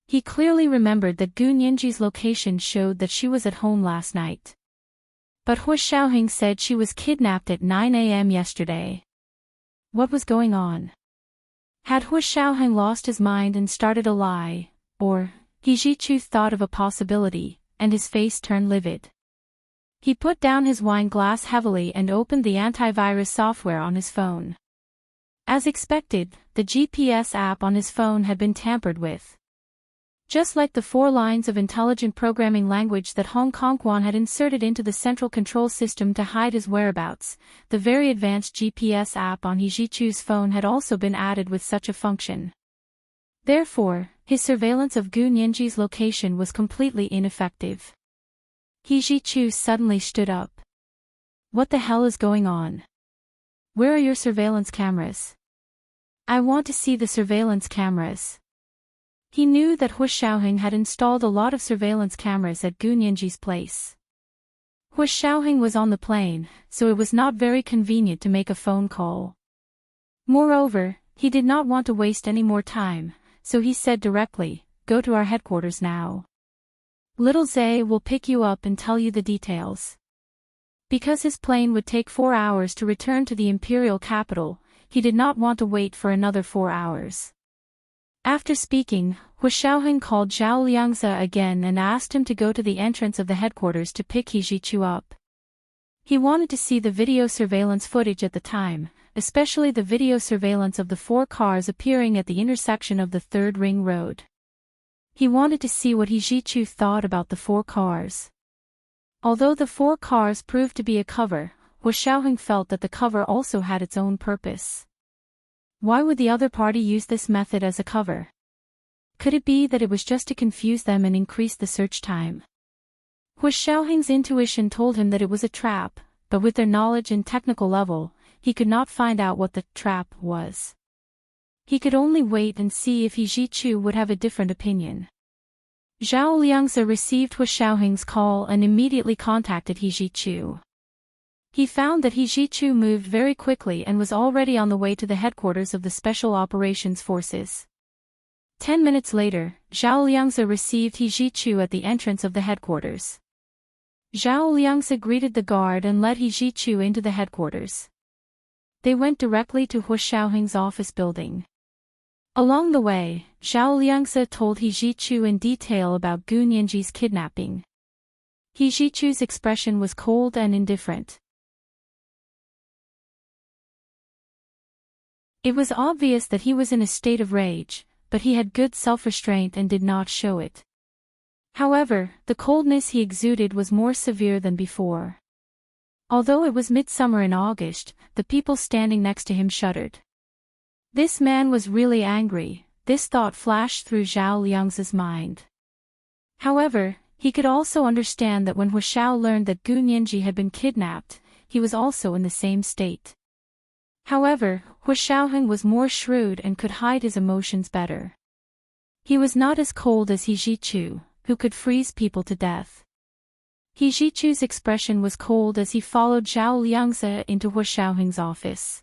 He clearly remembered that Gu Nianji's location showed that she was at home last night. But Hu Xiaoheng said she was kidnapped at 9 a.m. yesterday. What was going on? Had Hu Xiaoheng lost his mind and started a lie, or, He Jichu thought of a possibility, and his face turned livid. He put down his wine glass heavily and opened the antivirus software on his phone. As expected, the GPS app on his phone had been tampered with. Just like the 4 lines of intelligent programming language that Hong Kongwan had inserted into the central control system to hide his whereabouts, the very advanced GPS app on He Jichu's phone had also been added with such a function. Therefore, his surveillance of Gu Nianji's location was completely ineffective. He Jichu suddenly stood up. "What the hell is going on? Where are your surveillance cameras? I want to see the surveillance cameras." He knew that Hu Xiaoheng had installed a lot of surveillance cameras at Gu Nianji's place. Hu Xiaoheng was on the plane, so it was not very convenient to make a phone call. Moreover, he did not want to waste any more time, so he said directly, "Go to our headquarters now. Little Zay will pick you up and tell you the details." Because his plane would take 4 hours to return to the imperial capital, he did not want to wait for another 4 hours. After speaking, Hu Xiaoheng called Zhao Liangzi again and asked him to go to the entrance of the headquarters to pick He Jichu up. He wanted to see the video surveillance footage at the time, especially the video surveillance of the 4 cars appearing at the intersection of the 3rd Ring Road. He wanted to see what He Jichu thought about the 4 cars. Although the 4 cars proved to be a cover, Hu Xiaoheng felt that the cover also had its own purpose. Why would the other party use this method as a cover? Could it be that it was just to confuse them and increase the search time? Hu Xiaoheng's intuition told him that it was a trap, but with their knowledge and technical level, he could not find out what the trap was. He could only wait and see if He Jichu would have a different opinion. Zhao Liangzi received Hu Xiaoheng's call and immediately contacted He Jichu. He found that He Jichu moved very quickly and was already on the way to the headquarters of the Special Operations Forces. 10 minutes later, Zhao Liangzi received He Jichu at the entrance of the headquarters. Zhao Liangzi greeted the guard and led He Jichu into the headquarters. They went directly to Hu Xiaoheng's office building. Along the way, Zhao Liangzi told He Zhichu in detail about Gu Nianji's kidnapping. He Zhichu's expression was cold and indifferent. It was obvious that he was in a state of rage, but he had good self-restraint and did not show it. However, the coldness he exuded was more severe than before. Although it was midsummer in August, the people standing next to him shuddered. This man was really angry, this thought flashed through Zhao Liangzi's mind. However, he could also understand that when Hu Xiao learned that Gu Nianji had been kidnapped, he was also in the same state. However, Hu Xiaoheng was more shrewd and could hide his emotions better. He was not as cold as He Zhichu, who could freeze people to death. He Zhichu's expression was cold as he followed Zhao Liangzi into Hu Xiaoheng's office.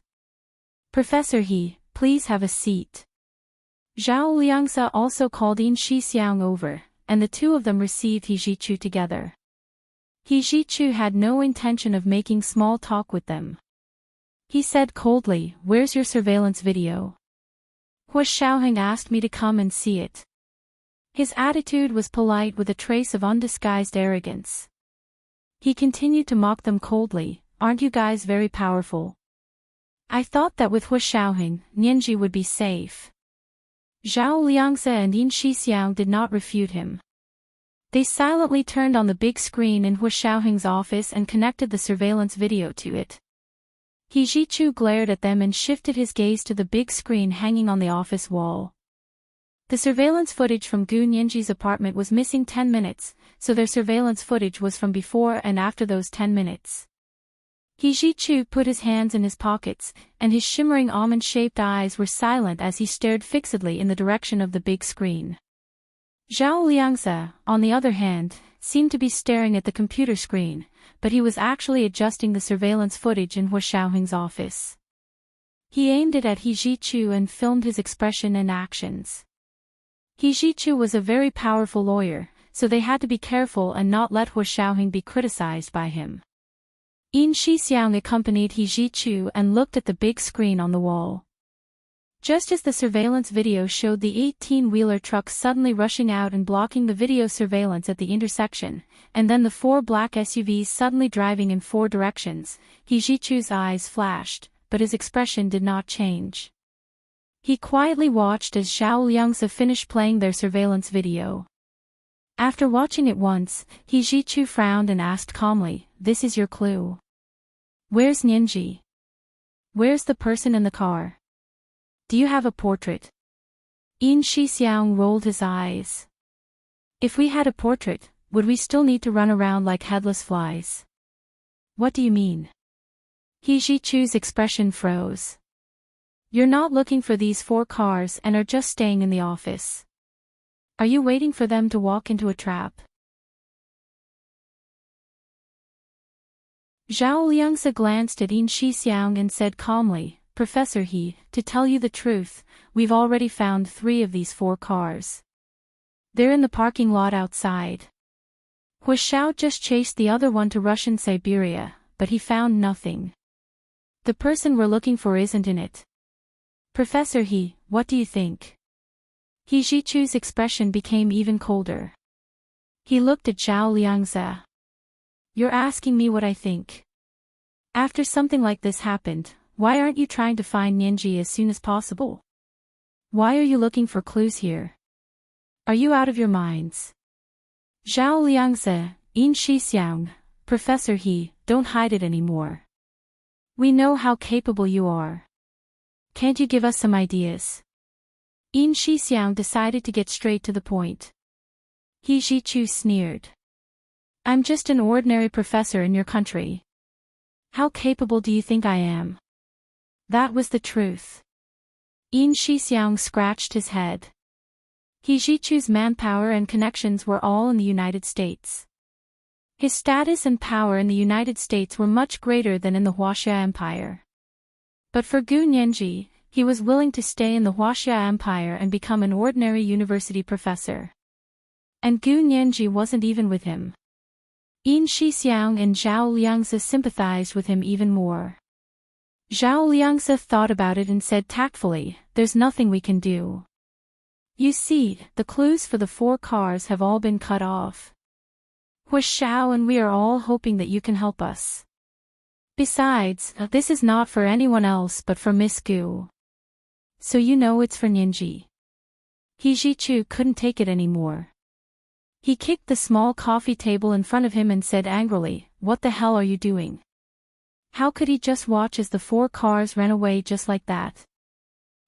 "Professor He, please have a seat." Zhao Liangzi also called Yin Shixiang over, and the two of them received He Zhichu together. He Zhichu had no intention of making small talk with them. He said coldly, "Where's your surveillance video?" "Hu Xiaoheng asked me to come and see it." His attitude was polite with a trace of undisguised arrogance. He continued to mock them coldly, "Aren't you guys very powerful? I thought that with Hu Xiaoheng, Nianji would be safe." Zhao Liangzi and Yin Shixiang did not refute him. They silently turned on the big screen in Hu Xiaoheng's office and connected the surveillance video to it. He Zhichu glared at them and shifted his gaze to the big screen hanging on the office wall. The surveillance footage from Gu Nianji's apartment was missing 10 minutes, so their surveillance footage was from before and after those 10 minutes. He Zhichu put his hands in his pockets, and his shimmering almond-shaped eyes were silent as he stared fixedly in the direction of the big screen. Zhao Liangzi, on the other hand, seemed to be staring at the computer screen, but he was actually adjusting the surveillance footage in Hu Xiaoheng's office. He aimed it at He Zhichu and filmed his expression and actions. He Zhichu was a very powerful lawyer, so they had to be careful and not let Hu Xiaoheng be criticized by him. Yin Shixiang accompanied He Zhichu and looked at the big screen on the wall. Just as the surveillance video showed the 18-wheeler truck suddenly rushing out and blocking the video surveillance at the intersection, and then the 4 black SUVs suddenly driving in 4 directions, He Zhichu's eyes flashed, but his expression did not change. He quietly watched as Zhao Liangzi finished playing their surveillance video. After watching it once, He Zhichu frowned and asked calmly, "This is your clue? Where's Nianji? Where's the person in the car? Do you have a portrait?" Yin Shixiang rolled his eyes. "If we had a portrait, would we still need to run around like headless flies?" "What do you mean?" He Zhichu's expression froze. "You're not looking for these 4 cars and are just staying in the office. Are you waiting for them to walk into a trap?" Zhao Liangzi glanced at Yin Shixiang and said calmly, "Professor He, to tell you the truth, we've already found 3 of these 4 cars. They're in the parking lot outside. Hu Xiao just chased the other one to Russian Siberia, but he found nothing. The person we're looking for isn't in it. Professor He, what do you think?" He Zhichu's expression became even colder. He looked at Zhao Liangzi. "You're asking me what I think? After something like this happened, why aren't you trying to find Nianji as soon as possible? Why are you looking for clues here? Are you out of your minds?" Zhao Liangzi, Yin Shixiang, "Professor He, don't hide it anymore. We know how capable you are. Can't you give us some ideas?" Yin Shixiang decided to get straight to the point. He Zhichu sneered. "I'm just an ordinary professor in your country. How capable do you think I am?" That was the truth. Yin Shixiang scratched his head. He Zhichu's manpower and connections were all in the United States. His status and power in the United States were much greater than in the Huaxia Empire. But for Gu Nianji, he was willing to stay in the Huaxia Empire and become an ordinary university professor. And Gu Nianji wasn't even with him. Yin Shixiang and Zhao Liangzi sympathized with him even more. Zhao Liangzi thought about it and said tactfully, there's nothing we can do. You see, the clues for the 4 cars have all been cut off. Hu Xiao and we are all hoping that you can help us. Besides, this is not for anyone else but for Miss Gu. So you know it's for Ninji. He Ji-chu couldn't take it anymore. He kicked the small coffee table in front of him and said angrily, what the hell are you doing? How could he just watch as the 4 cars ran away just like that?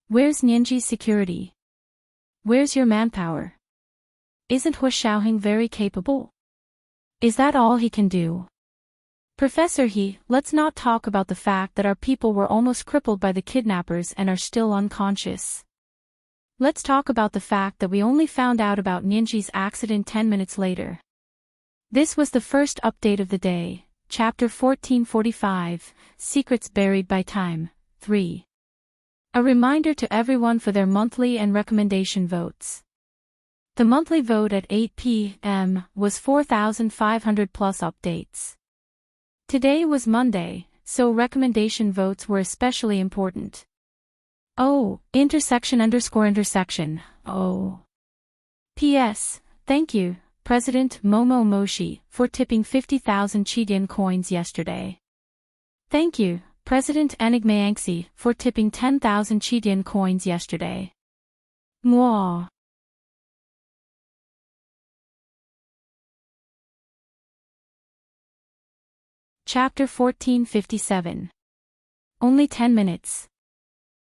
Where's Ninji's security? Where's your manpower? Isn't Hu Xiaoheng very capable? Is that all he can do? Professor He, let's not talk about the fact that our people were almost crippled by the kidnappers and are still unconscious. Let's talk about the fact that we only found out about Ninji's accident 10 minutes later. This was the first update of the day, Chapter 1445, Secrets Buried by Time, 3. A reminder to everyone for their monthly and recommendation votes. The monthly vote at 8 p.m. was 4,500 plus updates. Today was Monday, so recommendation votes were especially important. Oh, intersection. Oh. P.S. Thank you, President Momo Moshi, for tipping 50,000 Chidian coins yesterday. Thank you, President Enigma Yangxi, for tipping 10,000 Chidian coins yesterday. Mwah. Chapter 1457. Only 10 minutes.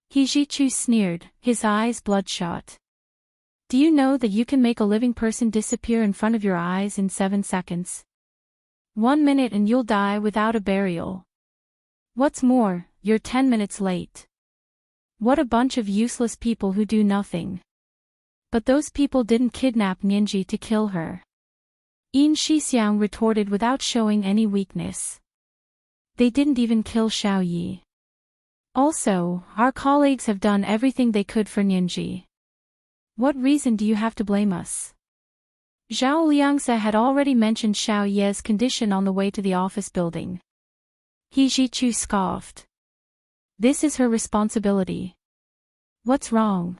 He Ji-chu sneered, his eyes bloodshot. Do you know that you can make a living person disappear in front of your eyes in 7 seconds? 1 minute and you'll die without a burial. What's more, you're 10 minutes late. What a bunch of useless people who do nothing. But those people didn't kidnap Ninji to kill her. Yin Shixiang retorted without showing any weakness. They didn't even kill Xiao Yi. Also, our colleagues have done everything they could for Ninji. What reason do you have to blame us? Zhao Liangzi had already mentioned Xiao Ye's condition on the way to the office building. He Ji-chu scoffed. This is her responsibility. What's wrong?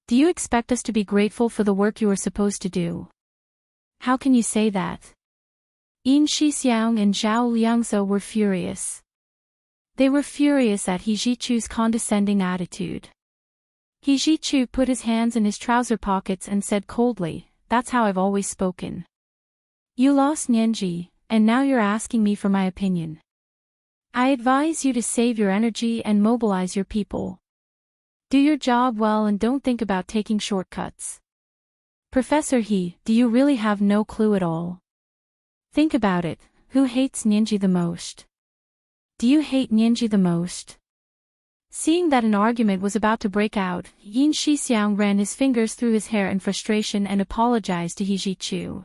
Do you expect us to be grateful for the work you are supposed to do? How can you say that? Yin Shixiang and Zhao Liangzi were furious. They were furious at He Ji-chu's condescending attitude. He Ji-chu put his hands in his trouser pockets and said coldly, that's how I've always spoken. You lost Ninji, and now you're asking me for my opinion. I advise you to save your energy and mobilize your people. Do your job well and don't think about taking shortcuts. Professor He, do you really have no clue at all? Think about it, who hates Ninji the most? Do you hate Ninji the most? Seeing that an argument was about to break out, Yin Shixiang ran his fingers through his hair in frustration and apologized to He Ji-chu.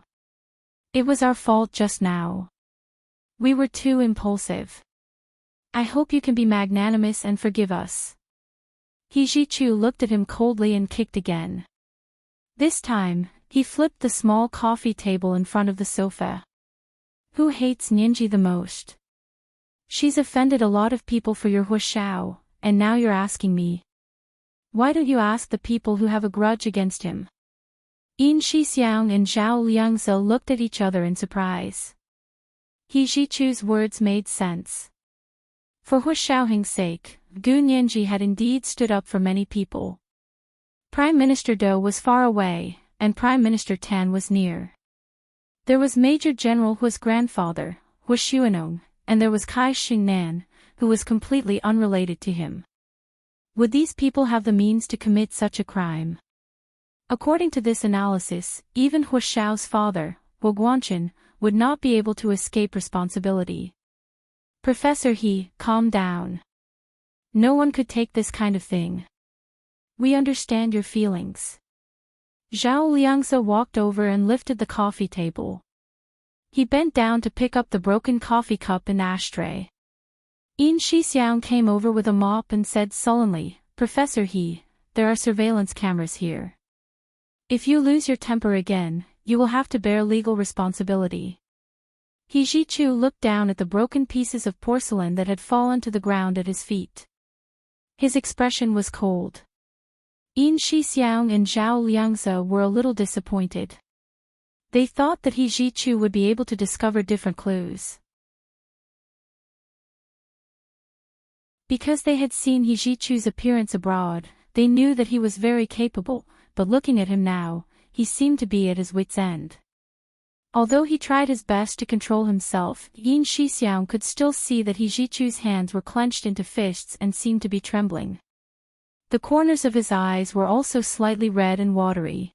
It was our fault just now. We were too impulsive. I hope you can be magnanimous and forgive us. He Ji-chu looked at him coldly and kicked again. This time, he flipped the small coffee table in front of the sofa. Who hates Ninji the most? She's offended a lot of people for your Hu Xiao, and now you're asking me. Why don't you ask the people who have a grudge against him? Yin Shixiang and Zhao Liangzi looked at each other in surprise. He Ji-chu's words made sense. For Hu Xiaoheng's sake, Gu Ninji had indeed stood up for many people. Prime Minister Do was far away, and Prime Minister Tan was near. There was Major General Hu's grandfather, Hu Xuanong, and there was Kai Xingnan, who was completely unrelated to him. Would these people have the means to commit such a crime? According to this analysis, even Hu Xiao's father, Hu Guanchen, would not be able to escape responsibility. Professor He, calm down. No one could take this kind of thing. We understand your feelings. Zhao Liangzi walked over and lifted the coffee table. He bent down to pick up the broken coffee cup and ashtray. Yin Shixiang came over with a mop and said sullenly, Professor He, there are surveillance cameras here. If you lose your temper again, you will have to bear legal responsibility. He Jichu looked down at the broken pieces of porcelain that had fallen to the ground at his feet. His expression was cold. Yin Shixiang and Zhao Liangzi were a little disappointed. They thought that He Jichu would be able to discover different clues. Because they had seen He Jichu's appearance abroad, they knew that he was very capable, but looking at him now, he seemed to be at his wits' end. Although he tried his best to control himself, Yin Shixiang could still see that He Jichu's hands were clenched into fists and seemed to be trembling. The corners of his eyes were also slightly red and watery.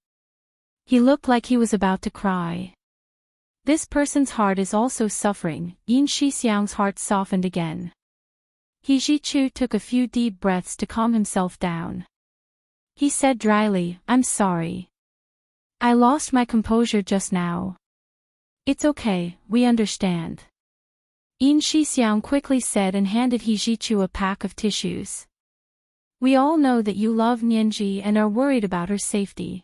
He looked like he was about to cry. This person's heart is also suffering. Yin Shixiang's heart softened again. He Jichu took a few deep breaths to calm himself down. He said dryly, "I'm sorry. I lost my composure just now." "It's okay, we understand." Yin Shixiang quickly said and handed He Jichu a pack of tissues. "We all know that you love Nianji and are worried about her safety."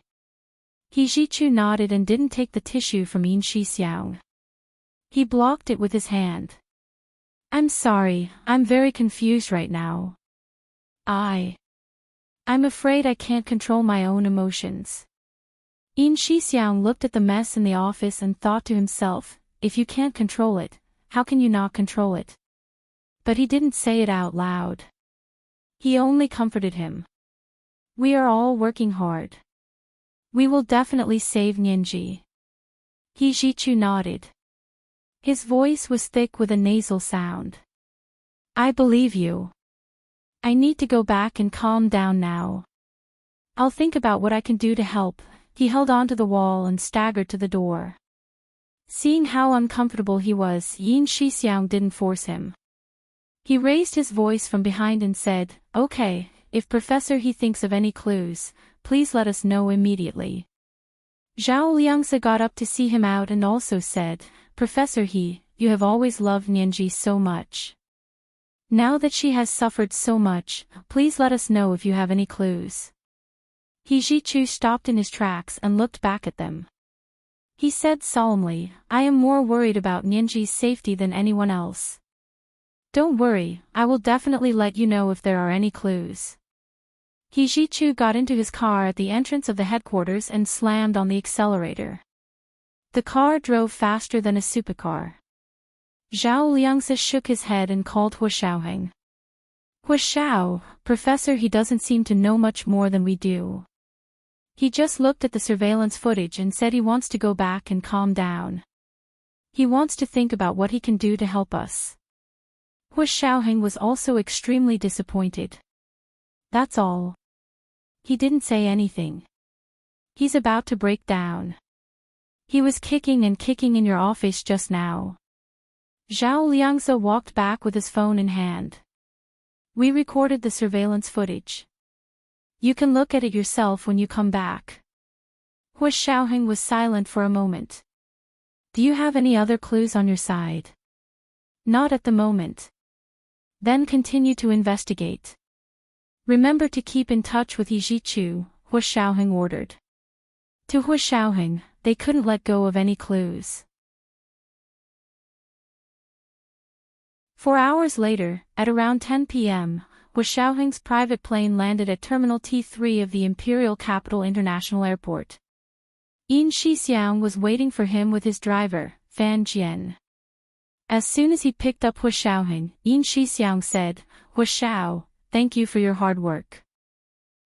He Jichu nodded and didn't take the tissue from Yin Shixiang. He blocked it with his hand. "I'm sorry, I'm very confused right now. I'm afraid I can't control my own emotions." Yin Shixiang looked at the mess in the office and thought to himself, if you can't control it, how can you not control it? But he didn't say it out loud. He only comforted him. "We are all working hard. We will definitely save Nianji." He Jichu nodded. His voice was thick with a nasal sound. "I believe you. I need to go back and calm down now. I'll think about what I can do to help." He held onto the wall and staggered to the door. Seeing how uncomfortable he was, Yin Shixiang didn't force him. He raised his voice from behind and said, "Okay, if Professor He thinks of any clues, please let us know immediately." Zhao Liangzi got up to see him out and also said, "Professor He, you have always loved Nianji so much. Now that she has suffered so much, please let us know if you have any clues." He Jichu stopped in his tracks and looked back at them. He said solemnly, "I am more worried about Nianji's safety than anyone else. Don't worry, I will definitely let you know if there are any clues." He Jichu got into his car at the entrance of the headquarters and slammed on the accelerator. The car drove faster than a supercar. Zhao Liangzi shook his head and called Hu Xiaoheng. "Hu Xiao, Professor He doesn't seem to know much more than we do. He just looked at the surveillance footage and said he wants to go back and calm down. He wants to think about what he can do to help us." Hu Xiaoheng was also extremely disappointed. "That's all. He didn't say anything. He's about to break down. He was kicking and kicking in your office just now." Zhao Liangzi walked back with his phone in hand. "We recorded the surveillance footage. You can look at it yourself when you come back." Hu Xiaoheng was silent for a moment. "Do you have any other clues on your side?" "Not at the moment." "Then continue to investigate. Remember to keep in touch with He Jichu," Hu Xiaoheng ordered. To Hu Xiaoheng, they couldn't let go of any clues. 4 hours later, at around 10 p.m., Hu Xiaoheng's private plane landed at Terminal T3 of the Imperial Capital International Airport. Yin Shixiang was waiting for him with his driver, Fan Jian. As soon as he picked up Hu Xiaoheng, Yin Shixiang said, "Hu Xiao, thank you for your hard work.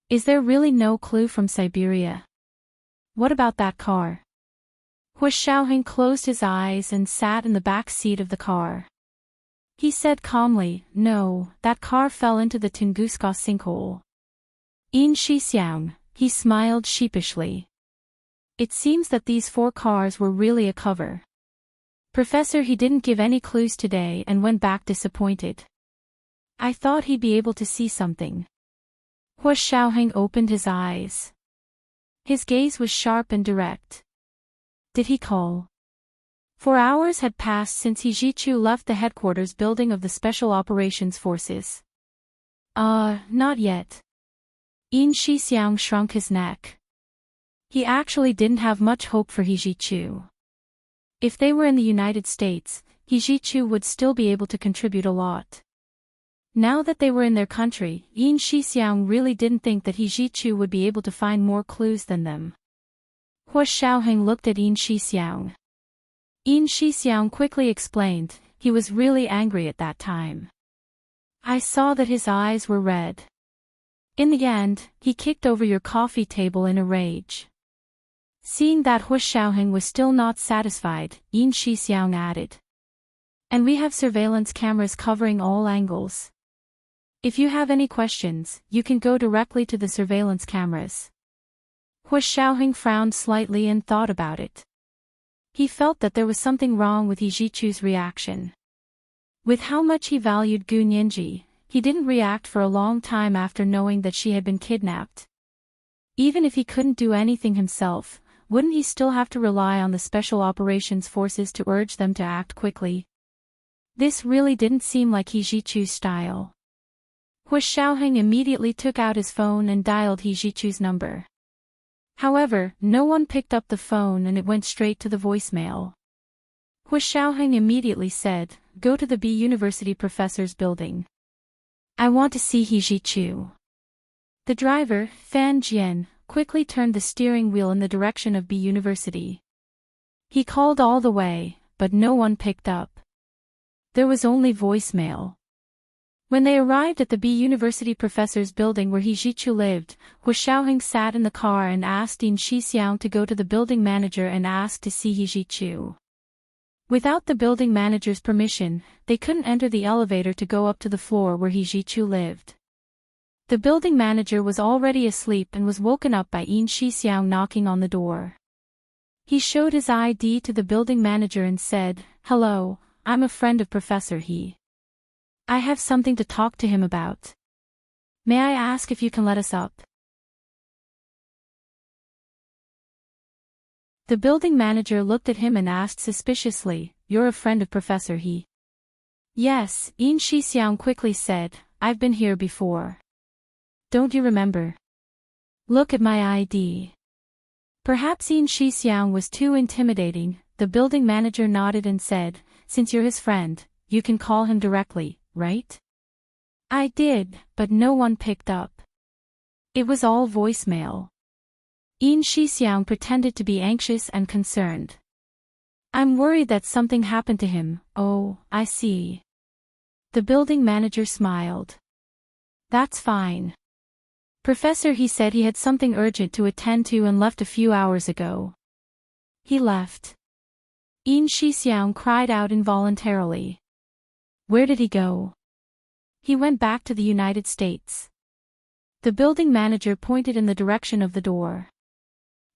Is there really no clue from Siberia? What about that car?" Hu Xiaoheng closed his eyes and sat in the back seat of the car. He said calmly, "No, that car fell into the Tunguska sinkhole." Yin Shixiang, he smiled sheepishly. It seems that these 4 cars were really a cover. Professor He didn't give any clues today and went back disappointed. I thought he'd be able to see something. Hu Xiaoheng opened his eyes. His gaze was sharp and direct. Did he call? 4 hours had passed since He Jichu left the headquarters building of the Special Operations Forces. Not yet. Yin Shixiang shrunk his neck. He actually didn't have much hope for He Jichu. If they were in the United States, He Ji-chu would still be able to contribute a lot. Now that they were in their country, Yin Shixiang really didn't think that He Ji-chu would be able to find more clues than them. Hua Xiaoheng looked at Yin Shixiang. Yin Shixiang quickly explained, he was really angry at that time. I saw that his eyes were red. In the end, he kicked over your coffee table in a rage. Seeing that Hua Xiaoheng was still not satisfied, Yin Shixiang added. And we have surveillance cameras covering all angles. If you have any questions, you can go directly to the surveillance cameras. Hua Xiaoheng frowned slightly and thought about it. He felt that there was something wrong with He Ji-chu's reaction. With how much he valued Gu Nianji, he didn't react for a long time after knowing that she had been kidnapped. Even if he couldn't do anything himself, wouldn't he still have to rely on the Special Operations Forces to urge them to act quickly? This really didn't seem like He Ji-chu's style. Hua Xiaoheng immediately took out his phone and dialed He Ji-chu's number. However, no one picked up the phone and it went straight to the voicemail. Hua Xiaoheng immediately said, "Go to the B University professor's building. I want to see He Ji-chu." The driver, Fan Jian, quickly turned the steering wheel in the direction of B University. He called all the way, but no one picked up. There was only voicemail. When they arrived at the B University professor's building where He Ji-chu lived, Hua Xiaoheng sat in the car and asked Yin Shixiang to go to the building manager and ask to see He Ji-chu. Without the building manager's permission, they couldn't enter the elevator to go up to the floor where He Ji-chu lived. The building manager was already asleep and was woken up by Yin Shixiang knocking on the door. He showed his ID to the building manager and said, "Hello, I'm a friend of Professor He. I have something to talk to him about. May I ask if you can let us up?" The building manager looked at him and asked suspiciously, "You're a friend of Professor He?" "Yes," Yin Shixiang quickly said, "I've been here before. Don't you remember? Look at my ID." Perhaps Yin Shixiang was too intimidating. The building manager nodded and said, "Since you're his friend, you can call him directly, right?" "I did, but no one picked up. It was all voicemail." Yin Shixiang pretended to be anxious and concerned. "I'm worried that something happened to him." "Oh, I see." The building manager smiled. "That's fine. Professor He said he had something urgent to attend to and left a few hours ago." "He left?" Yin Shixiang cried out involuntarily. "Where did he go?" "He went back to the United States." The building manager pointed in the direction of the door.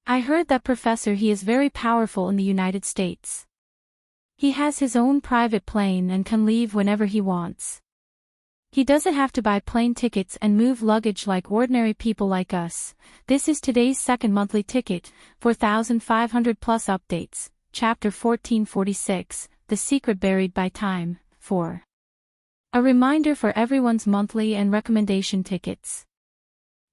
"I heard that Professor He is very powerful in the United States. He has his own private plane and can leave whenever he wants. He doesn't have to buy plane tickets and move luggage like ordinary people like us. This is today's second monthly ticket, 4,500 plus updates, Chapter 1446, The Secret Buried by Time, 4. A reminder for everyone's monthly and recommendation tickets.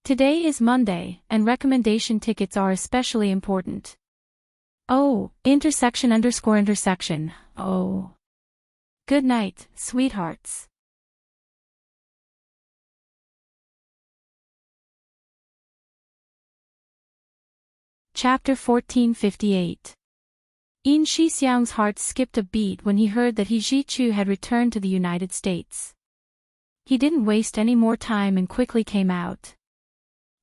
Today is Monday, and recommendation tickets are especially important. Oh, intersection. Oh. Good night, sweethearts. Chapter 1458. Yin Shixiang's heart skipped a beat when he heard that He Ji-chu had returned to the United States. He didn't waste any more time and quickly came out.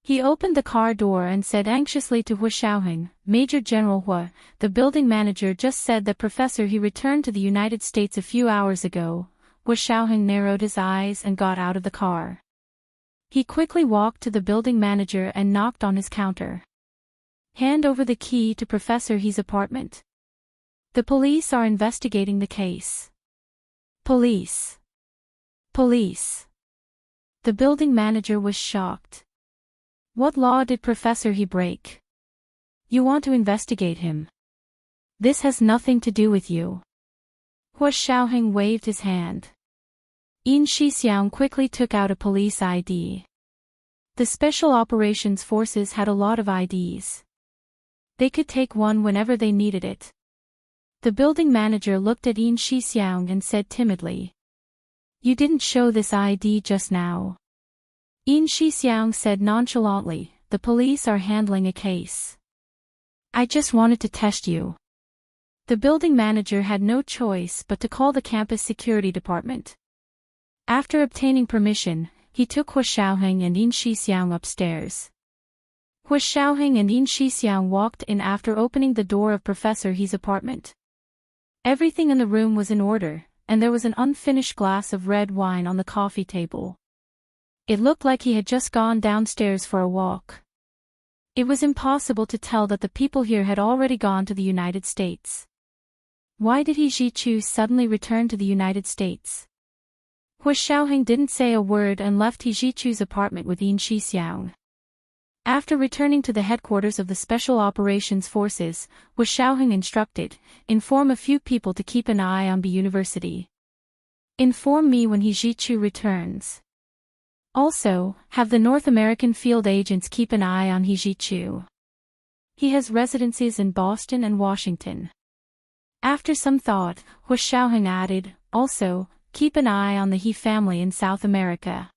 He opened the car door and said anxiously to Hua Xiaoheng, "Major General Hua, the building manager just said that Professor He returned to the United States a few hours ago." Hua Xiaoheng narrowed his eyes and got out of the car. He quickly walked to the building manager and knocked on his counter. "Hand over the key to Professor He's apartment. The police are investigating the case." "Police? Police?" The building manager was shocked. "What law did Professor He break? You want to investigate him? This has nothing to do with you." Hua Xiaoheng waved his hand. Yin Shixiang quickly took out a police ID. The Special Operations Forces had a lot of IDs. They could take one whenever they needed it. The building manager looked at Yin Shixiang and said timidly. You didn't show this ID just now. Yin Shixiang said nonchalantly, the police are handling a case. I just wanted to test you. The building manager had no choice but to call the campus security department. After obtaining permission, he took Hua Xiaoheng and Yin Shixiang upstairs. Hua Xiaoheng and Yin Shixiang walked in after opening the door of Professor He's apartment. Everything in the room was in order, and there was an unfinished glass of red wine on the coffee table. It looked like he had just gone downstairs for a walk. It was impossible to tell that the people here had already gone to the United States. Why did He Zhichu suddenly return to the United States? Hua Xiaoheng didn't say a word and left He Zhichu's apartment with Yin Shixiang. After returning to the headquarters of the Special Operations Forces, Hua Xiaoheng instructed, inform a few people to keep an eye on B University. Inform me when He Zhichu returns. Also, have the North American field agents keep an eye on He Zhichu. He has residences in Boston and Washington. After some thought, Hua Xiaoheng added, also, keep an eye on the He family in South America.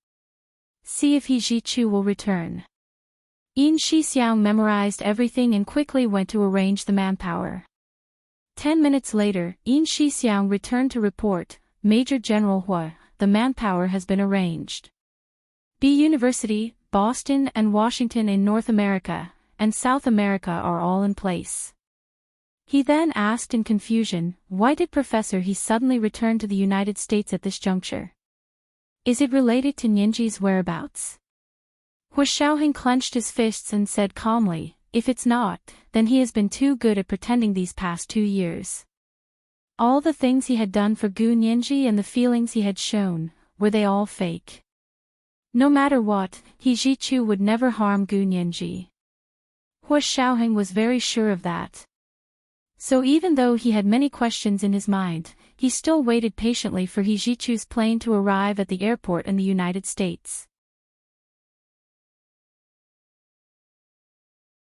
See if He Zhichu will return. Yin Shixiang memorized everything and quickly went to arrange the manpower. 10 minutes later, Yin Shixiang returned to report, Major General Hua, the manpower has been arranged. B University, Boston and Washington in North America, and South America are all in place. He then asked in confusion, why did Professor He suddenly return to the United States at this juncture? Is it related to Nianji's whereabouts? Hua Xiaoheng clenched his fists and said calmly, if it's not, then he has been too good at pretending these past 2 years. All the things he had done for Gu Nianji and the feelings he had shown, were they all fake? No matter what, He Zhichu would never harm Gu Nianji. Hua Xiaoheng was very sure of that. So even though he had many questions in his mind, he still waited patiently for He Zhichu's plane to arrive at the airport in the United States.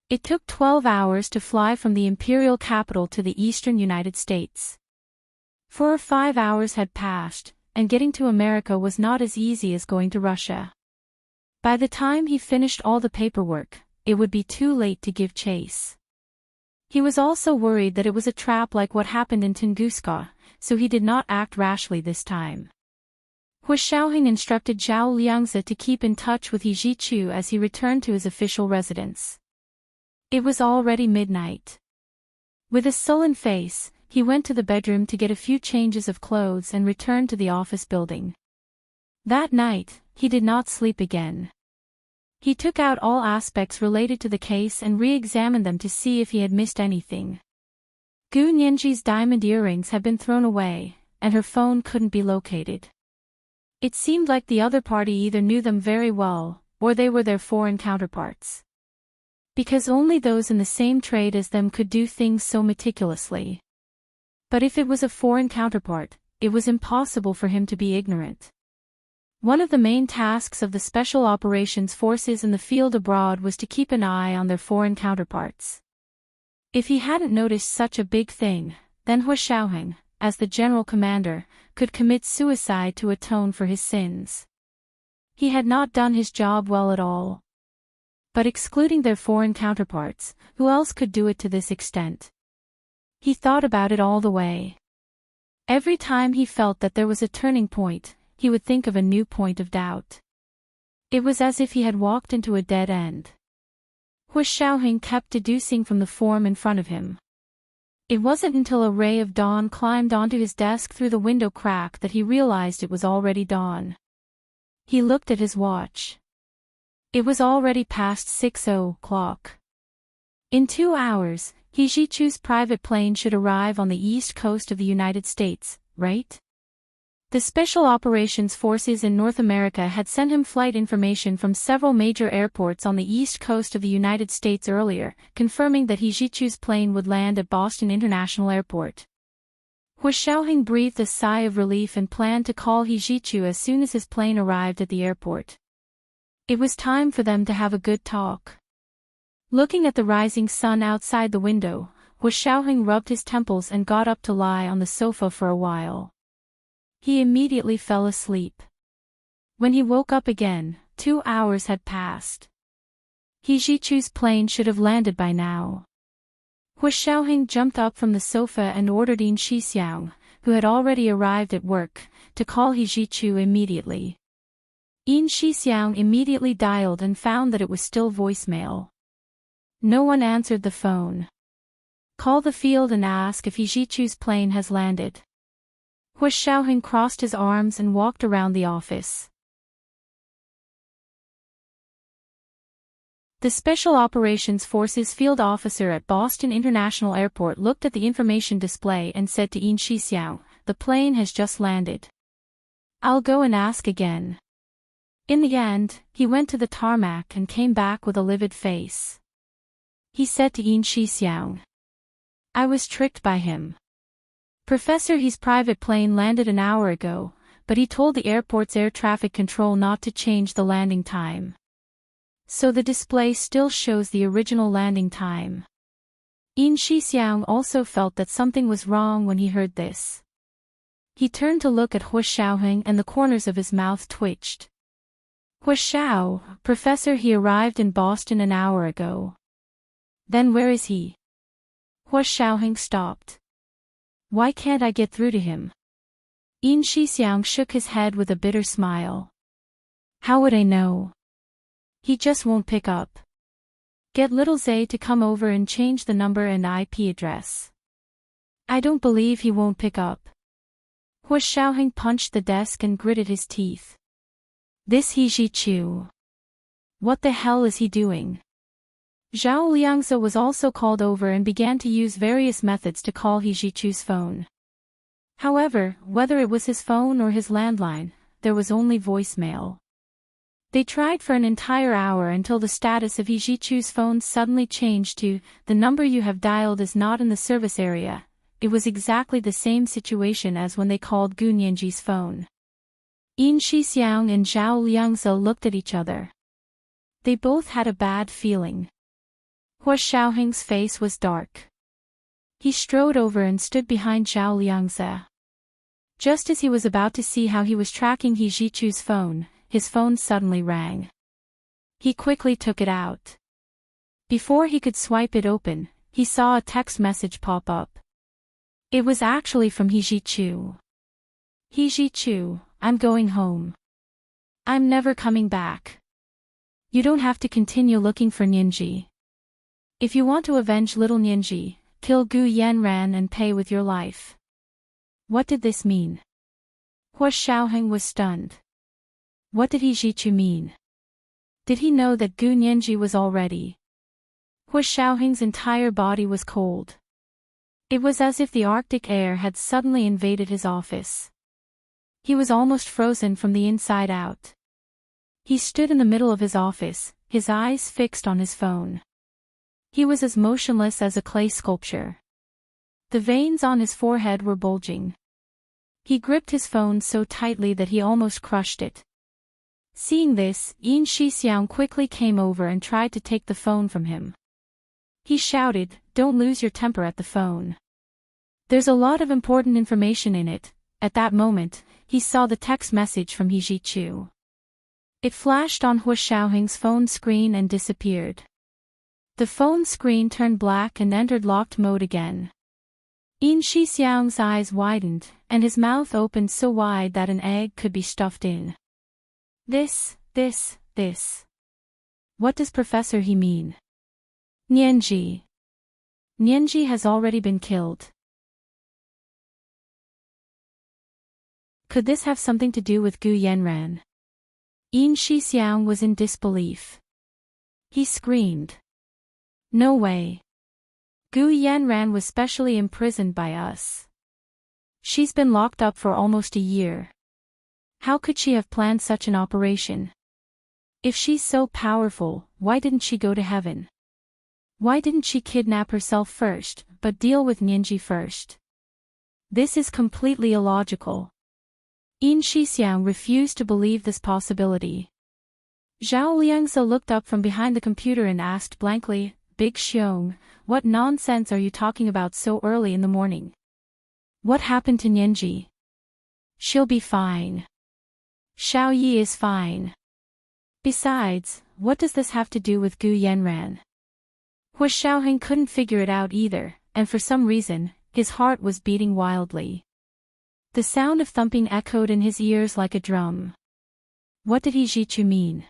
It took 12 hours to fly from the imperial capital to the eastern United States. 4 or 5 hours had passed, and getting to America was not as easy as going to Russia. By the time he finished all the paperwork, it would be too late to give chase. He was also worried that it was a trap like what happened in Tunguska, so he did not act rashly this time. Hua Xiaoheng instructed Zhao Liangzi to keep in touch with He Zhichu as he returned to his official residence. It was already midnight. With a sullen face, he went to the bedroom to get a few changes of clothes and returned to the office building. That night, he did not sleep again. He took out all aspects related to the case and re-examined them to see if he had missed anything. Gu Nianji's diamond earrings had been thrown away, and her phone couldn't be located. It seemed like the other party either knew them very well, or they were their foreign counterparts. Because only those in the same trade as them could do things so meticulously. But if it was a foreign counterpart, it was impossible for him to be ignorant. One of the main tasks of the Special Operations Forces in the field abroad was to keep an eye on their foreign counterparts. If he hadn't noticed such a big thing, then Hua Xiaoheng, as the general commander, could commit suicide to atone for his sins. He had not done his job well at all. But excluding their foreign counterparts, who else could do it to this extent? He thought about it all the way. Every time he felt that there was a turning point, he would think of a new point of doubt. It was as if he had walked into a dead end. Hua Xiaoheng kept deducing from the form in front of him. It wasn't until a ray of dawn climbed onto his desk through the window crack that he realized it was already dawn. He looked at his watch. It was already past 6:00. In 2 hours, He Zhichu's private plane should arrive on the east coast of the United States, right? The Special Operations Forces in North America had sent him flight information from several major airports on the east coast of the United States earlier, confirming that He Zhichu's plane would land at Boston International Airport. Hua Xiaoheng breathed a sigh of relief and planned to call He Zhichu as soon as his plane arrived at the airport. It was time for them to have a good talk. Looking at the rising sun outside the window, Hua Xiaoheng rubbed his temples and got up to lie on the sofa for a while. He immediately fell asleep. When he woke up again, 2 hours had passed. He Jichu's plane should have landed by now. Hua Xiaoheng jumped up from the sofa and ordered Yin Shixiang, who had already arrived at work, to call He Jichu immediately. Yin Shixiang immediately dialed and found that it was still voicemail. No one answered the phone. Call the field and ask if He Jichu's plane has landed. Hua Xiaoheng crossed his arms and walked around the office. The Special Operations Forces field officer at Boston International Airport looked at the information display and said to Yin Shixiang, "The plane has just landed. I'll go and ask again." In the end, he went to the tarmac and came back with a livid face. He said to Yin Shixiang, "I was tricked by him. Professor He's private plane landed an hour ago, but he told the airport's air traffic control not to change the landing time. So the display still shows the original landing time." Yin Shixiang also felt that something was wrong when he heard this. He turned to look at Hua Xiaoheng and the corners of his mouth twitched. "Hua Xiao, Professor He arrived in Boston an hour ago. Then where is he?" Hua Xiaoheng stopped. "Why can't I get through to him?" Yin Shixiang shook his head with a bitter smile. "How would I know? He just won't pick up. Get little Zay to come over and change the number and IP address." "I don't believe he won't pick up." Hua Xiaoheng punched the desk and gritted his teeth. "This He Jichu. What the hell is he doing?" Zhao Liangzi was also called over and began to use various methods to call He Jichu's phone. However, whether it was his phone or his landline, there was only voicemail. They tried for an entire hour until the status of He Jichu's phone suddenly changed to, "The number you have dialed is not in the service area." It was exactly the same situation as when they called Gu Nianji's phone. Yin Shixiang and Zhao Liangzi looked at each other. They both had a bad feeling. Hua Xiaoheng's face was dark. He strode over and stood behind Zhao Liangzi. Just as he was about to see how he was tracking He Jichu's phone, his phone suddenly rang. He quickly took it out. Before he could swipe it open, he saw a text message pop up. It was actually from He Jichu. "He Jichu, I'm going home. I'm never coming back. You don't have to continue looking for Nianji. If you want to avenge little Nianji, kill Gu Yanran and pay with your life." What did this mean? Hua Xiaoheng was stunned. What did He Jichu mean? Did he know that Gu Nianji was already? Hua Xiaoheng's entire body was cold. It was as if the Arctic air had suddenly invaded his office. He was almost frozen from the inside out. He stood in the middle of his office, his eyes fixed on his phone. He was as motionless as a clay sculpture. The veins on his forehead were bulging. He gripped his phone so tightly that he almost crushed it. Seeing this, Yin Shixiang quickly came over and tried to take the phone from him. He shouted, "Don't lose your temper at the phone. There's a lot of important information in it." At that moment, he saw the text message from He Jichu. It flashed on Hua Xiaoheng's phone screen and disappeared. The phone screen turned black and entered locked mode again. Yin Shixiang's eyes widened, and his mouth opened so wide that an egg could be stuffed in. This. What does Professor He mean? Nianji. Nianji has already been killed. Could this have something to do with Gu Yanran? Yin Shixiang was in disbelief. He screamed. No way. Gu Yanran was specially imprisoned by us. She's been locked up for almost a year. How could she have planned such an operation? If she's so powerful, why didn't she go to heaven? Why didn't she kidnap herself first, but deal with Nianji first? This is completely illogical. Yin Shixiang refused to believe this possibility. Zhao Liangzi looked up from behind the computer and asked blankly, Big Xiong, what nonsense are you talking about so early in the morning? What happened to Nianji? She'll be fine. Xiao Yi is fine. Besides, what does this have to do with Gu Yanran? Hua Xiaoheng couldn't figure it out either, and for some reason, his heart was beating wildly. The sound of thumping echoed in his ears like a drum. What did he Jichu mean?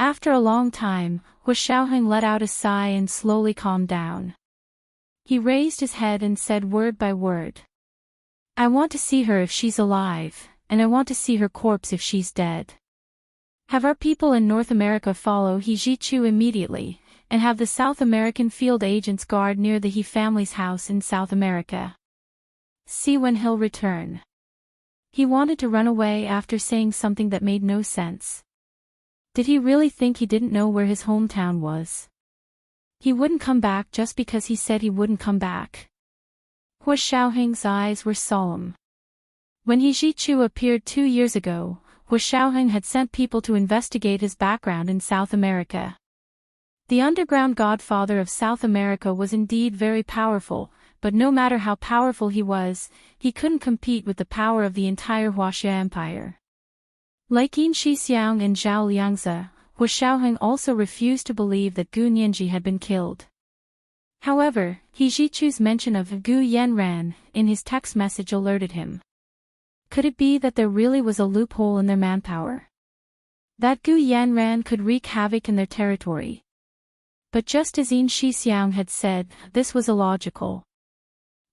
After a long time, Hua Xiaoheng let out a sigh and slowly calmed down. He raised his head and said word by word. I want to see her if she's alive, and I want to see her corpse if she's dead. Have our people in North America follow He Jichu immediately, and have the South American field agents guard near the He family's house in South America. See when he'll return. He wanted to run away after saying something that made no sense. Did he really think he didn't know where his hometown was? He wouldn't come back just because he said he wouldn't come back. Hua Xiaoheng's eyes were solemn. When He Jichu appeared 2 years ago, Hua Xiaoheng had sent people to investigate his background in South America. The underground godfather of South America was indeed very powerful, but no matter how powerful he was, he couldn't compete with the power of the entire Huaxia Empire. Like Yin Shixiang and Zhao Liangzi, Hua Xiaoheng also refused to believe that Gu Nianji had been killed. However, He Jichu's mention of Gu Yanran in his text message alerted him. Could it be that there really was a loophole in their manpower? That Gu Yanran could wreak havoc in their territory? But just as Yin Shixiang had said, this was illogical.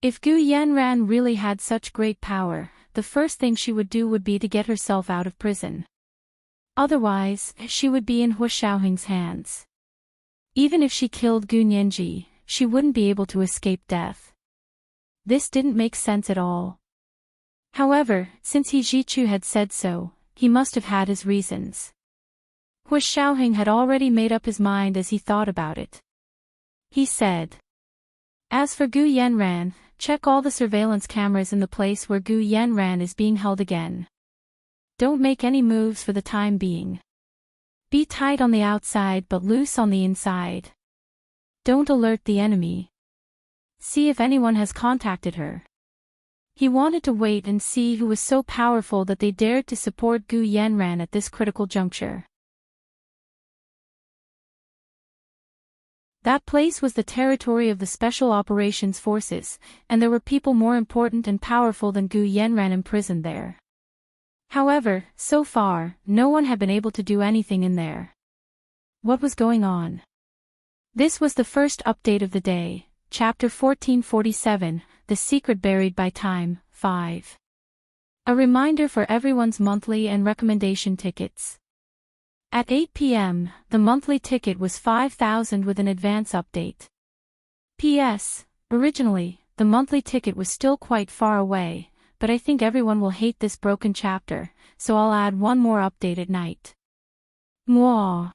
If Gu Yanran really had such great power, the first thing she would do would be to get herself out of prison. Otherwise, she would be in Hua Xiaoheng's hands. Even if she killed Gu Nianji, she wouldn't be able to escape death. This didn't make sense at all. However, since He Jichu had said so, he must have had his reasons. Hua Xiaoheng had already made up his mind as he thought about it. He said, as for Gu Yanran, check all the surveillance cameras in the place where Gu Yanran is being held again. Don't make any moves for the time being. Be tight on the outside but loose on the inside. Don't alert the enemy. See if anyone has contacted her. He wanted to wait and see who was so powerful that they dared to support Gu Yanran at this critical juncture. That place was the territory of the Special Operations Forces, and there were people more important and powerful than Gu Yanran imprisoned there. However, so far, no one had been able to do anything in there. What was going on? This was the first update of the day, Chapter 1447, The Secret Buried by Time, 5. A reminder for everyone's monthly and recommendation tickets. At 8 p.m., the monthly ticket was 5,000 with an advance update. P.S. Originally, the monthly ticket was still quite far away, but I think everyone will hate this broken chapter, so I'll add one more update at night. Mwah.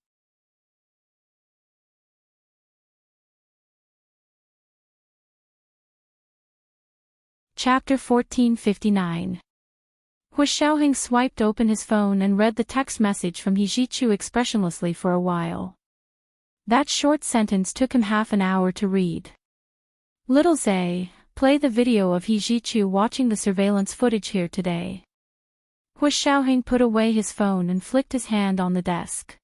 Chapter 1459. Hua Xiaoheng swiped open his phone and read the text message from He Jichu expressionlessly for a while. That short sentence took him half an hour to read. Little Zay, play the video of He Jichu watching the surveillance footage here today. Hua Xiaoheng put away his phone and flicked his hand on the desk.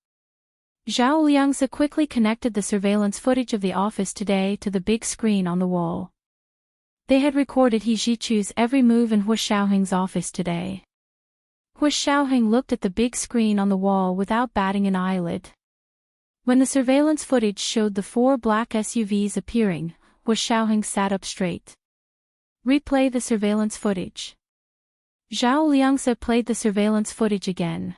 Zhao Liangzi quickly connected the surveillance footage of the office today to the big screen on the wall. They had recorded He Jichu's every move in Hua Xiaoheng's office today. Hua Xiaoheng looked at the big screen on the wall without batting an eyelid. When the surveillance footage showed the 4 black SUVs appearing, Hua Xiaoheng sat up straight. Replay the surveillance footage. Zhao Liangzi played the surveillance footage again.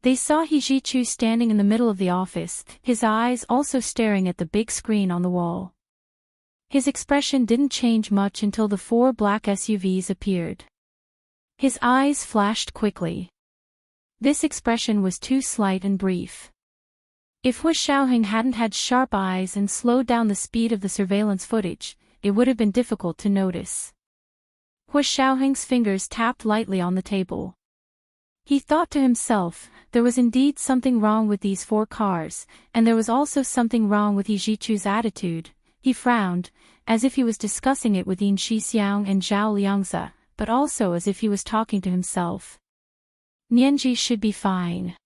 They saw He Jichu standing in the middle of the office, his eyes also staring at the big screen on the wall. His expression didn't change much until the 4 black SUVs appeared. His eyes flashed quickly. This expression was too slight and brief. If Hua Xiaoheng hadn't had sharp eyes and slowed down the speed of the surveillance footage, it would have been difficult to notice. Hua Xiaoheng's fingers tapped lightly on the table. He thought to himself, there was indeed something wrong with these 4 cars, and there was also something wrong with He Jichu's attitude. He frowned, as if he was discussing it with Yin Shixiang and Zhao Liangzi, but also as if he was talking to himself. Nianji should be fine.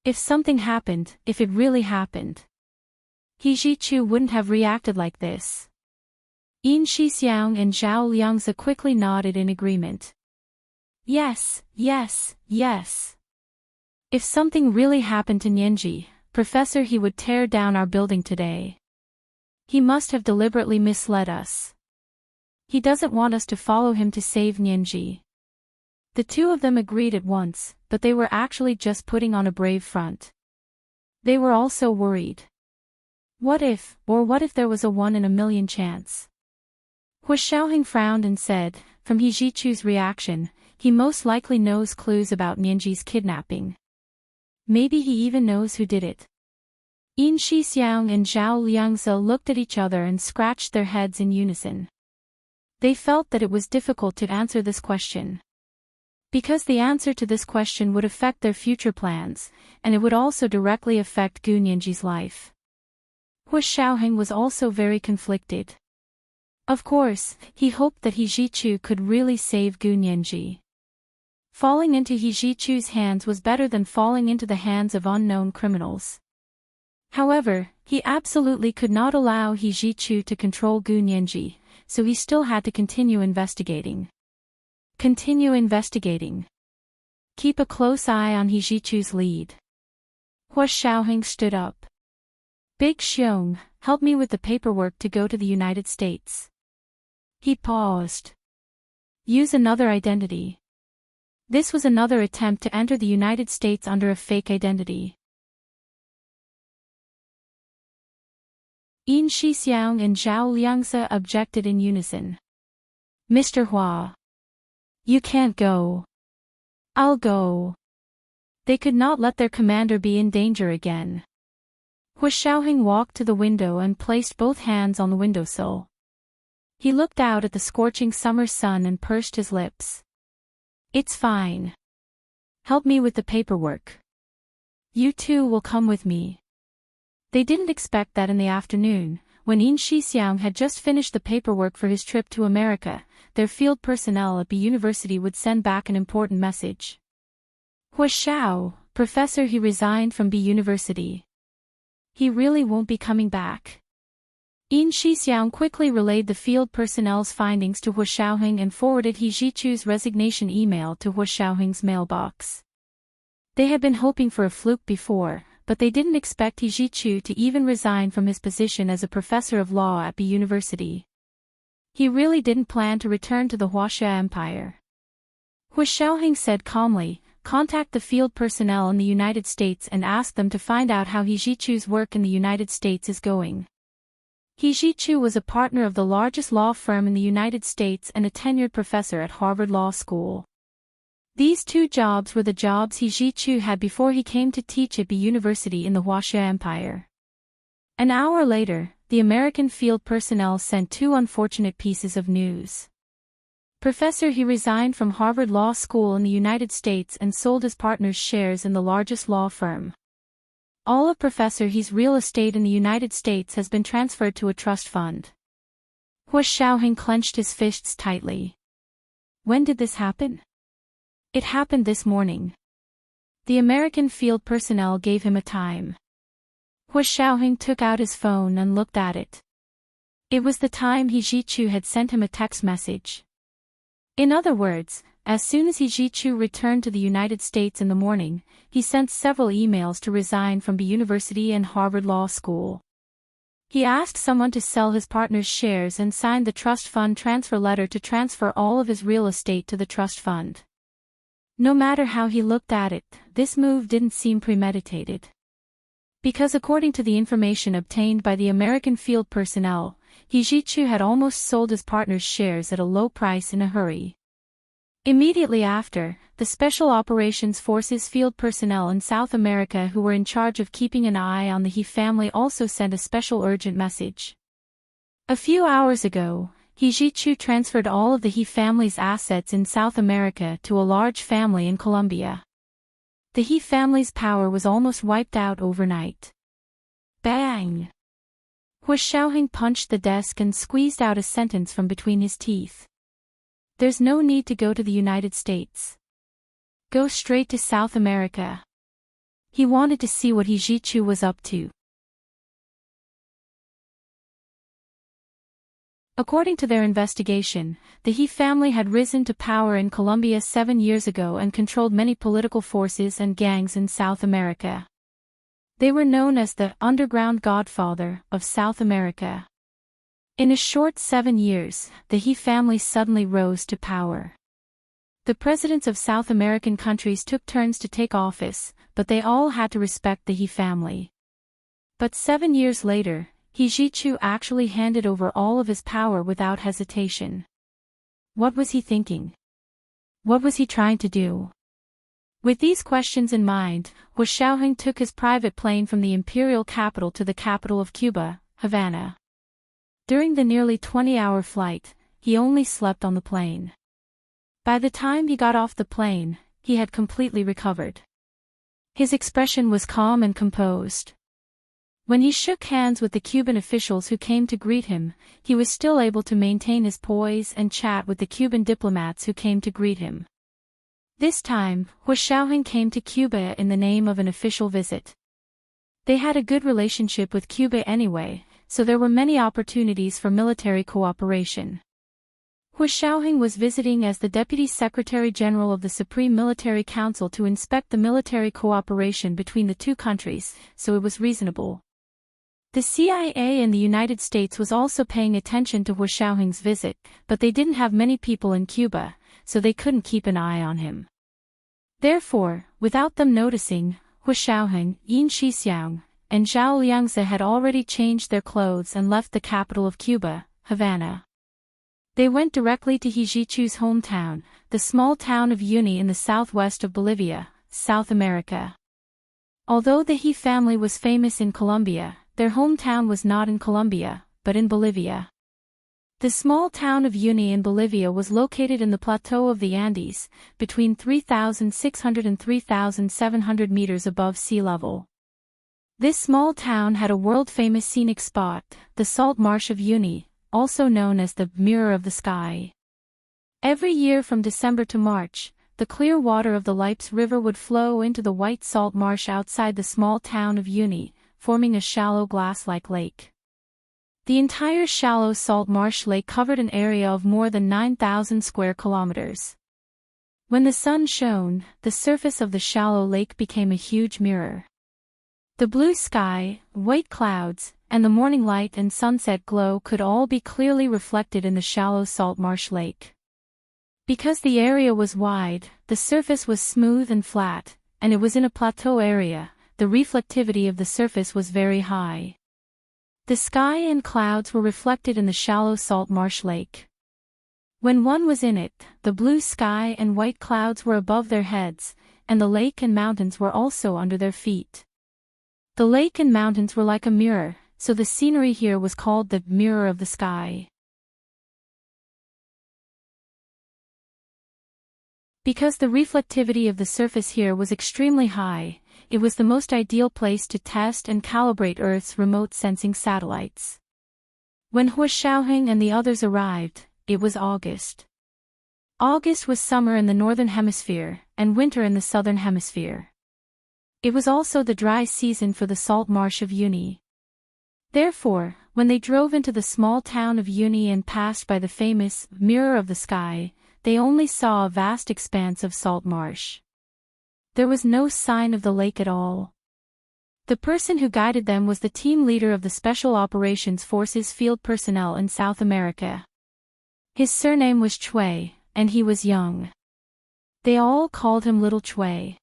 If something happened, if it really happened, He Jichu wouldn't have reacted like this. Yin Shixiang and Zhao Liangzi quickly nodded in agreement. Yes, yes, yes. If something really happened to Nianji, Professor, he would tear down our building today. He must have deliberately misled us. He doesn't want us to follow him to save Nianji. The 2 of them agreed at once, but they were actually just putting on a brave front. They were also worried. What if there was a 1 in a million chance? Hu Xiaoheng frowned and said, from He Jichu's reaction, he most likely knows clues about Nianji's kidnapping. Maybe he even knows who did it. Yin Shixiang and Zhao Liangzi looked at each other and scratched their heads in unison. They felt that it was difficult to answer this question. Because the answer to this question would affect their future plans, and it would also directly affect Gu Nianji's life. Hu Xiaoheng was also very conflicted. Of course, he hoped that He Jichu could really save Gu Nianji. Falling into He Jichu's hands was better than falling into the hands of unknown criminals. However, he absolutely could not allow He Jichu to control Gu Nianji, so he still had to continue investigating. Continue investigating. Keep a close eye on He Jichu's lead. Hu Xiaoheng stood up. Big Xiong, help me with the paperwork to go to the United States. He paused. Use another identity. This was another attempt to enter the United States under a fake identity. Yin Shixiang and Zhao Liangzi objected in unison. Mr. Hua. You can't go. I'll go. They could not let their commander be in danger again. Hu Xiaoheng walked to the window and placed both hands on the windowsill. He looked out at the scorching summer sun and pursed his lips. It's fine. Help me with the paperwork. You 2 will come with me. They didn't expect that in the afternoon, when Yin Shixiang had just finished the paperwork for his trip to America, their field personnel at the university would send back an important message. Hu Xiao, Professor, he resigned from B University. He really won't be coming back. Yin Shixiang quickly relayed the field personnel's findings to Hu Xiaoheng and forwarded He Jichu's resignation email to Hu Xiaoheng's mailbox. They had been hoping for a fluke before, but they didn't expect He Jichu to even resign from his position as a professor of law at B University. He really didn't plan to return to the Huaxia Empire. Hu Xiaoheng said calmly, contact the field personnel in the United States and ask them to find out how He Jichu's work in the United States is going. He Jichu was a partner of the largest law firm in the United States and a tenured professor at Harvard Law School. These 2 jobs were the jobs He Jichu had before he came to teach at B University in the Huaxia Empire. An hour later, the American field personnel sent 2 unfortunate pieces of news. Professor, he resigned from Harvard Law School in the United States and sold his partner's shares in the largest law firm. All of Professor He's real estate in the United States has been transferred to a trust fund. Hu Xiaoheng clenched his fists tightly. When did this happen? It happened this morning. The American field personnel gave him a time. Hu Xiaoheng took out his phone and looked at it. It was the time He Jichu had sent him a text message. In other words, as soon as He Jichu returned to the United States in the morning, he sent several emails to resign from B University and Harvard Law School. He asked someone to sell his partner's shares and signed the trust fund transfer letter to transfer all of his real estate to the trust fund. No matter how he looked at it, this move didn't seem premeditated. Because according to the information obtained by the American field personnel, He Jichu had almost sold his partner's shares at a low price in a hurry. Immediately after, the Special Operations Forces field personnel in South America who were in charge of keeping an eye on the He family also sent a special urgent message. A few hours ago, He Jichu transferred all of the He family's assets in South America to a large family in Colombia. The He family's power was almost wiped out overnight. Bang! Hua Xiaoheng punched the desk and squeezed out a sentence from between his teeth. There's no need to go to the United States. Go straight to South America. He wanted to see what He Zhichu was up to. According to their investigation, the He family had risen to power in Colombia 7 years ago and controlled many political forces and gangs in South America. They were known as the underground godfather of South America. In a short 7 years, the He family suddenly rose to power. The presidents of South American countries took turns to take office, but they all had to respect the He family. But 7 years later, He Zhichu actually handed over all of his power without hesitation. What was he thinking? What was he trying to do? With these questions in mind, Hua Xiaoheng took his private plane from the imperial capital to the capital of Cuba, Havana. During the nearly 20-hour flight, he only slept on the plane. By the time he got off the plane, he had completely recovered. His expression was calm and composed. When he shook hands with the Cuban officials who came to greet him, he was still able to maintain his poise and chat with the Cuban diplomats who came to greet him. This time, Hua Xiaoheng came to Cuba in the name of an official visit. They had a good relationship with Cuba anyway, so there were many opportunities for military cooperation. Hua Xiaoheng was visiting as the Deputy Secretary General of the Supreme Military Council to inspect the military cooperation between the two countries, so it was reasonable. The CIA in the United States was also paying attention to Hua Xiaoheng's visit, but they didn't have many people in Cuba, so they couldn't keep an eye on him. Therefore, without them noticing, Hua Xiaoheng, Yin Shixiang, and Zhao Liangze had already changed their clothes and left the capital of Cuba, Havana. They went directly to He Zhichu's hometown, the small town of Uyuni in the southwest of Bolivia, South America. Although the He family was famous in Colombia, their hometown was not in Colombia, but in Bolivia. The small town of Uyuni in Bolivia was located in the plateau of the Andes, between 3,600 and 3,700 meters above sea level. This small town had a world-famous scenic spot, the salt marsh of Uyuni, also known as the Mirror of the Sky. Every year from December to March, the clear water of the Leipes River would flow into the white salt marsh outside the small town of Uyuni, forming a shallow glass-like lake. The entire shallow salt marsh lake covered an area of more than 9,000 square kilometers. When the sun shone, the surface of the shallow lake became a huge mirror. The blue sky, white clouds, and the morning light and sunset glow could all be clearly reflected in the shallow salt marsh lake. Because the area was wide, the surface was smooth and flat, and it was in a plateau area, the reflectivity of the surface was very high. The sky and clouds were reflected in the shallow salt marsh lake. When one was in it, the blue sky and white clouds were above their heads, and the lake and mountains were also under their feet. The lake and mountains were like a mirror, so the scenery here was called the Mirror of the Sky. Because the reflectivity of the surface here was extremely high, it was the most ideal place to test and calibrate Earth's remote sensing satellites. When Hua Xiaoheng and the others arrived, it was August. August was summer in the northern hemisphere, and winter in the southern hemisphere. It was also the dry season for the salt marsh of Uyuni. Therefore, when they drove into the small town of Uyuni and passed by the famous Mirror of the Sky, they only saw a vast expanse of salt marsh. There was no sign of the lake at all. The person who guided them was the team leader of the Special Operations Forces field personnel in South America. His surname was Chui, and he was young. They all called him Little Chui.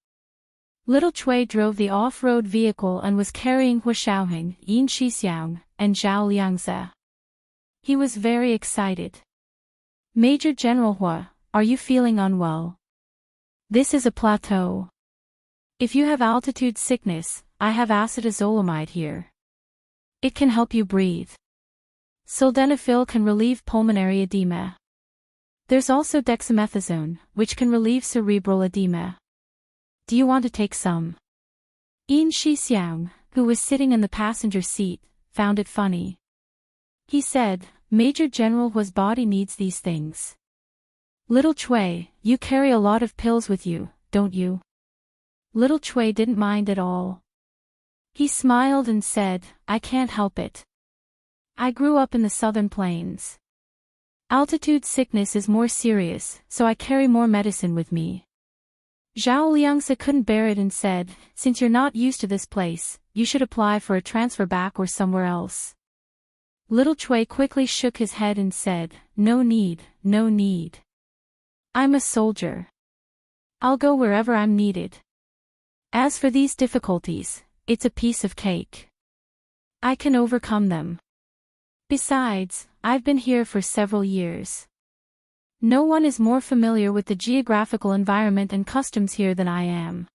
Little Chui drove the off-road vehicle and was carrying Hua Xiaoheng, Yin Shixiang, and Zhao Liangze. He was very excited. Major General Hua, are you feeling unwell? This is a plateau. If you have altitude sickness, I have acetazolamide here. It can help you breathe. Sildenafil can relieve pulmonary edema. There's also dexamethasone, which can relieve cerebral edema. Do you want to take some? Yin Shixiang, who was sitting in the passenger seat, found it funny. He said, Major General Hua's body needs these things. Little Chui, you carry a lot of pills with you, don't you? Little Chui didn't mind at all. He smiled and said, I can't help it. I grew up in the southern plains. Altitude sickness is more serious, so I carry more medicine with me. Zhao Liangzi couldn't bear it and said, Since you're not used to this place, you should apply for a transfer back or somewhere else. Little Chui quickly shook his head and said, No need, no need. I'm a soldier. I'll go wherever I'm needed. As for these difficulties, it's a piece of cake. I can overcome them. Besides, I've been here for several years. No one is more familiar with the geographical environment and customs here than I am.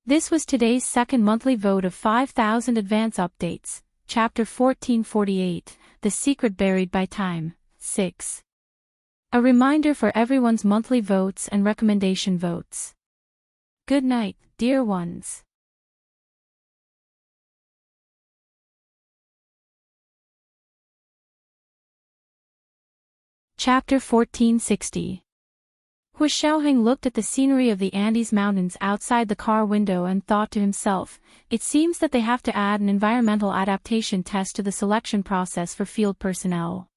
This was today's second monthly vote of 5,000 advance updates, Chapter 1448, The Secret Buried by Time, 6. A reminder for everyone's monthly votes and recommendation votes. Good night, dear ones. Chapter 1460. Hu Xiaoheng looked at the scenery of the Andes Mountains outside the car window and thought to himself, it seems that they have to add an environmental adaptation test to the selection process for field personnel.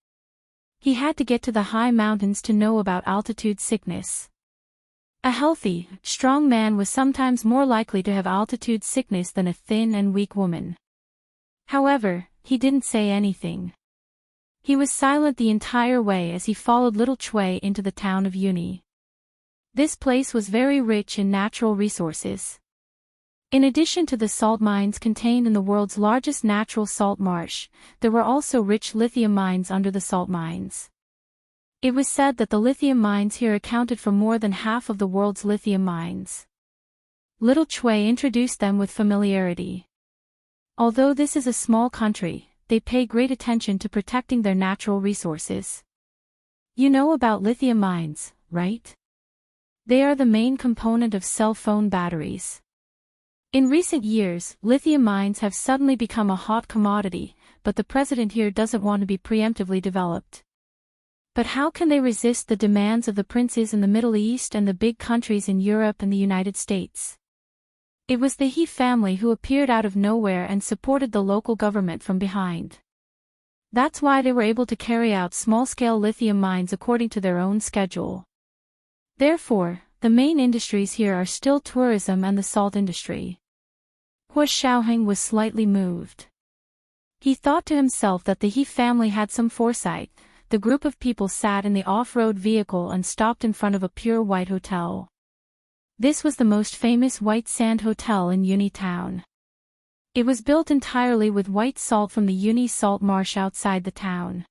He had to get to the high mountains to know about altitude sickness. A healthy, strong man was sometimes more likely to have altitude sickness than a thin and weak woman. However, he didn't say anything. He was silent the entire way as he followed Little Chui into the town of Uni. This place was very rich in natural resources. In addition to the salt mines contained in the world's largest natural salt marsh, there were also rich lithium mines under the salt mines. It was said that the lithium mines here accounted for more than half of the world's lithium mines. Little Chui introduced them with familiarity. Although this is a small country, they pay great attention to protecting their natural resources. You know about lithium mines, right? They are the main component of cell phone batteries. In recent years, lithium mines have suddenly become a hot commodity, but the president here doesn't want to be preemptively developed. But how can they resist the demands of the princes in the Middle East and the big countries in Europe and the United States? It was the He family who appeared out of nowhere and supported the local government from behind. That's why they were able to carry out small-scale lithium mines according to their own schedule. Therefore, the main industries here are still tourism and the salt industry. Hu Xiaoheng was slightly moved. He thought to himself that the He family had some foresight. The group of people sat in the off-road vehicle and stopped in front of a pure white hotel. This was the most famous white sand hotel in Uni town. It was built entirely with white salt from the Uni salt marsh outside the town.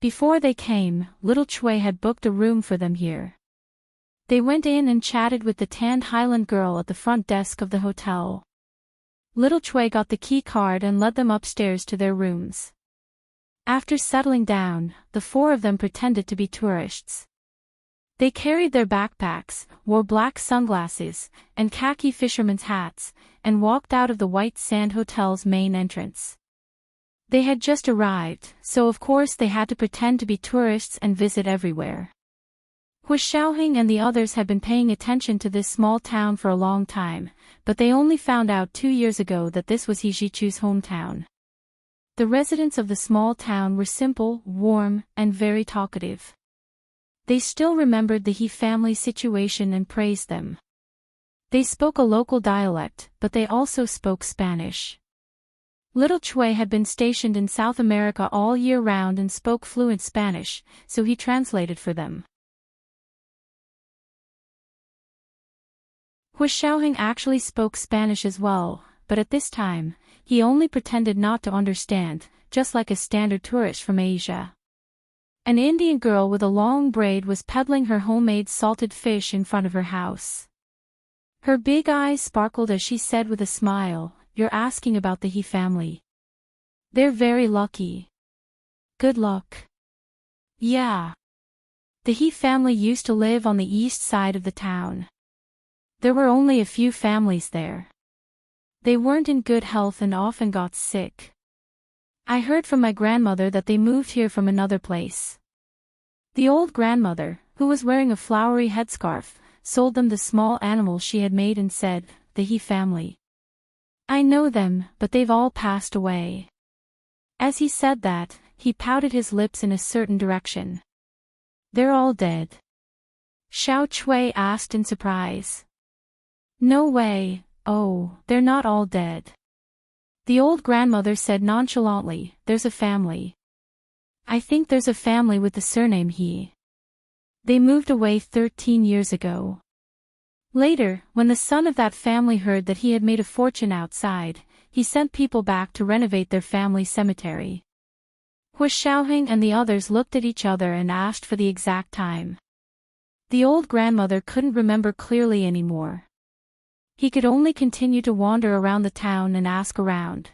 Before they came, Little Chui had booked a room for them here. They went in and chatted with the tanned Highland girl at the front desk of the hotel. Little Chui got the key card and led them upstairs to their rooms. After settling down, the four of them pretended to be tourists. They carried their backpacks, wore black sunglasses, and khaki fishermen's hats, and walked out of the White Sand Hotel's main entrance. They had just arrived, so of course they had to pretend to be tourists and visit everywhere. Hu Xiaoheng and the others had been paying attention to this small town for a long time, but they only found out 2 years ago that this was He Zhichu's hometown. The residents of the small town were simple, warm, and very talkative. They still remembered the He family's situation and praised them. They spoke a local dialect, but they also spoke Spanish. Little Chui had been stationed in South America all year round and spoke fluent Spanish, so he translated for them. Hu Xiaoheng actually spoke Spanish as well, but at this time, he only pretended not to understand, just like a standard tourist from Asia. An Indian girl with a long braid was peddling her homemade salted fish in front of her house. Her big eyes sparkled as she said with a smile, "You're asking about the He family. They're very lucky. Good luck." Yeah. The He family used to live on the east side of the town. There were only a few families there. They weren't in good health and often got sick. I heard from my grandmother that they moved here from another place. The old grandmother, who was wearing a flowery headscarf, sold them the small animals she had made and said, "The He family. I know them, but they've all passed away." As he said that, he pouted his lips in a certain direction. "They're all dead?" Xiao Chui asked in surprise. "No way, oh, they're not all dead." The old grandmother said nonchalantly, "There's a family. I think there's a family with the surname He. They moved away 13 years ago." Later, when the son of that family heard that he had made a fortune outside, he sent people back to renovate their family cemetery. Hua Xiaoheng and the others looked at each other and asked for the exact time. The old grandmother couldn't remember clearly anymore. He could only continue to wander around the town and ask around.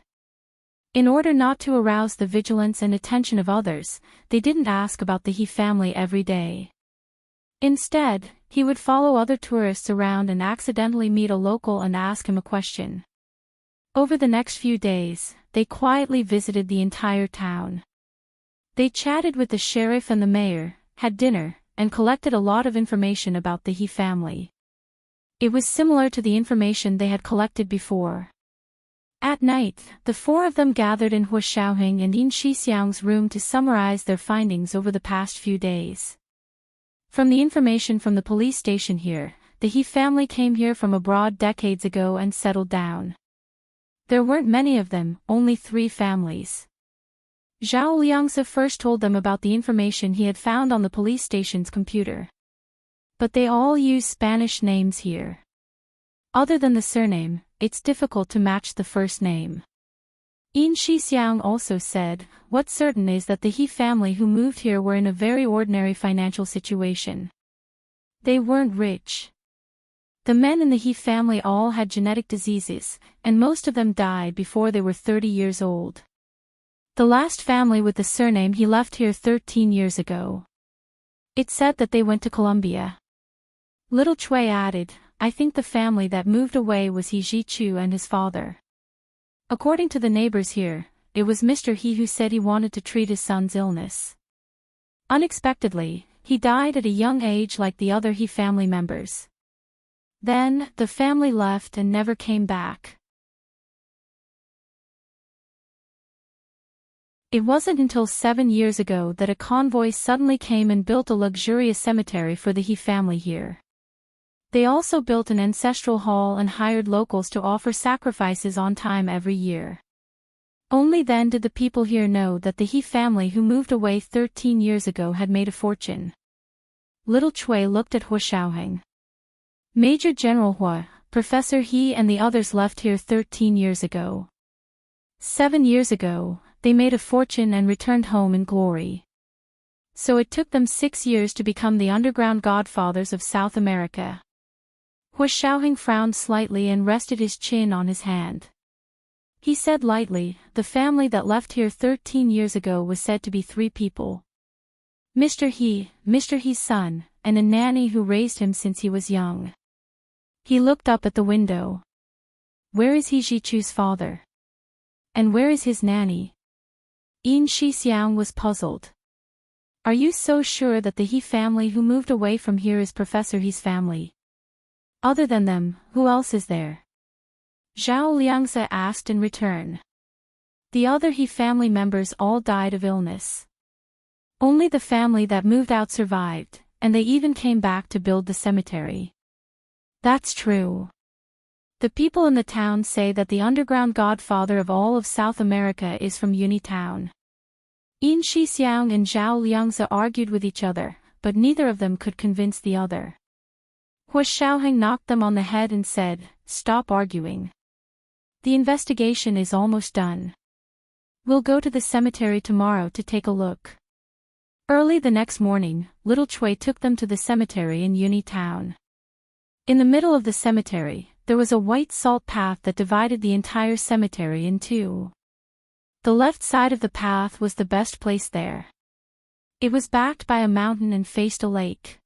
In order not to arouse the vigilance and attention of others, they didn't ask about the He family every day. Instead, he would follow other tourists around and accidentally meet a local and ask him a question. Over the next few days, they quietly visited the entire town. They chatted with the sheriff and the mayor, had dinner, and collected a lot of information about the He family. It was similar to the information they had collected before. At night, the four of them gathered in Hua Xiaoheng and Yin Shixiang's room to summarize their findings over the past few days. From the information from the police station here, the He family came here from abroad decades ago and settled down. There weren't many of them, only 3 families. Zhao Liangzi first told them about the information he had found on the police station's computer. But they all use Spanish names here. Other than the surname, it's difficult to match the first name. Yin Shixiang also said, "What's certain is that the He family who moved here were in a very ordinary financial situation. They weren't rich. The men in the He family all had genetic diseases, and most of them died before they were 30 years old. The last family with the surname He left here 13 years ago. It said that they went to Colombia." Little Chui added, "I think the family that moved away was He Zhichu and his father. According to the neighbors here, it was Mr. He who said he wanted to treat his son's illness. Unexpectedly, he died at a young age like the other He family members. Then, the family left and never came back." It wasn't until 7 years ago that a convoy suddenly came and built a luxurious cemetery for the He family here. They also built an ancestral hall and hired locals to offer sacrifices on time every year. Only then did the people here know that the He family who moved away 13 years ago had made a fortune. Little Chui looked at Hua Xiaoheng. "Major General Hua, Professor He and the others left here 13 years ago. 7 years ago, they made a fortune and returned home in glory. So it took them 6 years to become the underground godfathers of South America." Hua Xiaoheng frowned slightly and rested his chin on his hand. He said lightly, "The family that left here 13 years ago was said to be 3 people. Mr. He's son, and a nanny who raised him since he was young." He looked up at the window. "Where is He Zhichu's father? And where is his nanny?" Yin Shixiang was puzzled. "Are you so sure that the He family who moved away from here is Professor He's family? Other than them, who else is there?" Zhao Liangzi asked in return. "The other He family members all died of illness. Only the family that moved out survived, and they even came back to build the cemetery." "That's true. The people in the town say that the underground godfather of all of South America is from Uni Town." Yin Shixiang and Zhao Liangzi argued with each other, but neither of them could convince the other. Hua Xiaoheng knocked them on the head and said, "Stop arguing. The investigation is almost done. We'll go to the cemetery tomorrow to take a look." Early the next morning, Little Chui took them to the cemetery in Uni Town. In the middle of the cemetery, there was a white salt path that divided the entire cemetery in 2. The left side of the path was the best place there. It was backed by a mountain and faced a lake.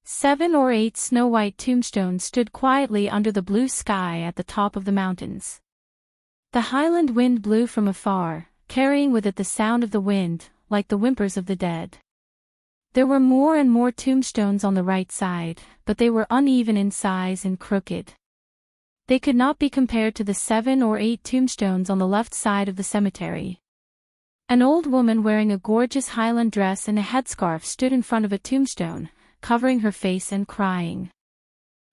7 or 8 snow-white tombstones stood quietly under the blue sky at the top of the mountains. The highland wind blew from afar, carrying with it the sound of the wind, like the whimpers of the dead. There were more and more tombstones on the right side, but they were uneven in size and crooked. They could not be compared to the 7 or 8 tombstones on the left side of the cemetery. An old woman wearing a gorgeous Highland dress and a headscarf stood in front of a tombstone, covering her face and crying.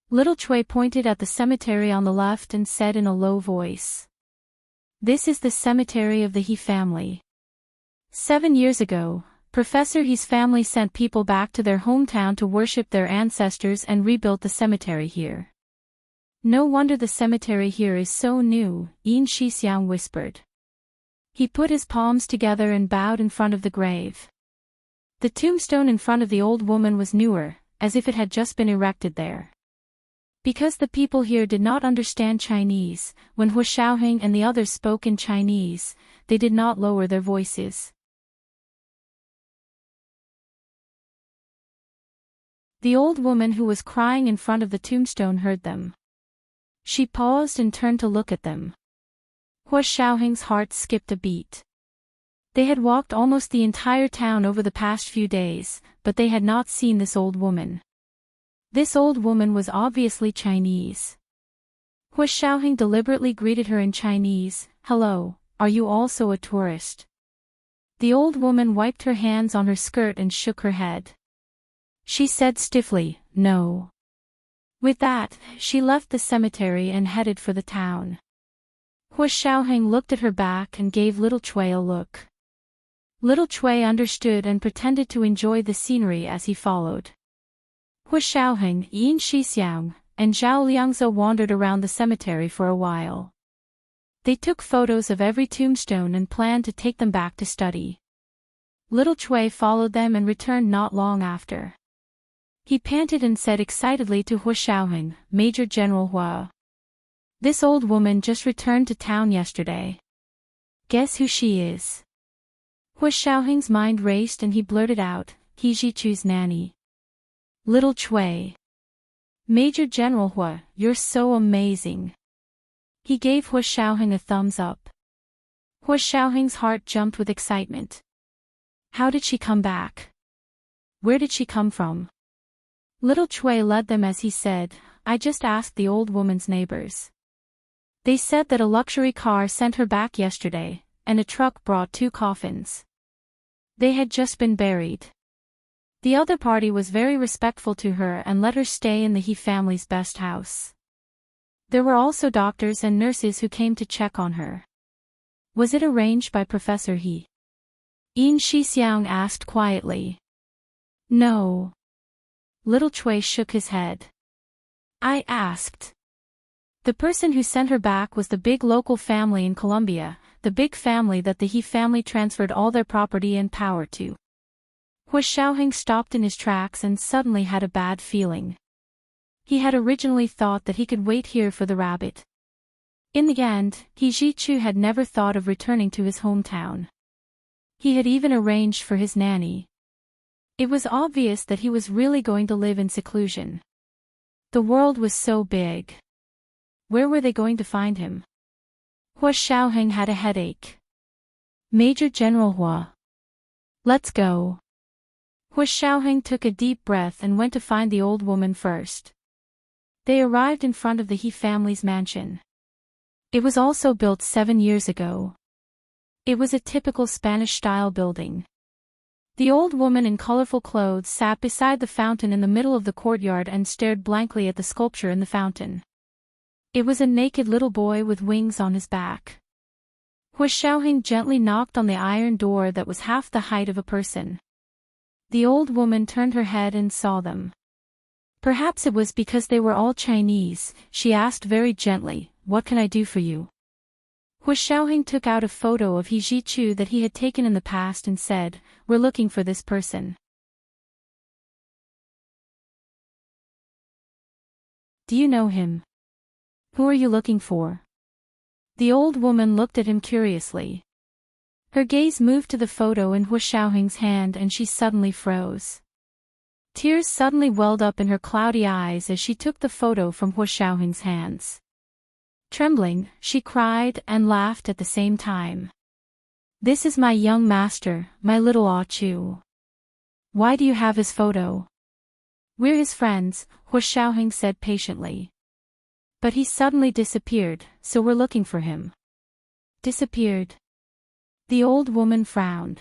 Little Chui pointed at the cemetery on the left and said in a low voice, "This is the cemetery of the He family. 7 years ago, Professor He's family sent people back to their hometown to worship their ancestors and rebuilt the cemetery here. No wonder the cemetery here is so new," Yin Shixiang whispered. He put his palms together and bowed in front of the grave. The tombstone in front of the old woman was newer, as if it had just been erected there. Because the people here did not understand Chinese, when Hu Xiaoheng and the others spoke in Chinese, they did not lower their voices. The old woman who was crying in front of the tombstone heard them. She paused and turned to look at them. Hu Xiaoheng's heart skipped a beat. They had walked almost the entire town over the past few days, but they had not seen this old woman. This old woman was obviously Chinese. Hu Xiaoheng deliberately greeted her in Chinese, "Hello, are you also a tourist?" The old woman wiped her hands on her skirt and shook her head. She said stiffly, "No." With that, she left the cemetery and headed for the town. Hu Xiaoheng looked at her back and gave Little Chui a look. Little Chui understood and pretended to enjoy the scenery as he followed. Hu Xiaoheng, Yin Shixiang, and Zhao Liangzhe wandered around the cemetery for a while. They took photos of every tombstone and planned to take them back to study. Little Chui followed them and returned not long after. He panted and said excitedly to Hu Xiaoheng, "Major General Hua. This old woman just returned to town yesterday. Guess who she is?" Hu Xiaoheng's mind raced and he blurted out, "He Zhichu's nanny." Little Chui. "Major General Hua, you're so amazing." He gave Hu Xiaoheng a thumbs up. Hu Xiaoheng's heart jumped with excitement. How did she come back? Where did she come from? Little Chui led them as he said, "I just asked the old woman's neighbors. They said that a luxury car sent her back yesterday, and a truck brought 2 coffins. They had just been buried. The other party was very respectful to her and let her stay in the He family's best house. There were also doctors and nurses who came to check on her." "Was it arranged by Professor He?" Yin Shixiang asked quietly. "No." Little Chui shook his head. "I asked. The person who sent her back was the big local family in Colombia, the big family that the He family transferred all their property and power to." Hu Xiaoheng stopped in his tracks and suddenly had a bad feeling. He had originally thought that he could wait here for the rabbit. In the end, He Zhichu had never thought of returning to his hometown. He had even arranged for his nanny. It was obvious that he was really going to live in seclusion. The world was so big. Where were they going to find him? Hu Xiaoheng had a headache. "Major General Hua. Let's go." Hu Xiaoheng took a deep breath and went to find the old woman first. They arrived in front of the He family's mansion. It was also built 7 years ago. It was a typical Spanish-style building. The old woman in colorful clothes sat beside the fountain in the middle of the courtyard and stared blankly at the sculpture in the fountain. It was a naked little boy with wings on his back. Hu Xiaoheng gently knocked on the iron door that was half the height of a person. The old woman turned her head and saw them. Perhaps it was because they were all Chinese, she asked very gently, "What can I do for you?" Hu Xiaoheng took out a photo of He Zhichu that he had taken in the past and said, "We're looking for this person. Do you know him? Who are you looking for?" The old woman looked at him curiously. Her gaze moved to the photo in Hu Xiaoheng's hand and she suddenly froze. Tears suddenly welled up in her cloudy eyes as she took the photo from Hua Xiaoheng's hands. Trembling, she cried and laughed at the same time. This is my young master, my little Ah Chu. Why do you have his photo? We're his friends, Hua Xiaoheng said patiently. But he suddenly disappeared, so we're looking for him. Disappeared? The old woman frowned.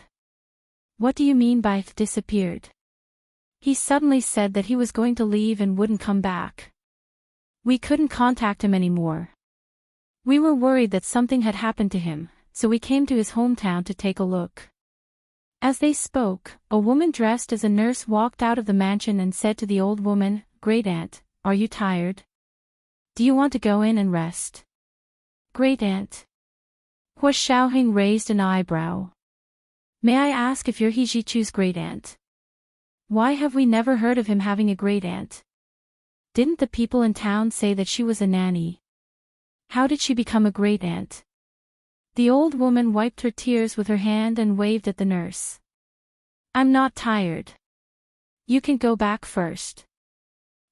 What do you mean by disappeared? He suddenly said that he was going to leave and wouldn't come back. We couldn't contact him anymore. We were worried that something had happened to him, so we came to his hometown to take a look. As they spoke, a woman dressed as a nurse walked out of the mansion and said to the old woman, "Great aunt, are you tired? Do you want to go in and rest?" Great aunt. Hua Xiaoheng raised an eyebrow. May I ask if you're He Jichu's great aunt? Why have we never heard of him having a great aunt? Didn't the people in town say that she was a nanny? How did she become a great aunt? The old woman wiped her tears with her hand and waved at the nurse. I'm not tired. You can go back first.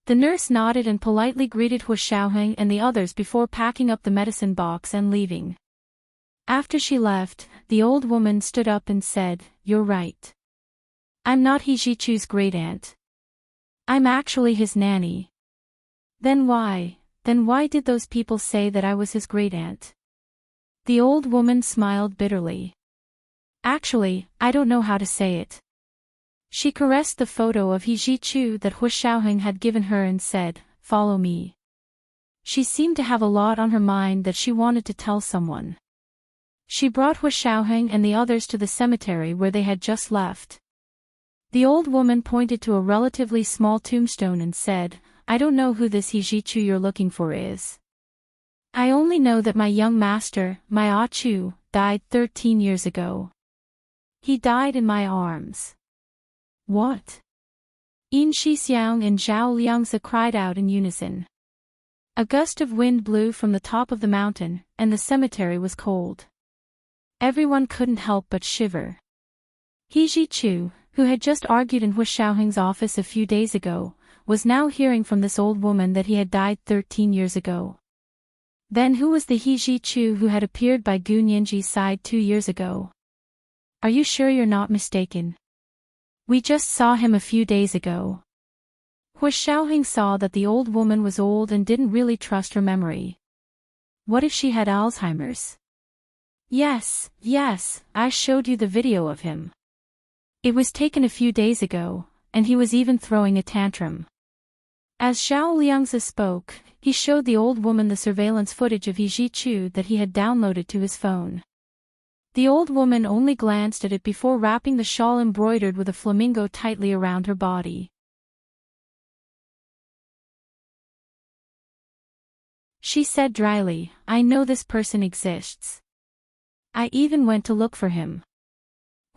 The nurse nodded and politely greeted Hua Xiaoheng and the others before packing up the medicine box and leaving. After she left, the old woman stood up and said, "You're right. I'm not He Jichu's great aunt. I'm actually his nanny." Then why did those people say that I was his great aunt? The old woman smiled bitterly. Actually, I don't know how to say it. She caressed the photo of He Jichu that Hua Xiaoheng had given her and said, "Follow me." She seemed to have a lot on her mind that she wanted to tell someone. She brought Hua Xiaoheng and the others to the cemetery where they had just left. The old woman pointed to a relatively small tombstone and said, "I don't know who this He Jichu you're looking for is. I only know that my young master, my Ah Chu, died 13 years ago. He died in my arms." What? Yin Shixiang and Zhao Liangzi cried out in unison. A gust of wind blew from the top of the mountain, and the cemetery was cold. Everyone couldn't help but shiver. He Jichu, who had just argued in Hua Xiaoheng's office a few days ago, was now hearing from this old woman that he had died 13 years ago. Then who was the He Jichu who had appeared by Gu Nianji's side 2 years ago? Are you sure you're not mistaken? We just saw him a few days ago. Hua Xiaoheng saw that the old woman was old and didn't really trust her memory. What if she had Alzheimer's? Yes, I showed you the video of him. It was taken a few days ago, and he was even throwing a tantrum. As Zhao Liangzi spoke, he showed the old woman the surveillance footage of He Jichu that he had downloaded to his phone. The old woman only glanced at it before wrapping the shawl embroidered with a flamingo tightly around her body. She said dryly, "I know this person exists. I even went to look for him."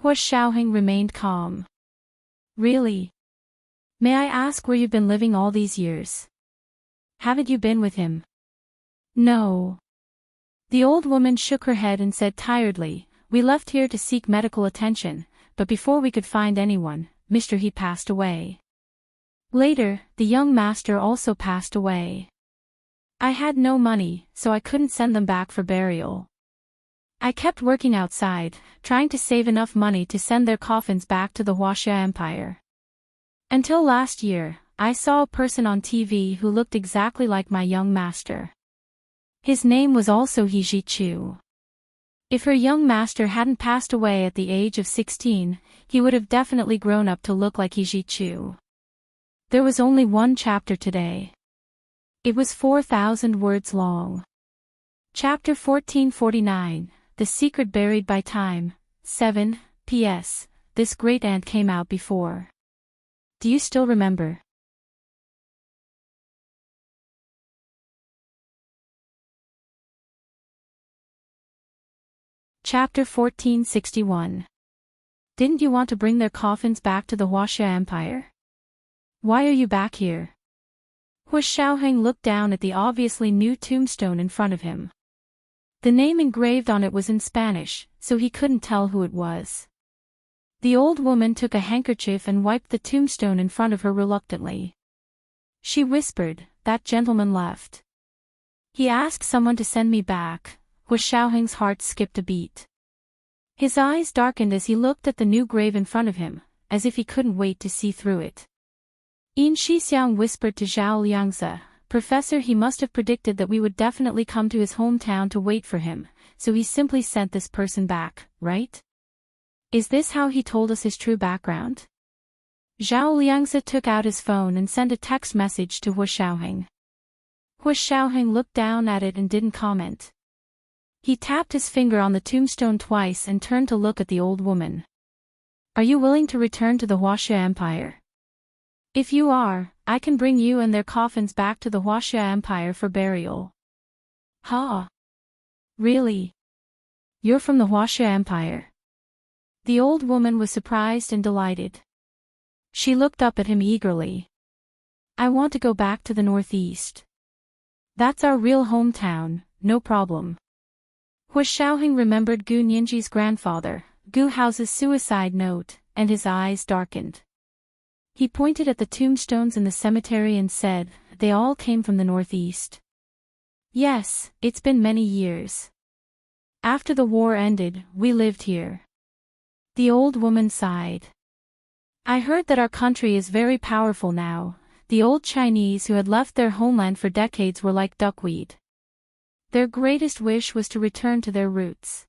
Hua Xiaoheng remained calm. Really? May I ask where you've been living all these years? Haven't you been with him? No. The old woman shook her head and said tiredly, "We left here to seek medical attention, but before we could find anyone, Mr. He passed away. Later, the young master also passed away. I had no money, so I couldn't send them back for burial. I kept working outside, trying to save enough money to send their coffins back to the Huaxia Empire. Until last year, I saw a person on TV who looked exactly like my young master. His name was also He Jichu. If her young master hadn't passed away at the age of 16, he would have definitely grown up to look like He Jichu. There was only one chapter today. It was 4,000 words long. Chapter 1449, The Secret Buried by Time, 7, P.S. This great aunt came out before. Do you still remember? Chapter 1461. Didn't you want to bring their coffins back to the Huaxia Empire? Why are you back here? Hua Xiaoheng looked down at the obviously new tombstone in front of him. The name engraved on it was in Spanish, so he couldn't tell who it was. The old woman took a handkerchief and wiped the tombstone in front of her reluctantly. She whispered, "That gentleman left. He asked someone to send me back." Hu Xiaoheng's heart skipped a beat. His eyes darkened as he looked at the new grave in front of him, as if he couldn't wait to see through it. Yin Shixiang whispered to Zhao Liangzi, "Professor, he must have predicted that we would definitely come to his hometown to wait for him, so he simply sent this person back, right? Is this how he told us his true background?" Zhao Liangzi took out his phone and sent a text message to Hu Xiaoheng. Hu Xiaoheng looked down at it and didn't comment. He tapped his finger on the tombstone twice and turned to look at the old woman. "Are you willing to return to the Huaxia Empire? If you are, I can bring you and their coffins back to the Huaxia Empire for burial." "Ha! Really? You're from the Huaxia Empire?" The old woman was surprised and delighted. She looked up at him eagerly. "I want to go back to the northeast. That's our real hometown, no problem." Hu Xiaoheng remembered Gu Nianji's grandfather, Gu Hao's suicide note, and his eyes darkened. He pointed at the tombstones in the cemetery and said, "They all came from the northeast." "Yes, it's been many years. After the war ended, we lived here." The old woman sighed. "I heard that our country is very powerful now. The old Chinese who had left their homeland for decades were like duckweed. Their greatest wish was to return to their roots.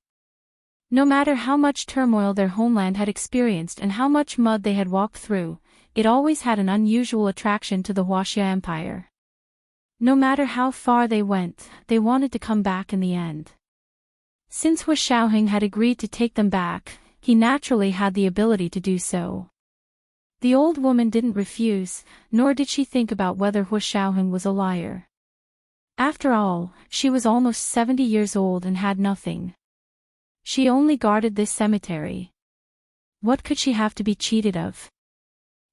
No matter how much turmoil their homeland had experienced and how much mud they had walked through, it always had an unusual attraction to the Huaxia Empire. No matter how far they went, they wanted to come back in the end. Since Hu Xiaoheng had agreed to take them back, he naturally had the ability to do so. The old woman didn't refuse, nor did she think about whether Hu Xiaoheng was a liar. After all, she was almost 70 years old and had nothing. She only guarded this cemetery. What could she have to be cheated of?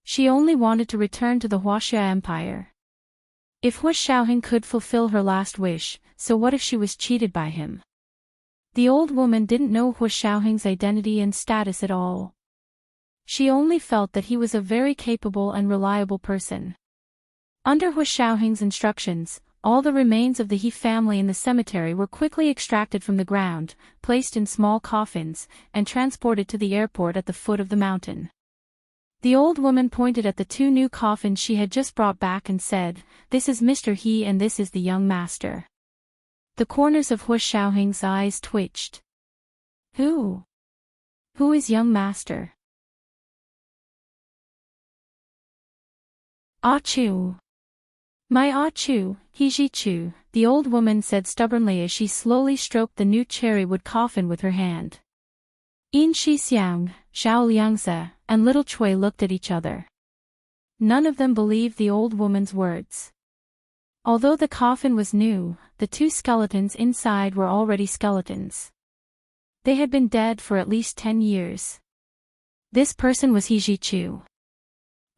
She only wanted to return to the Huaxia Empire. If Hu Xiaoheng could fulfill her last wish, so what if she was cheated by him? The old woman didn't know Hu Xiaoheng's identity and status at all. She only felt that he was a very capable and reliable person. Under Hu Xiaoheng's instructions, all the remains of the He family in the cemetery were quickly extracted from the ground, placed in small coffins, and transported to the airport at the foot of the mountain. The old woman pointed at the two new coffins she had just brought back and said, "This is Mr. He and this is the young master." The corners of Hu Xiaoheng's eyes twitched. Who? Who is young master? Ah Chu. My Ah Chu, He Ji Chu, the old woman said stubbornly as she slowly stroked the new cherry wood coffin with her hand. Yin Shixiang, Zhao Liangzi, and little Cui looked at each other. None of them believed the old woman's words. Although the coffin was new, the two skeletons inside were already skeletons. They had been dead for at least 10 years. This person was He Ji Chu.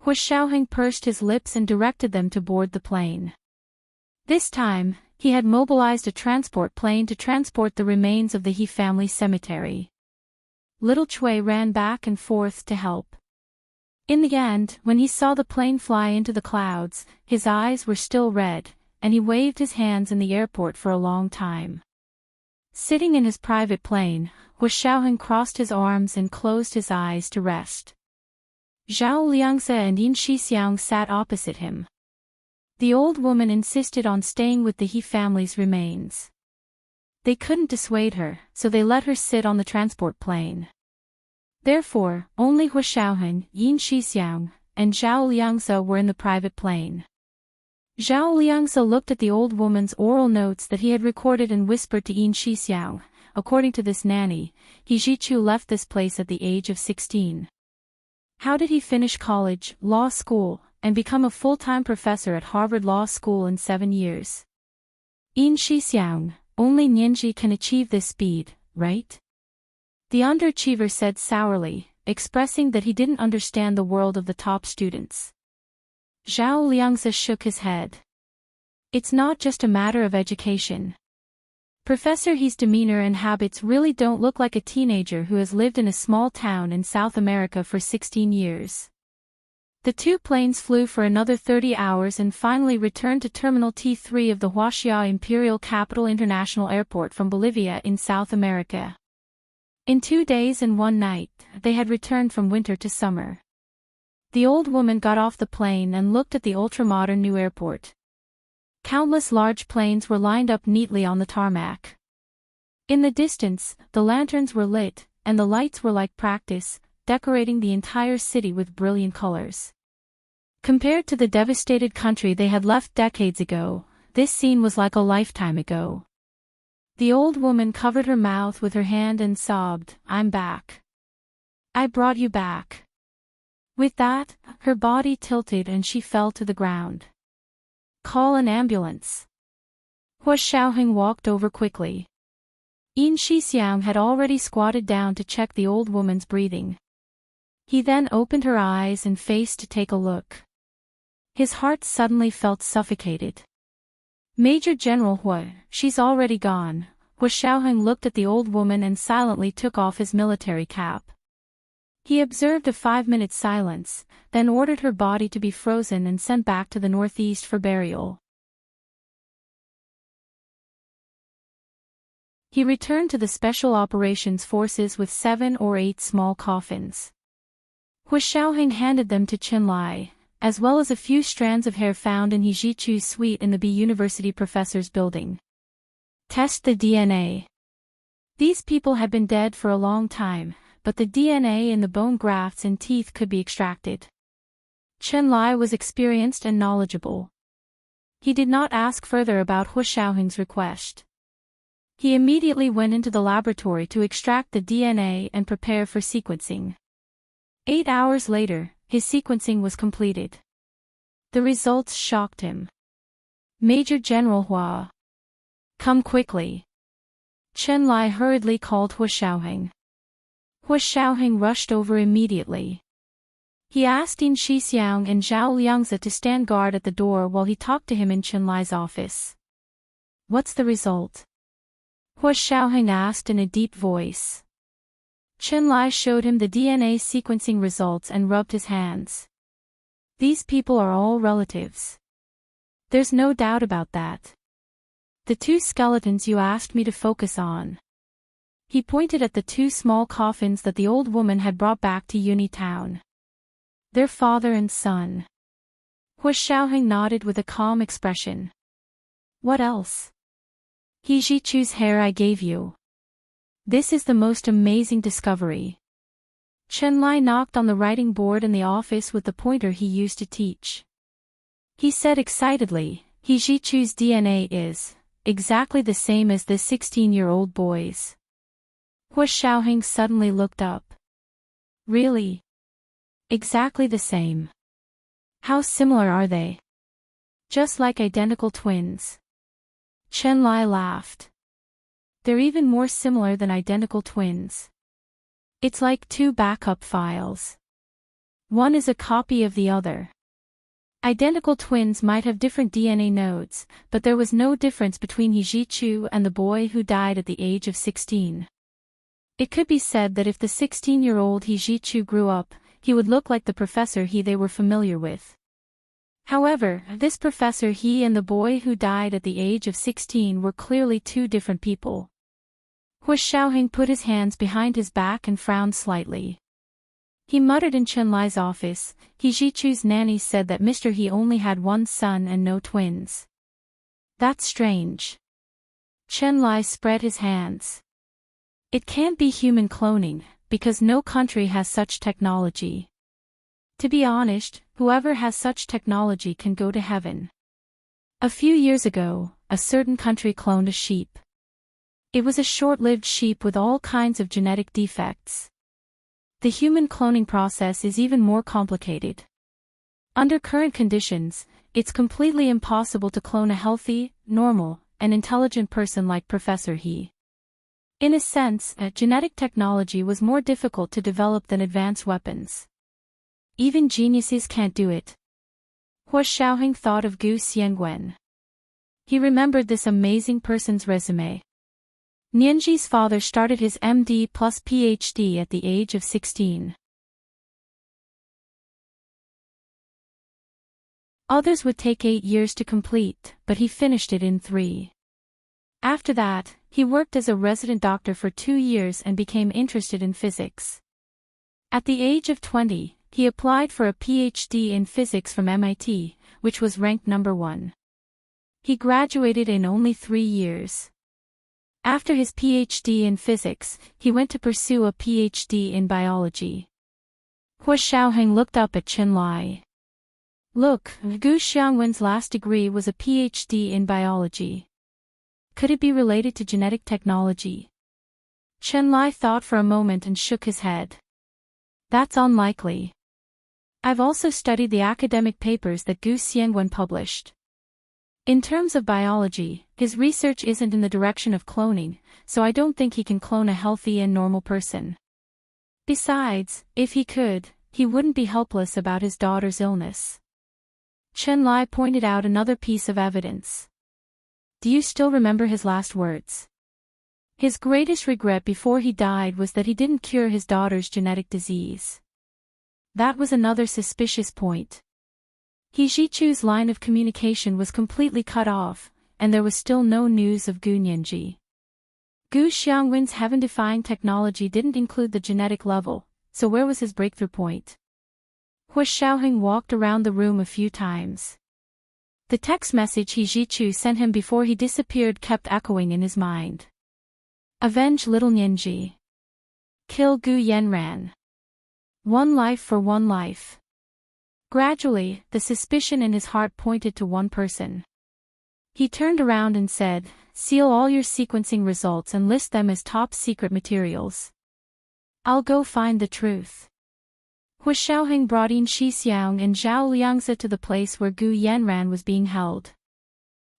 Hu Xiaoheng pursed his lips and directed them to board the plane. This time, he had mobilized a transport plane to transport the remains of the He family cemetery. Little Cui ran back and forth to help. In the end, when he saw the plane fly into the clouds, his eyes were still red, and he waved his hands in the airport for a long time. Sitting in his private plane, Hu Xiaoheng crossed his arms and closed his eyes to rest. Zhao Liangzi and Yin Shixiang sat opposite him. The old woman insisted on staying with the He family's remains. They couldn't dissuade her, so they let her sit on the transport plane. Therefore, only Hu Xiaoheng, Yin Shixiang, and Zhao Liangzi were in the private plane. Zhao Liangzi looked at the old woman's oral notes that he had recorded and whispered to Yin Shixiang, "According to this nanny, He Ji Chu left this place at the age of 16. How did he finish college, law school, and become a full-time professor at Harvard Law School in 7 years? Yin Shixiang, only Nianji can achieve this speed, right?" The underachiever said sourly, expressing that he didn't understand the world of the top students. Zhao Liangzi shook his head. It's not just a matter of education. Professor He's demeanor and habits really don't look like a teenager who has lived in a small town in South America for 16 years. The two planes flew for another 30 hours and finally returned to Terminal T3 of the Huaxia Imperial Capital International Airport from Bolivia in South America. In 2 days and 1 night, they had returned from winter to summer. The old woman got off the plane and looked at the ultra-modern new airport. Countless large planes were lined up neatly on the tarmac. In the distance, the lanterns were lit, and the lights were like practice, decorating the entire city with brilliant colors. Compared to the devastated country they had left decades ago, this scene was like a lifetime ago. The old woman covered her mouth with her hand and sobbed, "I'm back. I brought you back." With that, her body tilted and she fell to the ground. "Call an ambulance." Hua Xiaoheng walked over quickly. Yin Shixiang had already squatted down to check the old woman's breathing. He then opened her eyes and face to take a look. His heart suddenly felt suffocated. "Major General Hua, she's already gone." Hua Xiaoheng looked at the old woman and silently took off his military cap. He observed a 5-minute silence, then ordered her body to be frozen and sent back to the northeast for burial. He returned to the Special Operations Forces with 7 or 8 small coffins. Hua Xiaoheng handed them to Chen Lai, as well as a few strands of hair found in He Zhichu's suite in the B University Professor's building. "Test the DNA." These people had been dead for a long time, but the DNA in the bone grafts and teeth could be extracted. Chen Lai was experienced and knowledgeable. He did not ask further about Hua Xiaoheng's request. He immediately went into the laboratory to extract the DNA and prepare for sequencing. 8 hours later, his sequencing was completed. The results shocked him. "Major General Hua. Come quickly." Chen Lai hurriedly called Hua Xiaoheng. Hua Xiaoheng rushed over immediately. He asked Yin Shixiang and Zhao Liangzi to stand guard at the door while he talked to him in Chen Lai's office. "What's the result?" Hua Xiaoheng asked in a deep voice. Chen Lai showed him the DNA sequencing results and rubbed his hands. "These people are all relatives. There's no doubt about that. The 2 skeletons you asked me to focus on." He pointed at the 2 small coffins that the old woman had brought back to Uni Town. "They're father and son." Hua Xiaoheng nodded with a calm expression. "What else?" "He Zhichu's hair I gave you. This is the most amazing discovery." Chen Lai knocked on the writing board in the office with the pointer he used to teach. He said excitedly, "He Zhichu's DNA is exactly the same as this 16-year-old boy's." Hua Xiaoheng suddenly looked up. "Really? Exactly the same? How similar are they?" "Just like identical twins." Chen Lai laughed. "They're even more similar than identical twins. It's like 2 backup files. One is a copy of the other." Identical twins might have different DNA nodes, but there was no difference between He Zhichu and the boy who died at the age of 16. It could be said that if the 16-year-old He Zhichu grew up, he would look like the Professor He they were familiar with. However, this Professor He and the boy who died at the age of 16 were clearly 2 different people. Hua Xiaoheng put his hands behind his back and frowned slightly. He muttered in Chen Lai's office, He Zhichu's nanny said that Mr. He only had 1 son and no twins. That's strange. Chen Lai spread his hands. It can't be human cloning, because no country has such technology. To be honest, whoever has such technology can go to heaven. A few years ago, a certain country cloned a sheep. It was a short-lived sheep with all kinds of genetic defects. The human cloning process is even more complicated. Under current conditions, it's completely impossible to clone a healthy, normal, and intelligent person like Professor He. In a sense, genetic technology was more difficult to develop than advanced weapons. Even geniuses can't do it. Hua Xiaoheng thought of Gu Xiangwen. He remembered this amazing person's resume. Nianji's father started his MD plus PhD at the age of 16. Others would take 8 years to complete, but he finished it in 3. After that, he worked as a resident doctor for 2 years and became interested in physics. At the age of 20, he applied for a PhD in physics from MIT, which was ranked number 1. He graduated in only 3 years. After his PhD in physics, he went to pursue a PhD in biology. Hua Xiaoheng looked up at Chen Lai. Look, Gu Xiangwen's last degree was a PhD in biology. Could it be related to genetic technology? Chen Lai thought for a moment and shook his head. That's unlikely. I've also studied the academic papers that Gu Xiangwen published. In terms of biology, his research isn't in the direction of cloning, so I don't think he can clone a healthy and normal person. Besides, if he could, he wouldn't be helpless about his daughter's illness. Chen Lai pointed out another piece of evidence. Do you still remember his last words? His greatest regret before he died was that he didn't cure his daughter's genetic disease. That was another suspicious point. He Zhichu's line of communication was completely cut off, and there was still no news of Gu Nianji. Gu Xiangwen's heaven-defying technology didn't include the genetic level, so where was his breakthrough point? Hua Xiaoheng walked around the room a few times. The text message He Zhichu sent him before he disappeared kept echoing in his mind. Avenge little Nianji. Kill Gu Yanran. 1 life for 1 life. Gradually, the suspicion in his heart pointed to one person. He turned around and said, seal all your sequencing results and list them as top secret materials. I'll go find the truth. Hua Xiaoheng brought in Xixiang and Zhao Liangzi to the place where Gu Yanran was being held.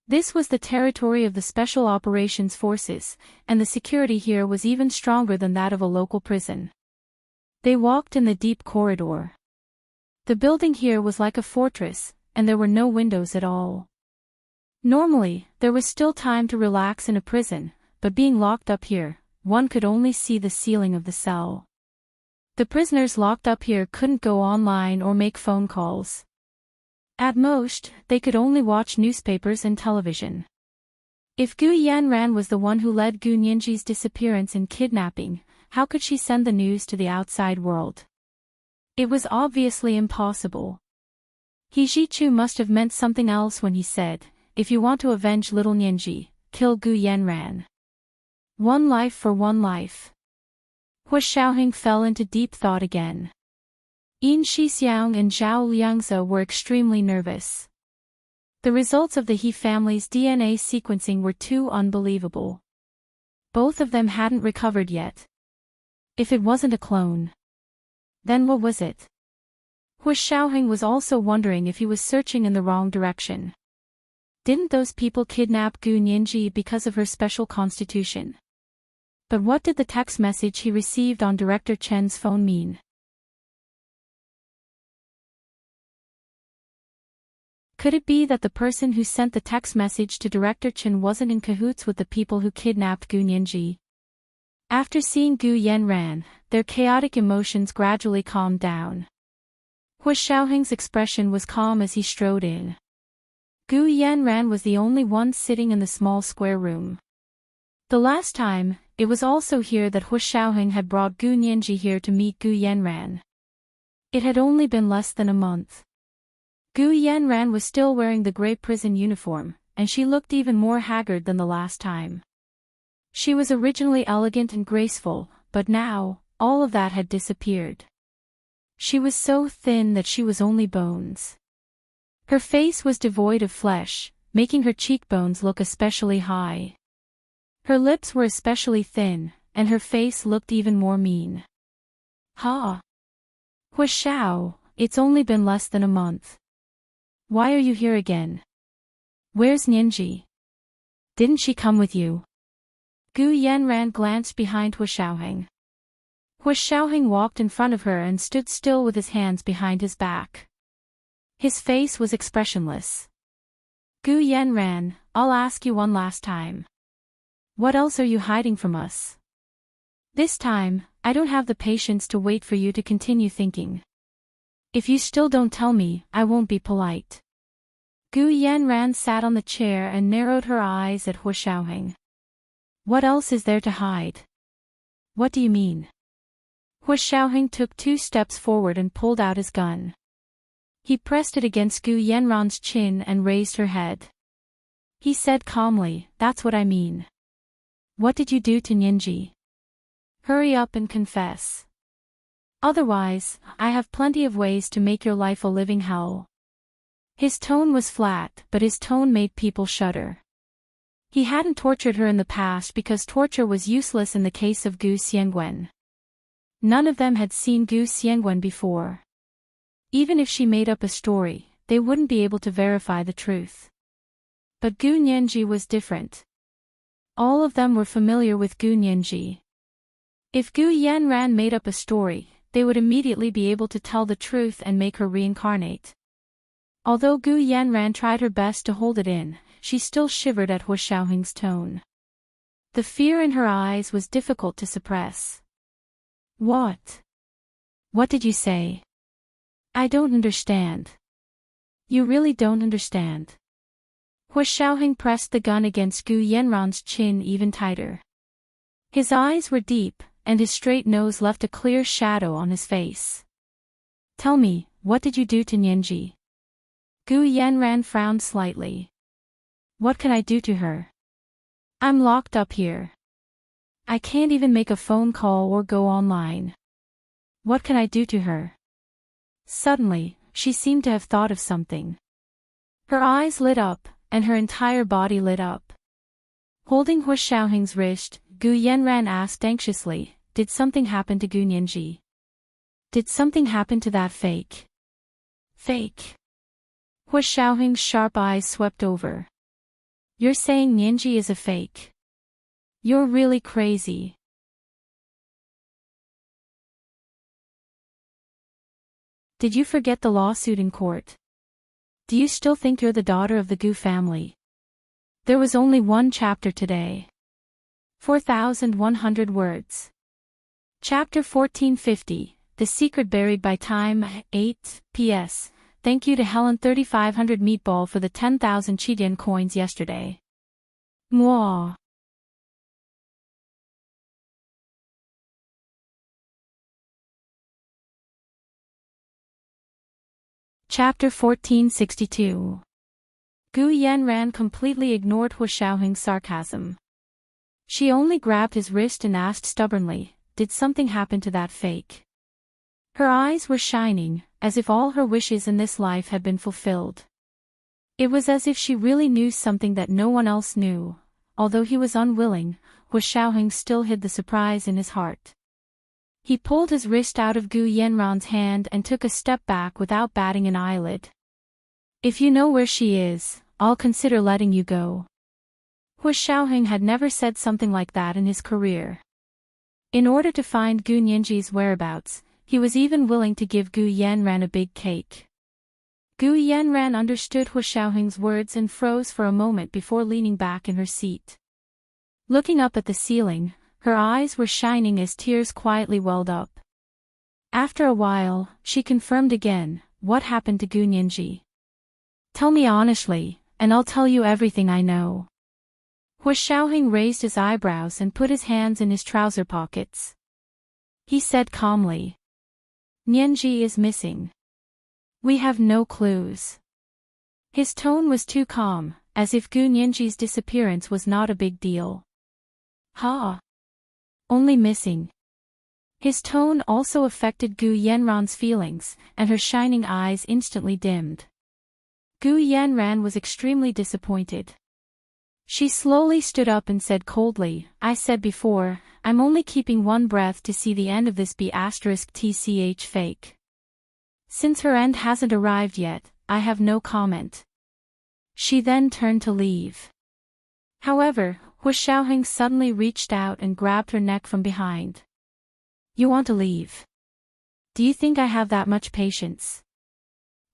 This was the territory of the Special Operations Forces, and the security here was even stronger than that of a local prison. They walked in the deep corridor. The building here was like a fortress, and there were no windows at all. Normally, there was still time to relax in a prison, but being locked up here, one could only see the ceiling of the cell. The prisoners locked up here couldn't go online or make phone calls. At most, they could only watch newspapers and television. If Gu Yanran was the one who led Gu Nianji's disappearance and kidnapping, how could she send the news to the outside world? It was obviously impossible. He Zhichu must have meant something else when he said, if you want to avenge little Nianji, kill Gu Yanran. 1 life for 1 life. Hua Xiaoheng fell into deep thought again. Yin Xixiang and Zhao Liangzi were extremely nervous. The results of the He family's DNA sequencing were too unbelievable. Both of them hadn't recovered yet. If it wasn't a clone, then what was it? Hua Xiaoheng was also wondering if he was searching in the wrong direction. Didn't those people kidnap Gu Nianji because of her special constitution? But what did the text message he received on Director Chen's phone mean? Could it be that the person who sent the text message to Director Chen wasn't in cahoots with the people who kidnapped Gu Nianji? After seeing Gu Yanran, their chaotic emotions gradually calmed down. Hua Xiaoheng's expression was calm as he strode in. Gu Yanran was the only one sitting in the small square room. The last time, it was also here that Hua Xiaoheng had brought Gu Nianji here to meet Gu Yanran. It had only been less than a month. Gu Yanran was still wearing the gray prison uniform, and she looked even more haggard than the last time. She was originally elegant and graceful, but now, all of that had disappeared. She was so thin that she was only bones. Her face was devoid of flesh, making her cheekbones look especially high. Her lips were especially thin, and her face looked even more mean. Ha! Hua Xiao, it's only been less than a month. Why are you here again? Where's Nianji? Didn't she come with you? Gu Yanran glanced behind Hua Xiaoheng. Hua Xiaoheng walked in front of her and stood still with his hands behind his back. His face was expressionless. Gu Yanran, I'll ask you one last time. What else are you hiding from us? This time, I don't have the patience to wait for you to continue thinking. If you still don't tell me, I won't be polite. Gu Yanran sat on the chair and narrowed her eyes at Hu Xiaoheng. What else is there to hide? What do you mean? Hu Xiaoheng took 2 steps forward and pulled out his gun. He pressed it against Gu Yanran's chin and raised her head. He said calmly, "That's what I mean. What did you do to Nianji? Hurry up and confess. Otherwise, I have plenty of ways to make your life a living hell." His tone was flat, but his tone made people shudder. He hadn't tortured her in the past because torture was useless in the case of Gu Xiangwen. None of them had seen Gu Xiangwen before. Even if she made up a story, they wouldn't be able to verify the truth. But Gu Nianji was different. All of them were familiar with Gu Nianji. If Gu Yanran made up a story, they would immediately be able to tell the truth and make her reincarnate. Although Gu Yanran tried her best to hold it in, she still shivered at Hu Xiaoheng's tone. The fear in her eyes was difficult to suppress. What? What did you say? I don't understand. You really don't understand. Hu Xiaoheng pressed the gun against Gu Yanran's chin even tighter. His eyes were deep, and his straight nose left a clear shadow on his face. Tell me, what did you do to Nianji? Gu Yanran frowned slightly. What can I do to her? I'm locked up here. I can't even make a phone call or go online. What can I do to her? Suddenly, she seemed to have thought of something. Her eyes lit up, and her entire body lit up. Holding Hu Xiaoheng's wrist, Gu Yanran asked anxiously, did something happen to Gu Nianji? Did something happen to that fake? Fake? Hu Xiaoheng's sharp eyes swept over. You're saying Nianji is a fake? You're really crazy. Did you forget the lawsuit in court? Do you still think you're the daughter of the Gu family? There was only 1 chapter today. 4,100 words. Chapter 1450, The Secret Buried by Time. 8. P.S. Thank you to Helen 3500 Meatball for the 10,000 Chidian coins yesterday. Mwah. Chapter 1462. Gu Yanran completely ignored Hu Xiaoheng's sarcasm. She only grabbed his wrist and asked stubbornly, did something happen to that fake? Her eyes were shining, as if all her wishes in this life had been fulfilled. It was as if she really knew something that no one else knew. Although he was unwilling, Hu Xiaoheng still hid the surprise in his heart. He pulled his wrist out of Gu Yanran's hand and took a step back without batting an eyelid. If you know where she is, I'll consider letting you go. Hu Xiaoheng had never said something like that in his career. In order to find Gu Nianji's whereabouts, he was even willing to give Gu Yanran a big cake. Gu Yanran understood Hu Xiaoheng's words and froze for a moment before leaning back in her seat. Looking up at the ceiling, her eyes were shining as tears quietly welled up. After a while, she confirmed again, what happened to Gu Nianji? Tell me honestly, and I'll tell you everything I know. Hu Xiaoheng raised his eyebrows and put his hands in his trouser pockets. He said calmly. Nianji is missing. We have no clues. His tone was too calm, as if Gu Nianji's disappearance was not a big deal. Ha! Only missing. His tone also affected Gu Yanran's feelings, and her shining eyes instantly dimmed. Gu Yanran was extremely disappointed. She slowly stood up and said coldly, I said before, I'm only keeping one breath to see the end of this B*TCH fake. Since her end hasn't arrived yet, I have no comment. She then turned to leave. However, Hu Xiaoheng suddenly reached out and grabbed her neck from behind. You want to leave? Do you think I have that much patience?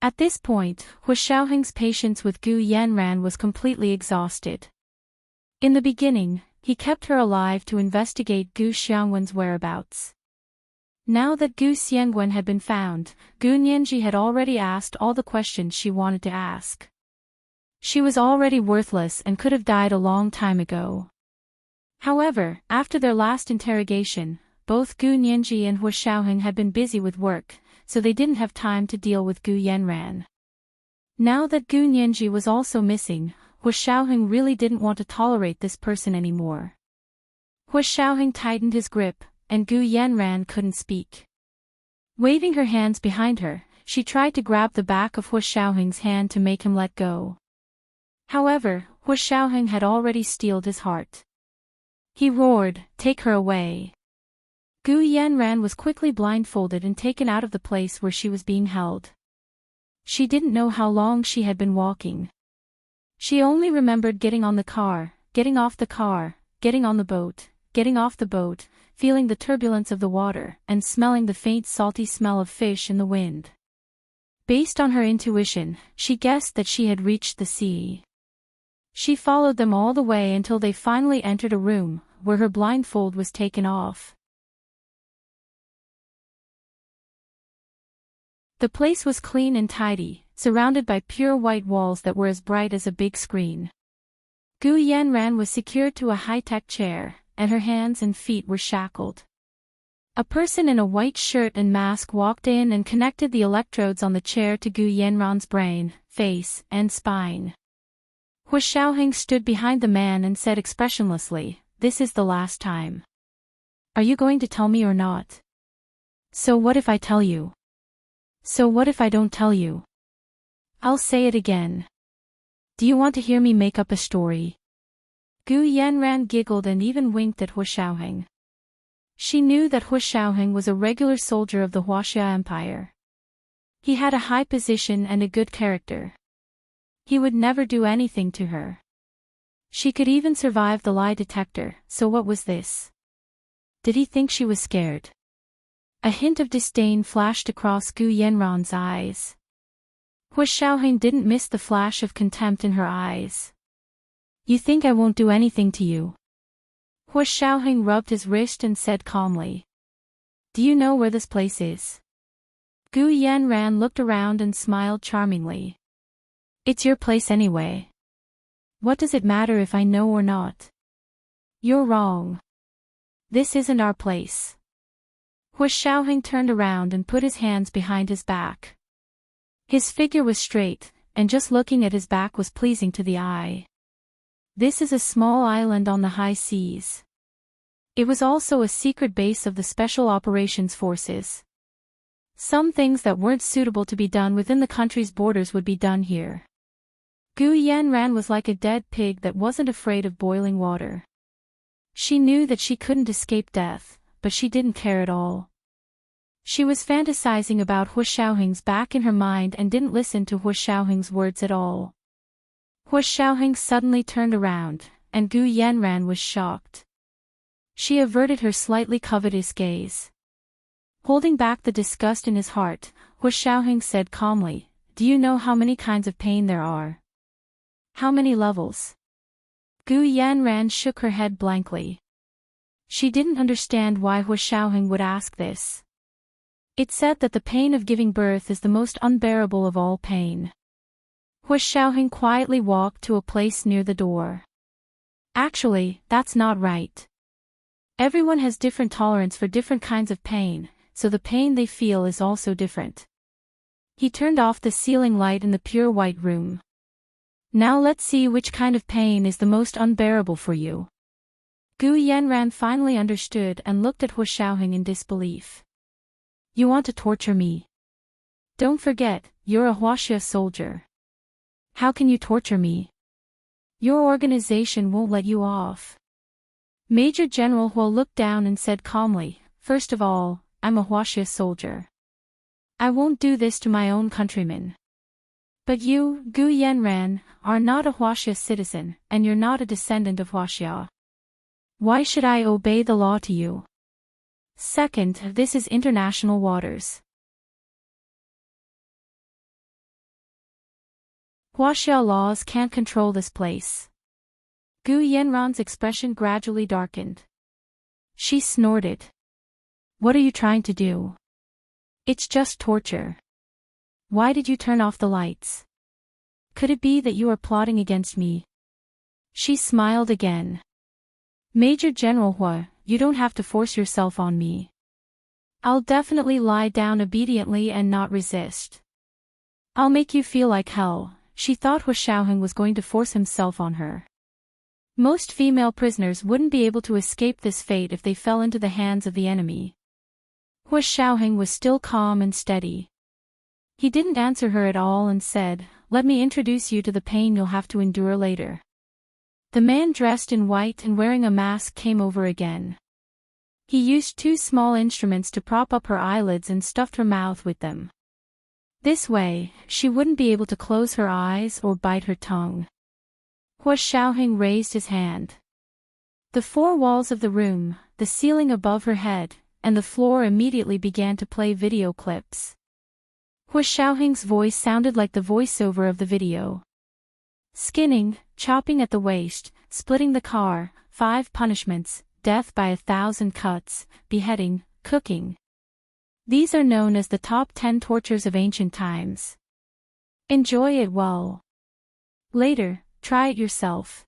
At this point, Hu Xiaoheng's patience with Gu Yanran was completely exhausted. In the beginning, he kept her alive to investigate Gu Xiangwen's whereabouts. Now that Gu Xiangwen had been found, Gu Nianji had already asked all the questions she wanted to ask. She was already worthless and could have died a long time ago. However, after their last interrogation, both Gu Nianji and Hua Xiaoheng had been busy with work, so they didn't have time to deal with Gu Yanran. Now that Gu Nianji was also missing, Hua Xiaoheng really didn't want to tolerate this person anymore. Hua Xiaoheng tightened his grip, and Gu Yanran couldn't speak. Waving her hands behind her, she tried to grab the back of Hua Xiaoheng's hand to make him let go. However, Hua Xiaoheng had already steeled his heart. He roared, "Take her away!" Gu Yanran was quickly blindfolded and taken out of the place where she was being held. She didn't know how long she had been walking. She only remembered getting on the car, getting off the car, getting on the boat, getting off the boat, feeling the turbulence of the water, and smelling the faint salty smell of fish in the wind. Based on her intuition, she guessed that she had reached the sea. She followed them all the way until they finally entered a room, where her blindfold was taken off. The place was clean and tidy, surrounded by pure white walls that were as bright as a big screen. Gu Yanran was secured to a high-tech chair, and her hands and feet were shackled. A person in a white shirt and mask walked in and connected the electrodes on the chair to Gu Yanran's brain, face, and spine. Hua Xiaoheng stood behind the man and said expressionlessly, "This is the last time. Are you going to tell me or not? So what if I tell you? So what if I don't tell you? I'll say it again. Do you want to hear me make up a story?" Gu Yanran giggled and even winked at Hua Xiaoheng. She knew that Hua Xiaoheng was a regular soldier of the Huaxia Empire. He had a high position and a good character. He would never do anything to her. She could even survive the lie detector, so what was this? Did he think she was scared? A hint of disdain flashed across Gu Yanran's eyes. Hua Xiaoheng didn't miss the flash of contempt in her eyes. "You think I won't do anything to you?" Hua Xiaoheng rubbed his wrist and said calmly. "Do you know where this place is?" Gu Yanran looked around and smiled charmingly. "It's your place anyway. What does it matter if I know or not?" "You're wrong. This isn't our place." Hua Xiaoheng turned around and put his hands behind his back. His figure was straight, and just looking at his back was pleasing to the eye. This is a small island on the high seas. It was also a secret base of the Special Operations Forces. Some things that weren't suitable to be done within the country's borders would be done here. Gu Yanran was like a dead pig that wasn't afraid of boiling water. She knew that she couldn't escape death, but she didn't care at all. She was fantasizing about Hua Xiaoheng's back in her mind and didn't listen to Hua Xiaoheng's words at all. Hua Xiaoheng suddenly turned around, and Gu Yanran was shocked. She averted her slightly covetous gaze. Holding back the disgust in his heart, Hua Xiaoheng said calmly, "Do you know how many kinds of pain there are? How many levels?" Gu Yanran shook her head blankly. She didn't understand why Hua Xiaoheng would ask this. It said that the pain of giving birth is the most unbearable of all pain. Hua Xiaoheng quietly walked to a place near the door. "Actually, that's not right. Everyone has different tolerance for different kinds of pain, so the pain they feel is also different." He turned off the ceiling light in the pure white room. "Now let's see which kind of pain is the most unbearable for you." Gu Yanran finally understood and looked at Hua Xiaoheng in disbelief. "You want to torture me? Don't forget, you're a Huaxia soldier. How can you torture me? Your organization won't let you off." Major General Hua looked down and said calmly, "First of all, I'm a Huaxia soldier. I won't do this to my own countrymen. But you, Gu Yanran, are not a Huaxia citizen, and you're not a descendant of Huaxia. Why should I obey the law to you? Second, this is international waters. Huaxia laws can't control this place. Gu Yanran's expression gradually darkened. She snorted. What are you trying to do? It's just torture. Why did you turn off the lights? Could it be that you are plotting against me? She smiled again. Major General Hua, you don't have to force yourself on me. I'll definitely lie down obediently and not resist. I'll make you feel like hell. She thought Hua Xiaoheng was going to force himself on her. Most female prisoners wouldn't be able to escape this fate if they fell into the hands of the enemy. Hua Xiaoheng was still calm and steady. He didn't answer her at all and said, "Let me introduce you to the pain you'll have to endure later." The man dressed in white and wearing a mask came over again. He used 2 small instruments to prop up her eyelids and stuffed her mouth with them. This way, she wouldn't be able to close her eyes or bite her tongue. Hua Xiaoheng raised his hand. The 4 walls of the room, the ceiling above her head, and the floor immediately began to play video clips. Hua Xiaoheng's voice sounded like the voiceover of the video. Skinning, chopping at the waist, splitting the car, 5 punishments, death by 1,000 cuts, beheading, cooking. These are known as the top 10 tortures of ancient times. Enjoy it well. Later, try it yourself.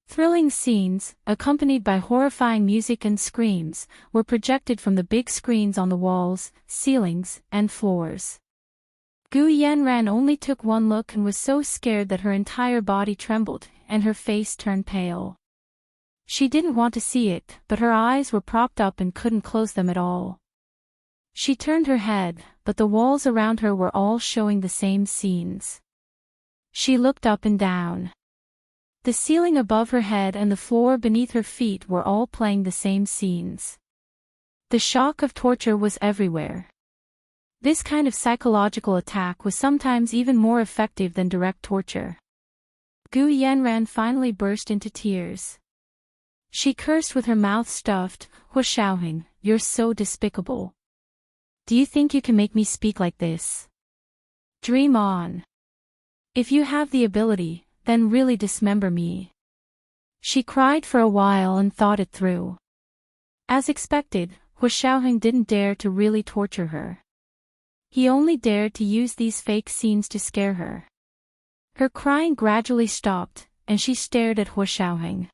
Thrilling scenes, accompanied by horrifying music and screams, were projected from the big screens on the walls, ceilings, and floors. Gu Yanran only took one look and was so scared that her entire body trembled, and her face turned pale. She didn't want to see it, but her eyes were propped up and couldn't close them at all. She turned her head, but the walls around her were all showing the same scenes. She looked up and down. The ceiling above her head and the floor beneath her feet were all playing the same scenes. The shock of torture was everywhere. This kind of psychological attack was sometimes even more effective than direct torture. Gu Yanran finally burst into tears. She cursed with her mouth stuffed, "Hua Xiaoheng, you're so despicable. Do you think you can make me speak like this? Dream on. If you have the ability, then really dismember me." She cried for a while and thought it through. As expected, Hua Xiaoheng didn't dare to really torture her. He only dared to use these fake scenes to scare her. Her crying gradually stopped, and she stared at Hua Xiaoheng.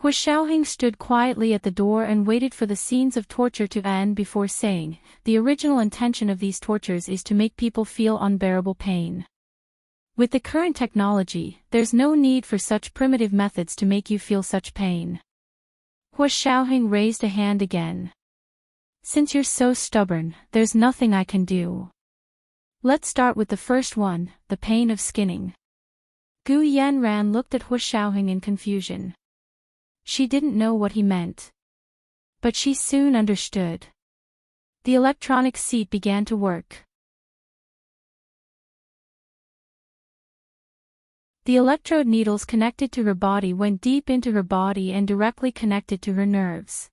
Hua Xiaoheng stood quietly at the door and waited for the scenes of torture to end before saying, "The original intention of these tortures is to make people feel unbearable pain. With the current technology, there's no need for such primitive methods to make you feel such pain." Hua Xiaoheng raised a hand again. "Since you're so stubborn, there's nothing I can do. Let's start with the first one, the pain of skinning." Gu Yanran looked at Hua Xiaoheng in confusion. She didn't know what he meant. But she soon understood. The electronic seat began to work. The electrode needles connected to her body went deep into her body and directly connected to her nerves.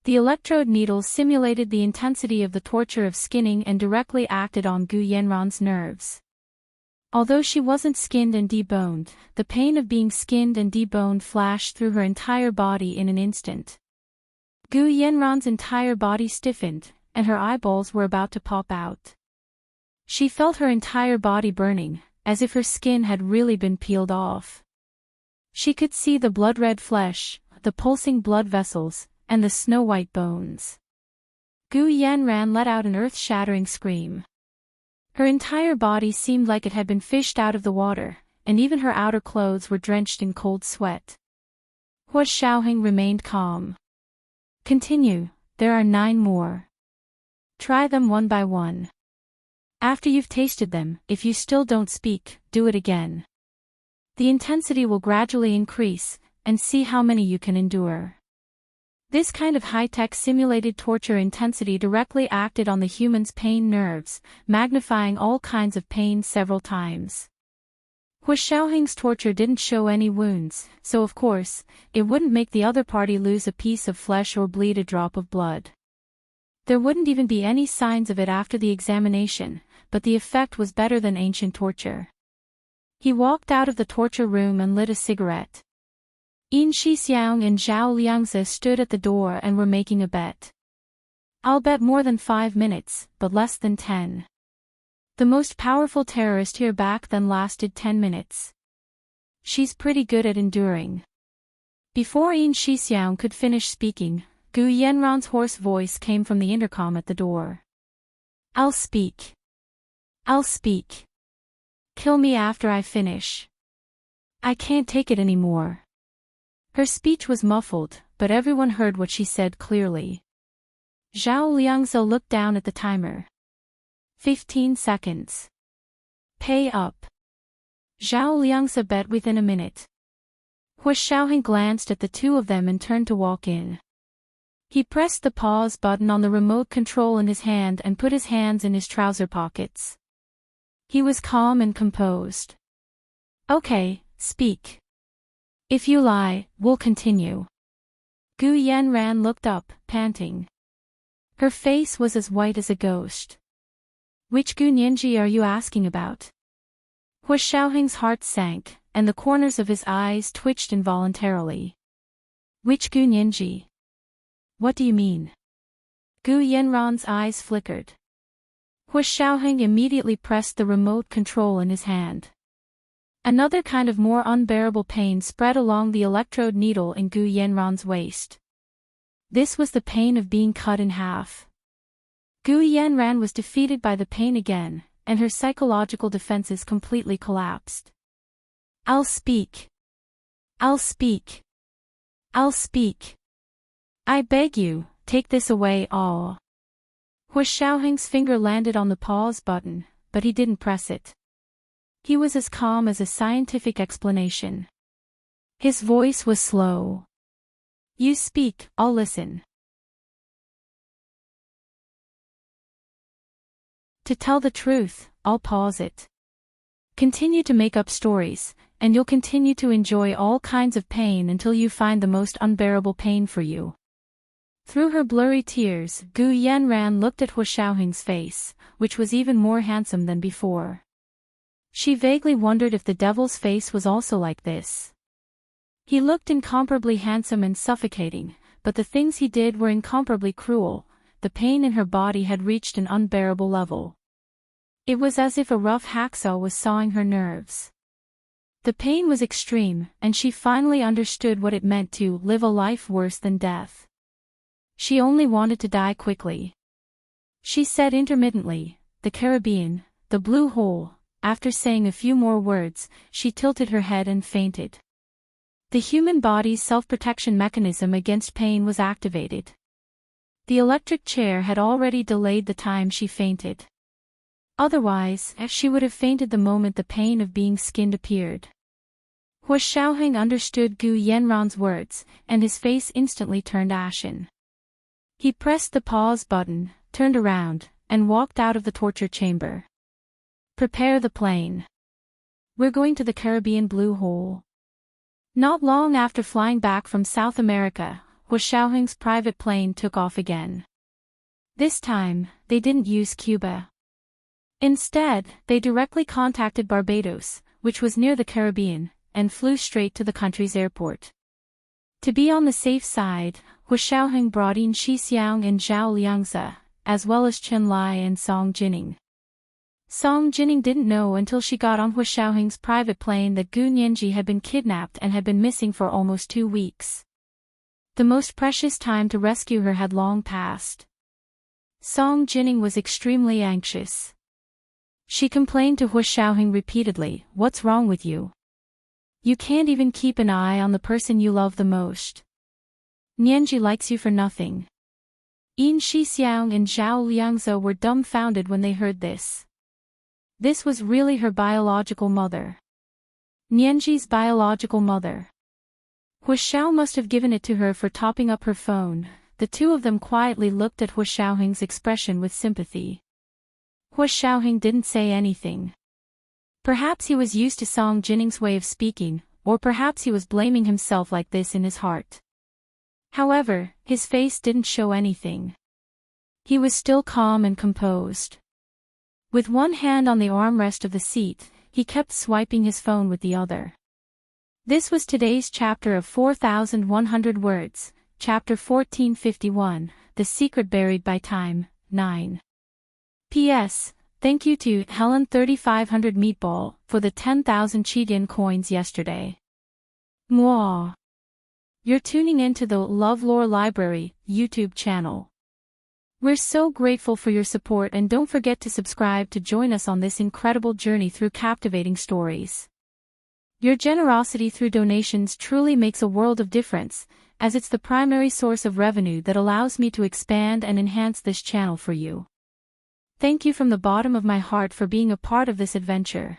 The electrode needles simulated the intensity of the torture of skinning and directly acted on Gu Yanran's nerves. Although she wasn't skinned and deboned, the pain of being skinned and deboned flashed through her entire body in an instant. Gu Yanran's entire body stiffened, and her eyeballs were about to pop out. She felt her entire body burning, as if her skin had really been peeled off. She could see the blood-red flesh, the pulsing blood vessels, and the snow-white bones. Gu Yanran let out an earth-shattering scream. Her entire body seemed like it had been fished out of the water, and even her outer clothes were drenched in cold sweat. Hua Xiaoheng remained calm. "Continue, there are 9 more. Try them one by one. After you've tasted them, if you still don't speak, do it again. The intensity will gradually increase, and see how many you can endure." This kind of high-tech simulated torture intensity directly acted on the human's pain nerves, magnifying all kinds of pain several times. Hua Xiaoheng's torture didn't show any wounds, so of course, it wouldn't make the other party lose a piece of flesh or bleed a drop of blood. There wouldn't even be any signs of it after the examination, but the effect was better than ancient torture. He walked out of the torture room and lit a cigarette. Yin Shixiang and Zhao Liangzi stood at the door and were making a bet. I'll bet more than 5 minutes, but less than 10. The most powerful terrorist here back then lasted 10 minutes. She's pretty good at enduring. Before Yin Shixiang could finish speaking, Gu Yanran's hoarse voice came from the intercom at the door. I'll speak. I'll speak. Kill me after I finish. I can't take it anymore. Her speech was muffled, but everyone heard what she said clearly. Zhao Liangzi looked down at the timer. 15 seconds. Pay up. Zhao Liangzi bet within a minute. Hua Xiaoheng glanced at the two of them and turned to walk in. He pressed the pause button on the remote control in his hand and put his hands in his trouser pockets. He was calm and composed. Okay, speak. If you lie, we'll continue. Gu Yanran looked up, panting. Her face was as white as a ghost. Which Gu Nianji are you asking about? Hua Xiaoheng's heart sank, and the corners of his eyes twitched involuntarily. Which Gu Nianji? What do you mean? Gu Yanran's eyes flickered. Hua Xiaoheng immediately pressed the remote control in his hand. Another kind of more unbearable pain spread along the electrode needle in Gu Yanran's waist. This was the pain of being cut in half. Gu Yanran was defeated by the pain again, and her psychological defenses completely collapsed. I'll speak. I'll speak. I'll speak. I beg you, take this away all. Hua Xiaoheng's finger landed on the pause button, but he didn't press it. He was as calm as a scientific explanation. His voice was slow. You speak, I'll listen. To tell the truth, I'll pause it. Continue to make up stories, and you'll continue to enjoy all kinds of pain until you find the most unbearable pain for you. Through her blurry tears, Gu Yanran looked at Hua Xiaoheng's face, which was even more handsome than before. She vaguely wondered if the devil's face was also like this. He looked incomparably handsome and suffocating, but the things he did were incomparably cruel. The pain in her body had reached an unbearable level. It was as if a rough hacksaw was sawing her nerves. The pain was extreme, and she finally understood what it meant to live a life worse than death. She only wanted to die quickly. She said intermittently, "The Caribbean, the blue hole." After saying a few more words, she tilted her head and fainted. The human body's self-protection mechanism against pain was activated. The electric chair had already delayed the time she fainted. Otherwise, she would have fainted the moment the pain of being skinned appeared. Hua Xiaoheng understood Gu Yanran's words, and his face instantly turned ashen. He pressed the pause button, turned around, and walked out of the torture chamber. Prepare the plane. We're going to the Caribbean blue hole. Not long after flying back from South America, Hua Xiaoheng's private plane took off again. This time, they didn't use Cuba. Instead, they directly contacted Barbados, which was near the Caribbean, and flew straight to the country's airport. To be on the safe side, Hua Xiaoheng brought in Shixiang and Zhao Liangzi, as well as Chen Lai and Song Jining. Song Jining didn't know until she got on Hua Xiaoheng's private plane that Gu Nianji had been kidnapped and had been missing for almost 2 weeks. The most precious time to rescue her had long passed. Song Jining was extremely anxious. She complained to Hua Xiaoheng repeatedly, "What's wrong with you? You can't even keep an eye on the person you love the most. Nianji likes you for nothing." Yin Shixiang and Zhao Liangzi were dumbfounded when they heard this. This was really her biological mother. Nianji's biological mother. Hua Xiao must have given it to her for topping up her phone. The two of them quietly looked at Hua Xiaoheng's expression with sympathy. Hua Xiaoheng didn't say anything. Perhaps he was used to Song Jining's way of speaking, or perhaps he was blaming himself like this in his heart. However, his face didn't show anything. He was still calm and composed. With one hand on the armrest of the seat, he kept swiping his phone with the other. This was today's chapter of 4,100 words, chapter 1451, The Secret Buried by Time, 9. P.S. Thank you to Helen 3500 Meatball for the 10,000 cheat-in coins yesterday. Mwah. You're tuning in to the LoveLore Library YouTube channel. We're so grateful for your support, and don't forget to subscribe to join us on this incredible journey through captivating stories. Your generosity through donations truly makes a world of difference, as it's the primary source of revenue that allows me to expand and enhance this channel for you. Thank you from the bottom of my heart for being a part of this adventure.